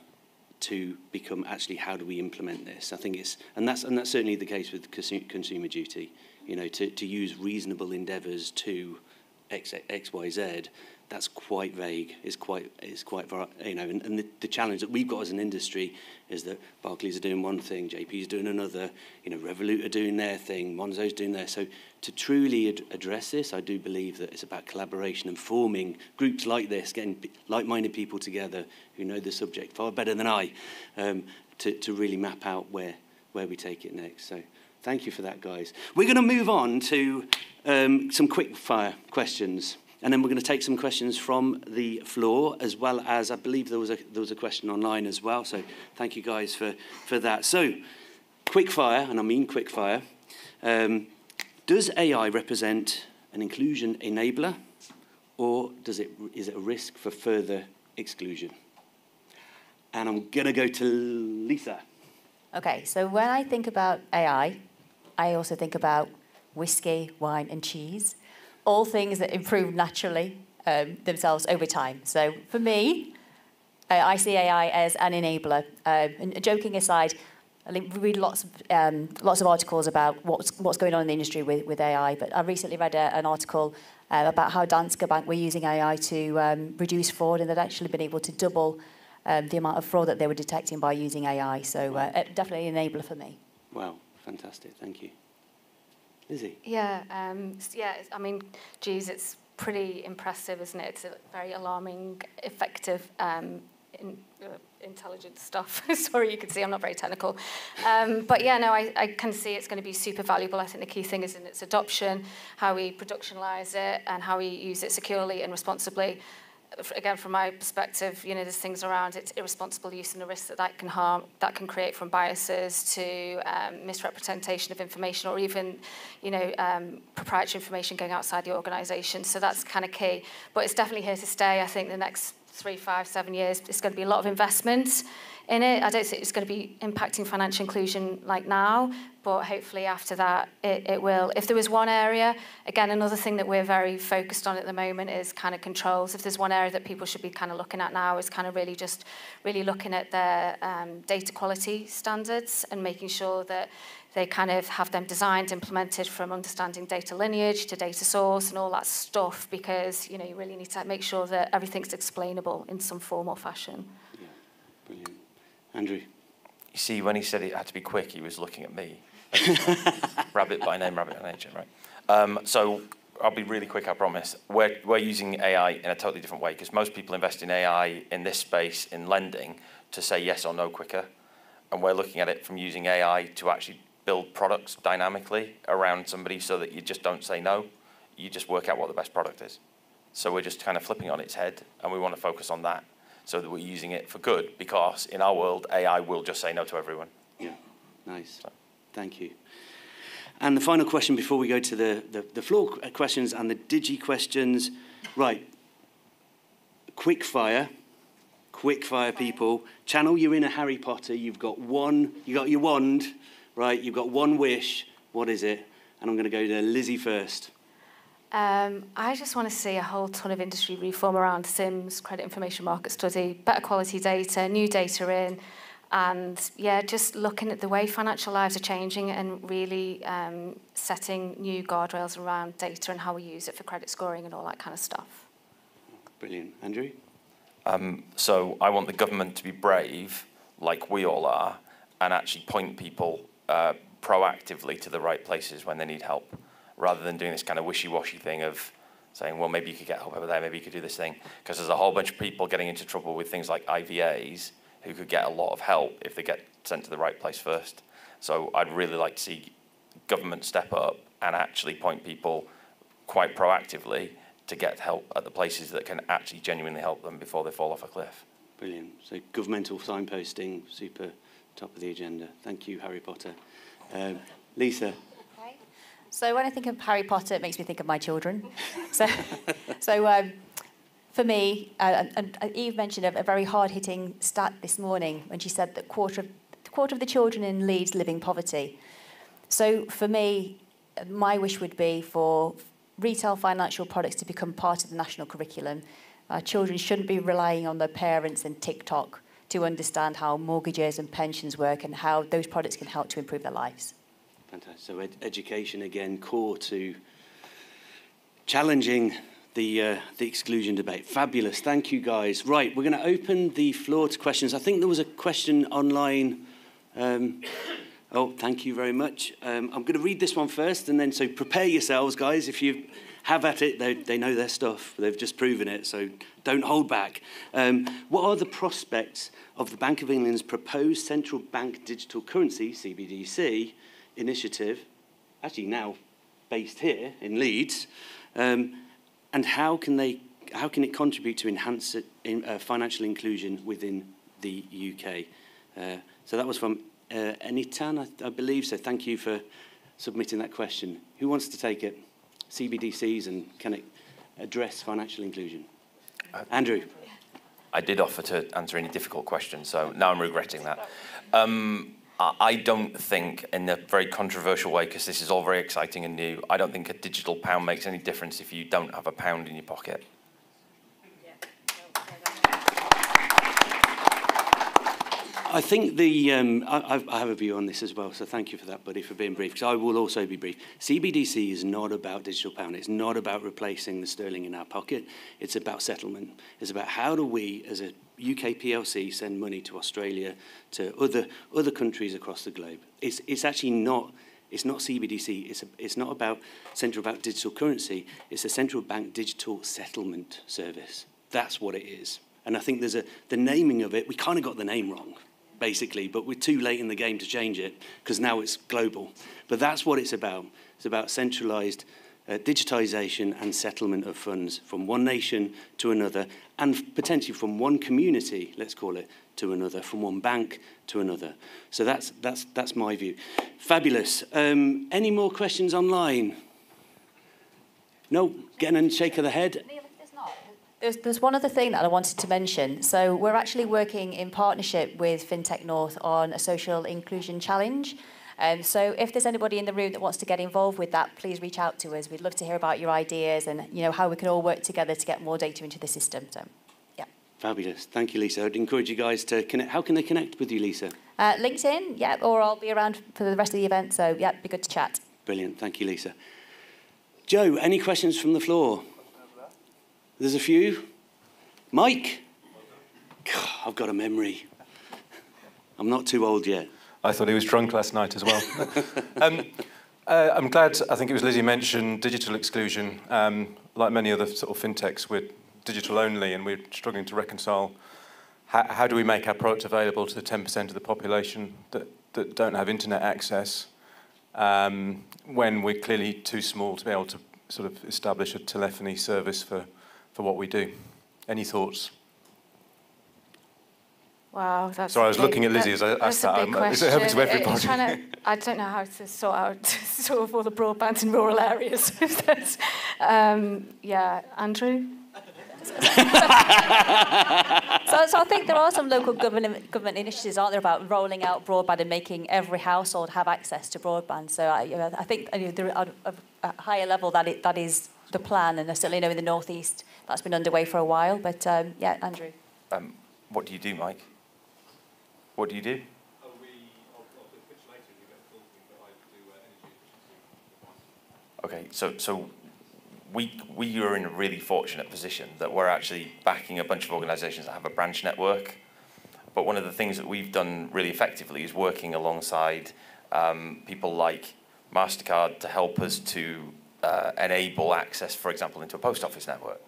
to become actually how do we implement this. I think that's certainly the case with consumer duty. To use reasonable endeavours to X, Y, Z. That's quite vague. It's quite and the challenge that we've got as an industry is that Barclays are doing one thing, JP's doing another, Revolut are doing their thing, Monzo's doing theirs. So to truly address this, I do believe that it's about collaboration and forming groups like this, getting like-minded people together who know the subject far better than I, to really map out where we take it next. So thank you for that, guys. We're going to move on to some quick-fire questions. And then we're going to take some questions from the floor, as well as I believe there was a question online as well. So thank you guys for that. So quick fire, and I mean quick fire. Does AI represent an inclusion enabler, or is it a risk for further exclusion? And I'm going to go to Lisa. Okay, so when I think about AI, I also think about whiskey, wine, and cheese. All things that improve naturally themselves over time. So for me, I see AI as an enabler. And joking aside, I think we read lots of articles about what's going on in the industry with AI. But I recently read an article about how Danske Bank were using AI to reduce fraud, and they'd actually been able to double the amount of fraud that they were detecting by using AI. So definitely an enabler for me. Wow, fantastic. Thank you. Lizzie? Yeah, I mean, geez, it's pretty impressive, isn't it? It's a very alarming, effective, intelligent stuff. Sorry, you can see I'm not very technical. But yeah, no, I can see it's going to be super valuable. I think the key thing is in its adoption, how we productionalise it, and how we use it securely and responsibly. Again, from my perspective, there's things around its irresponsible use and the risk that can create, from biases to misrepresentation of information, or even, proprietary information going outside the organisation. So that's kind of key. But it's definitely here to stay. I think the next 3, 5, 7 years, it's going to be a lot of investment in it. I don't think it's going to be impacting financial inclusion like now, but hopefully after that it will. If there was one area, again, another thing that we're very focused on at the moment is kind of controls. If there's one area that people should be kind of looking at now, is kind of really looking at their data quality standards and making sure that they kind of have them designed, implemented, from understanding data lineage to data source and all that stuff, because you really need to make sure that everything's explainable in some form or fashion. Yeah, brilliant. Andrew? You see, when he said it had to be quick, he was looking at me. Rabbit by name, rabbit by nature, right? So I'll be really quick, I promise. We're using AI in a totally different way, because most people invest in AI in this space, in lending, to say yes or no quicker. And we're looking at it from using AI to actually build products dynamically around somebody, so that you just don't say no, you just work out what the best product is. So we're just kind of flipping on its head, and we want to focus on that, so that we're using it for good, because in our world, AI will just say no to everyone. Yeah, nice. So. Thank you. And the final question before we go to the floor questions and the digi questions. Right, quick fire people. Channel, you're in a Harry Potter, you got your wand, right, you've got one wish. What is it? And I'm going to go to Lizzie first. I just want to see a whole ton of industry reform around SIMS, credit information market study, better quality data, new data in. And yeah, just looking at the way financial lives are changing and really setting new guardrails around data and how we use it for credit scoring and all that kind of stuff. Brilliant. Andrew? So I want the government to be brave, like we all are, and actually point people proactively to the right places when they need help, rather than doing this kind of wishy-washy thing of saying, well, maybe you could get help over there, maybe you could do this thing, because there's a whole bunch of people getting into trouble with things like IVAs who could get a lot of help if they get sent to the right place first. So I'd really like to see government step up and actually point people quite proactively to get help at the places that can actually genuinely help them before they fall off a cliff. Brilliant. So governmental signposting, super top of the agenda. Thank you, Harry Potter. Lisa? So when I think of Harry Potter, it makes me think of my children. So for me, and Eve mentioned a very hard-hitting stat this morning when she said that quarter of the children in Leeds live in poverty. So for me, my wish would be for retail financial products to become part of the national curriculum. Our children shouldn't be relying on their parents and TikTok to understand how mortgages and pensions work and how those products can help to improve their lives. Fantastic. So education, again, core to challenging the exclusion debate. Fabulous. Thank you, guys. Right, we're going to open the floor to questions. I think there was a question online. Oh, thank you very much. I'm going to read this one first, and then so prepare yourselves, guys. If you have at it, they know their stuff. They've just proven it, so don't hold back. What are the prospects of the Bank of England's proposed central bank digital currency, CBDC, initiative, actually now based here in Leeds, and how can it contribute to enhance financial inclusion within the UK? So that was from Enitan, I believe. So thank you for submitting that question. Who wants to take it? CBDCs, and can it address financial inclusion? Andrew. I did offer to answer any difficult questions, so now I'm regretting that. I don't think, in a very controversial way, because this is all very exciting and new, I don't think a digital pound makes any difference if you don't have a pound in your pocket. I think I have a view on this as well, so thank you for that, buddy, for being brief, because I will also be brief. CBDC is not about digital pound. It's not about replacing the sterling in our pocket. It's about settlement. It's about how do we, as a UK PLC, send money to Australia, to other countries across the globe. It's actually not. It's not CBDC. It's not about central bank digital currency. It's a central bank digital settlement service. That's what it is. And I think there's the naming of it. We kind of got the name wrong, basically, but we're too late in the game to change it because now it's global. But that's what it's about. It's about centralised digitisation and settlement of funds from one nation to another, and potentially from one community, let's call it, to another, from one bank to another. So that's my view. Fabulous. Any more questions online? No? Getting a shake of the head? There's one other thing that I wanted to mention. So we're actually working in partnership with FinTech North on a social inclusion challenge. So if there's anybody in the room that wants to get involved with that, please reach out to us. We'd love to hear about your ideas and how we can all work together to get more data into the system. So, yeah. Fabulous. Thank you, Lisa. I'd encourage you guys to connect. How can they connect with you, Lisa? LinkedIn, yeah, or I'll be around for the rest of the event. So, yeah, it'd be good to chat. Brilliant. Thank you, Lisa. Joe, any questions from the floor? There's a few. Mike? God, I've got a memory. I'm not too old yet. I thought he was drunk last night as well. I'm glad, I think it was Lizzie mentioned digital exclusion. Like many other sort of fintechs, we're digital only and we're struggling to reconcile how do we make our product available to the 10% of the population that don't have internet access when we're clearly too small to be able to sort of establish a telephony service for what we do. Any thoughts? Wow, that's Sorry, I was looking at Lizzie as I asked that. Is it open to everybody? I don't know how to sort out sort of all the broadband in rural areas. Yeah, Andrew? So I think there are some local government initiatives, aren't there, about rolling out broadband and making every household have access to broadband. So I think at a higher level that is the plan, and I certainly know in the North East that's been underway for a while. But yeah, Andrew. What do you do, Mike? What do you do? Okay, so we are in a really fortunate position that we're actually backing a bunch of organisations that have a branch network. But one of the things that we've done really effectively is working alongside people like Mastercard to help us to enable access, for example, into a post office network.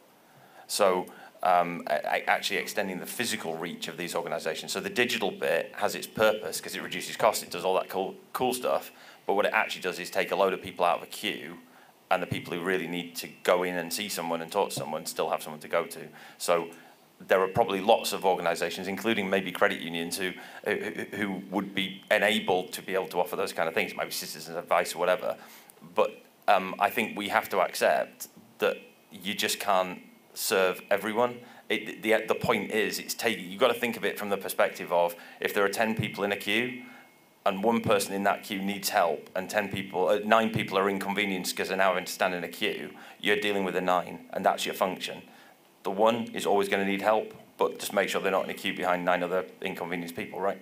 So actually extending the physical reach of these organisations. So the digital bit has its purpose because it reduces costs, it does all that cool stuff, but what it actually does is take a load of people out of a queue, and the people who really need to go in and see someone and talk to someone still have someone to go to. So there are probably lots of organisations, including maybe credit unions, who would be enabled to be able to offer those kind of things, maybe citizens advice or whatever. But I think we have to accept that you just can't serve everyone. The point is, you've got to think of it from the perspective of if there are 10 people in a queue, and one person in that queue needs help, and 9 people are inconvenienced because they're now having to stand in a queue, you're dealing with a 9, and that's your function. The 1 is always going to need help, but just make sure they're not in a queue behind 9 other inconvenienced people, right?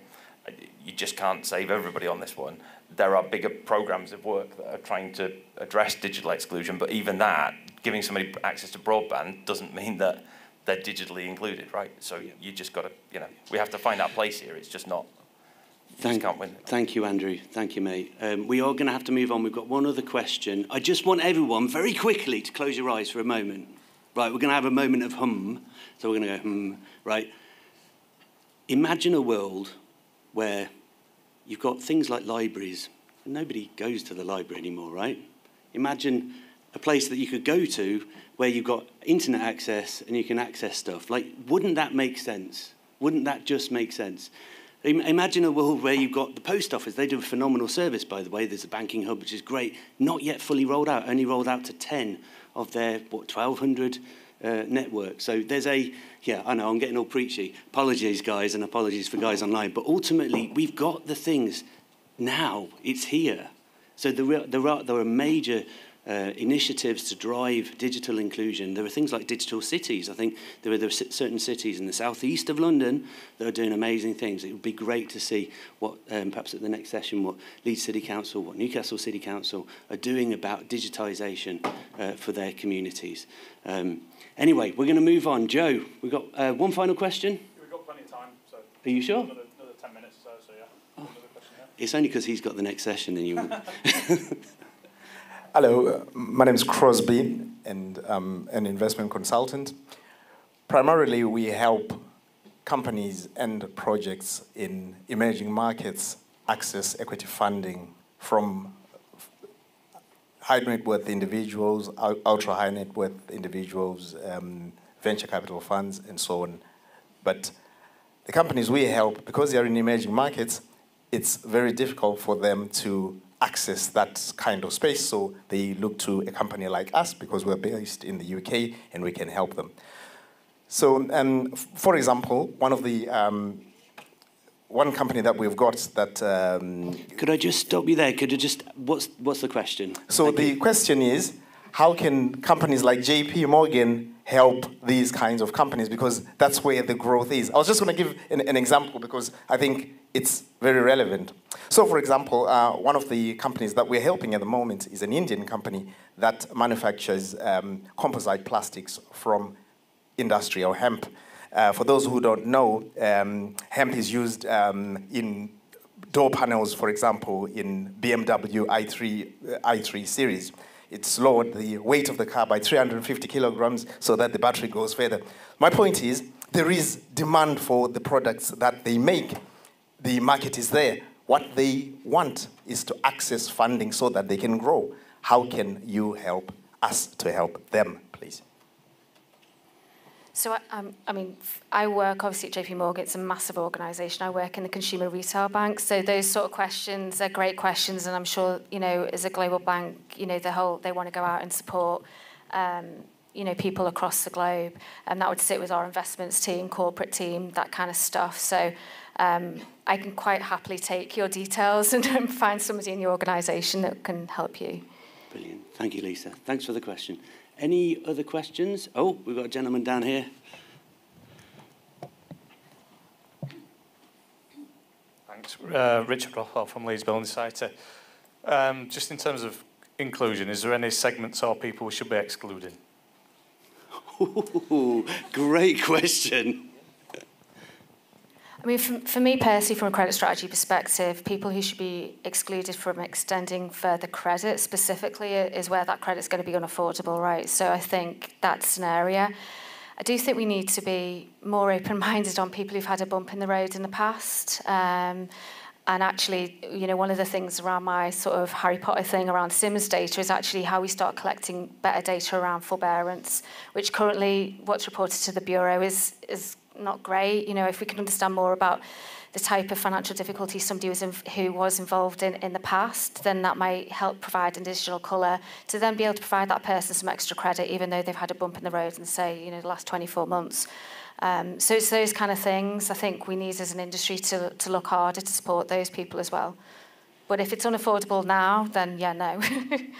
You just can't save everybody on this one. There are bigger programs of work that are trying to address digital exclusion, but even that, giving somebody access to broadband doesn't mean that they're digitally included, right? So you just got to, we have to find our place here. It's just not. Thank you, Andrew. Thank you, mate. We are going to have to move on. We've got one other question. I just want everyone very quickly to close your eyes for a moment. Right, we're going to have a moment of hum. So we're going to go hum, right? Imagine a world where you've got things like libraries. And nobody goes to the library anymore, right? Imagine a place that you could go to where you've got internet access and you can access stuff. Like, wouldn't that make sense? Wouldn't that just make sense? Imagine a world where you've got the post office. They do a phenomenal service, by the way. There's a banking hub, which is great. Not yet fully rolled out. Only rolled out to 10 of their, 1,200 network. So there's I know, I'm getting all preachy. Apologies, guys, and apologies for guys online. But ultimately, we've got the things now. It's here. So there are major initiatives to drive digital inclusion. There are things like digital cities. I think there are certain cities in the southeast of London that are doing amazing things. It would be great to see what, perhaps at the next session, what Leeds City Council, what Newcastle City Council are doing about digitisation for their communities. Anyway, we're going to move on. Joe, we've got one final question. Yeah, we've got plenty of time. So are you sure? Another 10 minutes or so, yeah. Oh. Another question, yeah. It's only because he's got the next session and you... Hello, my name is Crosby, and I'm an investment consultant. Primarily, we help companies and projects in emerging markets access equity funding from high net worth individuals, ultra high net worth individuals, venture capital funds, and so on. But the companies we help, because they are in emerging markets, it's very difficult for them to access that kind of space, so they look to a company like us because we're based in the UK and we can help them. So, for example, one company that we've got that... Could I just stop you there? What's the question? So the question is, how can companies like JP Morgan help these kinds of companies? Because that's where the growth is. I was just going to give an example because I think it's very relevant. So, for example, one of the companies that we're helping at the moment is an Indian company that manufactures composite plastics from industrial hemp. For those who don't know, hemp is used in door panels, for example, in BMW i3 series. It's lowered the weight of the car by 350 kilograms so that the battery goes further. My point is, there is demand for the products that they make. The market is there. What they want is to access funding so that they can grow. How can you help us to help them, please? So, I work obviously at JP Morgan. It's a massive organisation. I work in the consumer retail bank. So those sort of questions are great questions, and I'm sure, as a global bank, they want to go out and support, people across the globe, and that would sit with our investments team, corporate team, that kind of stuff. So I can quite happily take your details and find somebody in your organisation that can help you. Brilliant. Thank you, Lisa. Thanks for the question. Any other questions? Oh, we've got a gentleman down here. Thanks. Richard Rothwell from Leeds Building Society. Just in terms of inclusion, is there any segments or people we should be excluding? Ooh, great question. I mean, for me personally, from a credit strategy perspective, people who should be excluded from extending further credit specifically is where that credit's going to be unaffordable, right? So I think that's an area. I do think we need to be more open-minded on people who've had a bump in the road in the past. And actually, you know, one of the things around my sort of Harry Potter thing around Sims data is actually how we start collecting better data around forbearance, which currently, what's reported to the Bureau is not great. You know, if we can understand more about the type of financial difficulty somebody who was involved in the past, then that might help provide an additional colour to then be able to provide that person some extra credit, even though they've had a bump in the road in, say, you know, the last 24 months. So it's those kind of things I think we need as an industry to look harder to support those people as well. But if it's unaffordable now, then yeah, no.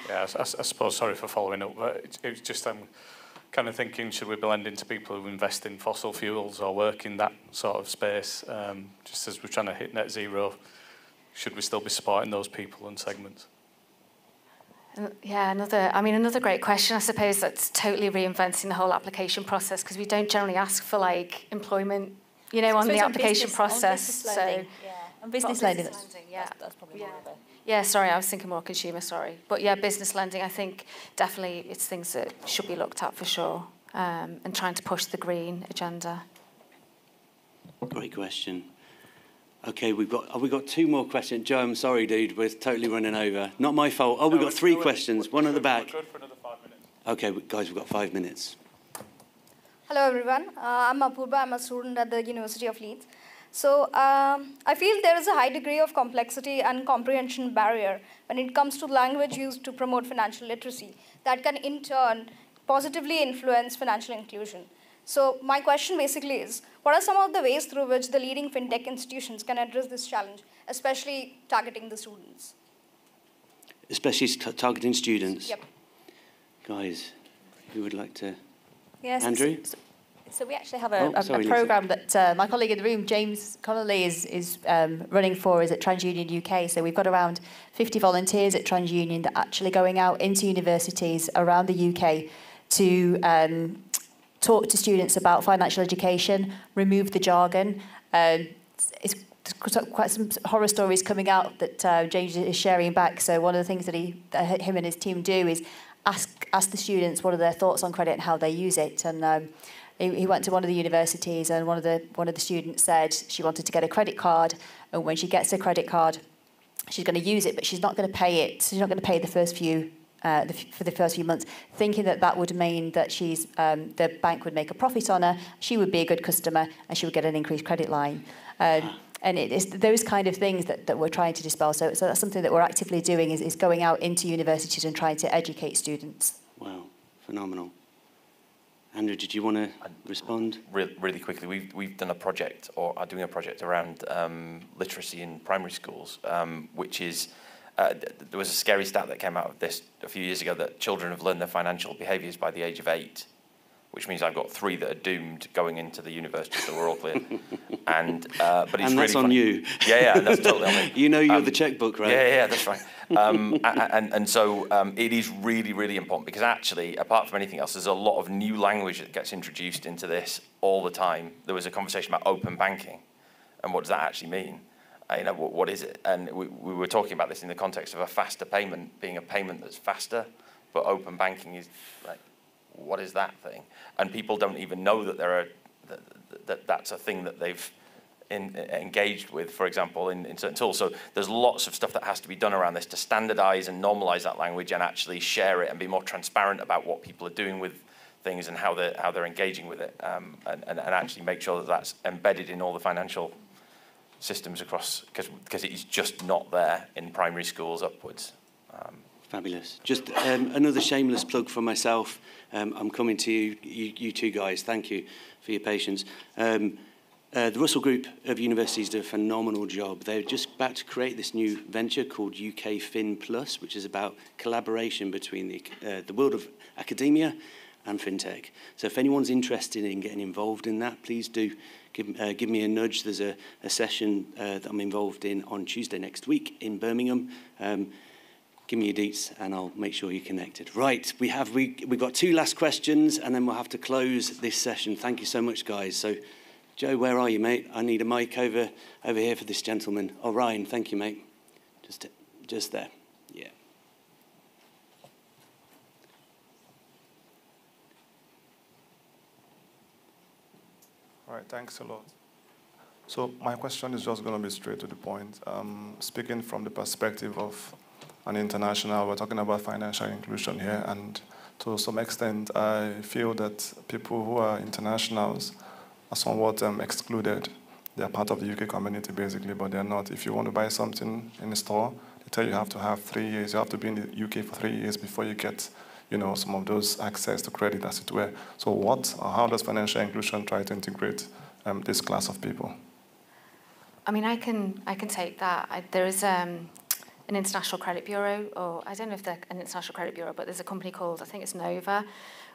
Yeah, I suppose, sorry for following up, but it's just kind of thinking, should we be lending to people who invest in fossil fuels or work in that sort of space? Just as we're trying to hit net zero, should we still be supporting those people and segments? Yeah, another great question. I suppose that's totally reinventing the whole application process, because we don't generally ask for like employment, you know, on the application process. On business lending, yeah. That's probably more of a... Yeah, sorry, I was thinking more consumer, sorry. But yeah, business lending, I think definitely it's things that should be looked at for sure, and trying to push the green agenda. Great question. Okay, we've got two more questions. Joe, I'm sorry, dude, we're totally running over. Not my fault. Oh, we've got three questions. One at the back. We're good for another 5 minutes. Okay, guys, we've got 5 minutes. Hello, everyone. I'm Apurva. I'm a student at the University of Leeds. So I feel there is a high degree of complexity and comprehension barrier when it comes to language used to promote financial literacy that can, in turn, positively influence financial inclusion. So my question basically is, what are some of the ways through which the leading fintech institutions can address this challenge, especially targeting the students? Especially targeting students? Yep. Guys, who would like to? Yes. Andrew? So we actually have a programme that my colleague in the room, James Connolly, is running for us at TransUnion UK. So we've got around 50 volunteers at TransUnion that are actually going out into universities around the UK to talk to students about financial education, remove the jargon. It's quite some horror stories coming out that James is sharing back. So one of the things that him and his team do is ask the students what are their thoughts on credit and how they use it. And he went to one of the universities, and one of the students said she wanted to get a credit card, and when she gets a credit card, she's going to use it, but she's not going to pay it. So she's not going to pay the first few. For the first few months, thinking that would mean that the bank would make a profit on her, she would be a good customer, and she would get an increased credit line. And it's those kind of things that we're trying to dispel. So that's something that we're actively doing, is going out into universities and trying to educate students. Wow, phenomenal. Andrew, did you want to respond? Really quickly, we've done a project, or are doing a project around literacy in primary schools, which is... there was a scary stat that came out of this a few years ago that children have learned their financial behaviours by the age of 8, which means I've got 3 that are doomed going into the university, so we're all clear. But it's and really that's funny. on you. Yeah, that's totally on me. You know you're the checkbook, right? Yeah, that's right. So it is really, really important, because actually, apart from anything else, there's a lot of new language that gets introduced into this all the time. There was a conversation about open banking, and what does that actually mean? What is it? And we were talking about this in the context of a faster payment being a payment that's faster, but open banking is like, what is that thing? And people don't even know that that's a thing that they've engaged with, for example, in certain tools. So there's lots of stuff that has to be done around this to standardize and normalize that language and actually share it and be more transparent about what people are doing with things and how they're engaging with it, and actually make sure that that's embedded in all the financial systems across, because it is just not there in primary schools upwards. Fabulous. Just another shameless plug for myself. I'm coming to you two guys. Thank you for your patience. The Russell Group of Universities do a phenomenal job. They're just about to create this new venture called UK Fin Plus, which is about collaboration between the world of academia and FinTech. So if anyone's interested in getting involved in that, please do give me a nudge. There's a session that I'm involved in on Tuesday next week in Birmingham. Give me your deets and I'll make sure you're connected. Right, we've got 2 last questions and then we'll have to close this session. Thank you so much, guys. So, Joe, where are you, mate? I need a mic over here for this gentleman. Oh, Ryan, thank you, mate. Just there, yeah. All right, thanks a lot. So my question is just going to be straight to the point. Speaking from the perspective of an international, we're talking about financial inclusion here, and to some extent, I feel that people who are internationals are somewhat excluded. They're part of the UK community, basically, but they're not. If you want to buy something in a store, they tell you have to have 3 years. You have to be in the UK for 3 years before you get, some of those access to credit, as it were. So how does financial inclusion try to integrate this class of people? I mean, I can take that. There is an international credit bureau, or I don't know if they're an international credit bureau, but there's a company called, I think it's Nova,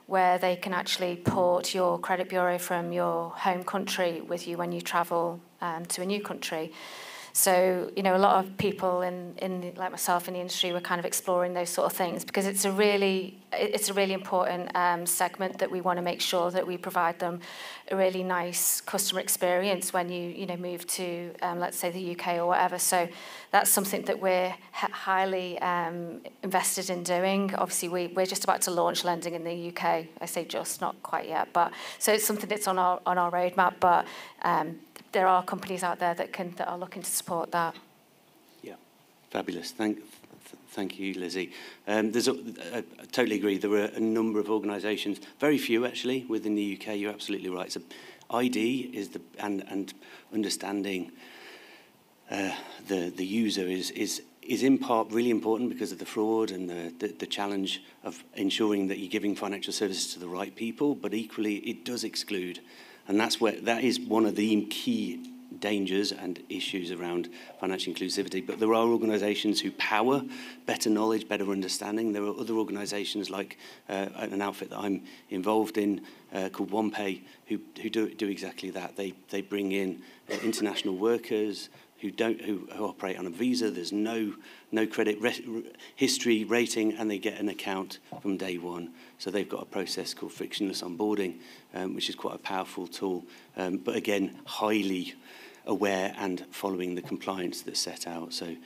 where they can actually port your credit bureau from your home country with you when you travel to a new country. So, a lot of people like myself in the industry were kind of exploring those sort of things because it's a really important segment that we want to make sure that we provide them a really nice customer experience when you move to, let's say, the UK or whatever. So that's something that we're highly invested in doing. Obviously, we're just about to launch lending in the UK. I say just, not quite yet, but so it's something that's on our roadmap. But there are companies out there that are looking to support that. Yeah, fabulous. Thank you, Lizzie. I totally agree. There are a number of organisations, very few actually, within the UK. You're absolutely right. So ID is and understanding the user is in part really important because of the fraud and the challenge of ensuring that you're giving financial services to the right people, but equally it does exclude. And that is one of the key dangers and issues around financial inclusivity. But there are organisations who power better knowledge, better understanding. There are other organisations like an outfit that I'm involved in called OnePay who do exactly that. They bring in international workers who operate on a visa. There's no credit history rating, and they get an account from day one. So they've got a process called frictionless onboarding, which is quite a powerful tool. But again, highly aware and following the compliance that's set out. So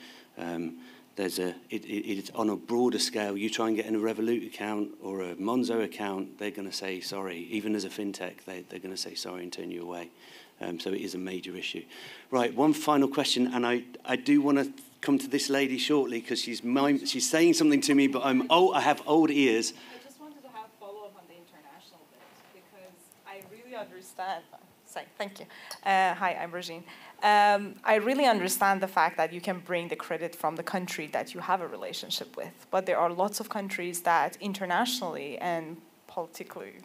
it's on a broader scale. You try and get in a Revolut account or a Monzo account, they're going to say sorry. Even as a fintech, they're going to say sorry and turn you away. So it is a major issue. Right, one final question, and I do want to come to this lady shortly because she's saying something to me, but I have old ears. I just wanted to have follow-up on the international bit because I really understand. Thank you. Hi, I'm Regine. I really understand the fact that you can bring the credit from the country that you have a relationship with, but there are lots of countries that internationally and politically,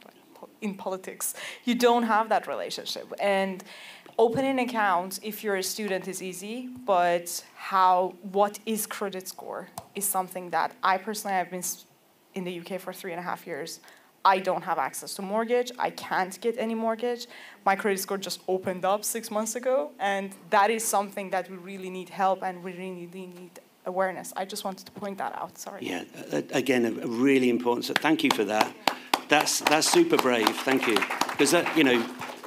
in politics, you don't have that relationship. And opening accounts, if you're a student, is easy, but what is credit score is something that I personally have been in the UK for 3.5 years. I don't have access to mortgage. I can't get any mortgage. My credit score just opened up 6 months ago, and that is something that we really need help and we really need awareness. I just wanted to point that out. Sorry. Yeah, again, a really important. So thank you for that. That's super brave. Thank you, because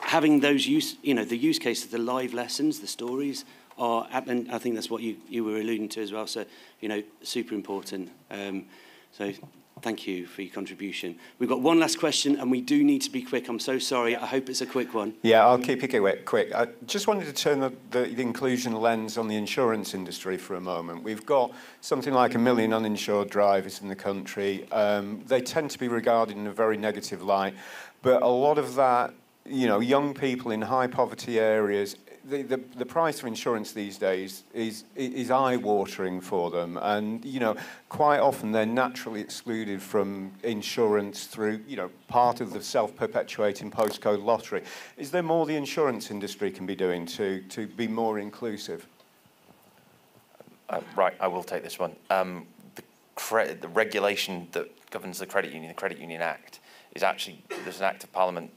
having those the use cases, the live lessons, the stories are, and I think that's what you were alluding to as well. So super important. So thank you for your contribution. We've got one last question, and we do need to be quick. I'm so sorry. I hope it's a quick one. Yeah, I'll keep it quick. I just wanted to turn the inclusion lens on the insurance industry for a moment. We've got something like 1 million uninsured drivers in the country. They tend to be regarded in a very negative light, but a lot of that, young people in high poverty areas, the price for insurance these days is eye-watering for them, and quite often they're naturally excluded from insurance through part of the self-perpetuating postcode lottery. Is there more the insurance industry can be doing to be more inclusive? Right, I will take this one. The regulation that governs the Credit Union Act, is actually, there's an Act of Parliament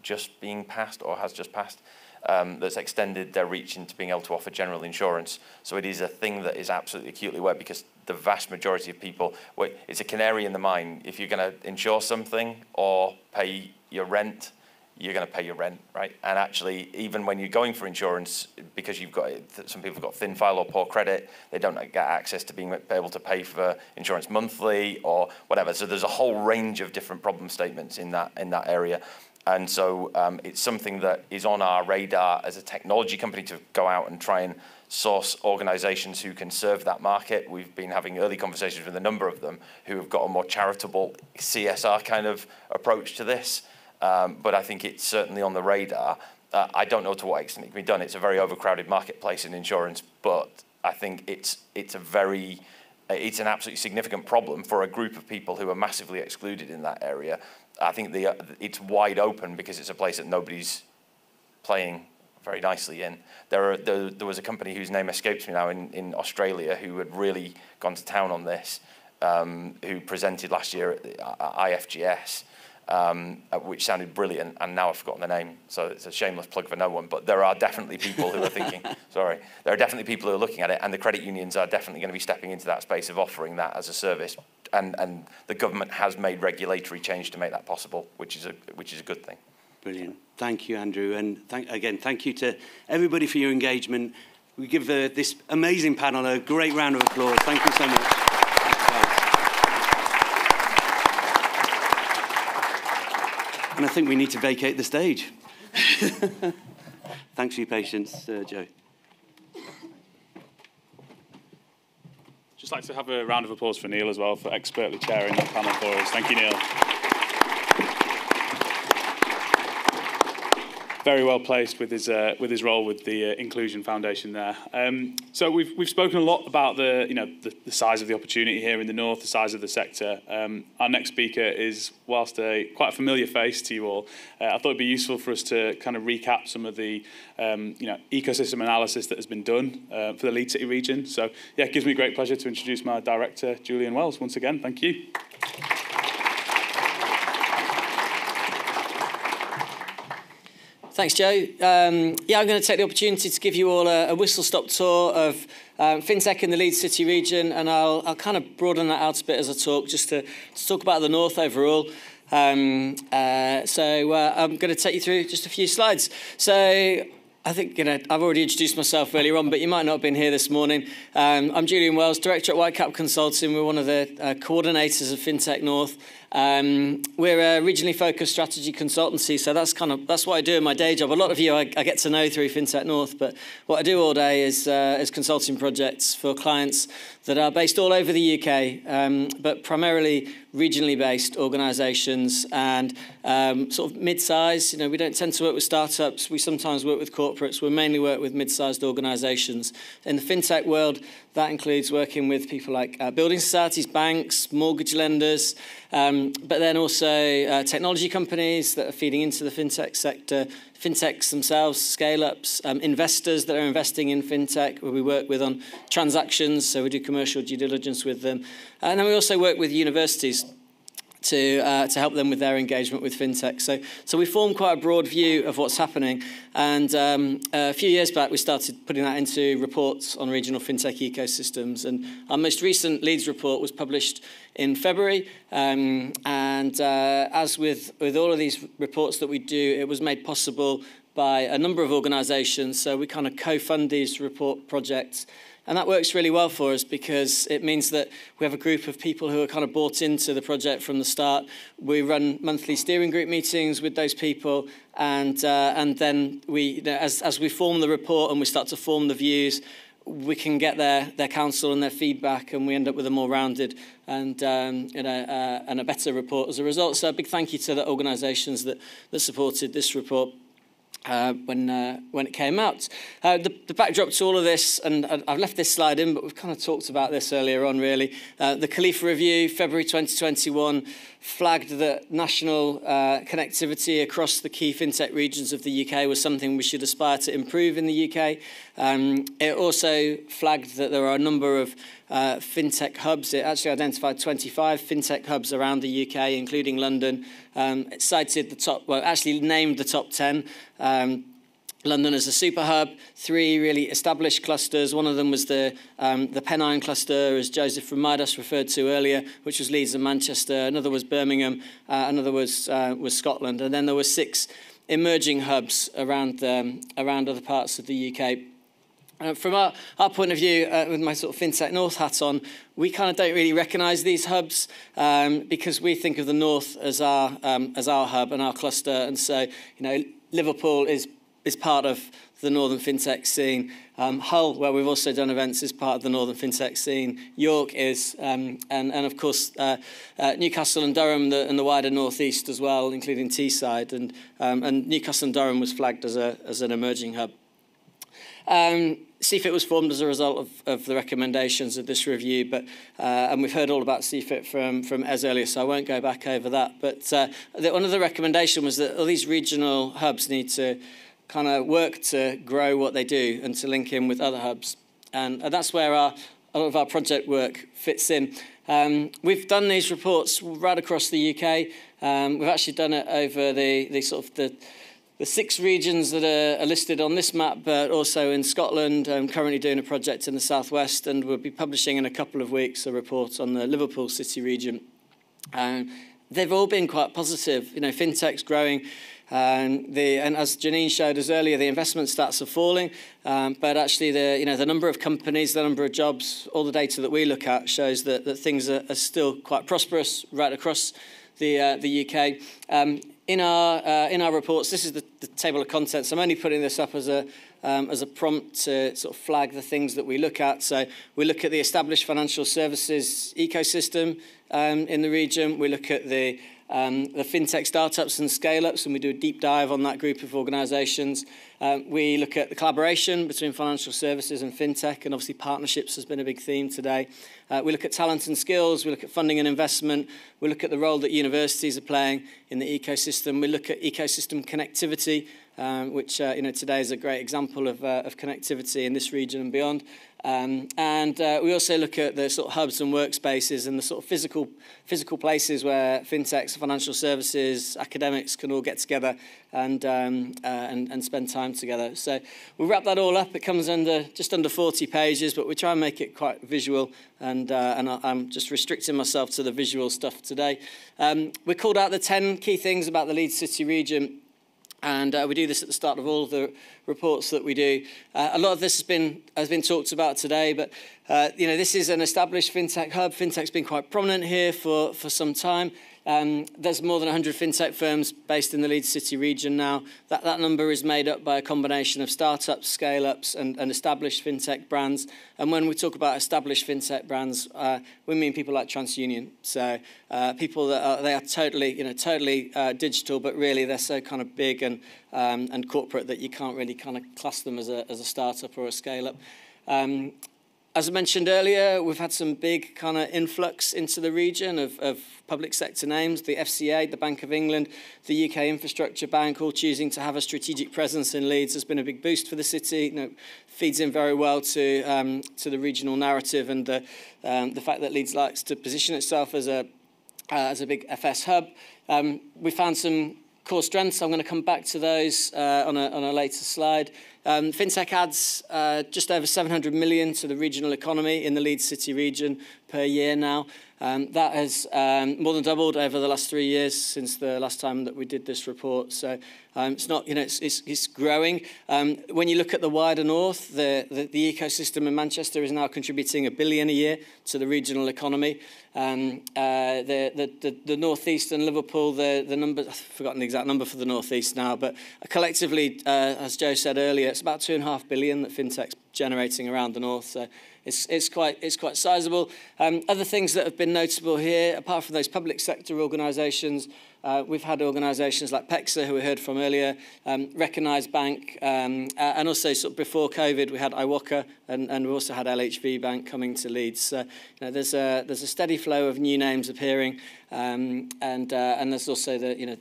just being passed or has just passed that's extended their reach into being able to offer general insurance. So it is a thing that is absolutely acutely aware, because the vast majority of people, well, it's a canary in the mine. If you're going to insure something or pay your rent, you're going to pay your rent, right? And actually, even when you're going for insurance, because you've got, some people have got thin file or poor credit, they don't get access to being able to pay for insurance monthly or whatever. So there's a whole range of different problem statements in that area. And so it's something that is on our radar as a technology company to go out and try and source organizations who can serve that market. We've been having early conversations with a number of them who have got a more charitable CSR kind of approach to this. But I think it's certainly on the radar. I don't know to what extent it can be done. It's a very overcrowded marketplace in insurance, but I think it's an absolutely significant problem for a group of people who are massively excluded in that area. I think it's wide open because it's a place that nobody's playing very nicely in. There was a company whose name escapes me now in Australia who had really gone to town on this, who presented last year at the IFGS, which sounded brilliant, and now I've forgotten the name, so it's a shameless plug for no one, but there are definitely people who are thinking, there are definitely people who are looking at it, and the credit unions are definitely going to be stepping into that space of offering that as a service, and the government has made regulatory change to make that possible, which is a good thing. Brilliant. Thank you, Andrew, and thank you to everybody for your engagement. We give this amazing panel a great round of applause. Thank you so much. And I think we need to vacate the stage. Thanks for your patience, Joe. Just like to have a round of applause for Neil as well for expertly chairing that panel for us. Thank you, Neil. Very well placed with his role with the Inclusion Foundation there. So we've spoken a lot about the size of the opportunity here in the north, the size of the sector. Our next speaker is, whilst quite a familiar face to you all, I thought it'd be useful for us to kind of recap some of the ecosystem analysis that has been done for the Leeds City region. So yeah, it gives me great pleasure to introduce my director, Julian Wells. Once again, thank you. Thanks, Joe. I'm going to take the opportunity to give you all a whistle-stop tour of FinTech in the Leeds City region, and I'll kind of broaden that out a bit as I talk, just to talk about the north overall. So I'm going to take you through just a few slides. So I think, I've already introduced myself earlier on, but you might not have been here this morning. I'm Julian Wells, Director at Whitecap Consulting. We're one of the coordinators of FinTech North. We're a regionally focused strategy consultancy, so that's what I do in my day job. A lot of you I get to know through FinTech North, but what I do all day is consulting projects for clients that are based all over the UK, but primarily regionally based organisations and sort of mid-size. We don't tend to work with startups. We sometimes work with corporates. We mainly work with mid-sized organisations. In the FinTech world, that includes working with people like building societies, banks, mortgage lenders, but then also technology companies that are feeding into the FinTech sector, FinTechs themselves, scale-ups, investors that are investing in FinTech, where we work with on transactions, so we do commercial due diligence with them. And then we also work with universities to help them with their engagement with FinTech. So we form quite a broad view of what's happening. And a few years back, we started putting that into reports on regional FinTech ecosystems. And our most recent Leeds report was published in February. And as with all of these reports that we do, it was made possible by a number of organisations. So we kind of co-fund these report projects. And that works really well for us because it means that we have a group of people who are kind of bought into the project from the start. We run monthly steering group meetings with those people, and then we, as we form the report and we start to form the views, we can get their counsel and their feedback, and we end up with a more rounded and a better report as a result. So a big thank you to the organisations that supported this report. When it came out. The backdrop to all of this, and I've left this slide in, but we've kind of talked about this earlier on, really. The Khalifa Review, February 2021, flagged that national connectivity across the key FinTech regions of the UK was something we should aspire to improve in the UK. It also flagged that there are a number of FinTech hubs. It actually identified 25 FinTech hubs around the UK, including London. It cited the top, well, actually named the top 10. London as a super hub, 3 really established clusters. One of them was the Pennine cluster, as Joseph from Midas referred to earlier, which was Leeds and Manchester. Another was Birmingham. Another was Scotland. And then there were 6 emerging hubs around other parts of the UK. From our point of view, with my sort of FinTech North hat on, we kind of don't really recognise these hubs because we think of the North as our hub and our cluster. And so, Liverpool is part of the Northern FinTech scene. Hull, where we've also done events, is part of the Northern FinTech scene. York is, and of course, Newcastle and Durham and the wider North East as well, including Teesside. And Newcastle and Durham was flagged as an emerging hub. CFIT was formed as a result of the recommendations of this review, and we've heard all about CFIT from Ez earlier, so I won't go back over that. But one of the recommendations was that all these regional hubs need to kind of work to grow what they do and to link in with other hubs. And that's where a lot of our project work fits in. We've done these reports right across the UK. We've actually done it over the 6 regions that are listed on this map, but also in Scotland. I'm currently doing a project in the southwest, and we'll be publishing in a couple of weeks a report on the Liverpool City region. They've all been quite positive. FinTech's growing. And as Janine showed us earlier, the investment stats are falling, but actually the number of companies, the number of jobs, all the data that we look at shows that things are still quite prosperous right across the UK. In our reports, this is the table of contents. I'm only putting this up as a prompt to sort of flag the things that we look at. So we look at the established financial services ecosystem in the region. We look at the FinTech startups and scale-ups, and we do a deep dive on that group of organisations. We look at the collaboration between financial services and FinTech, and obviously partnerships has been a big theme today. We look at talent and skills. We look at funding and investment. We look at the role that universities are playing in the ecosystem. We look at ecosystem connectivity, which today is a great example of connectivity in this region and beyond. And we also look at the sort of hubs and workspaces and the sort of physical places where FinTechs, financial services, academics can all get together and spend time together. So we'll wrap that all up. It comes just under 40 pages, but we try and make it quite visual, and I'm just restricting myself to the visual stuff today. We called out the 10 key things about the Leeds City region. And we do this at the start of all of the reports that we do. A lot of this has been talked about today, but this is an established FinTech hub. FinTech's been quite prominent here for some time. There's more than 100 FinTech firms based in the Leeds City region now. That number is made up by a combination of startups, scale-ups, and established FinTech brands. And when we talk about established FinTech brands, we mean people like TransUnion. So people that they are totally digital, but really they're so kind of big and corporate that you can't really kind of class them as a startup or a scale-up. As I mentioned earlier, we've had some big kind of influx into the region of public sector names, the FCA, the Bank of England, the UK Infrastructure Bank, all choosing to have a strategic presence in Leeds has been a big boost for the city. Feeds in very well to the regional narrative and the fact that Leeds likes to position itself as a big FS hub. We found some core strengths. I'm going to come back to those on a later slide. FinTech adds just over 700 million to the regional economy in the Leeds City region per year now. That has more than doubled over the last 3 years since the last time that we did this report. So it's not, it's growing. When you look at the wider north, the ecosystem in Manchester is now contributing $1 billion a year to the regional economy. The northeast and Liverpool, the number, I've forgotten the exact number for the northeast now, but collectively, as Joe said earlier, it's about $2.5 billion that FinTech's generating around the north. So it's quite sizable. Other things that have been notable here, apart from those public sector organisations, we've had organisations like PEXA, who we heard from earlier, Recognised Bank, and also sort of before COVID, we had IWOCA, and we also had LHV Bank coming to Leeds. So, there's a steady flow of new names appearing, and there's also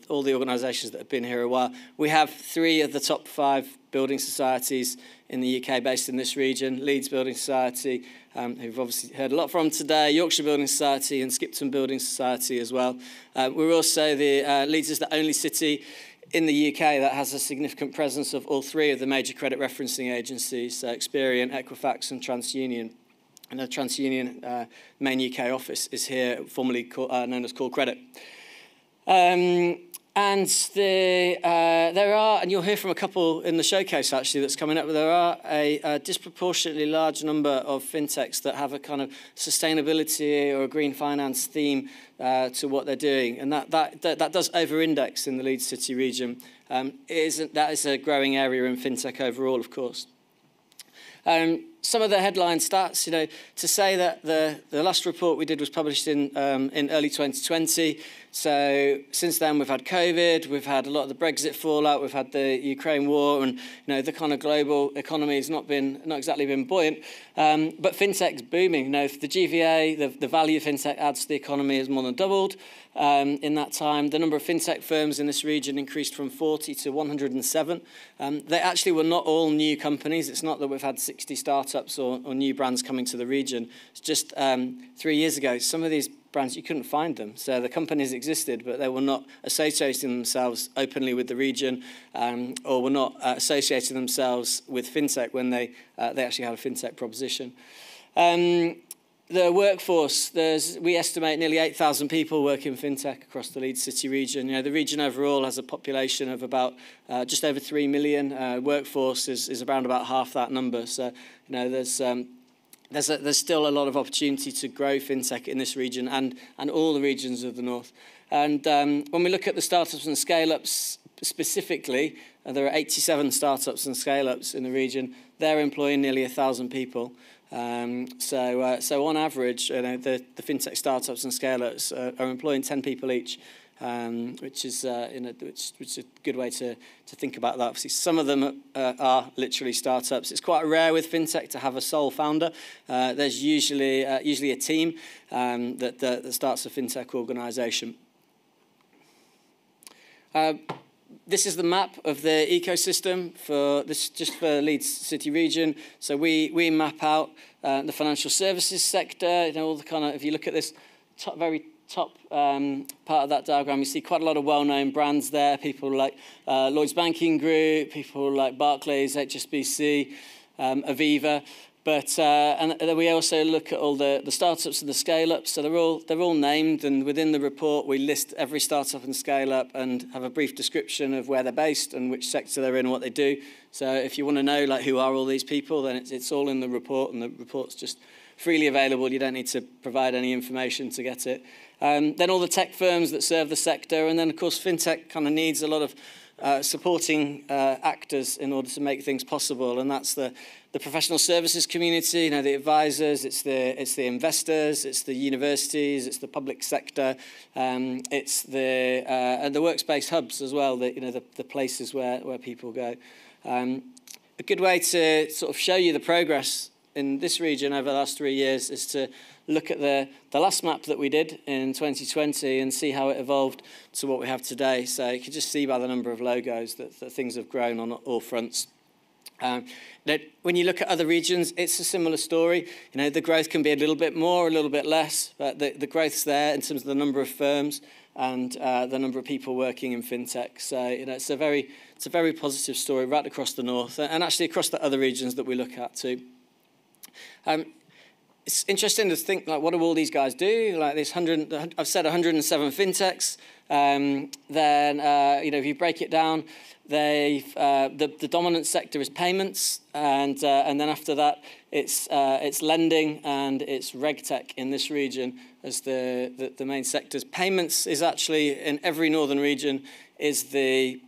all the organisations that have been here a while. We have 3 of the top 5 building societies in the UK based in this region. Leeds Building Society, who've obviously heard a lot from today, Yorkshire Building Society and Skipton Building Society as well. We're also Leeds is the only city in the UK that has a significant presence of all three of the major credit referencing agencies, so Experian, Equifax and TransUnion. And the TransUnion main UK office is here, formerly known as Call Credit. And there are, and you'll hear from a couple in the showcase actually that's coming up, but there are a disproportionately large number of fintechs that have a kind of sustainability or a green finance theme to what they're doing. And that does over-index in the Leeds City region. That is a growing area in fintech overall, of course. Some of the headline stats, to say that the last report we did was published in early 2020. So since then, we've had COVID, we've had a lot of the Brexit fallout, we've had the Ukraine war, and the kind of global economy has not exactly been buoyant. But fintech's booming. The GVA, the value of fintech adds to the economy has more than doubled in that time. The number of fintech firms in this region increased from 40 to 107. They actually were not all new companies. It's not that we've had 60 startups or new brands coming to the region. It's just 3 years ago, some of these brands, you couldn't find them. So the companies existed, but they were not associating themselves openly with the region or were not associating themselves with fintech when they actually had a fintech proposition. The workforce, we estimate nearly 8,000 people work in fintech across the Leeds City region. The region overall has a population of about just over 3 million. Workforce is around about half that number. So there's still a lot of opportunity to grow fintech in this region and all the regions of the north. And when we look at the startups and scale-ups specifically, there are 87 startups and scale-ups in the region. They're employing nearly 1,000 people. So on average, the fintech startups and scale-ups are employing 10 people each, which is which is a good way to think about that. Obviously, some of them are literally startups. It's quite rare with fintech to have a sole founder. There's usually a team that starts a fintech organisation. This is the map of the ecosystem for this, just for Leeds City region. So we map out the financial services sector. All the kind of, if you look at this very top part of that diagram, you see quite a lot of well-known brands there. People like Lloyds Banking Group, people like Barclays, HSBC, Aviva. But and then we also look at all the startups and the scale-ups. So they're all named, and within the report we list every startup and scale-up and have a brief description of where they're based and which sector they're in and what they do. So if you want to know who are all these people, then it's all in the report, and the report's just freely available. You don't need to provide any information to get it. Then all the tech firms that serve the sector, and then of course fintech kind of needs a lot of supporting actors in order to make things possible, and that's the professional services community, the advisors, it's the investors, it's the universities, it's the public sector, it's and the workspace hubs as well, the places where people go. A good way to sort of show you the progress in this region over the last 3 years is to look at the last map that we did in 2020 and see how it evolved to what we have today. So you can just see by the number of logos that things have grown on all fronts. When you look at other regions, it's a similar story. The growth can be a little bit more, a little bit less, but the growth's there in terms of the number of firms and the number of people working in fintech. So it's a very positive story right across the north and actually across the other regions that we look at too. It's interesting to think, what do all these guys do? This I've said 107 fintechs. Then if you break it down, the dominant sector is payments, and then after that, it's lending and it's regtech in this region as the main sectors. Payments is actually in every northern region is the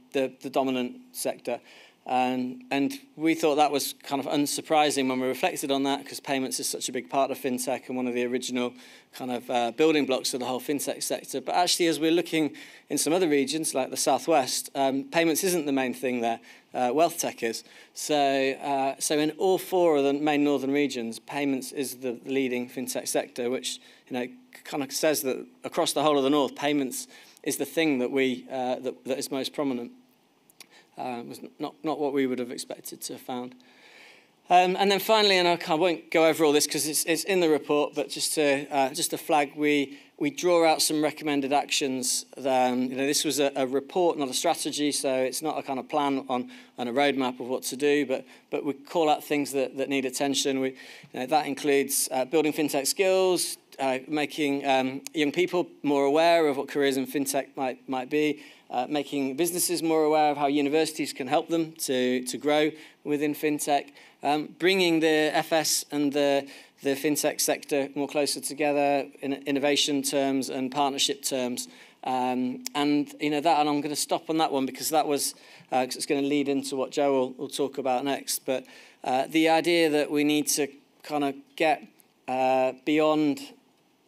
dominant sector. And we thought that was kind of unsurprising when we reflected on that, because payments is such a big part of fintech and one of the original kind of building blocks of the whole fintech sector. But actually, as we're looking in some other regions like the southwest, payments isn't the main thing there. Wealth tech is. So in all four of the main northern regions, payments is the leading fintech sector, which kind of says that across the whole of the north, payments is the thing that that is most prominent. Was not what we would have expected to have found. And then finally, and I won't go over all this because it's in the report, but just to flag, we draw out some recommended actions. This was a report, not a strategy, so it's not a kind of plan on a roadmap of what to do, but we call out things that need attention. That includes building fintech skills, making young people more aware of what careers in fintech might be, making businesses more aware of how universities can help them to grow within fintech, bringing the FS and the fintech sector more closer together in innovation terms and partnership terms. And I'm going to stop on that one because that was cause it's going to lead into what Joe will talk about next. But the idea that we need to kind of get beyond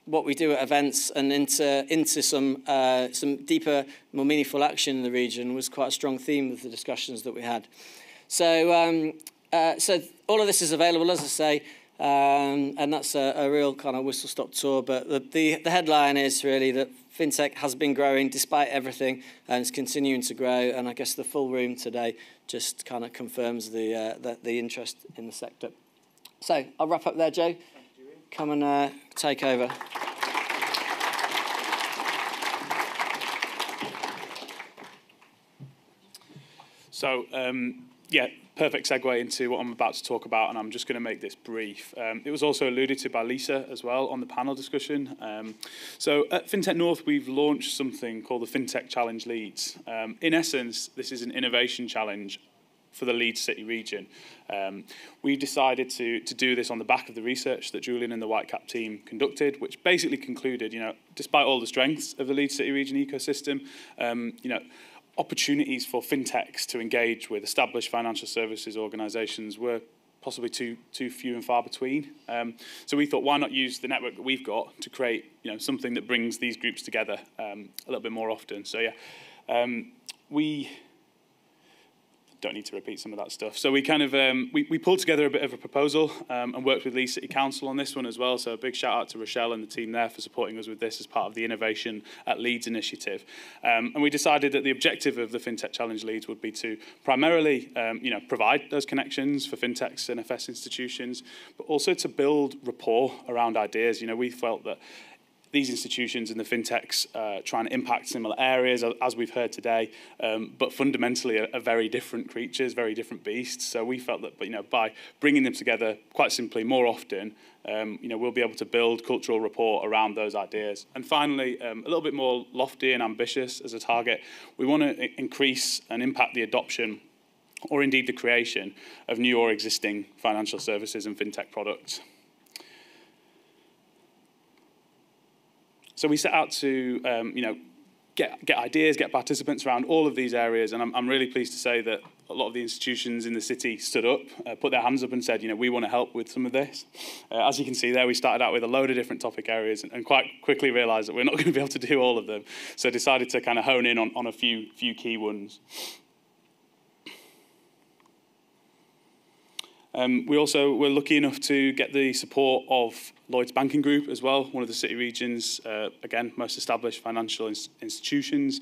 what we do at events and into some deeper, more meaningful action in the region was quite a strong theme of the discussions that we had. So all of this is available, as I say, and that's a real kind of whistle-stop tour. But the headline is really that fintech has been growing despite everything and is continuing to grow. And I guess the full room today just kind of confirms the interest in the sector. So I'll wrap up there, Joe. Come and take over. So, yeah, perfect segue into what I'm about to talk about, and I'm just going to make this brief. It was also alluded to by Lisa as well on the panel discussion. So at FinTech North, we've launched something called the FinTech Challenge Leeds. In essence, this is an innovation challenge for the Leeds City Region. We decided to do this on the back of the research that Julian and the Whitecap team conducted, which basically concluded, despite all the strengths of the Leeds City Region ecosystem, opportunities for fintechs to engage with established financial services organisations were possibly too few and far between. So we thought, why not use the network that we've got to create something that brings these groups together a little bit more often. So yeah, we don't need to repeat some of that stuff. So we kind of we pulled together a bit of a proposal and worked with Leeds City Council on this one as well. So a big shout out to Rochelle and the team there for supporting us with this as part of the Innovation at Leeds initiative. And we decided that the objective of the FinTech Challenge Leeds would be to primarily provide those connections for fintechs and FS institutions, but also to build rapport around ideas. We felt that these institutions and the fintechs trying to impact similar areas, as we've heard today, but fundamentally are very different creatures, very different beasts. So we felt that by bringing them together quite simply more often, we'll be able to build cultural rapport around those ideas. And finally, a little bit more lofty and ambitious as a target, we want to increase and impact the adoption or indeed the creation of new or existing financial services and fintech products. So we set out to, get ideas, get participants around all of these areas, and I'm really pleased to say that a lot of the institutions in the city stood up, put their hands up and said, we want to help with some of this. As you can see there, we started out with a load of different topic areas and quite quickly realised that we're not going to be able to do all of them, so decided to kind of hone in on a few key ones. We also were lucky enough to get the support of Lloyds Banking Group as well, one of the City Region's, again, most established financial institutions.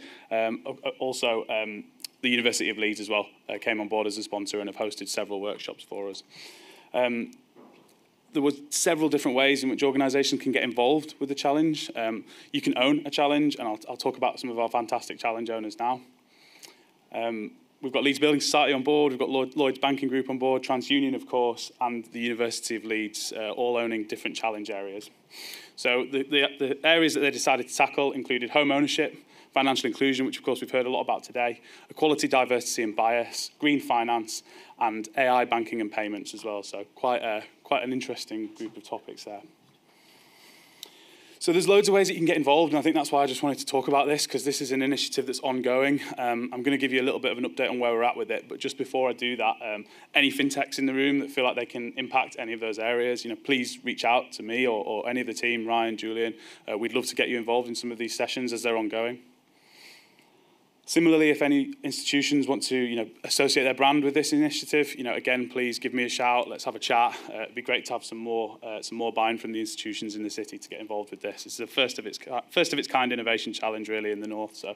Also, the University of Leeds as well came on board as a sponsor and have hosted several workshops for us. There were several different ways in which organisations can get involved with the challenge. You can own a challenge, and I'll talk about some of our fantastic challenge owners now. We've got Leeds Building Society on board, we've got Lloyds Banking Group on board, TransUnion, of course, and the University of Leeds, all owning different challenge areas. So the areas that they decided to tackle included home ownership, financial inclusion, which of course we've heard a lot about today, equality, diversity and bias, green finance, and AI banking and payments as well. So quite an interesting group of topics there. So there's loads of ways that you can get involved, and I think that's why I just wanted to talk about this, because this is an initiative that's ongoing. I'm going to give you a little bit of an update on where we're at with it, but just before I do that, any fintechs in the room that feel like they can impact any of those areas, please reach out to me or any of the team, Ryan, Julian. We'd love to get you involved in some of these sessions as they're ongoing. Similarly, if any institutions want to, associate their brand with this initiative, again, please give me a shout. Let's have a chat. It'd be great to have some more buy-in from the institutions in the city to get involved with this. It's the first of its kind innovation challenge, really, in the north. So,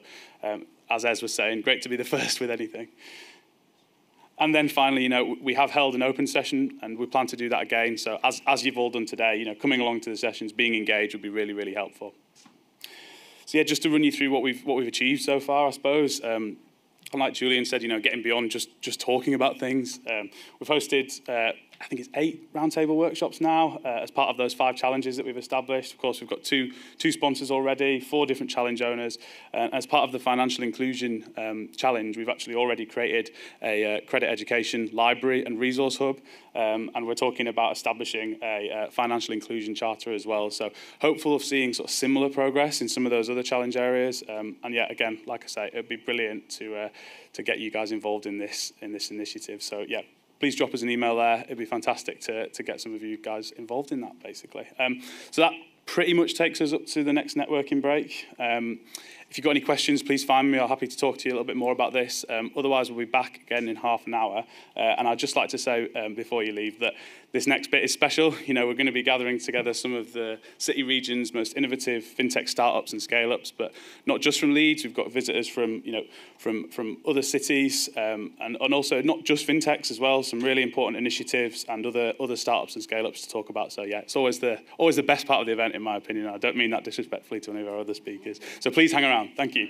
as Ez was saying, great to be the first with anything. And then finally, we have held an open session and we plan to do that again. So as you've all done today, coming along to the sessions, being engaged would be really, really helpful. So yeah, just to run you through what we've achieved so far, I suppose. And like Julian said, getting beyond just talking about things. We've hosted, I think it's 8 roundtable workshops now as part of those 5 challenges that we've established. Of course, we've got two sponsors already, 4 different challenge owners. As part of the financial inclusion challenge, we've actually already created a credit education library and resource hub. And we're talking about establishing a financial inclusion charter as well. So hopeful of seeing sort of similar progress in some of those other challenge areas. And yeah, again, like I say, it'd be brilliant to get you guys involved in this initiative. So yeah, please drop us an email there. It'd be fantastic to get some of you guys involved in that, basically. So that pretty much takes us up to the next networking break. If you've got any questions, please find me. I'm happy to talk to you a little bit more about this. Otherwise, we'll be back again in half an hour. And I'd just like to say before you leave that this next bit is special. We're going to be gathering together some of the City Region's most innovative fintech startups and scale-ups, but not just from Leeds. We've got visitors from other cities and also not just fintechs as well. Some really important initiatives and other startups and scale-ups to talk about. So yeah, it's always the best part of the event, in my opinion. I don't mean that disrespectfully to any of our other speakers. So please hang around. Thank you.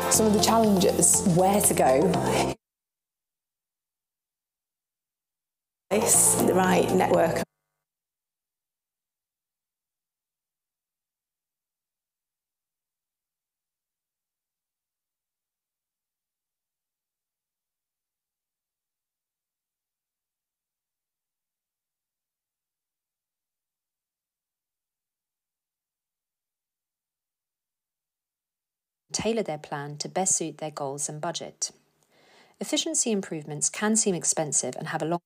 Some of the challenges, where to go, the right network. Tailor their plan to best suit their goals and budget. Efficiency improvements can seem expensive and have a long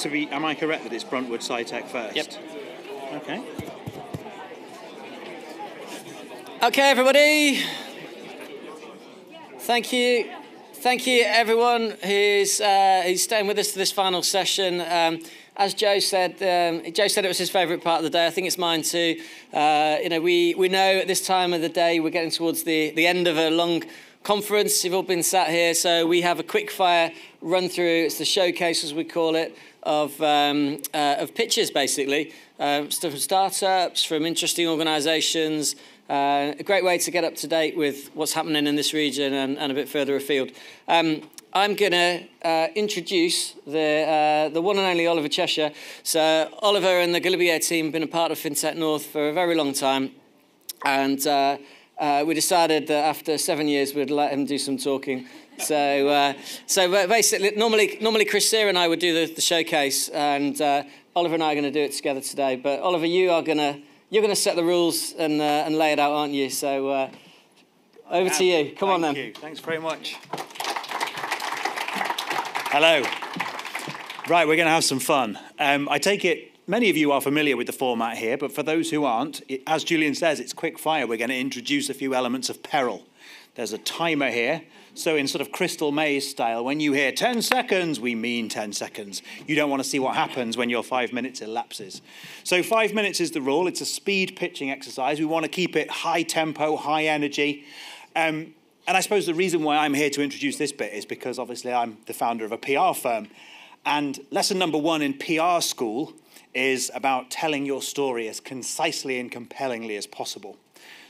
am I correct that it's Bruntwood SciTech first? Yep. Okay. Okay, everybody. Thank you. Thank you, everyone who's staying with us for this final session. As Joe said it was his favourite part of the day. I think it's mine too. We know at this time of the day we're getting towards the end of a long conference. You've all been sat here, so we have a quick fire run through. It's the showcase, as we call it, of pitches basically. Stuff from startups, from interesting organisations. A great way to get up to date with what's happening in this region and a bit further afield. I'm going to introduce the one and only Oliver Cheshire. So Oliver and the Galibier team have been a part of FinTech North for a very long time. And we decided that after 7 years, we'd let him do some talking. So basically, normally Chris Sear and I would do the showcase, and Oliver and I are going to do it together today. But Oliver, you're going to set the rules and lay it out, aren't you? So over to you. Come on then. Thank you. Thanks very much. Hello. Right, we're going to have some fun. I take it many of you are familiar with the format here, but for those who aren't, as Julian says, it's quick fire. We're going to introduce a few elements of peril. There's a timer here. So in sort of Crystal Maze style, when you hear 10 seconds, we mean 10 seconds. You don't want to see what happens when your 5 minutes elapses. So 5 minutes is the rule. It's a speed pitching exercise. We want to keep it high tempo, high energy. And I suppose the reason why I'm here to introduce this bit is because obviously I'm the founder of a PR firm. And lesson number 1 in PR school is about telling your story as concisely and compellingly as possible.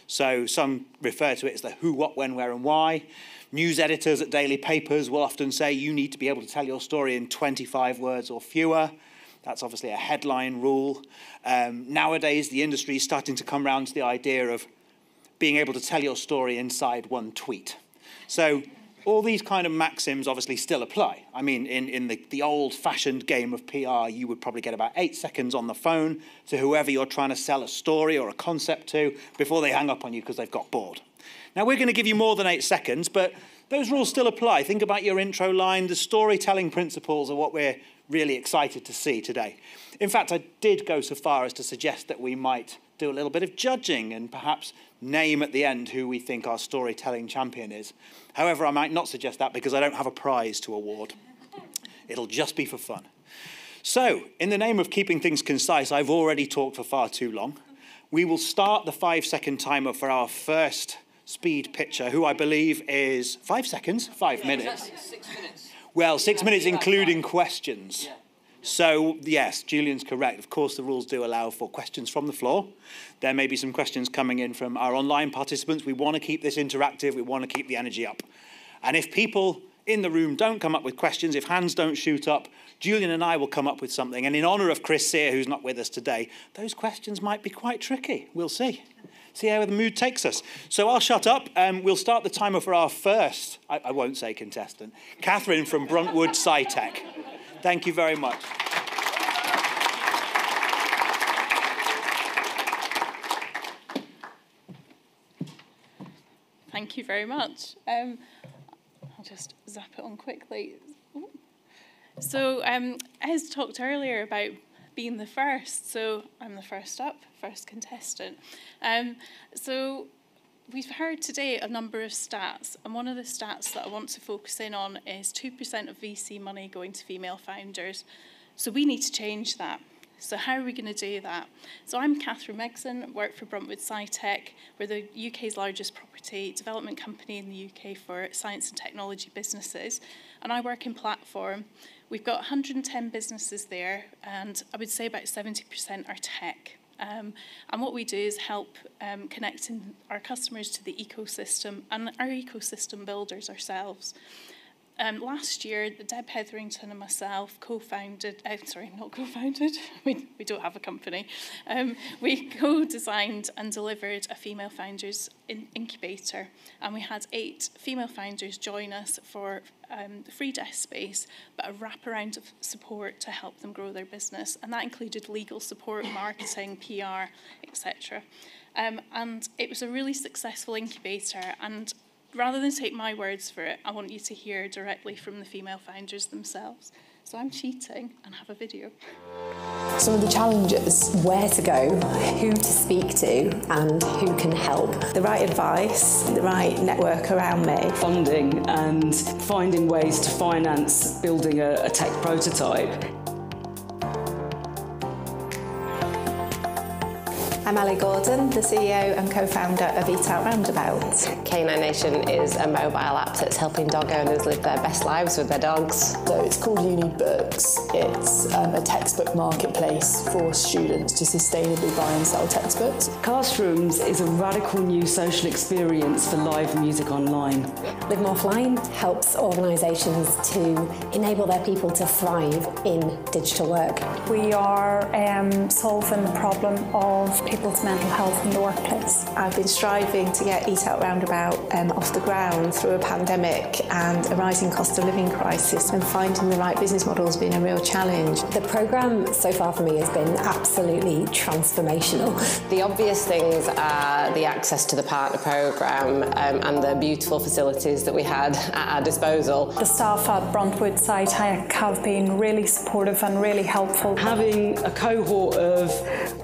So some refer to it as the who, what, when, where, and why. News editors at daily papers will often say you need to be able to tell your story in 25 words or fewer. That's obviously a headline rule. Nowadays, the industry is starting to come around to the idea of being able to tell your story inside one tweet. So all these kind of maxims obviously still apply. I mean, in the old-fashioned game of PR, you would probably get about 8 seconds on the phone to whoever you're trying to sell a story or a concept to before they hang up on you because they've got bored. Now, we're going to give you more than 8 seconds, but those rules still apply. Think about your intro line. The storytelling principles are what we're really excited to see today. In fact, I did go so far as to suggest that we might do a little bit of judging and perhaps name at the end who we think our storytelling champion is. However, I might not suggest that because I don't have a prize to award. It'll just be for fun. So, in the name of keeping things concise, I've already talked for far too long. We will start the 5-second timer for our first speed pitcher, who I believe is 5 seconds, 5 minutes. 6 minutes. Well, 6 minutes including questions. Yeah. So, yes, Julian's correct. Of course, the rules do allow for questions from the floor. There may be some questions coming in from our online participants. We want to keep this interactive. We want to keep the energy up. And if people in the room don't come up with questions, if hands don't shoot up, Julian and I will come up with something. And in honour of Chris Sear, who's not with us today, those questions might be quite tricky. We'll see. See how the mood takes us. So I'll shut up and we'll start the timer for our first, I won't say contestant, Catherine from Bruntwood SciTech. Thank you very much. Thank you very much. I'll just zap it on quickly. So Ez talked earlier about being the first, so I'm the first up, first contestant. So we've heard today a number of stats, and one of the stats that I want to focus in on is 2% of VC money going to female founders. So we need to change that. So how are we going to do that? So I'm Catherine Megson, work for Bruntwood SciTech. We're the UK's largest property development company in the UK for science and technology businesses, and I work in platform. We've got 110 businesses there, and I would say about 70% are tech. And what we do is help connecting our customers to the ecosystem and our ecosystem builders ourselves. Last year, Deb Hetherington and myself co-founded, not co-founded, we don't have a company. We co-designed and delivered a female founders incubator, and we had 8 female founders join us for the free desk space, but a wraparound of support to help them grow their business, and that included legal support, marketing, PR, etc. And it was a really successful incubator, and rather than take my words for it, I want you to hear directly from the female founders themselves. So I'm cheating and have a video. Some of the challenges: where to go, who to speak to, and who can help. The right advice, the right network around me. Funding and finding ways to finance building a tech prototype. I'm Ali Gordon, the CEO and co-founder of Eat Out Roundabout. K9 Nation is a mobile app that's helping dog owners live their best lives with their dogs. So it's called You Need Books. It's a textbook marketplace for students to sustainably buy and sell textbooks. Classrooms is a radical new social experience for live music online. Live More Offline helps organisations to enable their people to thrive in digital work. We are solving the problem of people's mental health in the workplace. I've been striving to get Eat Out Roundabout off the ground through a pandemic and a rising cost of living crisis, and finding the right business model has been a real challenge. The programme so far for me has been absolutely transformational. The obvious things are the access to the partner programme and the beautiful facilities that we had at our disposal. The staff at Bruntwood SciTech have been really supportive and really helpful. Having a cohort of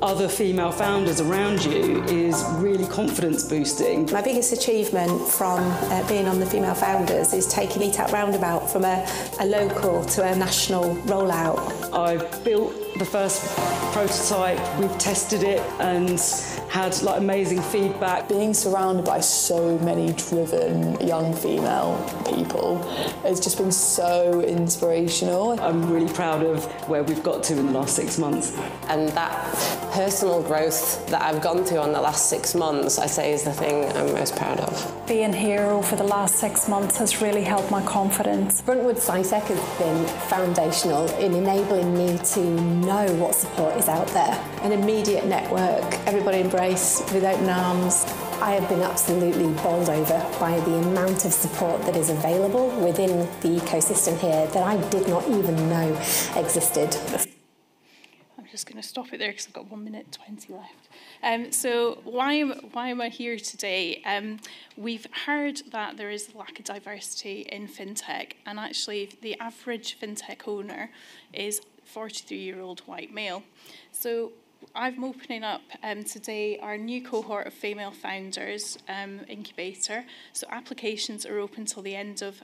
other female founders around you is really confidence boosting. My biggest achievement from being on the Female Founders is taking Eat Out Roundabout from a local to a national rollout. I've built the first prototype, we've tested it and had like amazing feedback. Being surrounded by so many driven young female people has just been so inspirational. I'm really proud of where we've got to in the last 6 months. And that personal growth that I've gone through on the last 6 months, I say, is the thing I'm most proud of. Being here over the last 6 months has really helped my confidence. Bruntwood SciTech has been foundational in enabling me to know what support is out there. An immediate network, everybody embrace with open arms. I have been absolutely bowled over by the amount of support that is available within the ecosystem here that I did not even know existed. I'm just going to stop it there because I've got 1 minute 20 left. So why am I here today? We've heard that there is a lack of diversity in fintech, and actually the average fintech owner is 43-year-old white male. So I'm opening up today our new cohort of female founders incubator. So applications are open till the end of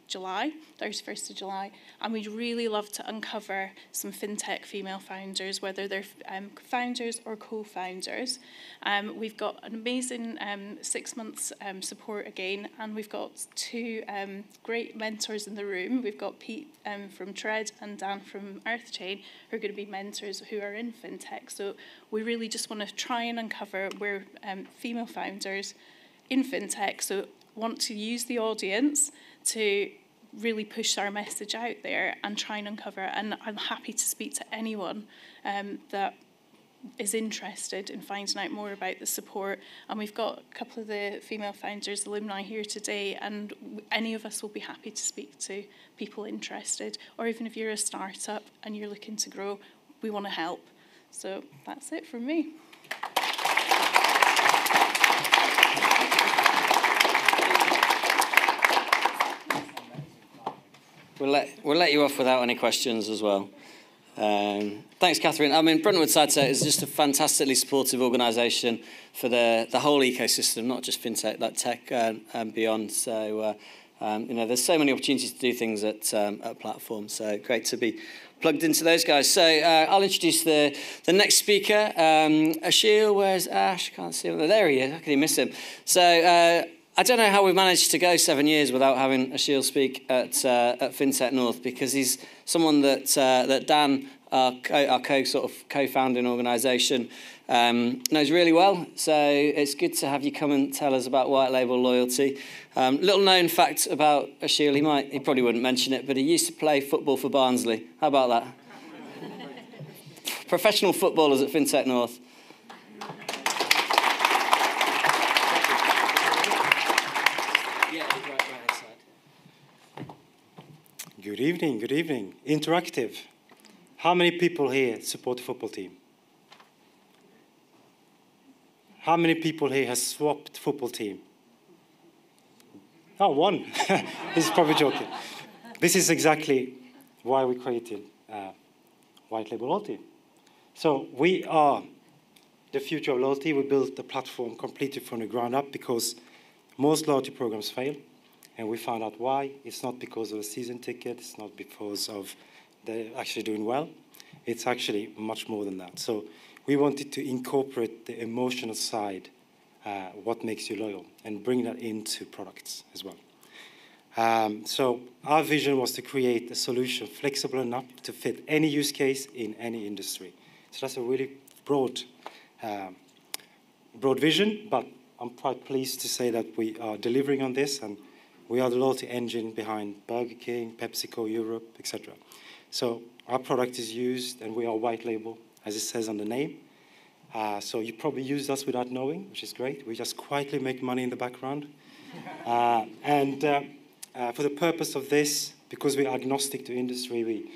July, 31st of July, and we'd really love to uncover some fintech female founders, whether they're founders or co-founders. We've got an amazing 6 months support again, and we've got two great mentors in the room. We've got Pete from Tread and Dan from Earthchain, who are going to be mentors who are in fintech. So we really just want to try and uncover where female founders in fintech, so want to use the audience to really push our message out there and try and uncover. And I'm happy to speak to anyone that is interested in finding out more about the support. And we've got a couple of the female founders alumni here today, and any of us will be happy to speak to people interested. Or even if you're a startup and you're looking to grow, we want to help. So that's it from me. We'll let you off without any questions as well. Thanks, Catherine. I mean, Bruntwood SciTech is just a fantastically supportive organisation for the whole ecosystem, not just fintech, like tech and beyond. So, there's so many opportunities to do things at platforms. So great to be plugged into those guys. So I'll introduce the next speaker, Ashil. Where's Ash? Can't see him. There he is. How can you miss him? So I don't know how we've managed to go 7 years without having Ashil speak at FinTech North, because he's someone that Dan, our co-founding organisation, knows really well. So it's good to have you come and tell us about white label loyalty. Little known fact about Ashil, he probably wouldn't mention it, but he used to play football for Barnsley. How about that? Professional footballers at FinTech North. Good evening, good evening. Interactive. How many people here support the football team? How many people here has swapped football team? Oh, one. This is probably joking. This is exactly why we created White Label Loyalty. So we are the future of loyalty. We built the platform completely from the ground up because most loyalty programs fail. And we found out why. It's not because of a season ticket. It's not because of they're actually doing well. It's actually much more than that. So we wanted to incorporate the emotional side, what makes you loyal, and bring that into products as well. So our vision was to create a solution flexible enough to fit any use case in any industry. So that's a really broad vision, but I'm quite pleased to say that we are delivering on this, and we are the loyalty engine behind Burger King, PepsiCo Europe, etc. So our product is used, and we are white label, as it says on the name. So you probably use us without knowing, which is great. We just quietly make money in the background. For the purpose of this, because we're agnostic to industry,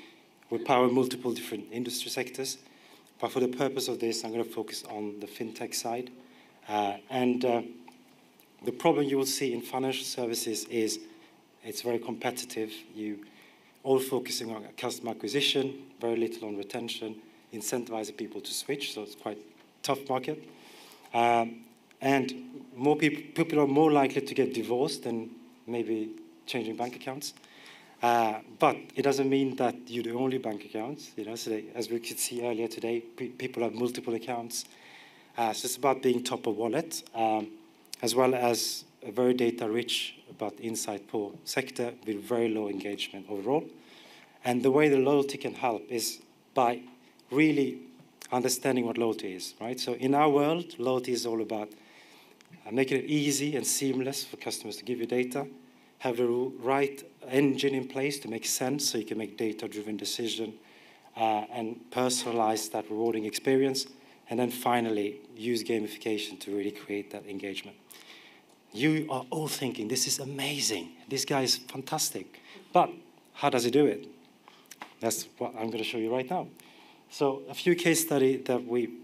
we power multiple different industry sectors. But for the purpose of this, I'm going to focus on the fintech side. The problem you will see in financial services is it's very competitive. You all focusing on customer acquisition, very little on retention, incentivizing people to switch, so it's quite a tough market. And more people are more likely to get divorced than maybe changing bank accounts. But it doesn't mean that you're the only bank accounts. So as we could see earlier today, people have multiple accounts. So it's about being top of wallet, as well as a very data-rich but insight-poor sector with very low engagement overall. And the way the loyalty can help is by really understanding what loyalty is, right? So in our world, loyalty is all about making it easy and seamless for customers to give you data, have the right engine in place to make sense so you can make data-driven decision and personalize that rewarding experience, and then finally use gamification to really create that engagement. You are all thinking, this is amazing, this guy is fantastic, but how does he do it? That's what I'm going to show you right now. So a few case studies that we've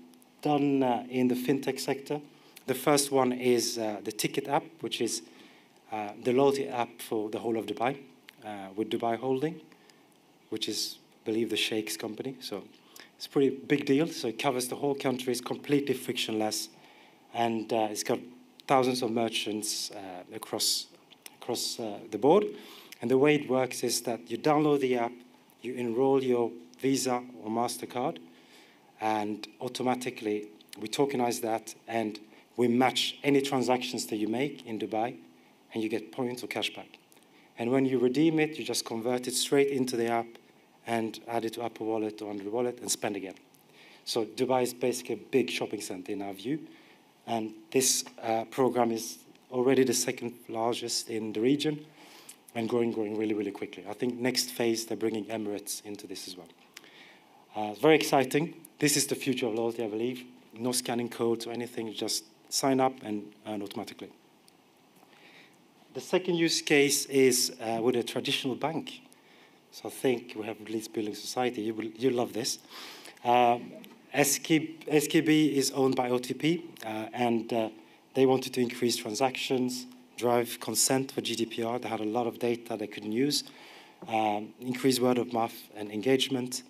done in the fintech sector. The first one is the Ticket app, which is the loyalty app for the whole of Dubai, with Dubai Holding, which is, I believe, the Sheikh's company. So it's a pretty big deal. So it covers the whole country. It's completely frictionless. And it's got thousands of merchants across the board. And the way it works is that you download the app, you enroll your Visa or Mastercard, and automatically we tokenize that, and we match any transactions that you make in Dubai, and you get points or cashback. And when you redeem it, you just convert it straight into the app and add it to Apple Wallet or Android Wallet and spend again. So Dubai is basically a big shopping center in our view. And this program is already the second largest in the region and growing really, really quickly. I think next phase, they're bringing Emirates into this as well. Very exciting. This is the future of loyalty, I believe. No scanning codes or anything, just sign up and earn automatically. The second use case is with a traditional bank. So I think we have Leeds Building Society. You'll love this. SKB is owned by OTP, and they wanted to increase transactions, drive consent for GDPR. They had a lot of data they couldn't use, increase word of mouth and engagement.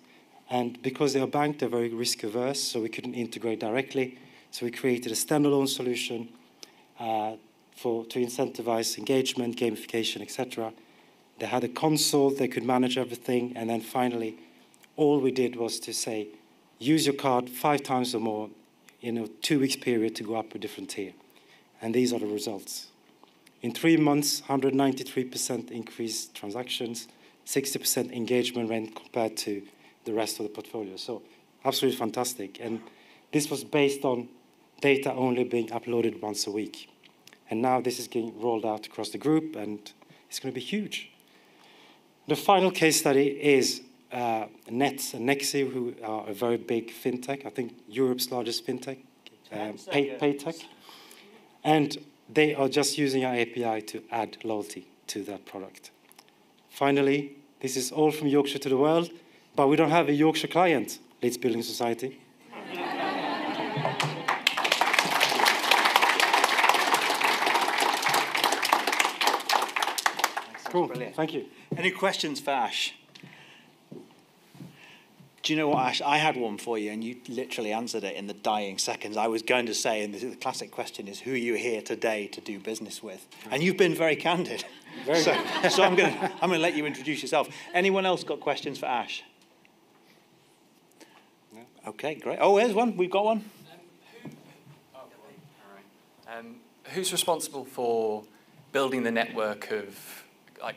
And because they're a bank, they're very risk averse, so we couldn't integrate directly. So we created a standalone solution to incentivize engagement, gamification, etc. They had a console, they could manage everything, and then finally, all we did was to say, use your card 5 times or more in a 2 weeks period to go up a different tier. And these are the results. In 3 months, 193% increased transactions, 60% engagement rate compared to the rest of the portfolio. So absolutely fantastic. And this was based on data only being uploaded once a week. And now this is getting rolled out across the group, and it's going to be huge. The final case study is Nets and Nexi, who are a very big fintech, I think Europe's largest fintech, paytech. And they are just using our API to add loyalty to that product. Finally, this is all from Yorkshire to the world, but we don't have a Yorkshire client, Leeds Building Society. Cool, brilliant. Thank you. Any questions for Ash? Do you know what, Ash? I had one for you, and you literally answered it in the dying seconds. I was going to say, and the classic question is, who are you here today to do business with? And you've been very candid. So I'm going to let you introduce yourself. Anyone else got questions for Ash? No? Okay, great. Oh, here's one. We've got one. Who's responsible for building the network of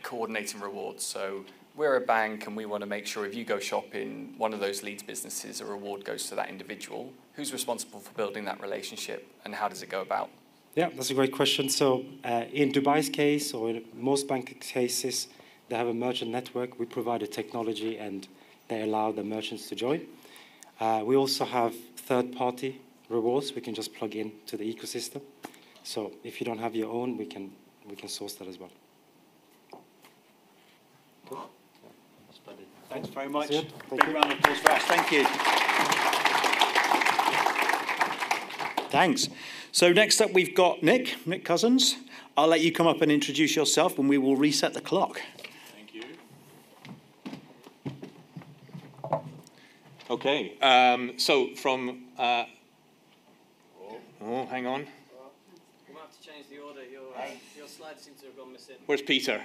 coordinating rewards? So we're a bank and we want to make sure if you go shop in one of those Leeds businesses, a reward goes to that individual. Who's responsible for building that relationship and how does it go about? Yeah, that's a great question. So in Dubai's case, or in most bank cases, they have a merchant network. We provide the technology and they allow the merchants to join. We also have third-party rewards we can just plug in to the ecosystem. So if you don't have your own, we can source that as well. Cool. Thanks very much. Big round of applause for Ash. Thank you. Thanks. So next up, we've got Nick Cousins. I'll let you come up and introduce yourself, and we will reset the clock. Thank you. Okay. So from... oh, hang on. You might have to change the order. Your slides seem to have gone missing. Where's Peter?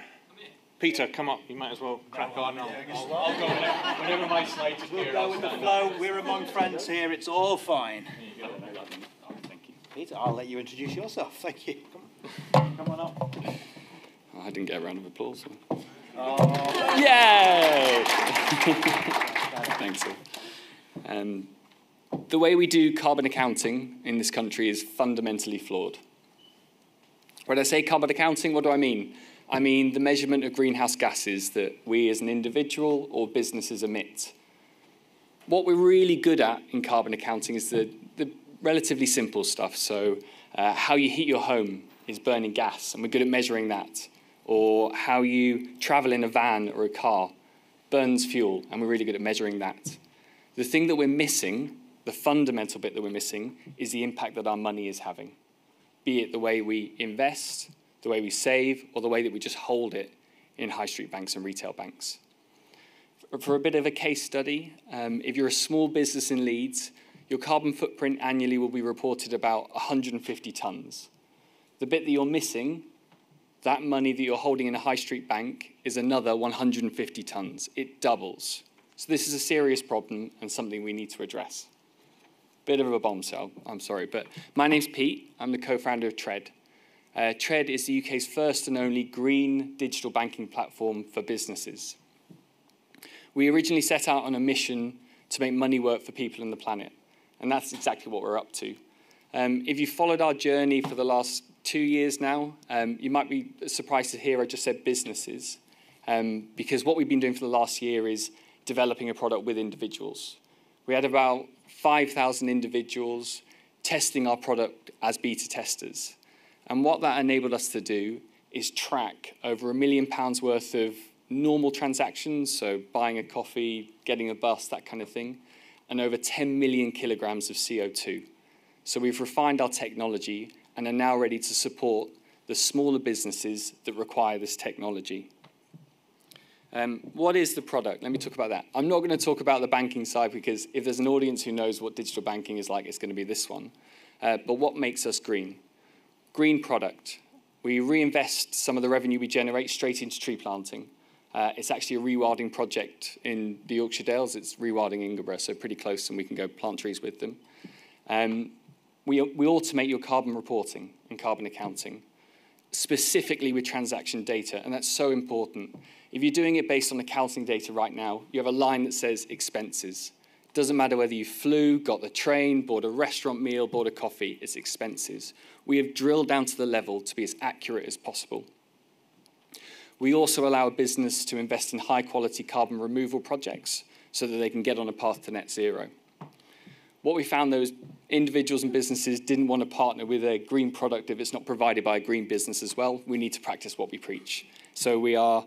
Peter, come up. You might as well crack on. I'll go whenever my slides appear. We'll go with the flow. We're among friends here. It's all fine. Thank you. Peter, I'll let you introduce yourself. Thank you. Come on up. Oh, I didn't get a round of applause. So. Oh. Yay! Thanks. The way we do carbon accounting in this country is fundamentally flawed. When I say carbon accounting, what do I mean? I mean the measurement of greenhouse gases that we as an individual or businesses emit. What we're really good at in carbon accounting is the relatively simple stuff. So how you heat your home is burning gas, and we're good at measuring that. Or how you travel in a van or a car burns fuel, and we're really good at measuring that. The thing that we're missing, the fundamental bit that we're missing, is the impact that our money is having. Be it the way we invest, the way we save, or the way that we just hold it in high street banks and retail banks. For a bit of a case study, if you're a small business in Leeds, your carbon footprint annually will be reported about 150 tonnes. The bit that you're missing, that money that you're holding in a high street bank, is another 150 tonnes. It doubles. So this is a serious problem and something we need to address. Bit of a bombshell, I'm sorry, but my name's Pete. I'm the co-founder of Tread. Tread is the UK's first and only green digital banking platform for businesses. We originally set out on a mission to make money work for people and the planet, and that's exactly what we're up to. If you followed our journey for the last 2 years now, you might be surprised to hear I just said businesses, because what we've been doing for the last year is developing a product with individuals. We had about 5,000 individuals testing our product as beta testers. And what that enabled us to do is track over £1 million worth of normal transactions, so buying a coffee, getting a bus, that kind of thing, and over 10 million kilograms of CO2. So we've refined our technology and are now ready to support the smaller businesses that require this technology. What is the product? Let me talk about that. I'm not going to talk about the banking side because if there's an audience who knows what digital banking is like, it's going to be this one. But what makes us green? Green product. We reinvest some of the revenue we generate straight into tree planting. It's actually a rewilding project in the Yorkshire Dales. It's rewilding Ingleborough, so pretty close, and we can go plant trees with them. We automate your carbon reporting and carbon accounting, specifically with transaction data, and that's so important. If you're doing it based on accounting data right now, you have a line that says expenses. It doesn't matter whether you flew, got the train, bought a restaurant meal, bought a coffee, it's expenses. We have drilled down to the level to be as accurate as possible. We also allow a business to invest in high-quality carbon removal projects so that they can get on a path to net zero. What we found, those individuals and businesses didn't want to partner with a green product if it's not provided by a green business as well. We need to practice what we preach. So we are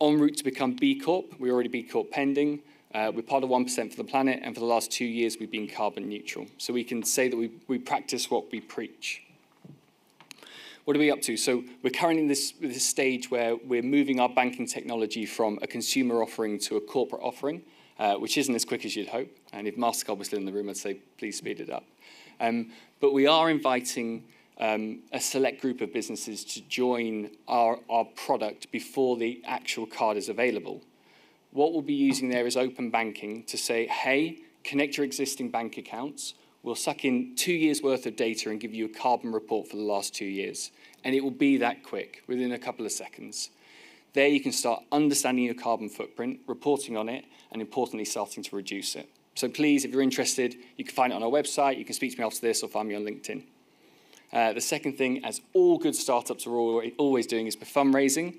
en route to become B Corp. We're already B Corp pending. We're part of 1% for the planet, and for the last 2 years, we've been carbon neutral. So we can say that we practice what we preach. What are we up to? So we're currently in this stage where we're moving our banking technology from a consumer offering to a corporate offering, which isn't as quick as you'd hope. And if Mastercard was still in the room, I'd say, please speed it up. But we are inviting a select group of businesses to join our product before the actual card is available. What we'll be using there is open banking to say, hey, connect your existing bank accounts. We'll suck in 2 years' worth of data and give you a carbon report for the last 2 years. And it will be that quick, within a couple of seconds. There you can start understanding your carbon footprint, reporting on it, and importantly, starting to reduce it. So please, if you're interested, you can find it on our website. You can speak to me after this or find me on LinkedIn. The second thing, as all good startups are always doing, is fundraising.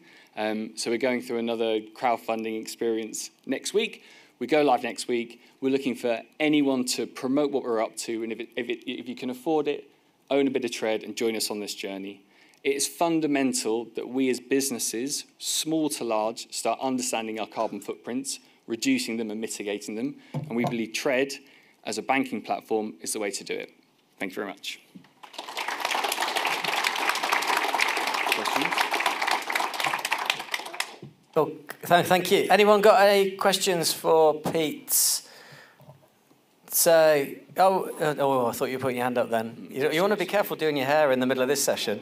So we're going through another crowdfunding experience next week. We go live next week. We're looking for anyone to promote what we're up to, and if you can afford it, own a bit of tread and join us on this journey. It is fundamental that we as businesses, small to large, start understanding our carbon footprints, reducing them and mitigating them, and we believe Tread, as a banking platform, is the way to do it. Thank you very much. Questions? Oh, thank you. Anyone got any questions for Pete? So, I thought you were putting your hand up then. You want to be careful doing your hair in the middle of this session.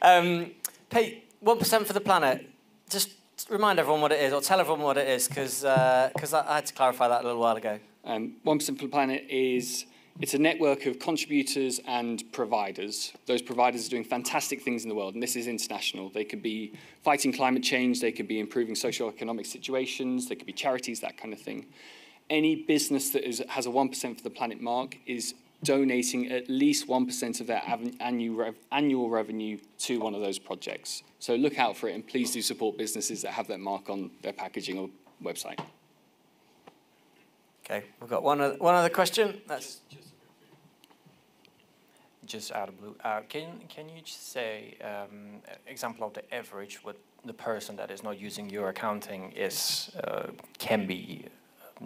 Pete, 1% for the planet. Just remind everyone what it is, or tell everyone what it is, because I had to clarify that a little while ago. 1% for the planet it's a network of contributors and providers. Those providers are doing fantastic things in the world, and this is international. They could be fighting climate change, they could be improving socio-economic situations, they could be charities, that kind of thing. Any business that has a 1% for the planet mark is donating at least 1% of their annual revenue to one of those projects. So look out for it, and please do support businesses that have that mark on their packaging or website. Okay, we've got one other question. That's just out of blue. Can you just say example of the average what the person that is not using your accounting is can be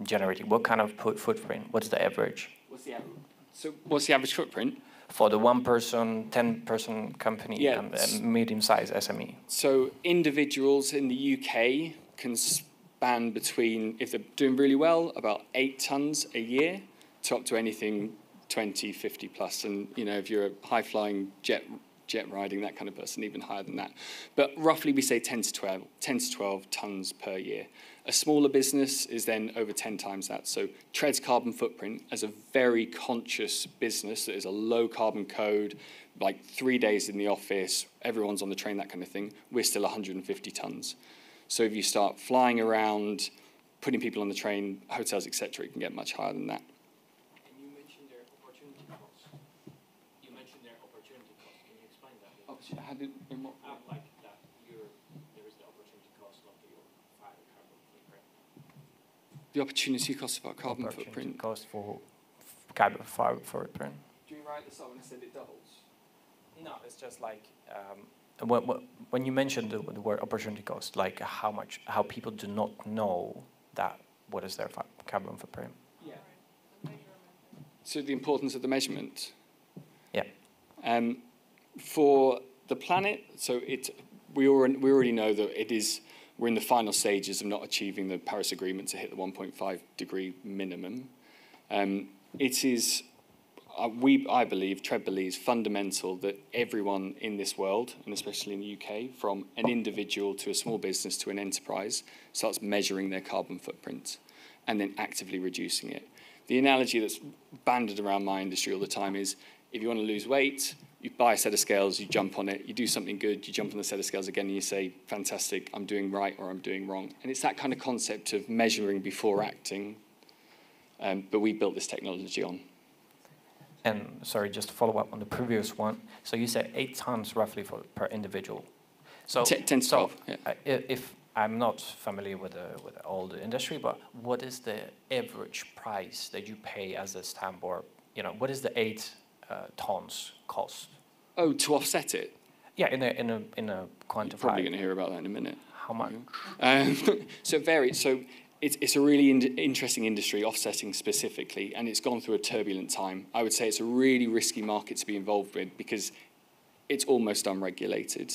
generating? What kind of footprint? What's the average? What's the average footprint? For the 1-person, 10-person company and a medium-sized SME. So individuals in the UK can span between, if they're doing really well, about 8 tons a year to up to anything 20, 50 plus. And, if you're a high-flying jet riding, that kind of person, even higher than that. But roughly we say 10 to 12 tons per year. A smaller business is then over 10 times that. So Tread's carbon footprint, as a very conscious business that is a low carbon code, like 3 days in the office, everyone's on the train, that kind of thing, we're still 150 tons. So if you start flying around, putting people on the train, hotels, etc., it can get much higher than that. And you mentioned their opportunity cost. Can you explain that? How did, like that, there is the opportunity cost of your carbon footprint. The opportunity cost of our carbon footprint. Cost for carbon footprint. Do you write this up and said it doubles? No, it's just like when you mentioned the word opportunity cost, like how people do not know that what is their carbon footprint. Yeah. So the importance of the measurement. Yeah. For the planet, so we already know that we're in the final stages of not achieving the Paris Agreement to hit the 1.5 degree minimum. It is, I believe, Tread believes, fundamental that everyone in this world, and especially in the UK, from an individual to a small business to an enterprise, starts measuring their carbon footprint and then actively reducing it. The analogy that's banded around my industry all the time is, if you want to lose weight, you buy a set of scales, you jump on it, you do something good, you jump on the set of scales again, and you say, fantastic, I'm doing right or I'm doing wrong. And it's that kind of concept of measuring before acting, but we built this technology on. And sorry, just to follow up on the previous one. So you said 8 tons roughly per individual. So 10 to 12. Yeah. If I'm not familiar with all the industry, but what is the average price that you pay as a stamp, or what is the 8 tons cost? Oh, to offset it? Yeah, in a quantified. You're probably going to hear about that in a minute. How much? So it varies. So it's a really interesting industry, offsetting specifically, and it's gone through a turbulent time. I would say it's a really risky market to be involved with because it's almost unregulated.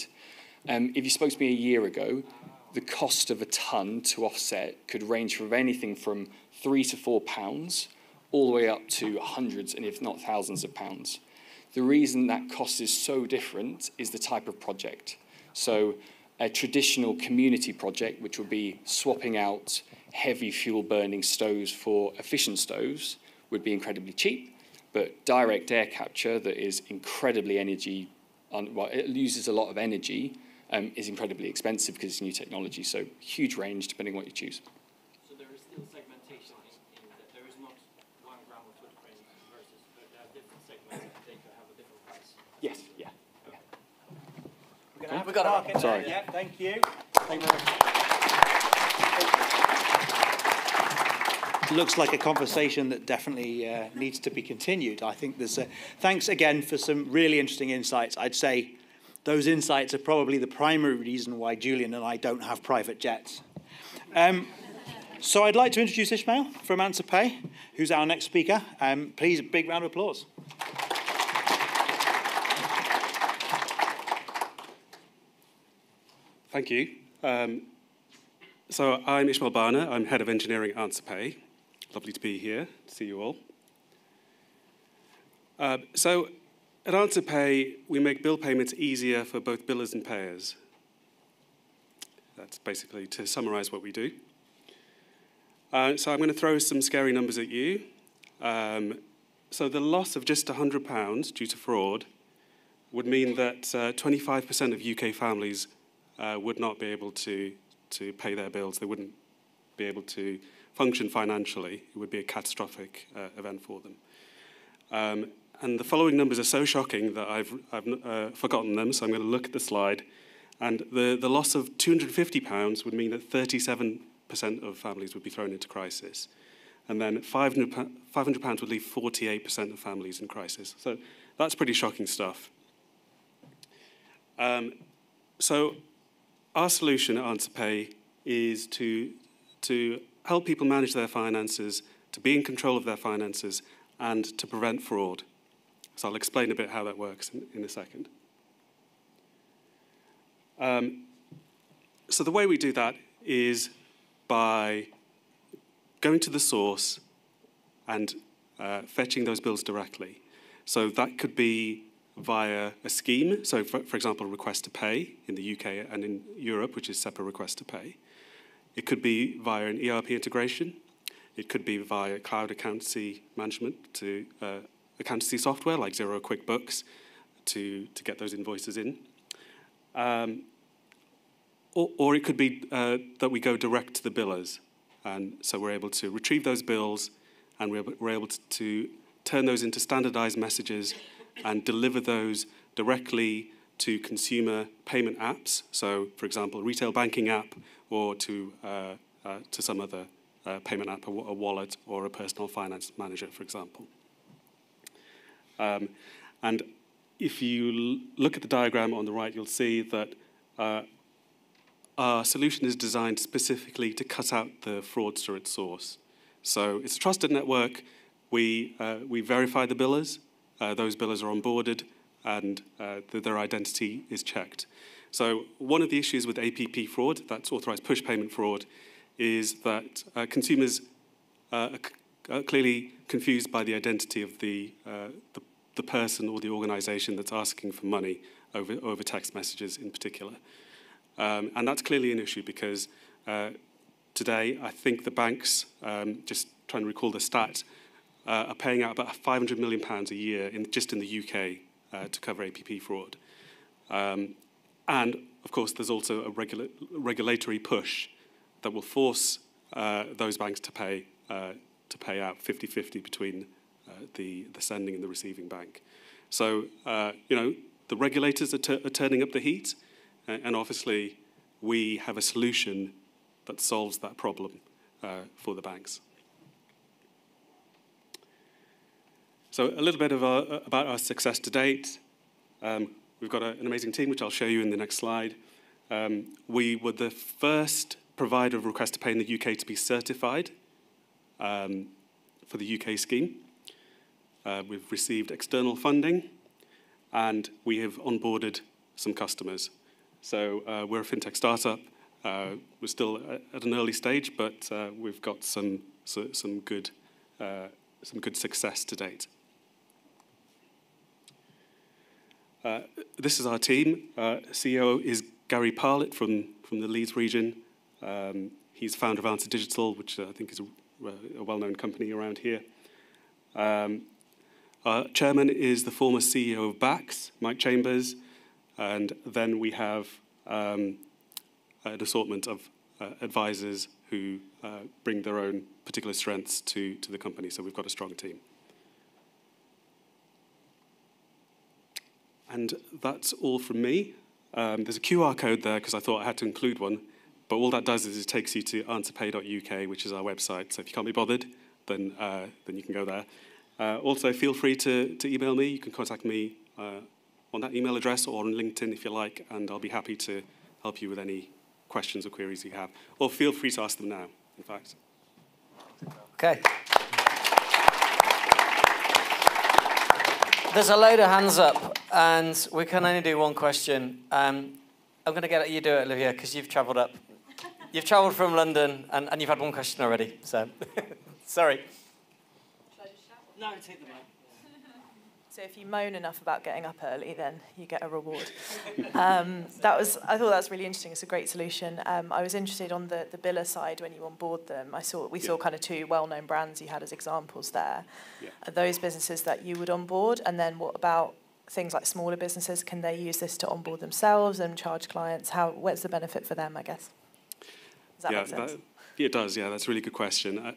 If you spoke to me a year ago, the cost of a tonne to offset could range from anything from £3 to £4, all the way up to hundreds and if not thousands of pounds. The reason that cost is so different is the type of project. So a traditional community project, which would be swapping out heavy fuel burning stoves for efficient stoves, would be incredibly cheap, but direct air capture that is incredibly energy, well, it uses a lot of energy, is incredibly expensive because it's new technology. So huge range depending on what you choose. So there is still segmentation in that there is not 1 gram of footprint versus, but there are different segments and they could have a different price. Yes, yeah. We got it. Sorry. Yeah, thank you. Thank you very much. Looks like a conversation that definitely needs to be continued. I think there's thanks again for some really interesting insights. I'd say those insights are probably the primary reason why Julian and I don't have private jets. So I'd like to introduce Ismail from AnswerPay, who's our next speaker. Please, a big round of applause. Thank you. So I'm Ismail Barner. I'm Head of Engineering at AnswerPay. Lovely to be here, to see you all. So at AnswerPay, we make bill payments easier for both billers and payers. That's basically to summarize what we do. So I'm going to throw some scary numbers at you. So the loss of just £100 due to fraud would mean that 25% of UK families would not be able to pay their bills. They wouldn't be able to function financially. It would be a catastrophic event for them. And the following numbers are so shocking that I've forgotten them, so I'm going to look at the slide. And the loss of £250 would mean that 37% of families would be thrown into crisis. And then £500 would leave 48% of families in crisis. So that's pretty shocking stuff. So our solution at AnswerPay is to help people manage their finances, to be in control of their finances, and to prevent fraud. So I'll explain a bit how that works in a second. So the way we do that is by going to the source and fetching those bills directly. So that could be via a scheme. So for example, request to pay in the UK and in Europe, which is SEPA request to pay. It could be via an ERP integration. It could be via cloud accountancy management to accountancy software like Xero QuickBooks to get those invoices in. Or it could be that we go direct to the billers. And so we're able to retrieve those bills and we're able to turn those into standardized messages and deliver those directly to consumer payment apps. So, for example, a retail banking app or to some other payment app, a wallet or a personal finance manager, for example. And if you look at the diagram on the right, you'll see that our solution is designed specifically to cut out the fraudster at source. So it's a trusted network. We verify the billers. Those billers are onboarded, and their identity is checked. So one of the issues with APP fraud, that's authorized push payment fraud, is that consumers are clearly confused by the identity of the person or the organization that's asking for money over text messages in particular. And that's clearly an issue because today I think the banks, just trying to recall the stat, are paying out about £500 million a year just in the UK to cover APP fraud. And, of course, there's also a regulatory push that will force those banks to pay out 50-50 between the sending and the receiving bank. So, the regulators are turning up the heat, and obviously we have a solution that solves that problem for the banks. So a little bit about our success to date. We've got an amazing team, which I'll show you in the next slide. We were the first provider of request to pay in the UK to be certified for the UK scheme. We've received external funding, and we have onboarded some customers. So we're a FinTech startup, We're still at an early stage, but we've got some good success to date. This is our team. CEO is Gary Parlett from the Leeds region. He's founder of Answer Digital, which I think is a well-known company around here. Our chairman is the former CEO of Bax, Mike Chambers, and then we have an assortment of advisors who bring their own particular strengths to the company, so we've got a strong team. And that's all from me. There's a QR code there because I thought I had to include one, but all that does is it takes you to answerpay.uk, which is our website, so if you can't be bothered, then you can go there. Also, feel free to email me. You can contact me on that email address or on LinkedIn if you like, and I'll be happy to help you with any questions or queries you have. Or feel free to ask them now, in fact. Okay. There's a load of hands up, and we can only do one question. I'm going to get you do it, Olivia, because you've travelled up. You've travelled from London, and you've had one question already, so sorry. No, take the mic. So if you moan enough about getting up early, then you get a reward. I thought that's really interesting. It's a great solution. I was interested on the biller side when you onboard them. We saw kind of two well-known brands you had as examples there. Yeah. Are those businesses that you would onboard? And then what about things like smaller businesses? Can they use this to onboard themselves and charge clients? What's the benefit for them, I guess? Does that make sense? It does, yeah. That's a really good question.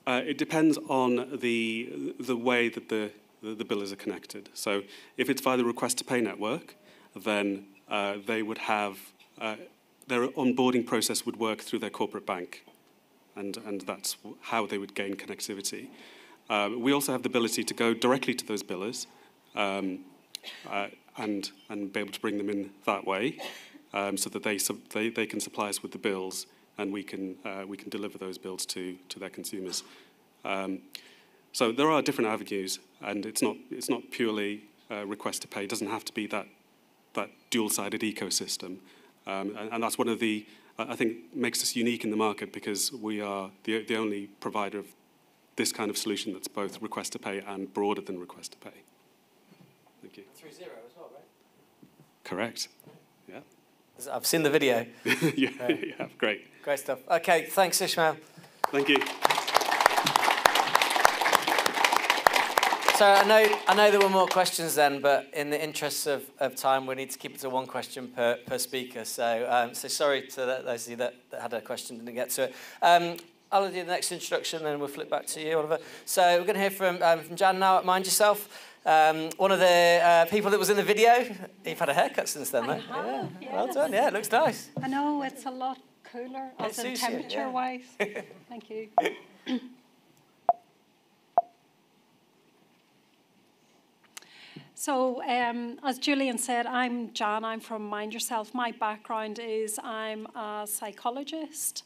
It depends on the way that the billers are connected. So if it's via the request to pay network, then they would have their onboarding process would work through their corporate bank, and that's how they would gain connectivity. We also have the ability to go directly to those billers and be able to bring them in that way, so that they can supply us with the bills, and we can deliver those bills to their consumers. So there are different avenues, and it's not purely request to pay. It doesn't have to be that dual-sided ecosystem, and that's one of the I think makes us unique in the market, because we are the only provider of this kind of solution that's both request to pay and broader than request to pay. Thank you. 3.0 as well, right? Correct. Yeah. I've seen the video. yeah, great. Great stuff. Okay, thanks, Ishmael. Thank you. So I know there were more questions then, but in the interests of time, we need to keep it to one question per speaker. So sorry to those of you that had a question and didn't get to it. I'll do the next introduction, and then we'll flip back to you, Oliver. So we're going to hear from Jan now at Mind Yourself. One of the people that was in the video. You've had a haircut since then, right? Yeah. Well done. Yeah, it looks nice. I know, it's a lot cooler, as in temperature-wise. Thank you. So, as Julian said, I'm Jan. I'm from Mind Yourself. My background is I'm a psychologist.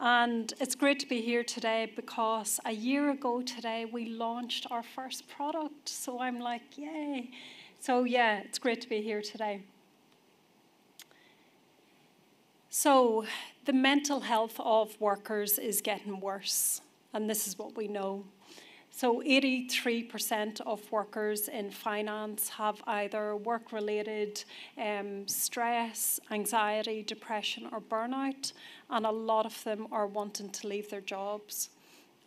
And it's great to be here today because a year ago today we launched our first product. So I'm like, yay. So yeah, it's great to be here today. So the mental health of workers is getting worse. And this is what we know. So 83% of workers in finance have either work-related stress, anxiety, depression or burnout, and a lot of them are wanting to leave their jobs.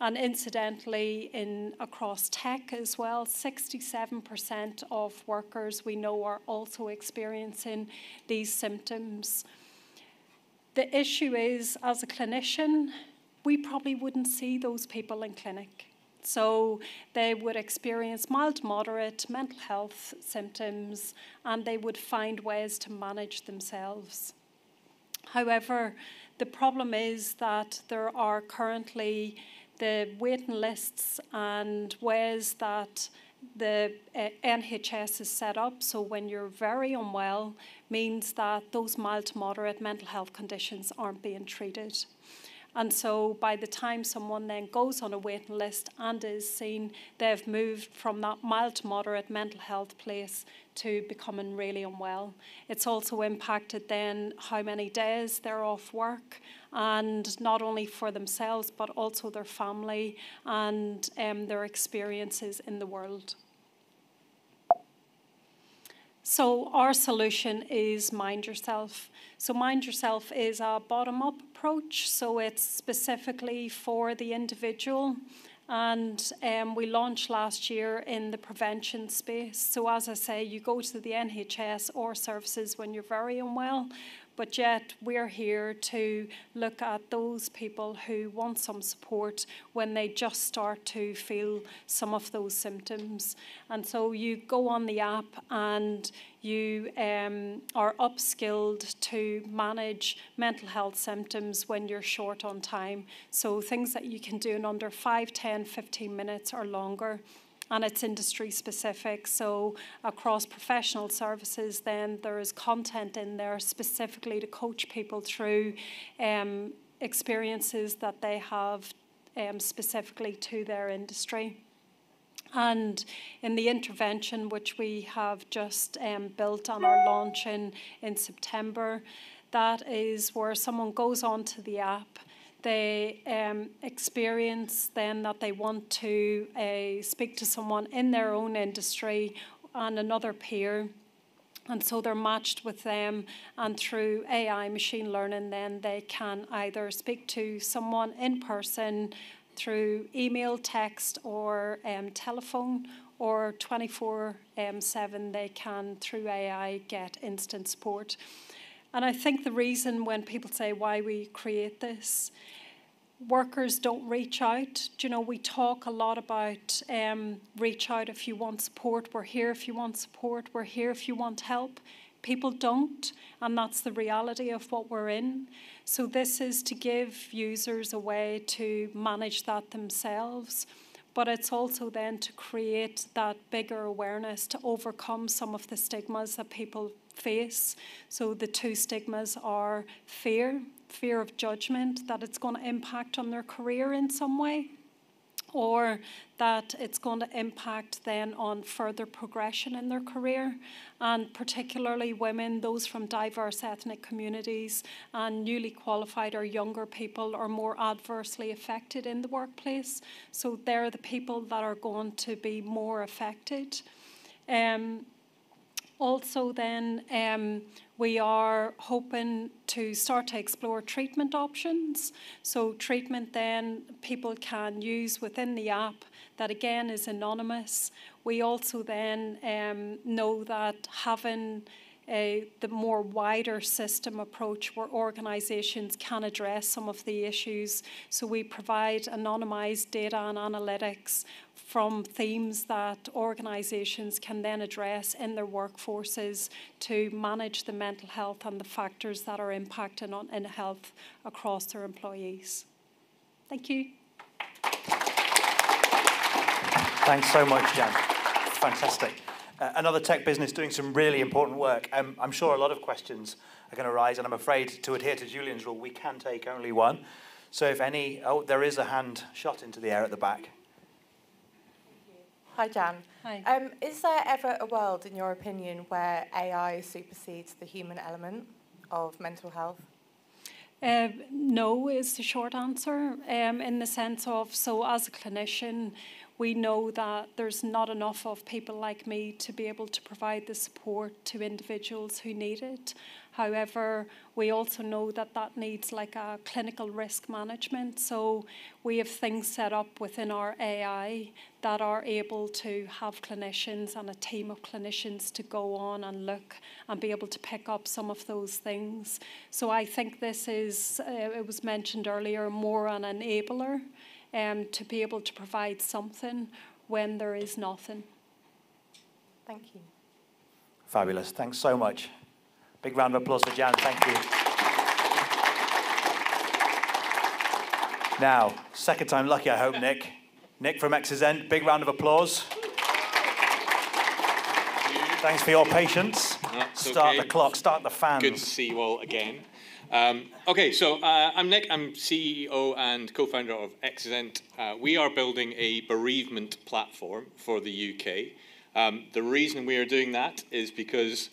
And incidentally, across tech as well, 67% of workers we know are also experiencing these symptoms. The issue is, as a clinician, we probably wouldn't see those people in clinic. So they would experience mild to moderate mental health symptoms, and they would find ways to manage themselves. However, the problem is that there are currently the waiting lists and ways that the NHS is set up. So when you're very unwell, means that those mild to moderate mental health conditions aren't being treated. And so by the time someone then goes on a waiting list and is seen, they've moved from that mild to moderate mental health place to becoming really unwell. It's also impacted then how many days they're off work, and not only for themselves, but also their family and their experiences in the world. So our solution is Mind Yourself. So Mind Yourself is a bottom-up approach, so it's specifically for the individual. And we launched last year in the prevention space. So as I say, you go to the NHS or services when you're very unwell, but yet we're here to look at those people who want some support when they just start to feel some of those symptoms. And so you go on the app and you are upskilled to manage mental health symptoms when you're short on time. So things that you can do in under 5, 10, 15 minutes or longer. And it's industry specific, so across professional services then there is content in there specifically to coach people through experiences that they have specifically to their industry. And in the intervention, which we have just built on our launch in September, that is where someone goes onto the app. They experience then that they want to speak to someone in their own industry and another peer. And so they're matched with them, and through AI machine learning then they can either speak to someone in person through email, text or telephone, or 24/7 they can through AI get instant support. And I think the reason when people say why we create this, workers don't reach out. You know, we talk a lot about reach out if you want support. We're here if you want support. We're here if you want help. People don't, and that's the reality of what we're in. So this is to give users a way to manage that themselves. But it's also then to create that bigger awareness to overcome some of the stigmas that people face. So the two stigmas are fear of judgment, that it's going to impact on their career in some way, or that it's going to impact then on further progression in their career. And particularly women, those from diverse ethnic communities and newly qualified or younger people are more adversely affected in the workplace. So they're the people that are going to be more affected. Also then, we are hoping to start to explore treatment options. So treatment then people can use within the app that again is anonymous. We also then know that having the more wider system approach where organisations can address some of the issues. So we provide anonymised data and analytics from themes that organisations can then address in their workforces to manage the mental health and the factors that are impacting on health across their employees. Thank you. Thanks so much, Jan. Fantastic. Another tech business doing some really important work. I'm sure a lot of questions are going to arise, and I'm afraid to adhere to Julian's rule, we can take only one. So if any, there is a hand shot into the air at the back. Hi, Jan. Hi. Is there ever a world, in your opinion, where AI supersedes the human element of mental health? No is the short answer, in the sense of, so as a clinician, we know that there's not enough of people like me to be able to provide the support to individuals who need it. However, we also know that that needs like a clinical risk management. So we have things set up within our AI that are able to have clinicians and a team of clinicians to go on and look and be able to pick up some of those things. So I think this is, it was mentioned earlier, more an enabler to be able to provide something when there is nothing. Thank you. Fabulous. Thanks so much. Big round of applause for Jan. Thank you. Now, second time lucky, I hope, Nick. Nick from X's End. Big round of applause. Thanks for your patience. That's start okay. The clock, start the fans. Good to see you all again. Okay, so I'm Nick. I'm CEO and co-founder of Exzent. We are building a bereavement platform for the UK. The reason we are doing that is because,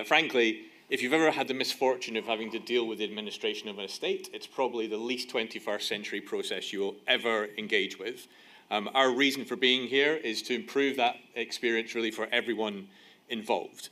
frankly, if you've ever had the misfortune of having to deal with the administration of an estate, it's probably the least 21st century process you will ever engage with. Our reason for being here is to improve that experience really for everyone involved.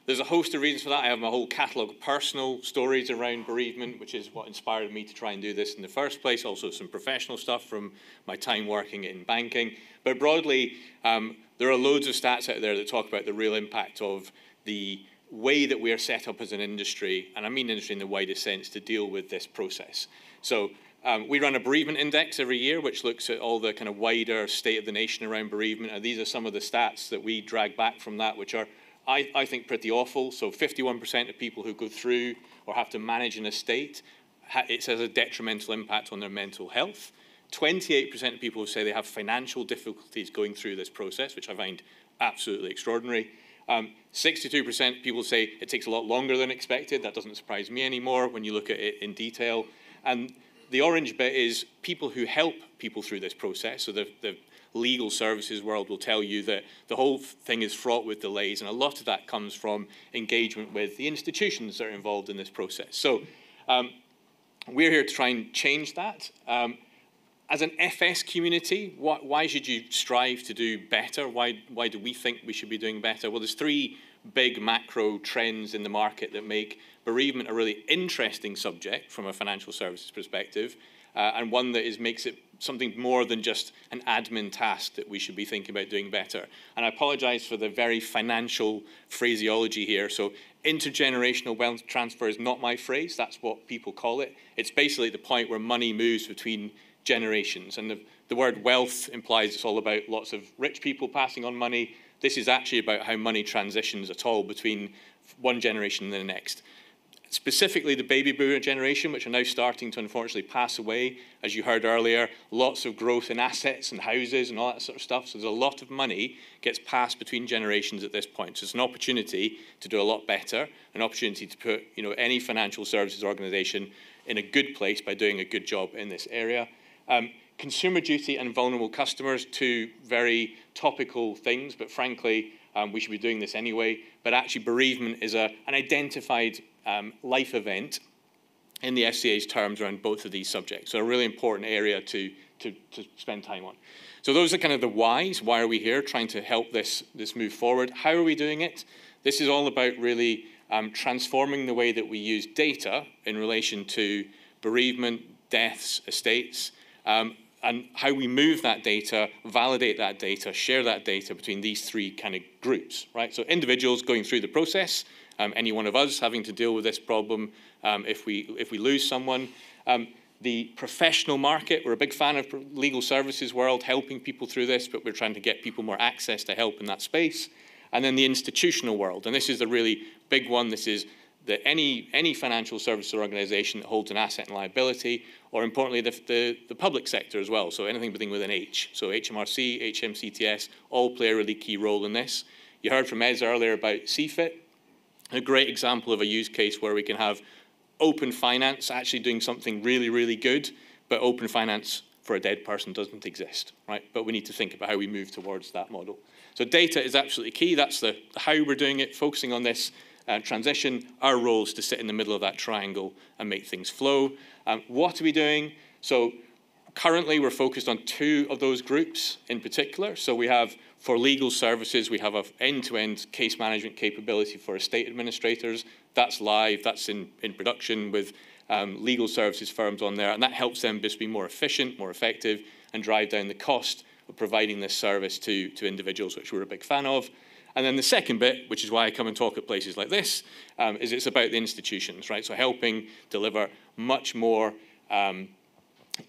There's a host of reasons for that. I have my whole catalogue of personal stories around bereavement, which is what inspired me to try and do this in the first place. Also some professional stuff from my time working in banking. But broadly, there are loads of stats out there that talk about the real impact of the way that we are set up as an industry, and I mean industry in the widest sense, to deal with this process. So we run a bereavement index every year, which looks at all the kind of wider state of the nation around bereavement, and these are some of the stats that we drag back from that, which are, I think, pretty awful. So 51% of people who go through or have to manage an estate, it has a detrimental impact on their mental health. 28% of people who say they have financial difficulties going through this process, which I find absolutely extraordinary. 62% people say it takes a lot longer than expected. That doesn't surprise me anymore when you look at it in detail. And the orange bit is people who help people through this process. So the legal services world will tell you that the whole thing is fraught with delays, and a lot of that comes from engagement with the institutions that are involved in this process. So we're here to try and change that. As an FS community, why should you strive to do better? Why do we think we should be doing better? Well, there's three big macro trends in the market that make bereavement a really interesting subject from a financial services perspective, and one that makes it something more than just an admin task that we should be thinking about doing better. And I apologize for the very financial phraseology here. So intergenerational wealth transfer is not my phrase. That's what people call it. It's basically the point where money moves between generations. And the word wealth implies it's all about lots of rich people passing on money. This is actually about how money transitions at all between one generation and the next. Specifically the baby boomer generation, which are now starting to unfortunately pass away. As you heard earlier, lots of growth in assets and houses and all that sort of stuff. So there's a lot of money gets passed between generations at this point. So it's an opportunity to do a lot better, an opportunity to put any financial services organization in a good place by doing a good job in this area. Consumer duty and vulnerable customers, two very topical things, but frankly, we should be doing this anyway. But actually, bereavement is an identified life event in the FCA's terms around both of these subjects. So a really important area to spend time on. So those are kind of the whys. Why are we here? Trying to help this move forward. How are we doing it? This is all about really transforming the way that we use data in relation to bereavement, deaths, estates, and how we move that data, validate that data, share that data between these three kind of groups, right? So individuals going through the process, any one of us having to deal with this problem if we lose someone. The professional market, we're a big fan of legal services world, helping people through this, but we're trying to get people more access to help in that space. And then the institutional world, and this is the really big one. This is that any financial services organization that holds an asset and liability, or importantly, the public sector as well, so anything beginning with an H. So HMRC, HMCTS, all play a really key role in this. You heard from Ez earlier about CFIT, a great example of a use case where we can have open finance actually doing something really, really good, but open finance for a dead person doesn't exist, right? But we need to think about how we move towards that model. So data is absolutely key. That's the how we're doing it, focusing on this transition. Our role is to sit in the middle of that triangle and make things flow. What are we doing? So currently we're focused on two of those groups in particular. So we have, for legal services, we have an end-to-end case management capability for estate administrators. That's live, that's in production with legal services firms on there, and that helps them just be more efficient, more effective, and drive down the cost of providing this service to individuals, which we're a big fan of. And then the second bit, which is why I come and talk at places like this, is it's about the institutions, right? So helping deliver much more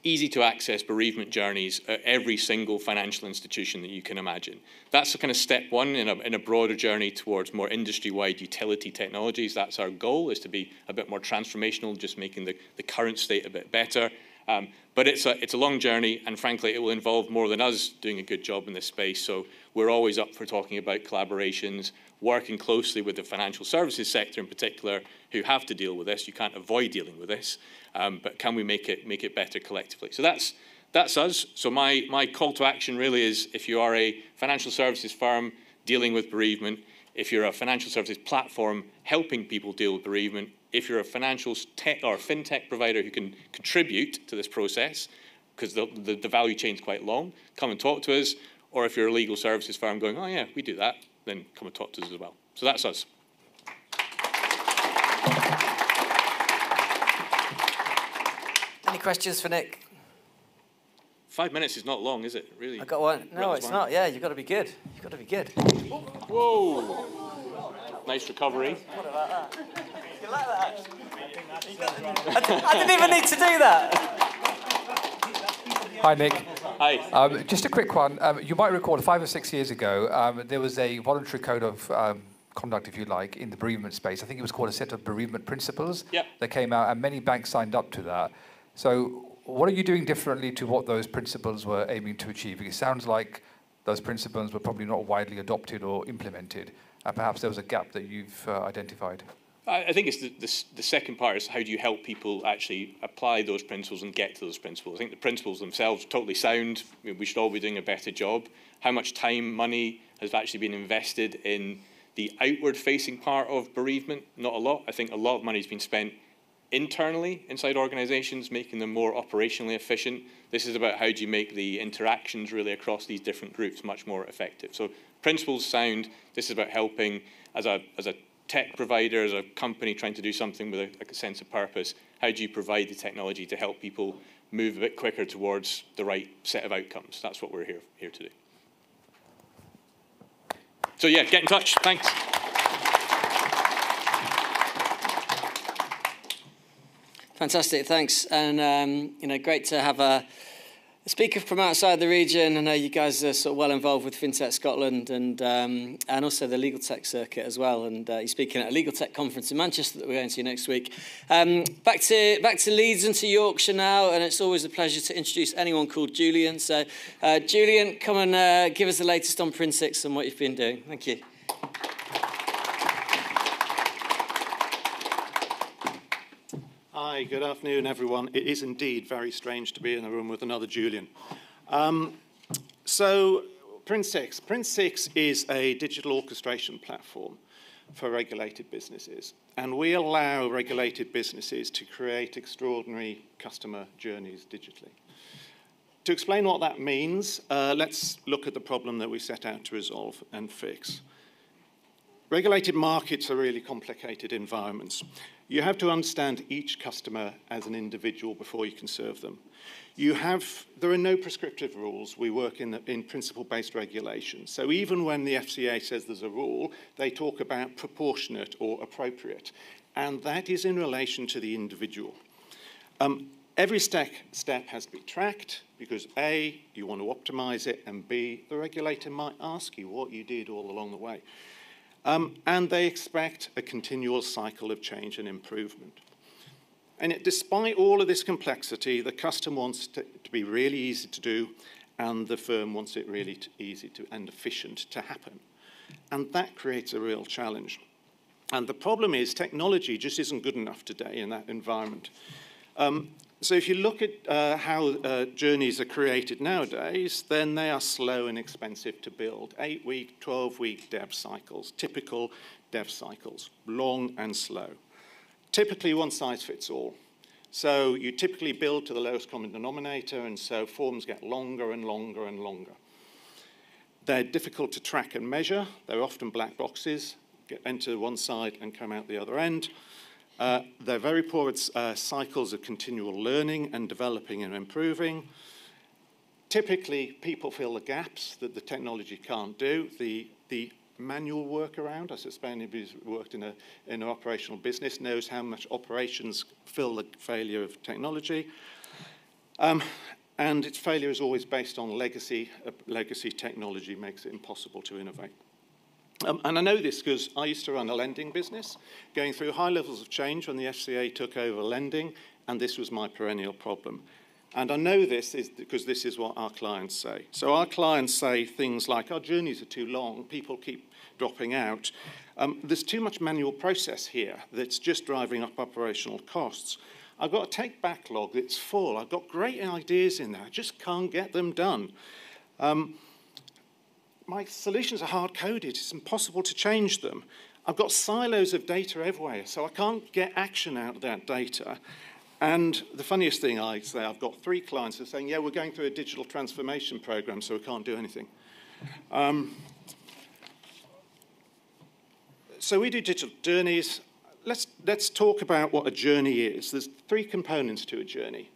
easy to access bereavement journeys at every single financial institution that you can imagine. That's the kind of step one in a broader journey towards more industry-wide utility technologies. That's our goal, is to be a bit more transformational, just making the current state a bit better. But it's a long journey, and frankly, it will involve more than us doing a good job in this space. So we're always up for talking about collaborations, working closely with the financial services sector in particular, who have to deal with this. You can't avoid dealing with this, but can we make it better collectively? So that's us. So my call to action really is, if you are a financial services firm dealing with bereavement, if you're a financial services platform helping people deal with bereavement, if you're a financial tech or fintech provider who can contribute to this process, because the value chain is quite long, come and talk to us. Or if you're a legal services firm going, oh yeah, we do that, then come and talk to us as well. So that's us. Any questions for Nick? 5 minutes is not long, is it? Really? I got one. No, it's not. Yeah, you've got to be good. You've got to be good. Whoa! Nice recovery. What about that? You like that? I didn't even need to do that. Hi, Nick. Hi. Just a quick one. You might recall 5 or 6 years ago, there was a voluntary code of conduct, if you like, in the bereavement space. I think it was called a set of bereavement principles that came out, and many banks signed up to that. So what are you doing differently to what those principles were aiming to achieve? It sounds like those principles were probably not widely adopted or implemented, and perhaps there was a gap that you've identified. I think it's the second part is, how do you help people actually apply those principles and get to those principles? I think the principles themselves are totally sound. I mean, we should all be doing a better job. How much time, money has actually been invested in the outward-facing part of bereavement? Not a lot. I think a lot of money has been spent internally inside organisations, making them more operationally efficient. This is about how do you make the interactions really across these different groups much more effective. So principles sound. This is about helping as a tech provider, as a company trying to do something with a sense of purpose. How do you provide the technology to help people move a bit quicker towards the right set of outcomes? That's what we're here to do. So yeah, get in touch. Thanks. Fantastic, thanks. And great to have a speaker from outside the region. I know you guys are sort of well involved with FinTech Scotland and also the legal tech circuit as well. And you're speaking at a legal tech conference in Manchester that we're going to next week. Back to Leeds and to Yorkshire now, and it's always a pleasure to introduce anyone called Julian. So, Julian, come and give us the latest on Print6 and what you've been doing. Thank you. Hi, good afternoon, everyone. It is indeed very strange to be in a room with another Julian. So, Print6. Print6 is a digital orchestration platform for regulated businesses. And we allow regulated businesses to create extraordinary customer journeys digitally. To explain what that means, let's look at the problem that we set out to resolve and fix. Regulated markets are really complicated environments. You have to understand each customer as an individual before you can serve them. There are no prescriptive rules. We work in principle-based regulation. So even when the FCA says there's a rule, they talk about proportionate or appropriate. And that is in relation to the individual. Every step has to be tracked because A, you want to optimize it, and B, the regulator might ask you what you did all along the way. And they expect a continual cycle of change and improvement. And despite all of this complexity, the customer wants it to be really easy to do, and the firm wants it really easy and efficient to happen. And that creates a real challenge. And the problem is technology just isn't good enough today in that environment. So if you look at how journeys are created nowadays, then they are slow and expensive to build. 8-week, 12-week dev cycles, typical dev cycles, long and slow. Typically one size fits all. So you typically build to the lowest common denominator, and so forms get longer and longer and longer. They're difficult to track and measure. They're often black boxes, enter one side and come out the other end. They're very poor at cycles of continual learning and developing and improving. Typically, people fill the gaps that the technology can't do. The manual workaround, I suspect anybody who's worked in an operational business knows how much operations fill the failure of technology. And its failure is always based on legacy. Legacy technology makes it impossible to innovate. And I know this because I used to run a lending business, going through high levels of change when the FCA took over lending, and this was my perennial problem. And I know this is because this is what our clients say. So our clients say things like, our journeys are too long, people keep dropping out. There's too much manual process here that's just driving up operational costs. I've got a take backlog that's full. I've got great ideas in there. I just can't get them done. My solutions are hard-coded. It's impossible to change them. I've got silos of data everywhere, so I can't get action out of that data. And the funniest thing I say, I've got 3 clients who are saying, yeah, we're going through a digital transformation program, so we can't do anything. So we do digital journeys. Let's talk about what a journey is. There's 3 components to a journey.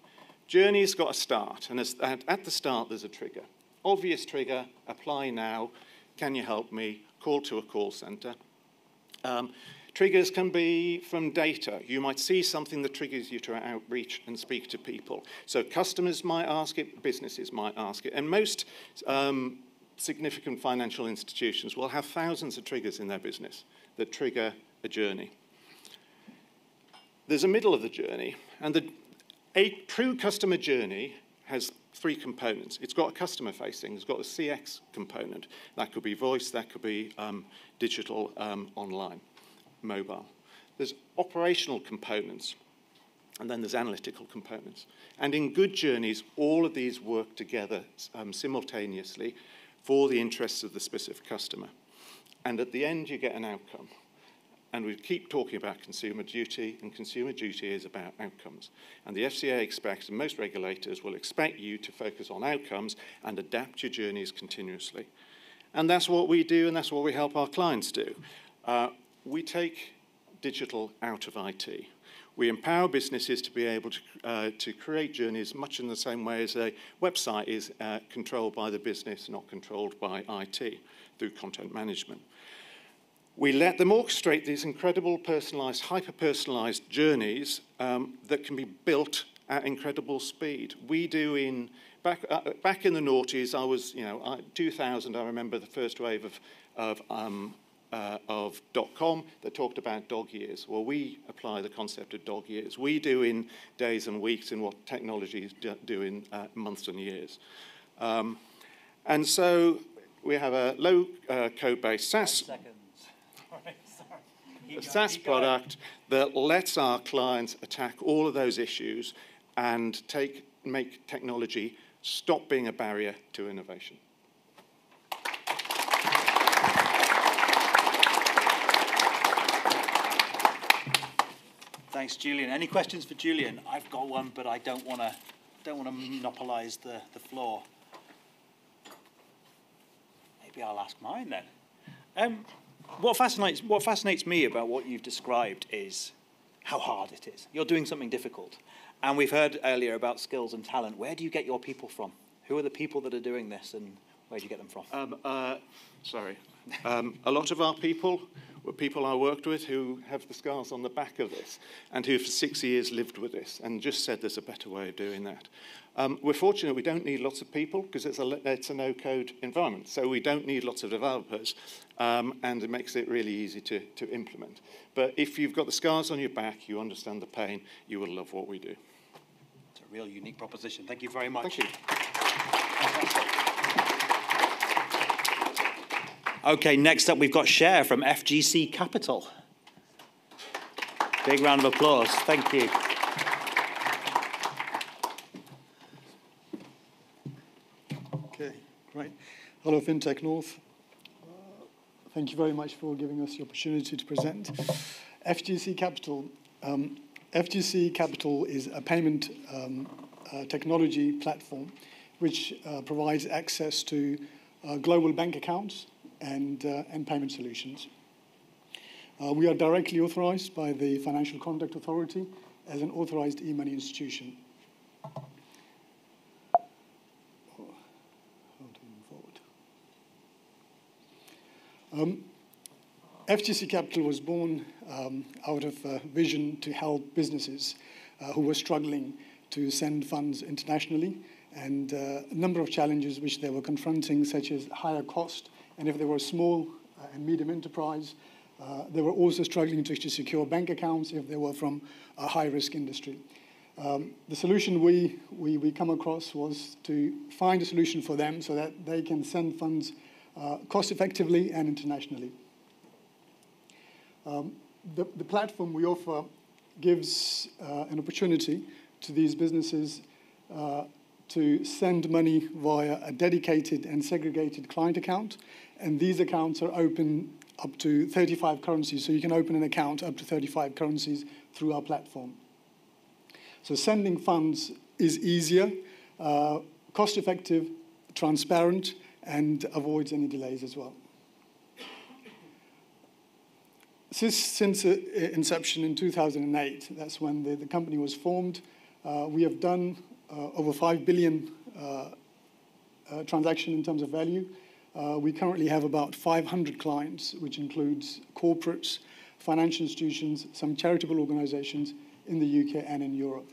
Journey's got a start, and at the start there's a trigger. Obvious trigger, apply now, can you help me, call to a call centre. Triggers can be from data. You might see something that triggers you to outreach and speak to people. So customers might ask it, businesses might ask it, and most significant financial institutions will have thousands of triggers in their business that trigger a journey. There's a middle of the journey, and a true customer journey has 3 components. It's got a customer facing, it's got a CX component. That could be voice, that could be digital, online, mobile. There's operational components, and then there's analytical components. And in good journeys, all of these work together simultaneously for the interests of the specific customer. And at the end, you get an outcome. And we keep talking about consumer duty, and consumer duty is about outcomes. And the FCA expects, and most regulators will expect you to focus on outcomes and adapt your journeys continuously. And that's what we do, and that's what we help our clients do. We take digital out of IT. We empower businesses to be able to create journeys much in the same way as a website is controlled by the business, not controlled by IT, through content management. We let them orchestrate these incredible personalized, hyper-personalized journeys that can be built at incredible speed. We do back in the noughties, I was, 2000, I remember the first wave of .com that talked about dog years. Well, we apply the concept of dog years. We do in days and weeks in what technologies do in months and years. And so we have a low code-based SaaS product that lets our clients attack all of those issues and make technology stop being a barrier to innovation. Thanks, Julian. Any questions for Julian? I've got one, but I don't want to monopolise the floor. Maybe I'll ask mine then. What fascinates me about what you've described is how hard it is. You're doing something difficult. And we've heard earlier about skills and talent. Where do you get your people from? Who are the people that are doing this, and where do you get them from? A lot of our people were people I worked with who have the scars on the back of this and who for 6 years lived with this and just said there's a better way of doing that. We're fortunate we don't need lots of people because it's a no-code environment, so we don't need lots of developers, and it makes it really easy to implement. But if you've got the scars on your back, you understand the pain, you will love what we do. It's a real unique proposition. Thank you very much. Thank you. Okay, next up we've got Cher from FGC Capital. Big round of applause. Thank you. Okay, great. Hello, FinTech North. Thank you very much for giving us the opportunity to present. FGC Capital. FGC Capital is a payment technology platform which provides access to global bank accounts and payment solutions. We are directly authorized by the Financial Conduct Authority as an authorized e-money institution. FGC Capital was born out of a vision to help businesses who were struggling to send funds internationally, and a number of challenges which they were confronting, such as higher cost, and if they were small and medium enterprise, they were also struggling to secure bank accounts if they were from a high-risk industry. The solution we come across was to find a solution for them so that they can send funds cost effectively and internationally. The platform we offer gives an opportunity to these businesses to send money via a dedicated and segregated client account, and these accounts are open up to 35 currencies, so you can open an account up to 35 currencies through our platform. So sending funds is easier, cost-effective, transparent, and avoids any delays as well. Since inception in 2008, that's when the company was formed, we have done over 5 billion transactions in terms of value. We currently have about 500 clients, which includes corporates, financial institutions, some charitable organizations in the UK and in Europe.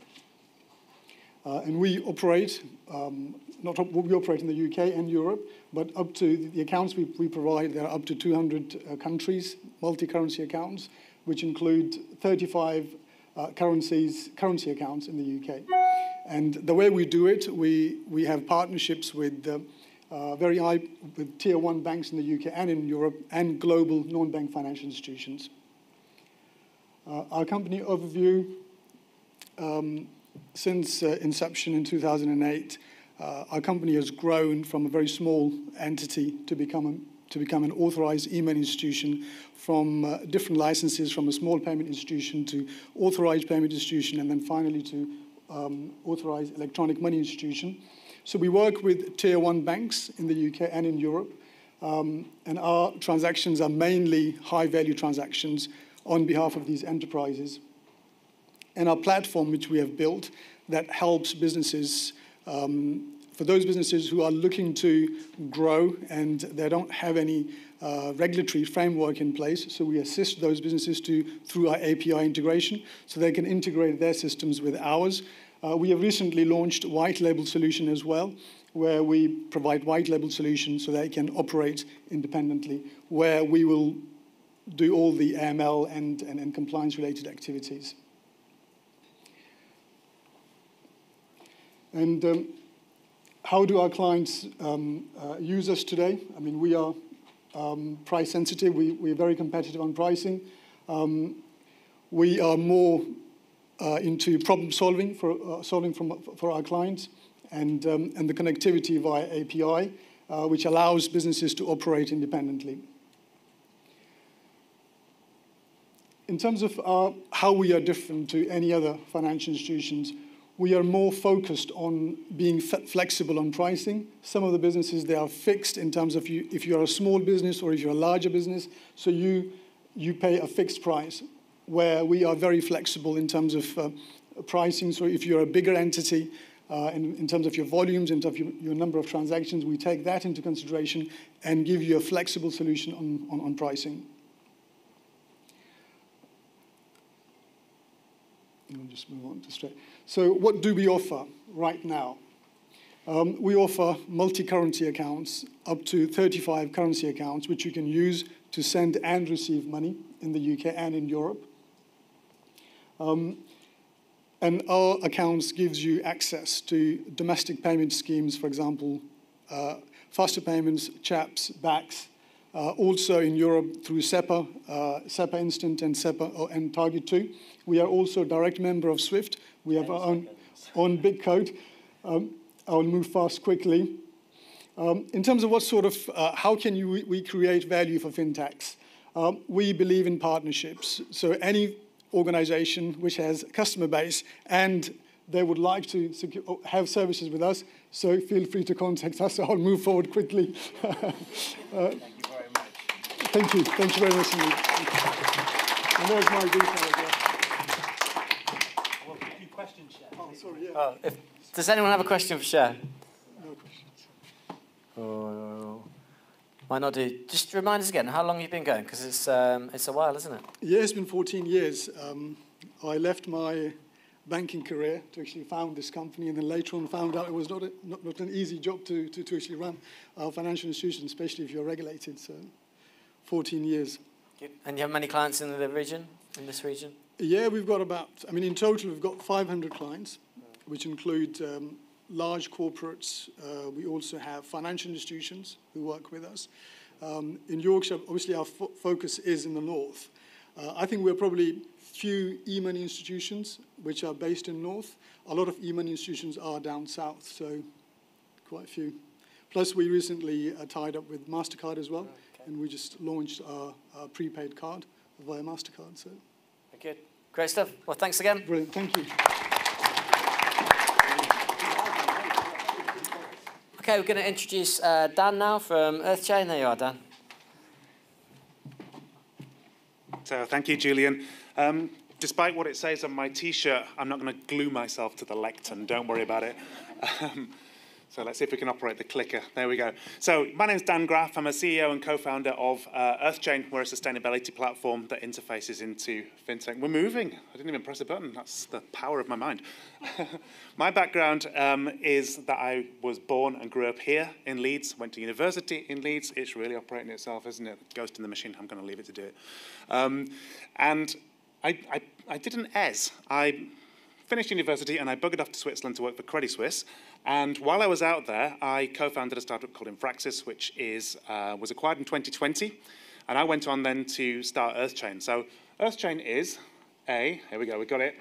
And we operate, we operate in the UK and Europe, but up to the accounts we provide, there are up to 200 countries, multi-currency accounts, which include 35 currency accounts in the UK. And the way we do it, we have partnerships with with tier 1 banks in the UK and in Europe and global non-bank financial institutions. Our company overview, since inception in 2008, our company has grown from a very small entity to become an authorized e-money institution, from different licenses, from a small payment institution to authorized payment institution, and then finally to authorized electronic money institution. So we work with tier 1 banks in the UK and in Europe, and our transactions are mainly high-value transactions on behalf of these enterprises. And our platform, which we have built, that helps businesses, for those businesses who are looking to grow and they don't have any regulatory framework in place, so we assist those businesses through our API integration, so they can integrate their systems with ours. We have recently launched a white label solution as well, where we provide white label solutions so they can operate independently, where we will do all the AML and compliance-related activities. And how do our clients use us today? I mean, we are price sensitive. We're very competitive on pricing. We are more into problem solving for our clients, and the connectivity via API, which allows businesses to operate independently. In terms of how we are different to any other financial institutions, we are more focused on being flexible on pricing. Some of the businesses, they are fixed in terms of if you're a small business or if you're a larger business, so you pay a fixed price, where we are very flexible in terms of pricing. So if you're a bigger entity, in terms of your volumes, in terms of your number of transactions, we take that into consideration and give you a flexible solution on pricing. I'll just move on to straight. So what do we offer right now? We offer multi-currency accounts, up to 35 currency accounts, which you can use to send and receive money in the UK and in Europe. And our accounts gives you access to domestic payment schemes, for example, faster payments, CHAPS, BACS, also in Europe through SEPA, SEPA Instant and SEPA and Target 2. We are also a direct member of SWIFT. We have our own big code. I will move fast quickly. In terms of what sort of, how can we create value for fintechs? We believe in partnerships. So any organization which has a customer base and they would like to have services with us, so feel free to contact us. I'll move forward quickly. Thank you very much. Thank you. Thank you very much indeed. And there's my detail as well. Well, a few questions, Shah. Oh, sorry, yeah. Does anyone have a question for Shah? No questions. Might not do. Just remind us again, how long you've been going? Because it's a while, isn't it? Yeah, it's been 14 years. I left my banking career to actually found this company, and then later on found out it was not an easy job to actually run a financial institution, especially if you're regulated. So 14 years. And you have many clients in the region, in this region? Yeah, we've got about, I mean, in total, we've got 500 clients, which include large corporates. We also have financial institutions who work with us. In Yorkshire, obviously, our focus is in the north. I think we're probably few e-money institutions which are based in north. A lot of e-money institutions are down south, so quite a few. Plus, we recently tied up with Mastercard as well, and we just launched our prepaid card via Mastercard. So. Good. Great stuff. Well, thanks again. Brilliant. Thank you. Okay, we're going to introduce Dan now from EarthChain. There you are, Dan. So thank you, Julian. Despite what it says on my T-shirt, I'm not going to glue myself to the lectern. Don't worry about it. So let's see if we can operate the clicker. There we go. So my name's Dan Graff. I'm a CEO and co-founder of EarthChain. We're a sustainability platform that interfaces into fintech. We're moving. I didn't even press a button. That's the power of my mind. My background is that I was born and grew up here in Leeds, went to university in Leeds. It's really operating itself, isn't it? Ghost in the machine. I'm going to leave it to do it. And I did an ES. I finished university and I buggered off to Switzerland to work for Credit Suisse. And while I was out there, I co-founded a startup called Infraxis, which was acquired in 2020. And I went on then to start EarthChain. So EarthChain is here we go, we got it,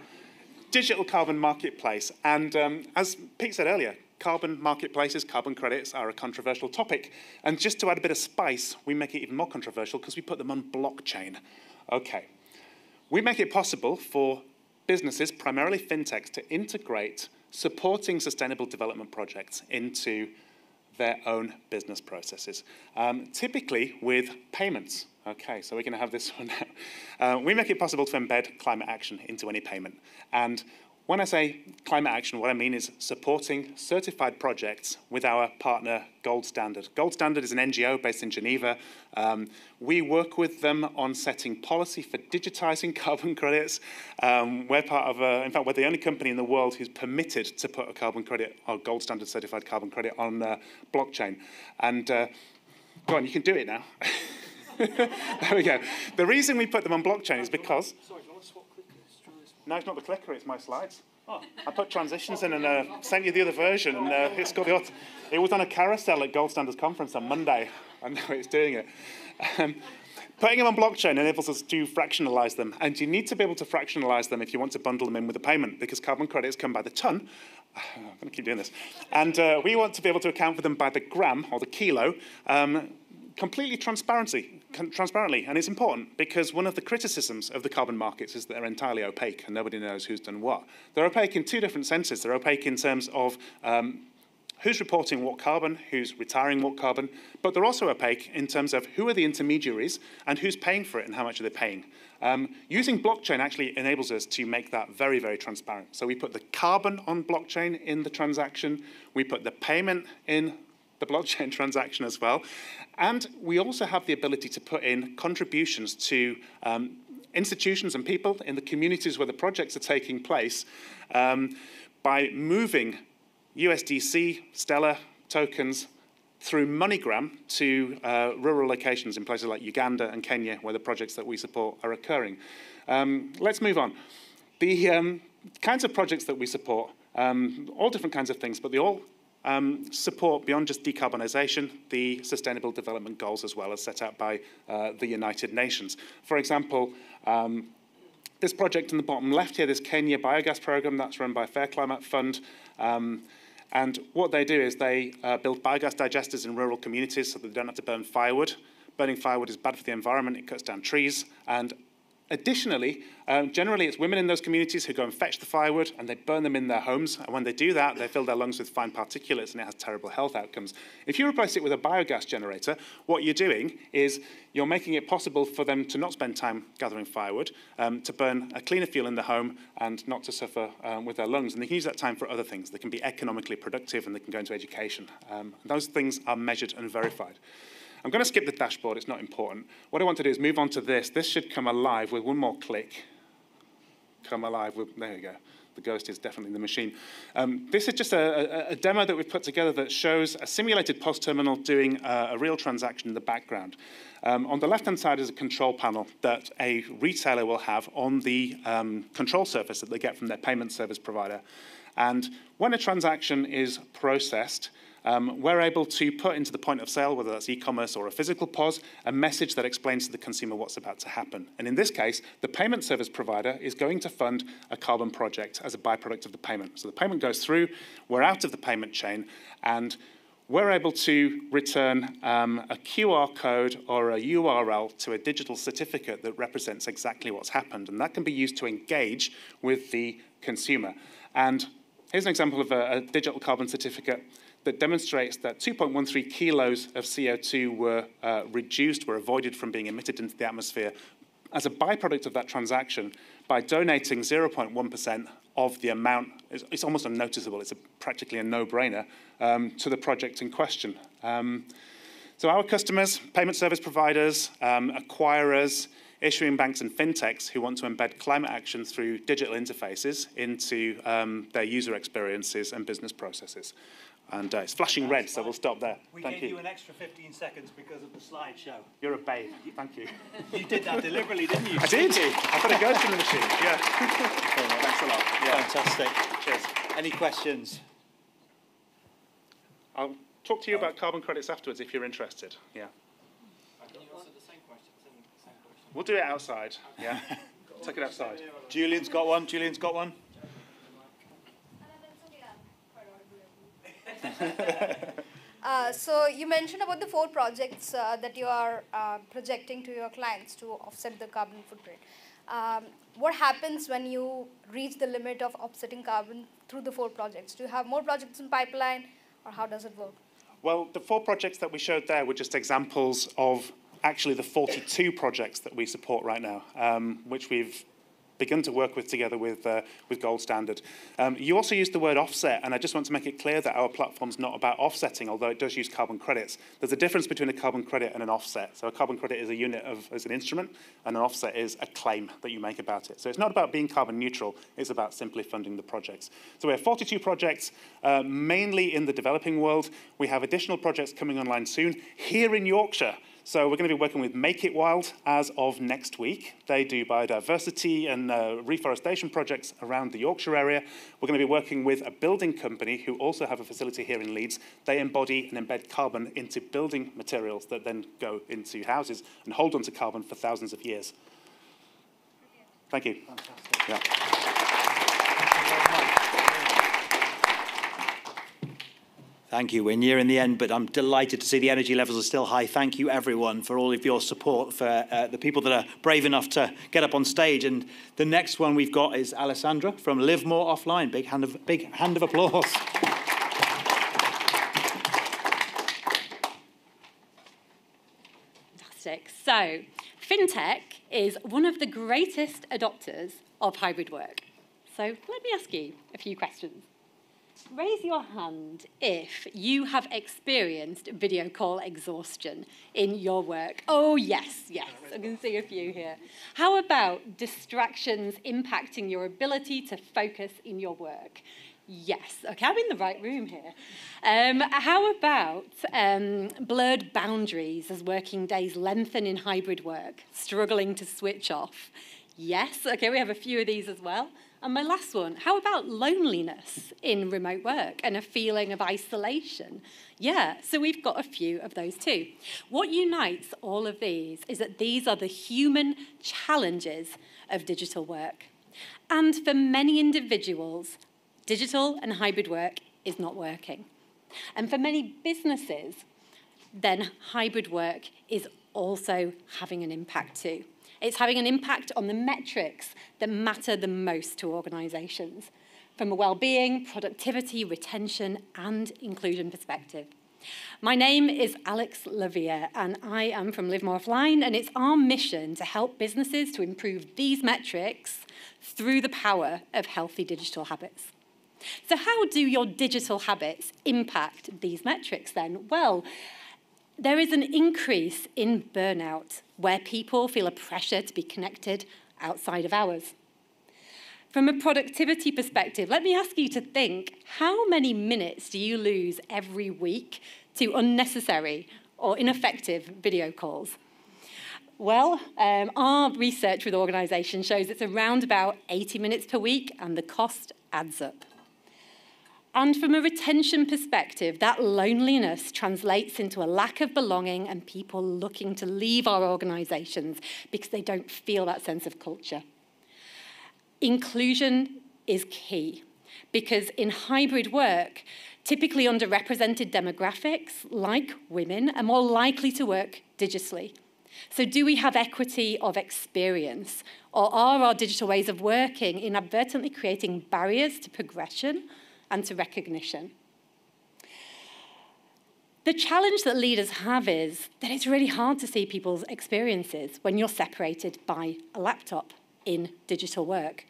digital carbon marketplace. And as Pete said earlier, carbon marketplaces, carbon credits are a controversial topic. And just to add a bit of spice, we make it even more controversial because we put them on blockchain. Okay. We make it possible for businesses, primarily fintechs, to integrate supporting sustainable development projects into their own business processes, typically with payments. Okay, so we're going to have this one now. We make it possible to embed climate action into any payment. And when I say climate action, what I mean is supporting certified projects with our partner, Gold Standard. Gold Standard is an NGO based in Geneva. We work with them on setting policy for digitizing carbon credits. We're part of, in fact, we're the only company in the world who's permitted to put a carbon credit, or Gold Standard certified carbon credit, on blockchain. And go on, you can do it now. There we go. The reason we put them on blockchain is because... Sorry, do you want to swap clickers? No, it's not the clicker, it's my slides. Oh. I put transitions in and sent you the other version, and it's got the... It was on a carousel at Gold Standards Conference on Monday. I know it's doing it. Putting them on blockchain enables us to fractionalize them, and you need to be able to fractionalize them if you want to bundle them in with a payment, because carbon credits come by the ton. I'm going to keep doing this. And we want to be able to account for them by the gram, or the kilo, completely transparently, and it's important because one of the criticisms of the carbon markets is that they're entirely opaque and nobody knows who's done what. They're opaque in two different senses. They're opaque in terms of who's reporting what carbon, who's retiring what carbon, but they're also opaque in terms of who are the intermediaries and who's paying for it and how much are they paying. Using blockchain actually enables us to make that very, very transparent. So we put the carbon on blockchain in the transaction, we put the payment in the blockchain transaction as well. And we also have the ability to put in contributions to institutions and people in the communities where the projects are taking place by moving USDC, Stellar tokens through MoneyGram to rural locations in places like Uganda and Kenya, where the projects that we support are occurring. Let's move on. The kinds of projects that we support, all different kinds of things, but they all support, beyond just decarbonisation, the Sustainable Development Goals as well as set out by the United Nations. For example, this project in the bottom left here, this Kenya biogas program that's run by Fair Climate Fund, and what they do is they build biogas digesters in rural communities so that they don't have to burn firewood. Burning firewood is bad for the environment, it cuts down trees, and additionally, generally it's women in those communities who go and fetch the firewood and they burn them in their homes, and when they do that, they fill their lungs with fine particulates and it has terrible health outcomes. If you replace it with a biogas generator, what you're doing is you're making it possible for them to not spend time gathering firewood, to burn a cleaner fuel in the home and not to suffer with their lungs, and they can use that time for other things. They can be economically productive and they can go into education. Those things are measured and verified. I'm going to skip the dashboard, it's not important. What I want to do is move on to this. This should come alive with one more click. Come alive with, there you go. The ghost is definitely the machine. This is just a demo that we've put together that shows a simulated POS terminal doing a real transaction in the background. On the left-hand side is a control panel that a retailer will have on the control surface that they get from their payment service provider. And when a transaction is processed, we're able to put into the point of sale, whether that's e-commerce or a physical POS, a message that explains to the consumer what's about to happen. And in this case, the payment service provider is going to fund a carbon project as a byproduct of the payment. So the payment goes through, we're out of the payment chain, and we're able to return a QR code or a URL to a digital certificate that represents exactly what's happened. And that can be used to engage with the consumer. And here's an example of a digital carbon certificate that demonstrates that 2.13 kilos of CO2 were reduced, were avoided from being emitted into the atmosphere as a byproduct of that transaction by donating 0.1% of the amount. It's almost unnoticeable. It's practically a no-brainer to the project in question. So our customers, payment service providers, acquirers, issuing banks and fintechs who want to embed climate action through digital interfaces into their user experiences and business processes. And it's flashing red, so we'll stop there. We Thank gave you an extra 15 seconds because of the slideshow. You're a babe. Thank you. You did that deliberately, didn't you? I did. I put a ghost in the machine. Yeah. Thanks a lot. Yeah. Fantastic. Cheers. Any questions? I'll talk to you about carbon credits afterwards if you're interested. Yeah. Can you answer the same question? We'll do it outside. Yeah. Take it outside. Julian's got one. Julian's got one. So you mentioned about the 4 projects that you are projecting to your clients to offset the carbon footprint. What happens when you reach the limit of offsetting carbon through the 4 projects? Do you have more projects in pipeline, or how does it work? Well, the 4 projects that we showed there were just examples of actually the 42 projects that we support right now, which we've begun to work with together with Gold Standard. You also used the word offset, and I just want to make it clear that our platform's not about offsetting, although it does use carbon credits. There's a difference between a carbon credit and an offset. So a carbon credit is a unit as an instrument, and an offset is a claim that you make about it. So it's not about being carbon neutral, it's about simply funding the projects. So we have 42 projects, mainly in the developing world. We have additional projects coming online soon here in Yorkshire. So we're going to be working with Make It Wild as of next week. They do biodiversity and reforestation projects around the Yorkshire area. We're going to be working with a building company who also have a facility here in Leeds. They embody and embed carbon into building materials that then go into houses and hold onto carbon for thousands of years. Thank you. Fantastic. Yeah. Thank you. We're nearing the end, but I'm delighted to see the energy levels are still high. Thank you, everyone, for all of your support, for the people that are brave enough to get up on stage. And the next one we've got is Alessandra from Live More Offline. Big hand of applause. Fantastic. So, FinTech is one of the greatest adopters of hybrid work. So let me ask you a few questions. Raise your hand if you have experienced video call exhaustion in your work. Oh, yes, yes. I can see a few here. How about distractions impacting your ability to focus in your work? Yes. Okay, I'm in the right room here. How about blurred boundaries as working days lengthen in hybrid work, struggling to switch off? Yes. Okay, we have a few of these as well. And my last one, how about loneliness in remote work and a feeling of isolation? Yeah, so we've got a few of those too. What unites all of these is that these are the human challenges of digital work. And for many individuals, digital and hybrid work is not working. And for many businesses, then hybrid work is also having an impact too. It's having an impact on the metrics that matter the most to organisations, from a well-being, productivity, retention, and inclusion perspective. My name is Alex Lavia, and I am from Live More Offline, and it's our mission to help businesses to improve these metrics through the power of healthy digital habits. So how do your digital habits impact these metrics then? Well, there is an increase in burnout where people feel a pressure to be connected outside of hours. From a productivity perspective, let me ask you to think, how many minutes do you lose every week to unnecessary or ineffective video calls? Well, our research with organisations shows it's around about 80 minutes per week, and the cost adds up. And from a retention perspective, that loneliness translates into a lack of belonging and people looking to leave our organisations because they don't feel that sense of culture. Inclusion is key because in hybrid work, typically underrepresented demographics, like women, are more likely to work digitally. So do we have equity of experience, or are our digital ways of working inadvertently creating barriers to progression and to recognition? The challenge that leaders have is that it's really hard to see people's experiences when you're separated by a laptop in digital work.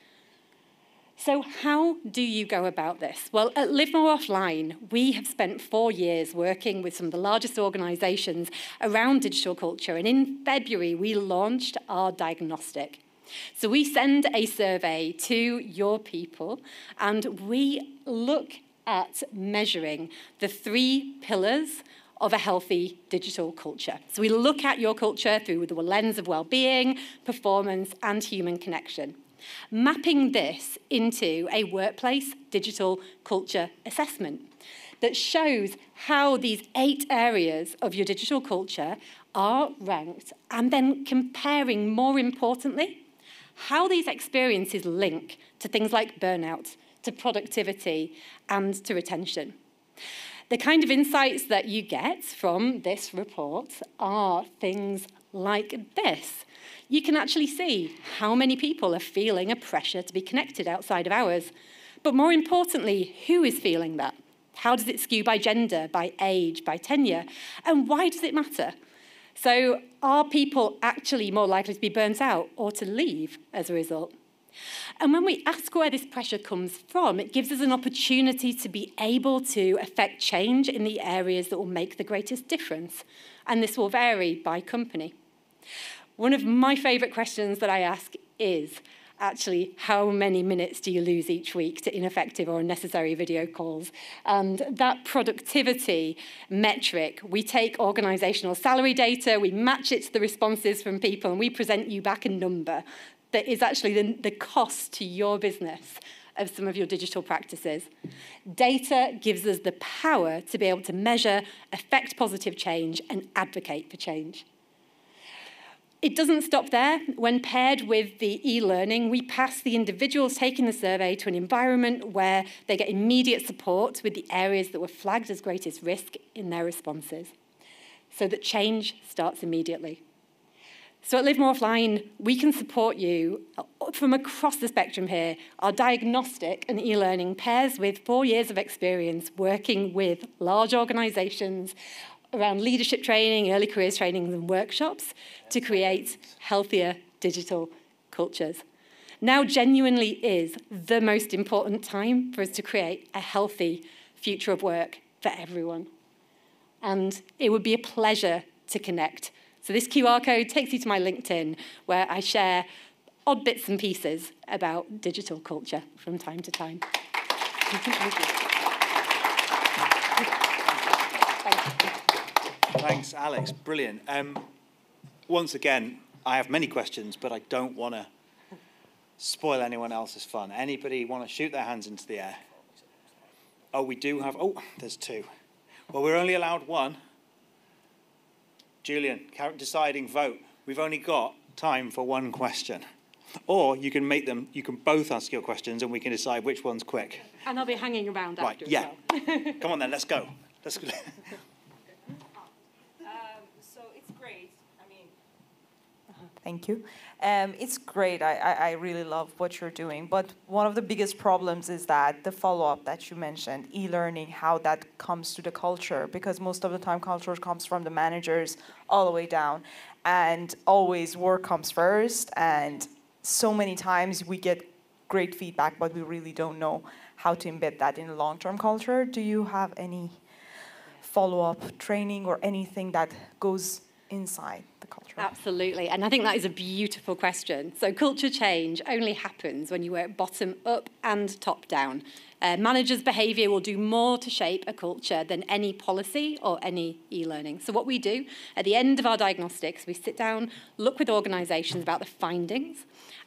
So how do you go about this? Well, at Live More Offline, we have spent 4 years working with some of the largest organisations around digital culture, and in February, we launched our diagnostic. So we send a survey to your people, and we look at measuring the 3 pillars of a healthy digital culture. So we look at your culture through the lens of well-being, performance, and human connection, mapping this into a workplace digital culture assessment that shows how these 8 areas of your digital culture are ranked, and then comparing, more importantly, how these experiences link to things like burnout, to productivity, and to retention. The kind of insights that you get from this report are things like this. You can actually see how many people are feeling a pressure to be connected outside of hours. But more importantly, who is feeling that? How does it skew by gender, by age, by tenure? And why does it matter? So are people actually more likely to be burnt out or to leave as a result? And when we ask where this pressure comes from, it gives us an opportunity to be able to affect change in the areas that will make the greatest difference. And this will vary by company. One of my favourite questions that I ask is actually, how many minutes do you lose each week to ineffective or unnecessary video calls? And that productivity metric, we take organisational salary data, we match it to the responses from people, and we present you back a number that is actually the cost to your business of some of your digital practices. Data gives us the power to be able to measure, affect positive change, and advocate for change. It doesn't stop there. When paired with the e-learning, we pass the individuals taking the survey to an environment where they get immediate support with the areas that were flagged as greatest risk in their responses, so that change starts immediately. So at Live More Offline, we can support you from across the spectrum here. Our diagnostic and e-learning pairs with 4 years of experience working with large organisations around leadership training, early careers training, and workshops to create healthier digital cultures. Now genuinely is the most important time for us to create a healthy future of work for everyone. And it would be a pleasure to connect. So this QR code takes you to my LinkedIn, where I share odd bits and pieces about digital culture from time to time. Thanks, Alex. Brilliant. Once again, I have many questions, but I don't want to spoil anyone else's fun. Anybody want to shoot their hands into the air? Oh, we do have... Oh, there's 2. Well, we're only allowed 1. Julian, deciding vote. We've only got time for 1 question. Or you can make them... You can both ask your questions, and we can decide which one's quick. And I'll be hanging around after as well. Come on then, let's go. Let's go. So it's great. I mean, thank you. It's great. I really love what you're doing. But one of the biggest problems is that the follow-up that you mentioned, e-learning, how that comes to the culture, because most of the time culture comes from the managers all the way down, and always work comes first. And so many times we get great feedback, but we really don't know how to embed that in a long-term culture. Do you have any follow-up training or anything that goes inside the culture? Absolutely, and I think that is a beautiful question. So culture change only happens when you work bottom up and top down. Managers' behaviour will do more to shape a culture than any policy or any e-learning. So what we do at the end of our diagnostics, we sit down, look with organisations about the findings,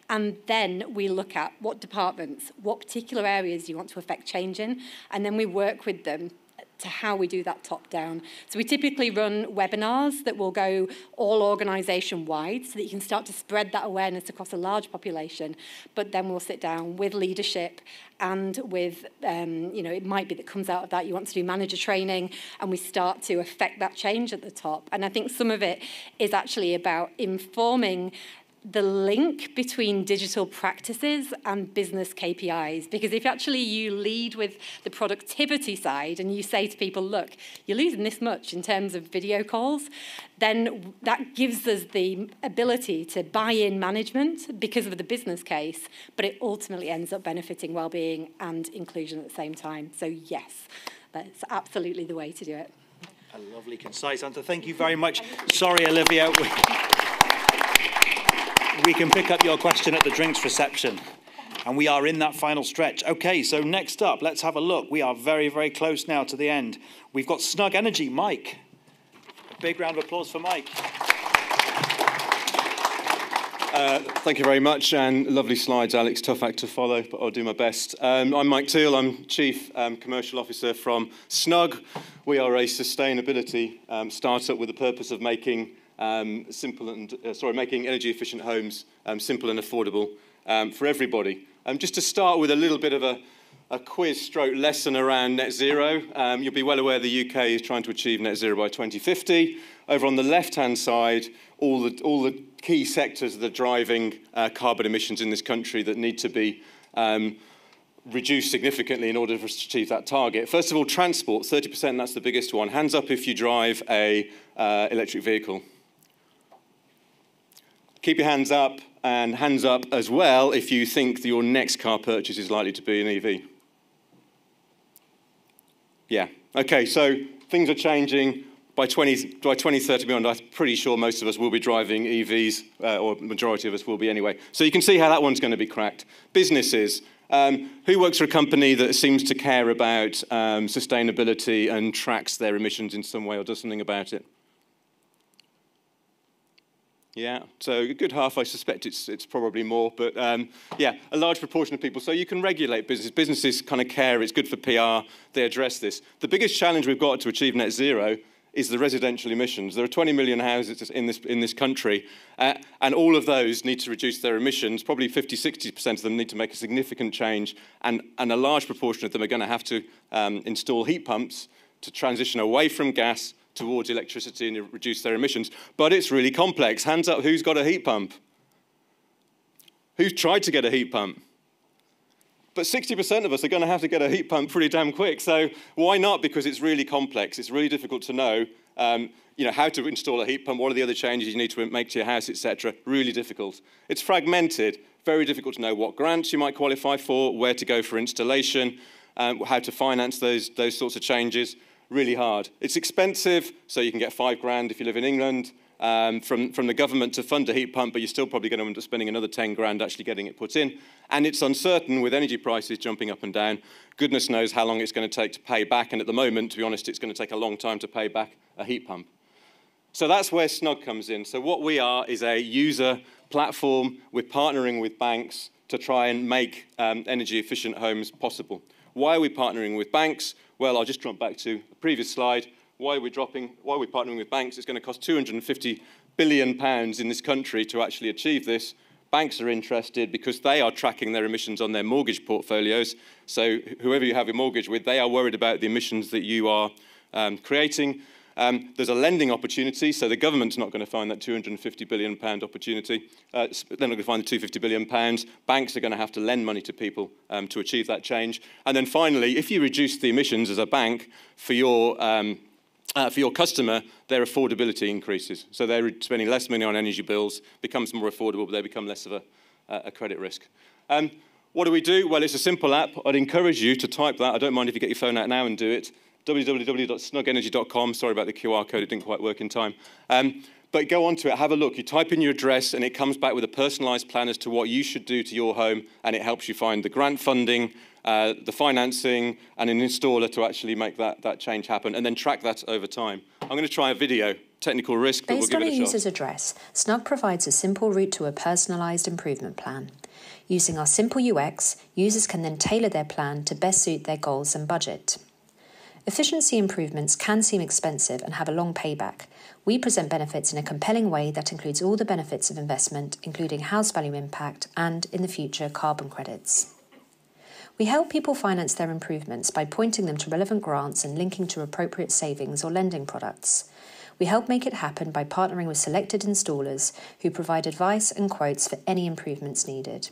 and then we look at what departments, what particular areas you want to affect change in, and then we work with them to how we do that top down. So we typically run webinars that will go all organisation wide so that you can start to spread that awareness across a large population, but then we'll sit down with leadership and with, it might be that comes out of that you want to do manager training, and we start to affect that change at the top. And I think some of it is actually about informing the link between digital practices and business KPIs. Because if actually you lead with the productivity side and you say to people, look, you're losing this much in terms of video calls, then that gives us the ability to buy in management because of the business case, but it ultimately ends up benefiting well-being and inclusion at the same time. So yes, that's absolutely the way to do it. A lovely, concise answer. Thank you very much. Sorry, Olivia. We can pick up your question at the drinks reception. And we are in that final stretch. Okay, so next up, let's have a look. We are very, very close now to the end. We've got Snug Energy, Mike. A big round of applause for Mike. Thank you very much, and lovely slides, Alex. Tough act to follow, but I'll do my best. I'm Mike Teal. I'm Chief Commercial Officer from Snug. We are a sustainability startup with the purpose of making making energy-efficient homes simple and affordable for everybody. Just to start with a little bit of a quiz-stroke lesson around net zero. You'll be well aware the UK is trying to achieve net zero by 2050. Over on the left-hand side, all the key sectors that are driving carbon emissions in this country that need to be reduced significantly in order for us to achieve that target. First of all, transport, 30%, that's the biggest one. Hands up if you drive a electric vehicle. Keep your hands up, and hands up as well if you think that your next car purchase is likely to be an EV. Yeah, okay, so things are changing. By 2030 beyond, I'm pretty sure most of us will be driving EVs, or majority of us will be anyway. So you can see how that one's going to be cracked. Businesses. Who works for a company that seems to care about sustainability and tracks their emissions in some way or does something about it? Yeah, so a good half, I suspect it's probably more, but yeah, a large proportion of people. So you can regulate businesses. Businesses kind of care, it's good for PR, they address this. The biggest challenge we've got to achieve net zero is the residential emissions. There are 20 million houses in this country, and all of those need to reduce their emissions. Probably 50–60% of them need to make a significant change, and a large proportion of them are going to have to install heat pumps to transition away from gas towards electricity and reduce their emissions. But it's really complex. Hands up, who's got a heat pump? Who's tried to get a heat pump? But 60% of us are going to have to get a heat pump pretty damn quick. So why not? Because it's really complex. It's really difficult to know, how to install a heat pump, what are the other changes you need to make to your house, etc. Really difficult. It's fragmented. Very difficult to know what grants you might qualify for, where to go for installation, how to finance those sorts of changes. Really hard. It's expensive, so you can get £5,000 if you live in England from the government to fund a heat pump, but you're still probably going to end up spending another £10,000 actually getting it put in. And it's uncertain with energy prices jumping up and down. Goodness knows how long it's going to take to pay back, and at the moment, to be honest, it's going to take a long time to pay back a heat pump. So that's where Snug comes in. So what we are is a user platform. We're partnering with banks to try and make energy-efficient homes possible. Why are we partnering with banks? Well, I'll just jump back to the previous slide. Why are we partnering with banks? It's going to cost £250 billion in this country to actually achieve this. Banks are interested because they are tracking their emissions on their mortgage portfolios. So whoever you have a mortgage with, they are worried about the emissions that you are creating. There's a lending opportunity, so the government's not going to find that £250 billion opportunity. They're not going to find the £250 billion. Banks are going to have to lend money to people to achieve that change. And then finally, if you reduce the emissions as a bank for your customer, their affordability increases. So they're spending less money on energy bills, becomes more affordable, but they become less of a credit risk. What do we do? Well, it's a simple app. I'd encourage you to type that. I don't mind if you get your phone out now and do it. www.snugenergy.com. Sorry about the QR code, it didn't quite work in time. But go onto it, have a look. You type in your address, and it comes back with a personalised plan as to what you should do to your home, and it helps you find the grant funding, the financing, and an installer to actually make that change happen, and then track that over time. I'm going to try a video. Technical risk, but we'll give it a shot. Based on a user's address, Snug provides a simple route to a personalised improvement plan. Using our simple UX, users can then tailor their plan to best suit their goals and budget. Efficiency improvements can seem expensive and have a long payback. We present benefits in a compelling way that includes all the benefits of investment, including house value impact and, in the future, carbon credits. We help people finance their improvements by pointing them to relevant grants and linking to appropriate savings or lending products. We help make it happen by partnering with selected installers who provide advice and quotes for any improvements needed.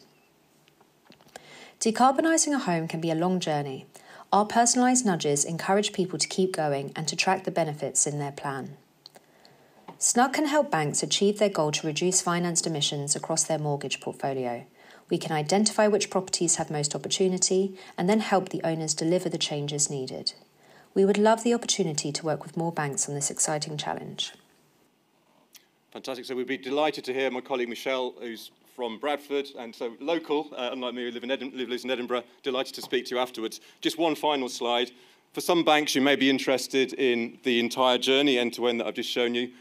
Decarbonising a home can be a long journey. Our personalised nudges encourage people to keep going and to track the benefits in their plan. Snug can help banks achieve their goal to reduce financed emissions across their mortgage portfolio. We can identify which properties have most opportunity and then help the owners deliver the changes needed. We would love the opportunity to work with more banks on this exciting challenge. Fantastic. So we'd be delighted to hear my colleague Michelle, who's from Bradford, and so local, unlike me, who lives in Edinburgh, delighted to speak to you afterwards. Just one final slide. For some banks, you may be interested in the entire journey, end-to-end, that I've just shown you.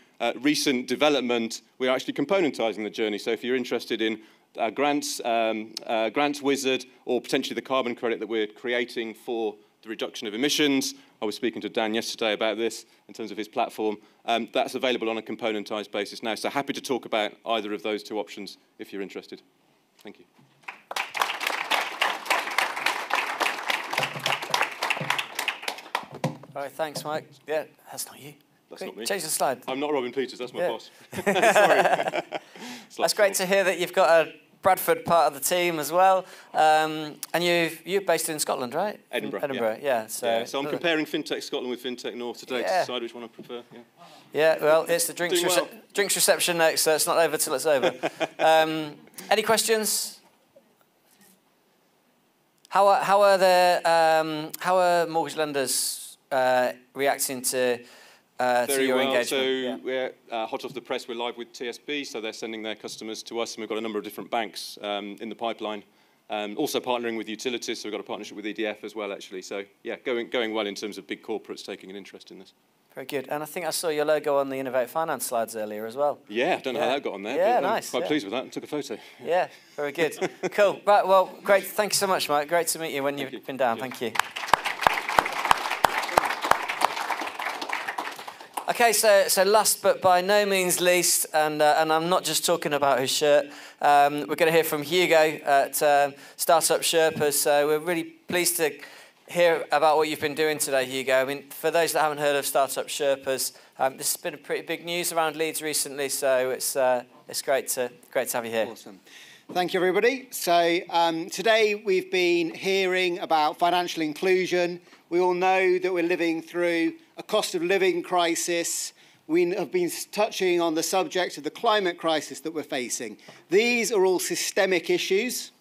Recent development, we're actually componentising the journey. So if you're interested in grants wizard, or potentially the carbon credit that we're creating for the reduction of emissions, I was speaking to Dan yesterday about this in terms of his platform. That's available on a componentised basis now. So happy to talk about either of those two options if you're interested. Thank you. All right, thanks, Mike. Yeah, that's not you. That's not me. Change the slide. I'm not Robin Peters, that's my boss. Sorry. That's great to hear that you've got a Bradford part of the team as well. And you're based in Scotland, right? Edinburgh. Edinburgh, yeah. So I'm comparing FinTech Scotland with FinTech North today to decide which one I prefer. Yeah, well, it's the drinks reception next, so it's not over till it's over. Any questions? How are mortgage lenders reacting to your engagement? So we're hot off the press. We're live with TSB, so they're sending their customers to us, and we've got a number of different banks in the pipeline. Also partnering with utilities, so we've got a partnership with EDF as well, actually. So yeah, going well in terms of big corporates taking an interest in this. Very good. And I think I saw your logo on the Innovate Finance slides earlier as well. Yeah, I don't know how that got on there. Yeah, but nice. Quite pleased with that and took a photo. Yeah, very good. Cool. Right, well, great. Thank you so much, Mike. Great to meet you when you've been down. Thank you. Okay, so last but by no means least, and I'm not just talking about his shirt, we're going to hear from Hugo at Startup Sherpas. So we're really pleased to hear about what you've been doing today, Hugo. I mean, for those that haven't heard of Startup Sherpas, this has been a pretty big news around Leeds recently, so it's great to have you here. Awesome. Thank you, everybody. So today we've been hearing about financial inclusion. We all know that we're living through a cost of living crisis. We have been touching on the subject of the climate crisis that we're facing. These are all systemic issues.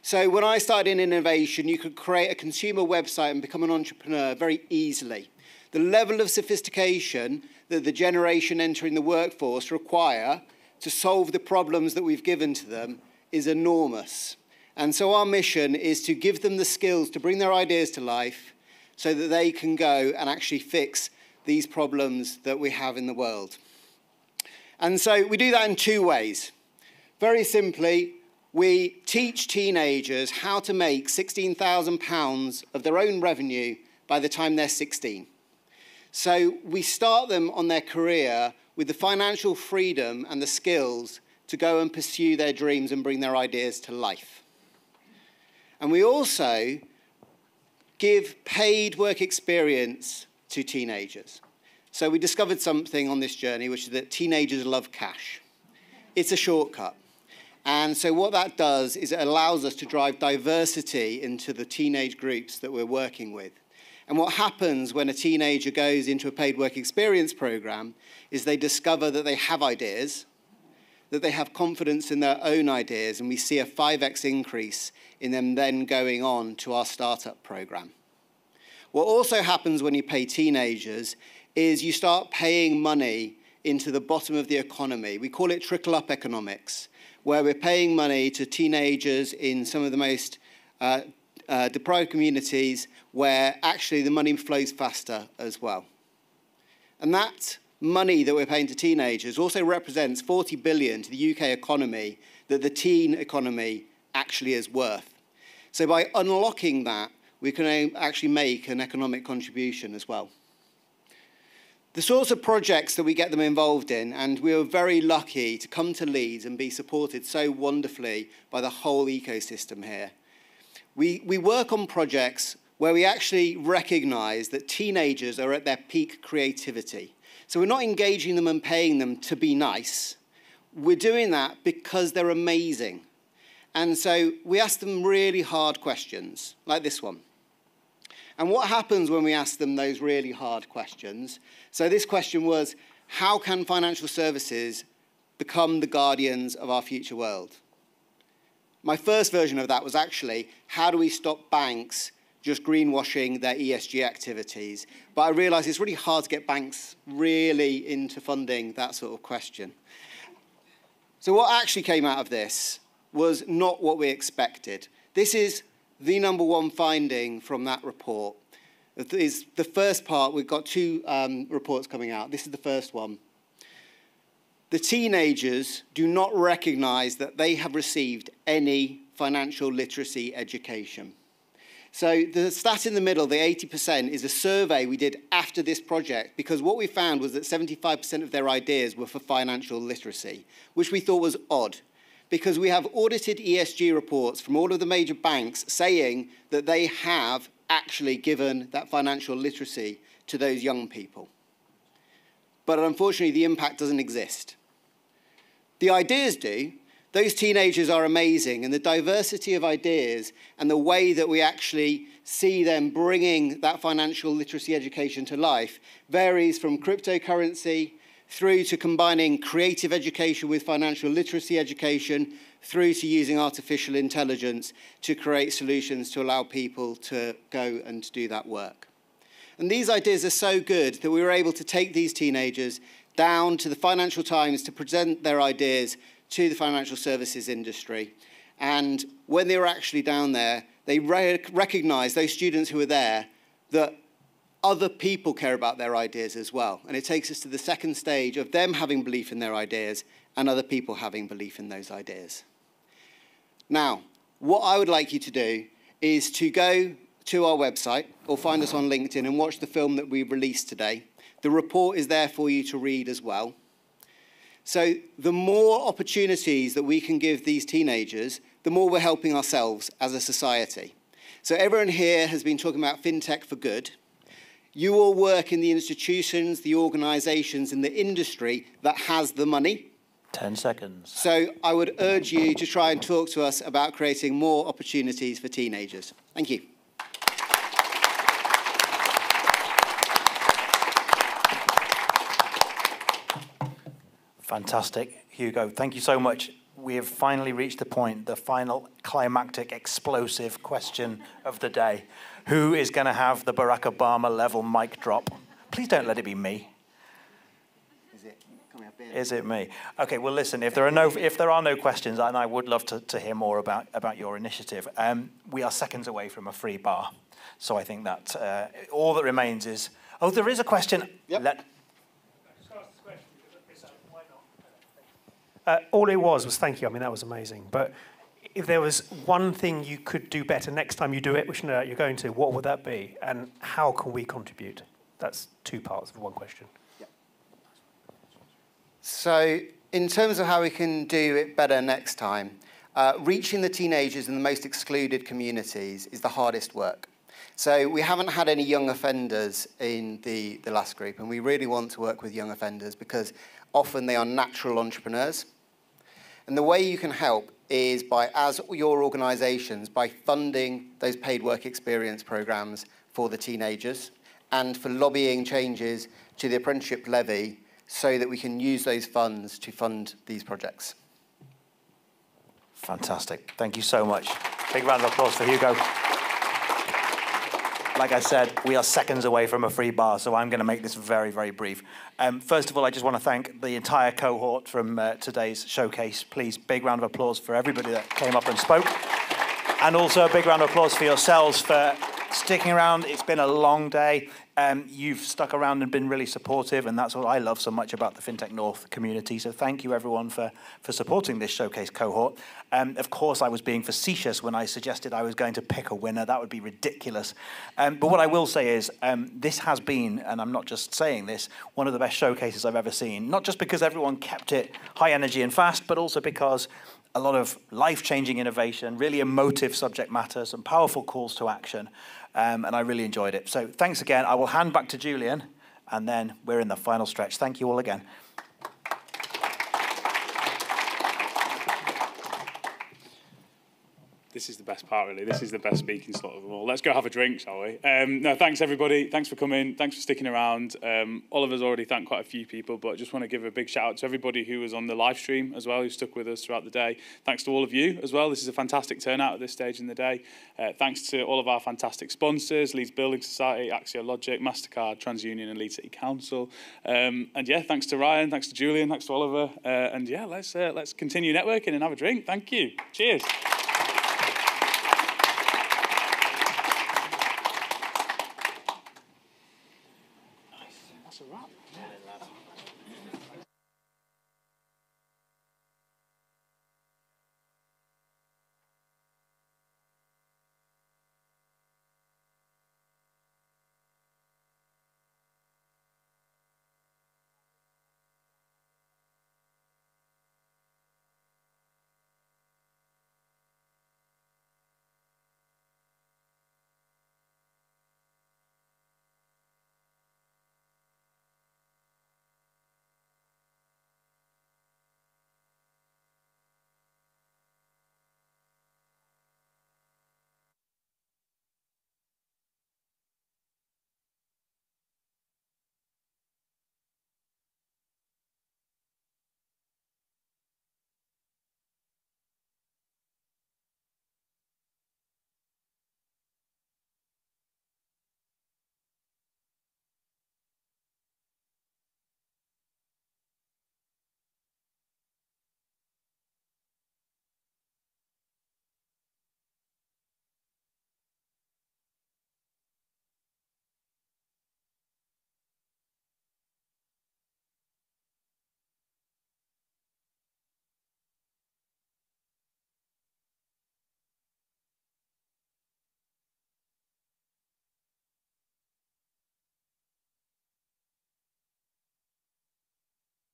So when I started in innovation, you could create a consumer website and become an entrepreneur very easily. The level of sophistication that the generation entering the workforce require to solve the problems that we've given to them is enormous. And so our mission is to give them the skills to bring their ideas to life so that they can go and actually fix these problems that we have in the world. And so we do that in two ways. Very simply, we teach teenagers how to make £16,000 of their own revenue by the time they're 16. So we start them on their career with the financial freedom and the skills to go and pursue their dreams and bring their ideas to life. And we also give paid work experience to teenagers. So we discovered something on this journey, which is that teenagers love cash. It's a shortcut. And so what that does is it allows us to drive diversity into the teenage groups that we're working with. And what happens when a teenager goes into a paid work experience program is they discover that they have ideas, that they have confidence in their own ideas, and we see a 5x increase in them then going on to our startup program. What also happens when you pay teenagers is you start paying money into the bottom of the economy. We call it trickle-up economics, where we're paying money to teenagers in some of the most deprived communities where actually the money flows faster as well. And that money that we're paying to teenagers also represents 40 billion to the UK economy that the teen economy actually is worth. So by unlocking that, we can actually make an economic contribution as well. The sorts of projects that we get them involved in, and we are very lucky to come to Leeds and be supported so wonderfully by the whole ecosystem here. We work on projects where we actually recognise that teenagers are at their peak creativity. So we're not engaging them and paying them to be nice. We're doing that because they're amazing. And so we ask them really hard questions, like this one. And what happens when we ask them those really hard questions? So this question was, how can financial services become the guardians of our future world? My first version of that was actually, how do we stop banks just greenwashing their ESG activities? But I realised it's really hard to get banks really into funding that sort of question. So what actually came out of this was not what we expected. This is the number one finding from that report. Is the first part. We've got two reports coming out. This is the first one. The teenagers do not recognise that they have received any financial literacy education. So the stat in the middle, the 80%, is a survey we did after this project, because what we found was that 75% of their ideas were for financial literacy, which we thought was odd, because we have audited ESG reports from all of the major banks saying that they have actually given that financial literacy to those young people. But unfortunately, the impact doesn't exist. The ideas do. Those teenagers are amazing, and the diversity of ideas and the way that we actually see them bringing that financial literacy education to life varies from cryptocurrency through to combining creative education with financial literacy education, through to using artificial intelligence to create solutions to allow people to go and do that work. And these ideas are so good that we were able to take these teenagers down to the Financial Times to present their ideas to the financial services industry. And when they were actually down there, they recognised, those students who were there, that other people care about their ideas as well. And it takes us to the second stage of them having belief in their ideas and other people having belief in those ideas. Now, what I would like you to do is to go to our website or find us on LinkedIn and watch the film that we released today. The report is there for you to read as well. So the more opportunities that we can give these teenagers, the more we're helping ourselves as a society. So everyone here has been talking about FinTech for good. You all work in the institutions, the organisations, and the industry that has the money. 10 seconds. So I would urge you to try and talk to us about creating more opportunities for teenagers. Thank you. Fantastic. Hugo, thank you so much. We have finally reached the point, the final climactic, explosive question of the day. Who is going to have the Barack Obama level mic drop? Please don't let it be me. Is it me? Okay, well, listen, if there are no questions, and I would love to hear more about your initiative, we are seconds away from a free bar. So I think that all that remains is... Oh, there is a question. Yep. All it was thank you. I mean, that was amazing. But if there was one thing you could do better next time you do it, which no doubt you're going to, what would that be? And how can we contribute? That's two parts of one question. Yeah. So in terms of how we can do it better next time, reaching the teenagers in the most excluded communities is the hardest work. So we haven't had any young offenders in the last group, and we really want to work with young offenders because often they are natural entrepreneurs. And the way you can help is by, as your organisations, by funding those paid work experience programmes for the teenagers and for lobbying changes to the apprenticeship levy so that we can use those funds to fund these projects. Fantastic. Thank you so much. Big round of applause for Hugo. like I said, we are seconds away from a free bar, so I'm going to make this very, very brief. First of all, I just want to thank the entire cohort from today's showcase. Please, big round of applause for everybody that came up and spoke. And also a big round of applause for yourselves for sticking around. It's been a long day. You've stuck around and been really supportive, and that's what I love so much about the FinTech North community. So thank you, everyone, for supporting this showcase cohort. Of course, I was being facetious when I suggested I was going to pick a winner. That would be ridiculous. But what I will say is this has been, and I'm not just saying this, one of the best showcases I've ever seen. Not just because everyone kept it high energy and fast, but also because a lot of life-changing innovation, really emotive subject matter, some powerful calls to action, and I really enjoyed it. So thanks again. I will hand back to Julian, and then we're in the final stretch. Thank you all again. This is the best part, really. This is the best speaking slot of them all. Let's go have a drink, shall we? No, thanks, everybody. Thanks for coming. Thanks for sticking around. Oliver's already thanked quite a few people, but I just want to give a big shout out to everybody who was on the live stream as well, who stuck with us throughout the day. Thanks to all of you as well. This is a fantastic turnout at this stage in the day. Thanks to all of our fantastic sponsors, Leeds Building Society, Axiologik, Mastercard, TransUnion and Leeds City Council. And yeah, thanks to Ryan, thanks to Julian, thanks to Oliver. And yeah, let's continue networking and have a drink. Thank you. Cheers.